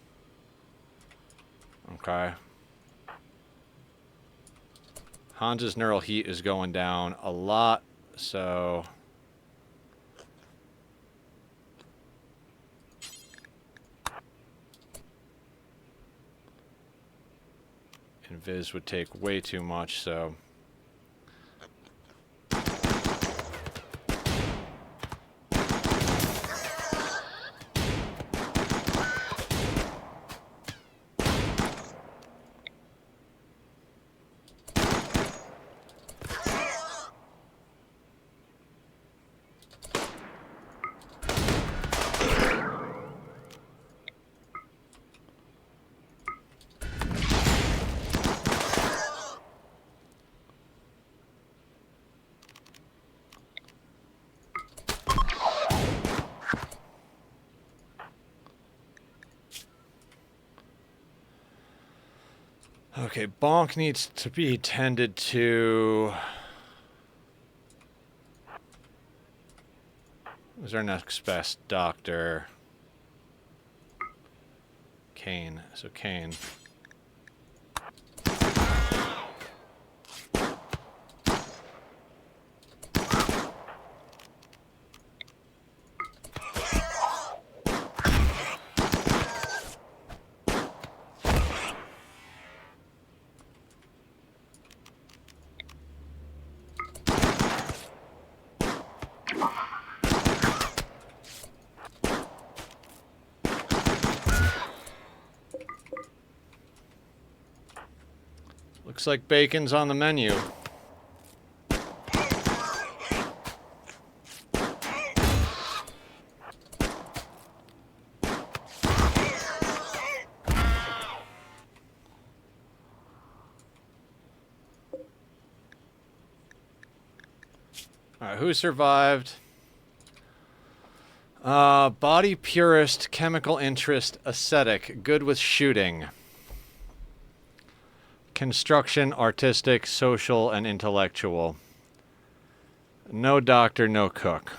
Okay. Hans's neural heat is going down a lot, so... And Viz would take way too much, so... Okay, Bonk needs to be tended to. Who's our next best doctor? Kane. So Kane. Looks like bacon's on the menu. Alright, who survived? Body purist, chemical interest, ascetic, good with shooting. Construction, artistic, social, and intellectual. No doctor, no cook.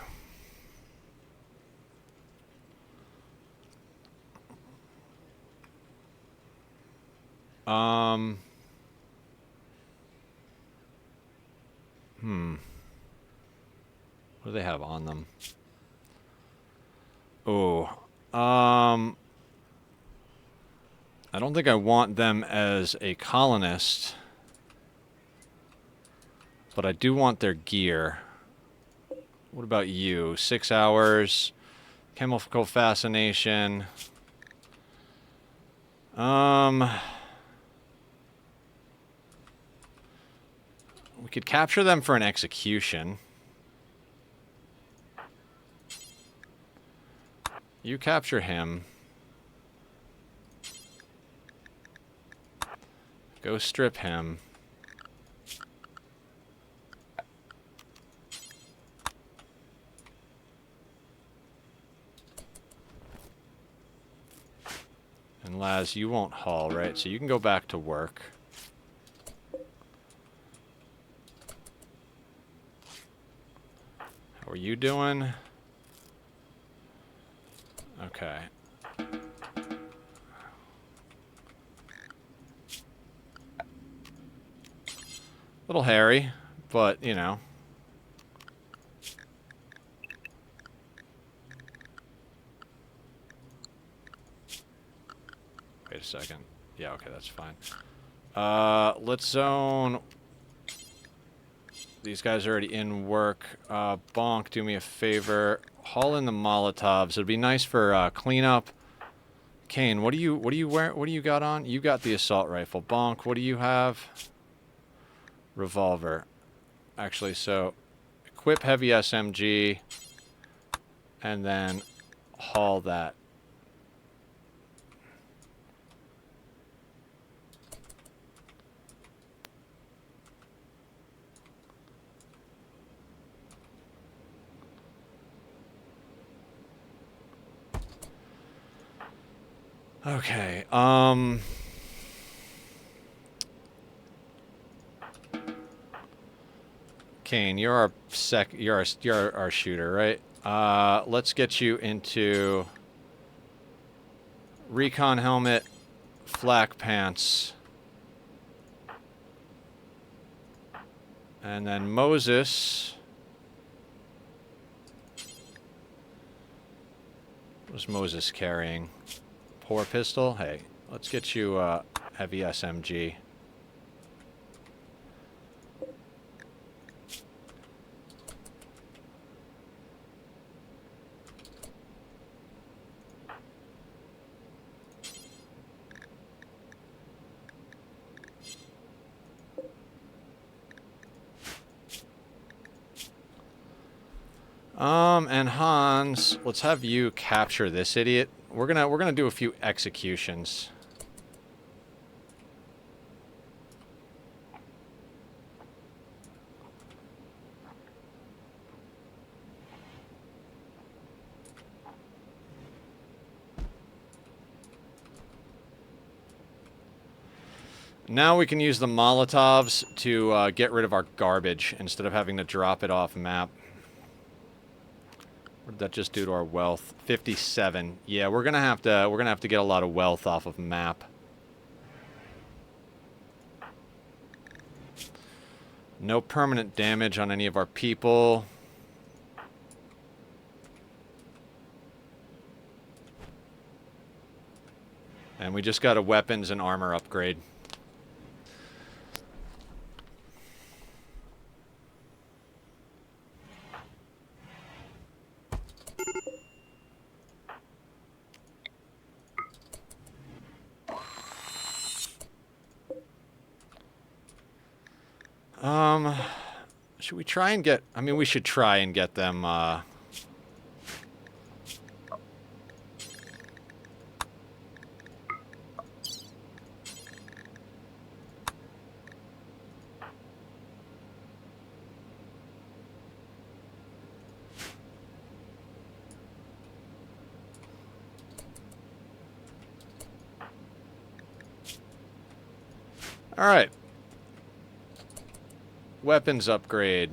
What do they have on them? Oh, I don't think I want them as a colonist, but I do want their gear. What about you? 6 hours, chemical fascination. We could capture them for an execution. You capture him. Go strip him. And Laz, you won't haul, right? So you can go back to work. How are you doing? Okay. Little hairy, but, you know. Wait a second. Yeah, okay, that's fine. Let's zone. These guys are already in work. Bonk, do me a favor. Haul in the Molotovs. It'd be nice for cleanup. Kane, what do you wear? What do you got on? You got the assault rifle. Bonk, what do you have? Revolver. Actually, so equip heavy SMG and then haul that. Okay, Kane, you're our shooter, right? Let's get you into recon helmet, flak pants, and then Moses. What was Moses carrying? Poor pistol? Hey, let's get you heavy SMG. And Hans, let's have you capture this idiot. We're gonna do a few executions. Now we can use the Molotovs to get rid of our garbage instead of having to drop it off map. What did that just do to our wealth? 57. Yeah, we're gonna have to get a lot of wealth off of map. No permanent damage on any of our people. And we just got a weapons and armor upgrade. Should we try and get... I mean, we should try and get them, Alright. Weapons upgrade.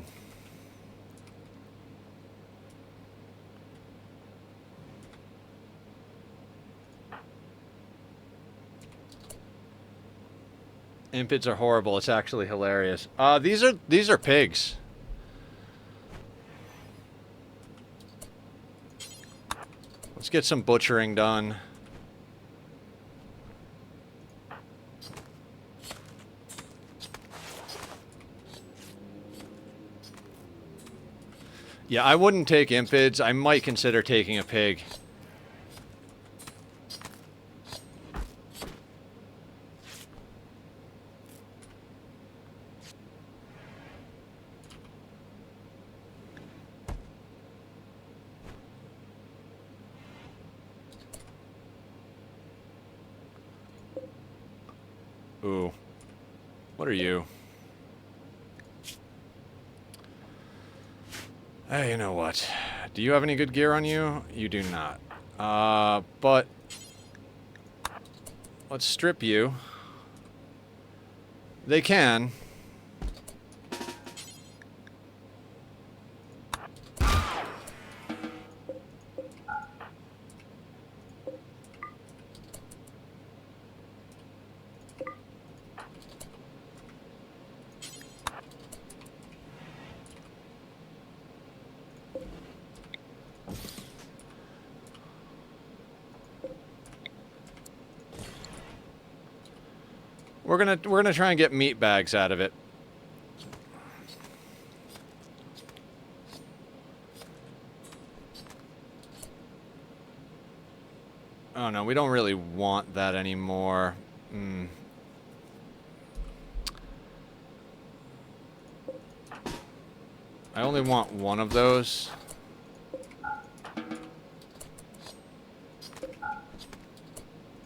Impids are horrible. It's actually hilarious. These are pigs. Let's get some butchering done. Yeah, I wouldn't take impids. I might consider taking a pig. Ooh. What are you? Hey, you know what? Do you have any good gear on you? You do not. But... let's strip you. They can. We're gonna try and get meat bags out of it. Oh no, we don't really want that anymore. I only want one of those.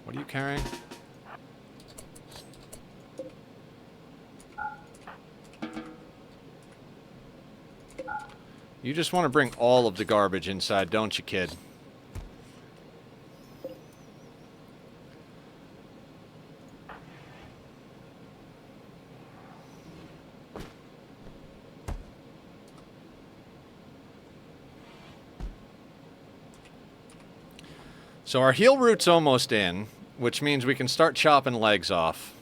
What are you carrying? You just want to bring all of the garbage inside, don't you, kid? So our heel route's almost in, which means we can start chopping legs off.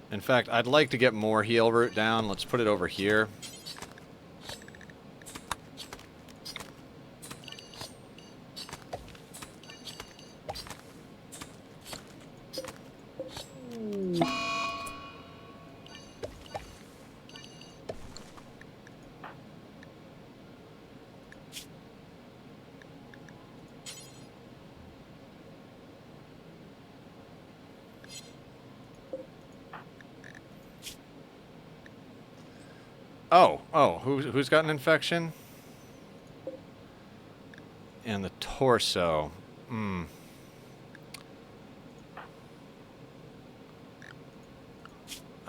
In fact, I'd like to get more heel root down. Let's put it over here. Oh, who's got an infection? And the torso. I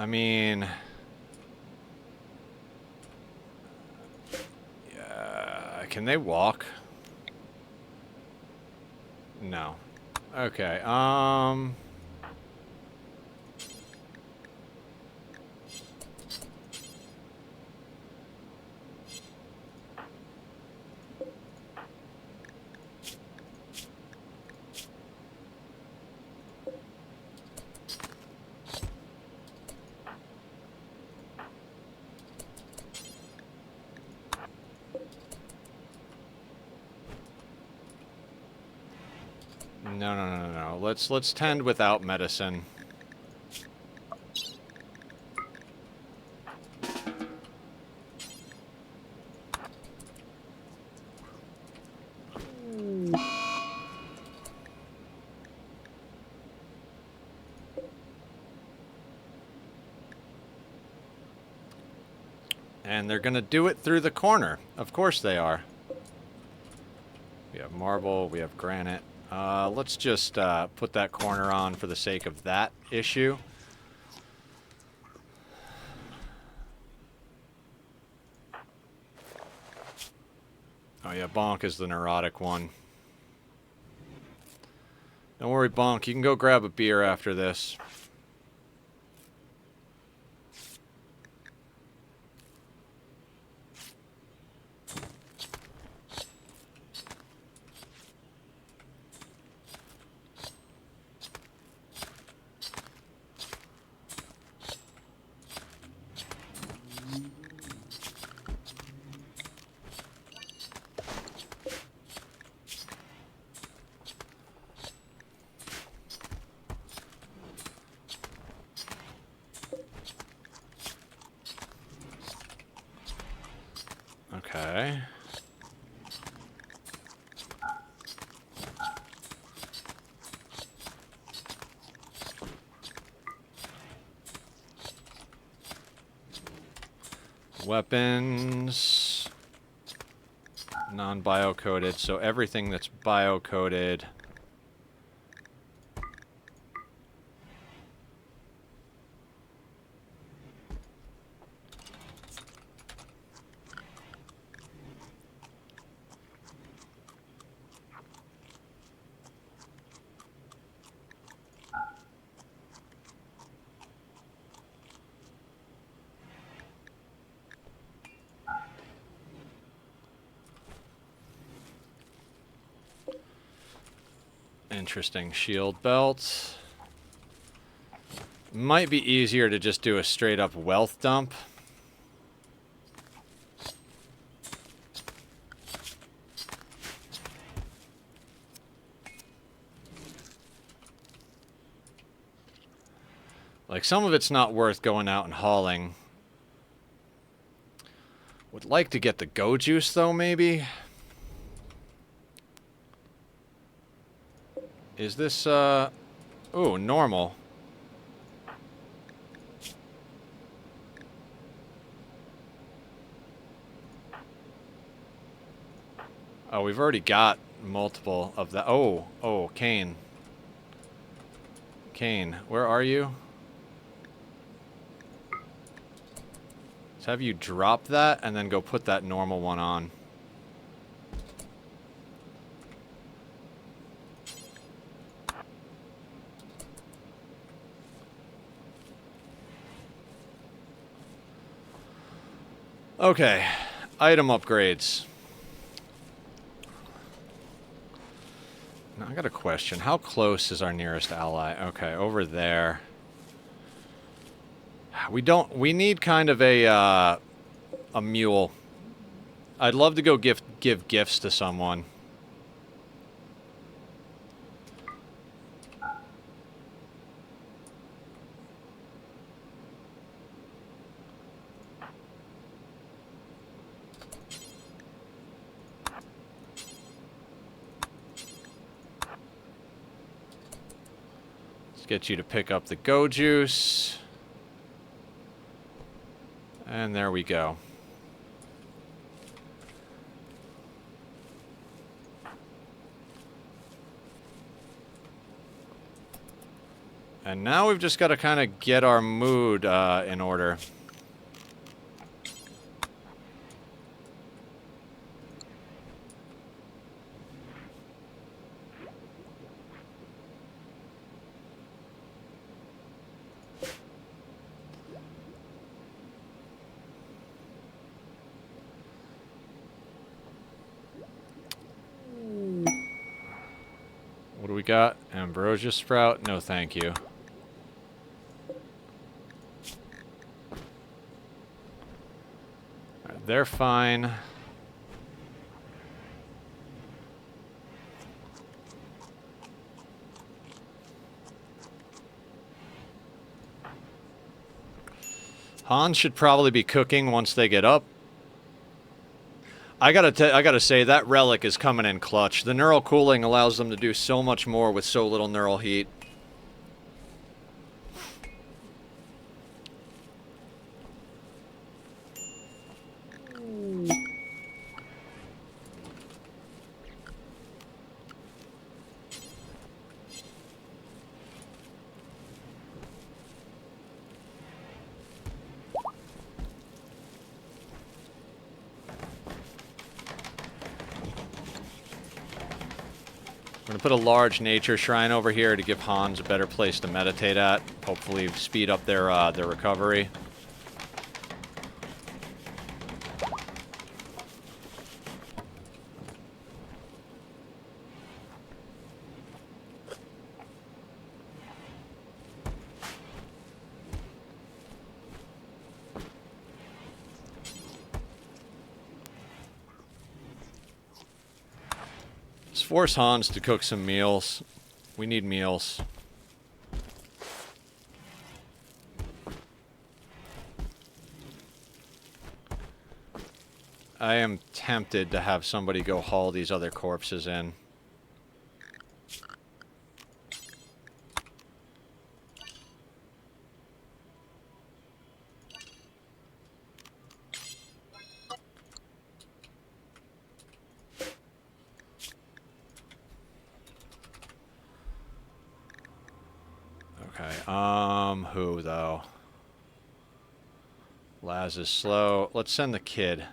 mean... can they walk? No. Okay, No. Let's tend without medicine. And they're gonna do it through the corner. Of course they are. We have marble, we have granite. Let's just put that corner on for the sake of that issue. Oh yeah, Bonk is the neurotic one. Don't worry, Bonk. You can go grab a beer after this. Okay. Weapons. Non-biocoded, so everything that's biocoded. Interesting. Shield belt. Might be easier to just do a straight up wealth dump. Like, some of it's not worth going out and hauling. Would like to get the go juice, though, maybe? Is this, ooh, normal. Oh, we've already got multiple of the... Oh, Kane. Kane, where are you? Let's have you drop that and then go put that normal one on. Okay, item upgrades. Now I got a question. How close is our nearest ally? Okay, over there. We need kind of a mule. I'd love to go give gifts to someone. Let's get you to pick up the go juice. And there we go. And now we've just got to kind of get our mood in order. What do we got? Ambrosia sprout? No, thank you. Alright, they're fine. Hans should probably be cooking once they get up. I gotta say, that relic is coming in clutch. The neural cooling allows them to do so much more with so little neural heat. We're going to put a large nature shrine over here to give Hans a better place to meditate at. Hopefully speed up their recovery. Let's force Hans to cook some meals. We need meals. I am tempted to have somebody go haul these other corpses in. Who, though? Laz is slow. Let's send the kid.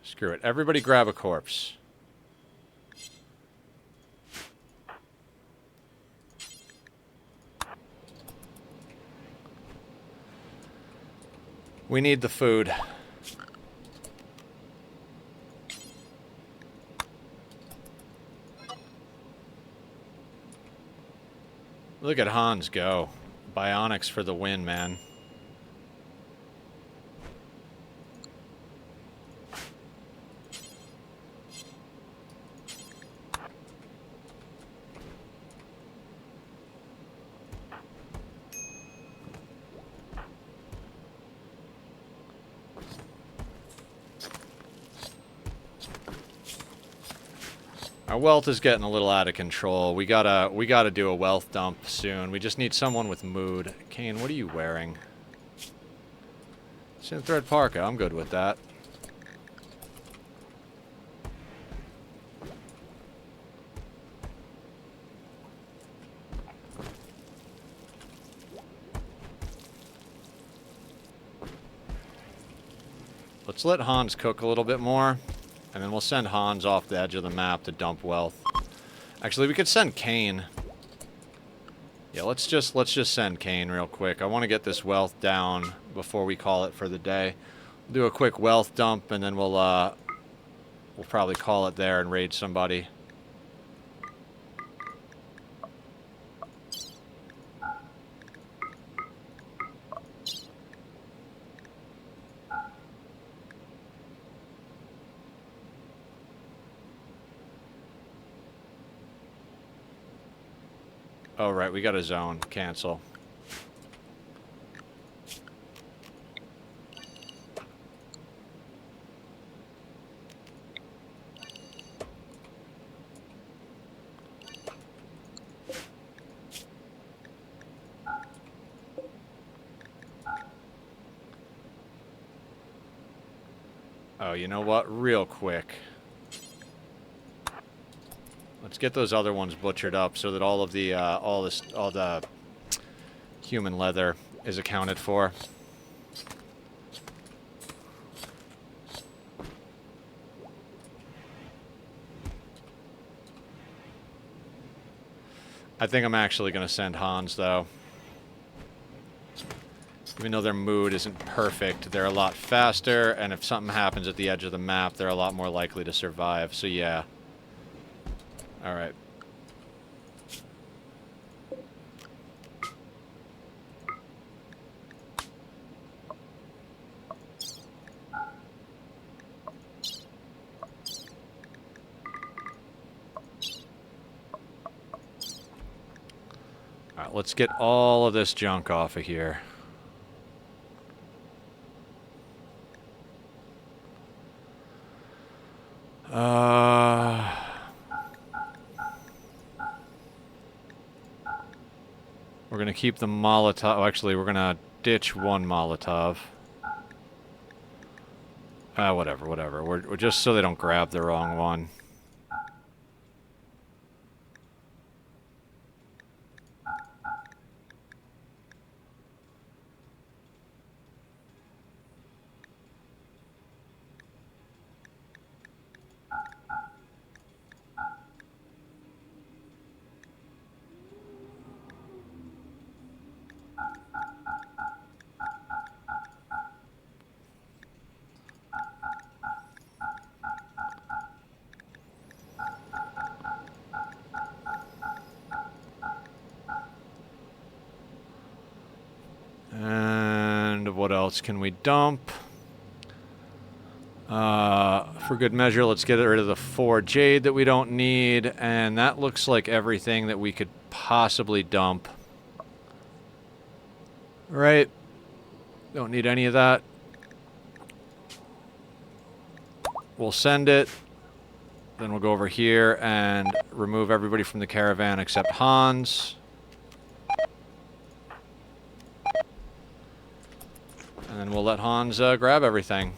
Screw it. Everybody grab a corpse. We need the food. Look at Hans go. Bionics for the win, man. Our wealth is getting a little out of control. We gotta do a wealth dump soon. We just need someone with mood. Kane, what are you wearing? Synthread parka. I'm good with that. Let's let Hans cook a little bit more. And then we'll send Hans off the edge of the map to dump wealth. Actually, we could send Kane. Yeah, let's just send Kane real quick. I want to get this wealth down before we call it for the day. We'll do a quick wealth dump, and then we'll probably call it there and raid somebody. Oh, right, we got a zone. Cancel. Oh, you know what? Real quick. Let's get those other ones butchered up so that all of the all the human leather is accounted for. I think I'm actually going to send Hans, though. Even though their mood isn't perfect, they're a lot faster, and if something happens at the edge of the map, they're a lot more likely to survive, so yeah. Alright. Alright, let's get all of this junk off of here. We're going to keep the Molotov. Oh, actually, we're going to ditch one Molotov. Whatever. We're just so they don't grab the wrong one. And what else can we dump? For good measure, let's get rid of the 4 jade that we don't need. And that looks like everything that we could possibly dump. Right. Don't need any of that. We'll send it. Then we'll go over here and remove everybody from the caravan except Hans. And then we'll let Hans grab everything.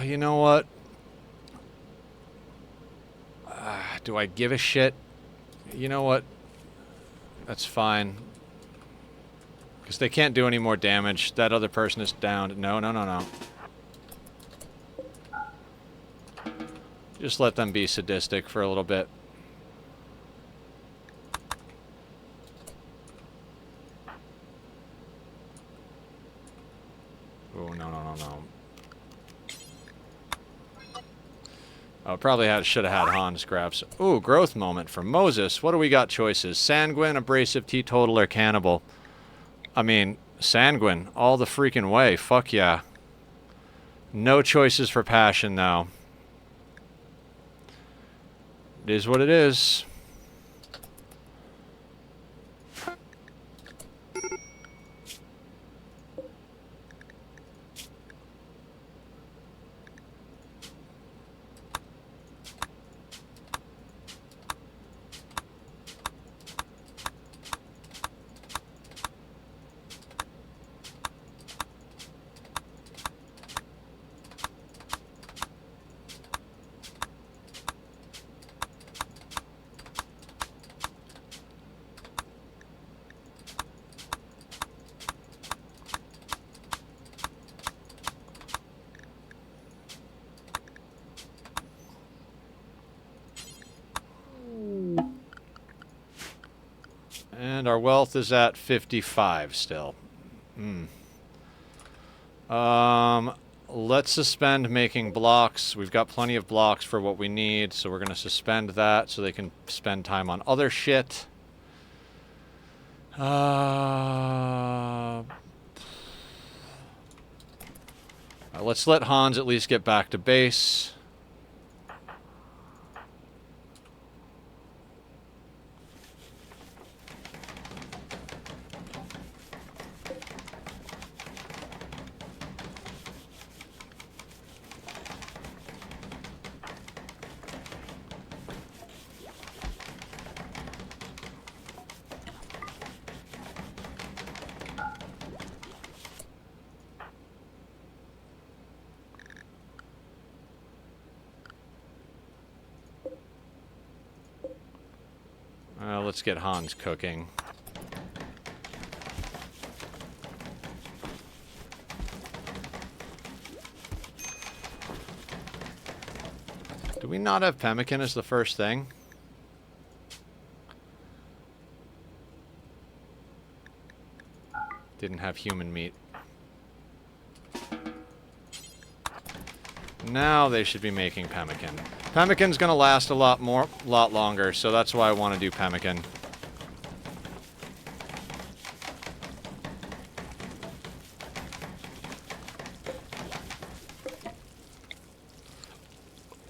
You know what? Do I give a shit? You know what? That's fine. Because they can't do any more damage. That other person is downed. No, no, no, no. Just let them be sadistic for a little bit. Oh, no, no, no, no. Oh, probably should have had Hans grab some. Ooh, growth moment for Moses. What do we got choices? Sanguine, abrasive, teetotaler, cannibal. I mean, sanguine all the freaking way. Fuck yeah. No choices for passion, though. It is what it is. And our wealth is at 55 still. Let's suspend making blocks. We've got plenty of blocks for what we need, so we're going to suspend that so they can spend time on other shit. Let's let Hans at least get back to base. Let's get Hans cooking. Do we not have pemmican as the first thing? Didn't have human meat. Now they should be making pemmican. Pemmican's gonna last a lot longer, so that's why I want to do pemmican.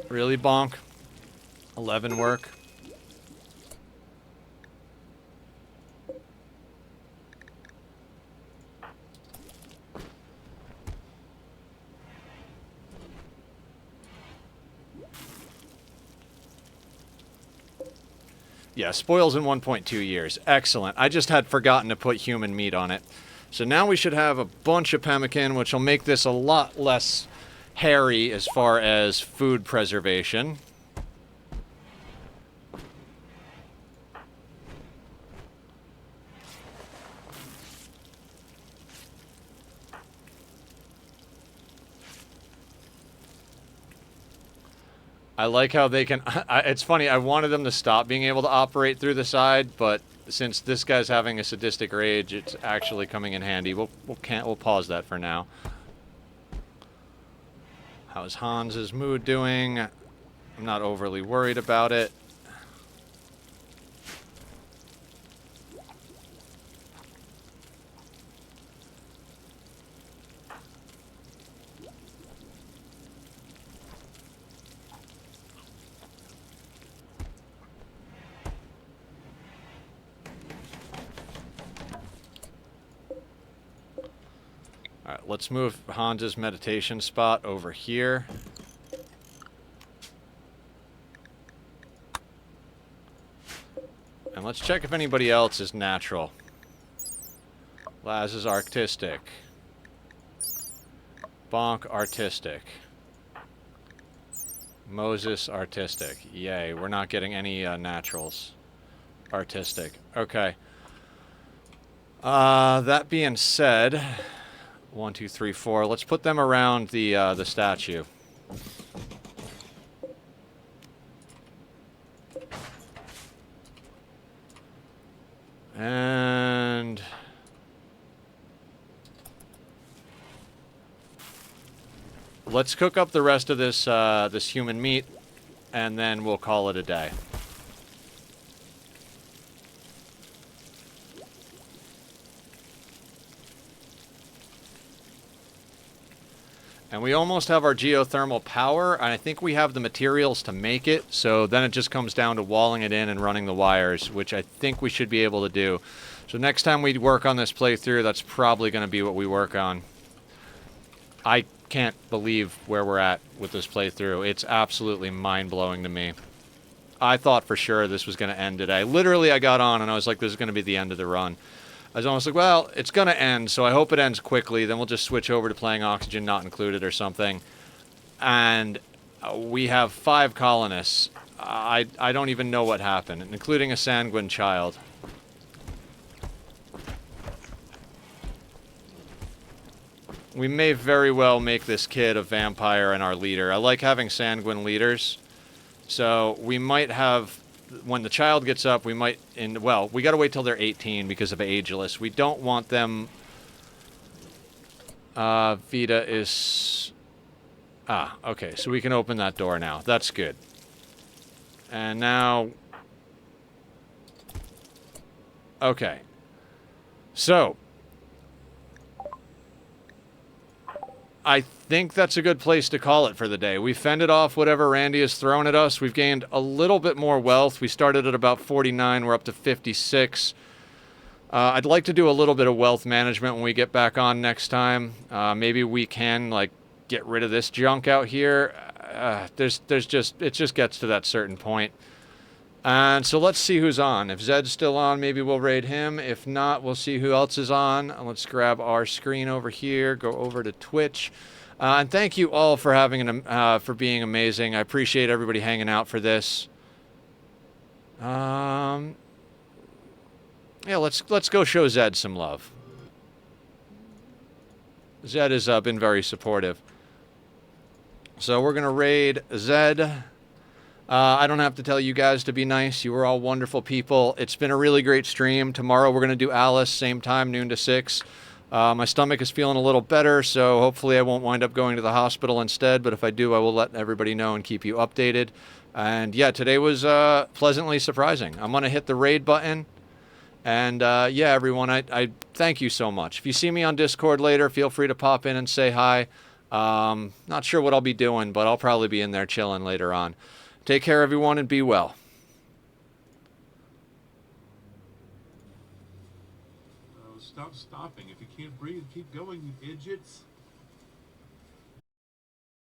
Really, Bonk? 11 work? Yeah, spoils in 1.2 years. Excellent. I just had forgotten to put human meat on it. So now we should have a bunch of pemmican, which will make this a lot less hairy as far as food preservation. I like how they can... it's funny, I wanted them to stop being able to operate through the side, but since this guy's having a sadistic rage, it's actually coming in handy. We'll pause that for now. How's Hans's mood doing? I'm not overly worried about it. Alright, let's move Hans's meditation spot over here. And let's check if anybody else is natural. Laz is artistic. Bonk, artistic. Moses, artistic. Yay, we're not getting any naturals. Artistic. Okay. That being said... 1, 2, 3, 4. Let's put them around the statue. And let's cook up the rest of this this human meat, and then we'll call it a day. And we almost have our geothermal power, and I think we have the materials to make it, so then it just comes down to walling it in and running the wires, which I think we should be able to do. So next time we work on this playthrough, that's probably going to be what we work on. I can't believe where we're at with this playthrough. It's absolutely mind-blowing to me. I thought for sure this was going to end today. Literally, I got on, and I was like, this is going to be the end of the run. I was almost like, well, it's going to end, so I hope it ends quickly. Then we'll just switch over to playing Oxygen Not Included or something. And we have 5 colonists. I don't even know what happened, including a sanguine child. We may very well make this kid a vampire and our leader. I like having sanguine leaders. So we might have... When the child gets up, we might... well, we gotta wait till they're 18 because of ageless. We don't want them... Vita is... Ah, okay, so we can open that door now. That's good. And now... Okay. So... I think that's a good place to call it for the day. We fended off whatever Randy has thrown at us. We've gained a little bit more wealth. We started at about 49. We're up to 56. I'd like to do a little bit of wealth management when we get back on next time. Maybe we can, like, get rid of this junk out here. It just gets to that certain point. And so let's see who's on. If Zed's still on, maybe we'll raid him. If not, we'll see who else is on. Let's grab our screen over here, go over to Twitch. And thank you all for for being amazing. I appreciate everybody hanging out for this. Yeah, let's go show Zed some love. Zed has been very supportive. So we're gonna raid Zed. I don't have to tell you guys to be nice. You were all wonderful people. It's been a really great stream. Tomorrow we're going to do Alice, same time, noon to 6. My stomach is feeling a little better, so hopefully I won't wind up going to the hospital instead. But if I do, I will let everybody know and keep you updated. And yeah, today was pleasantly surprising. I'm going to hit the raid button. And yeah, everyone, I thank you so much. If you see me on Discord later, feel free to pop in and say hi. Not sure what I'll be doing, but I'll probably be in there chilling later on. Take care, everyone, and be well.
Stop stopping. If you can't breathe, keep going, you idiots.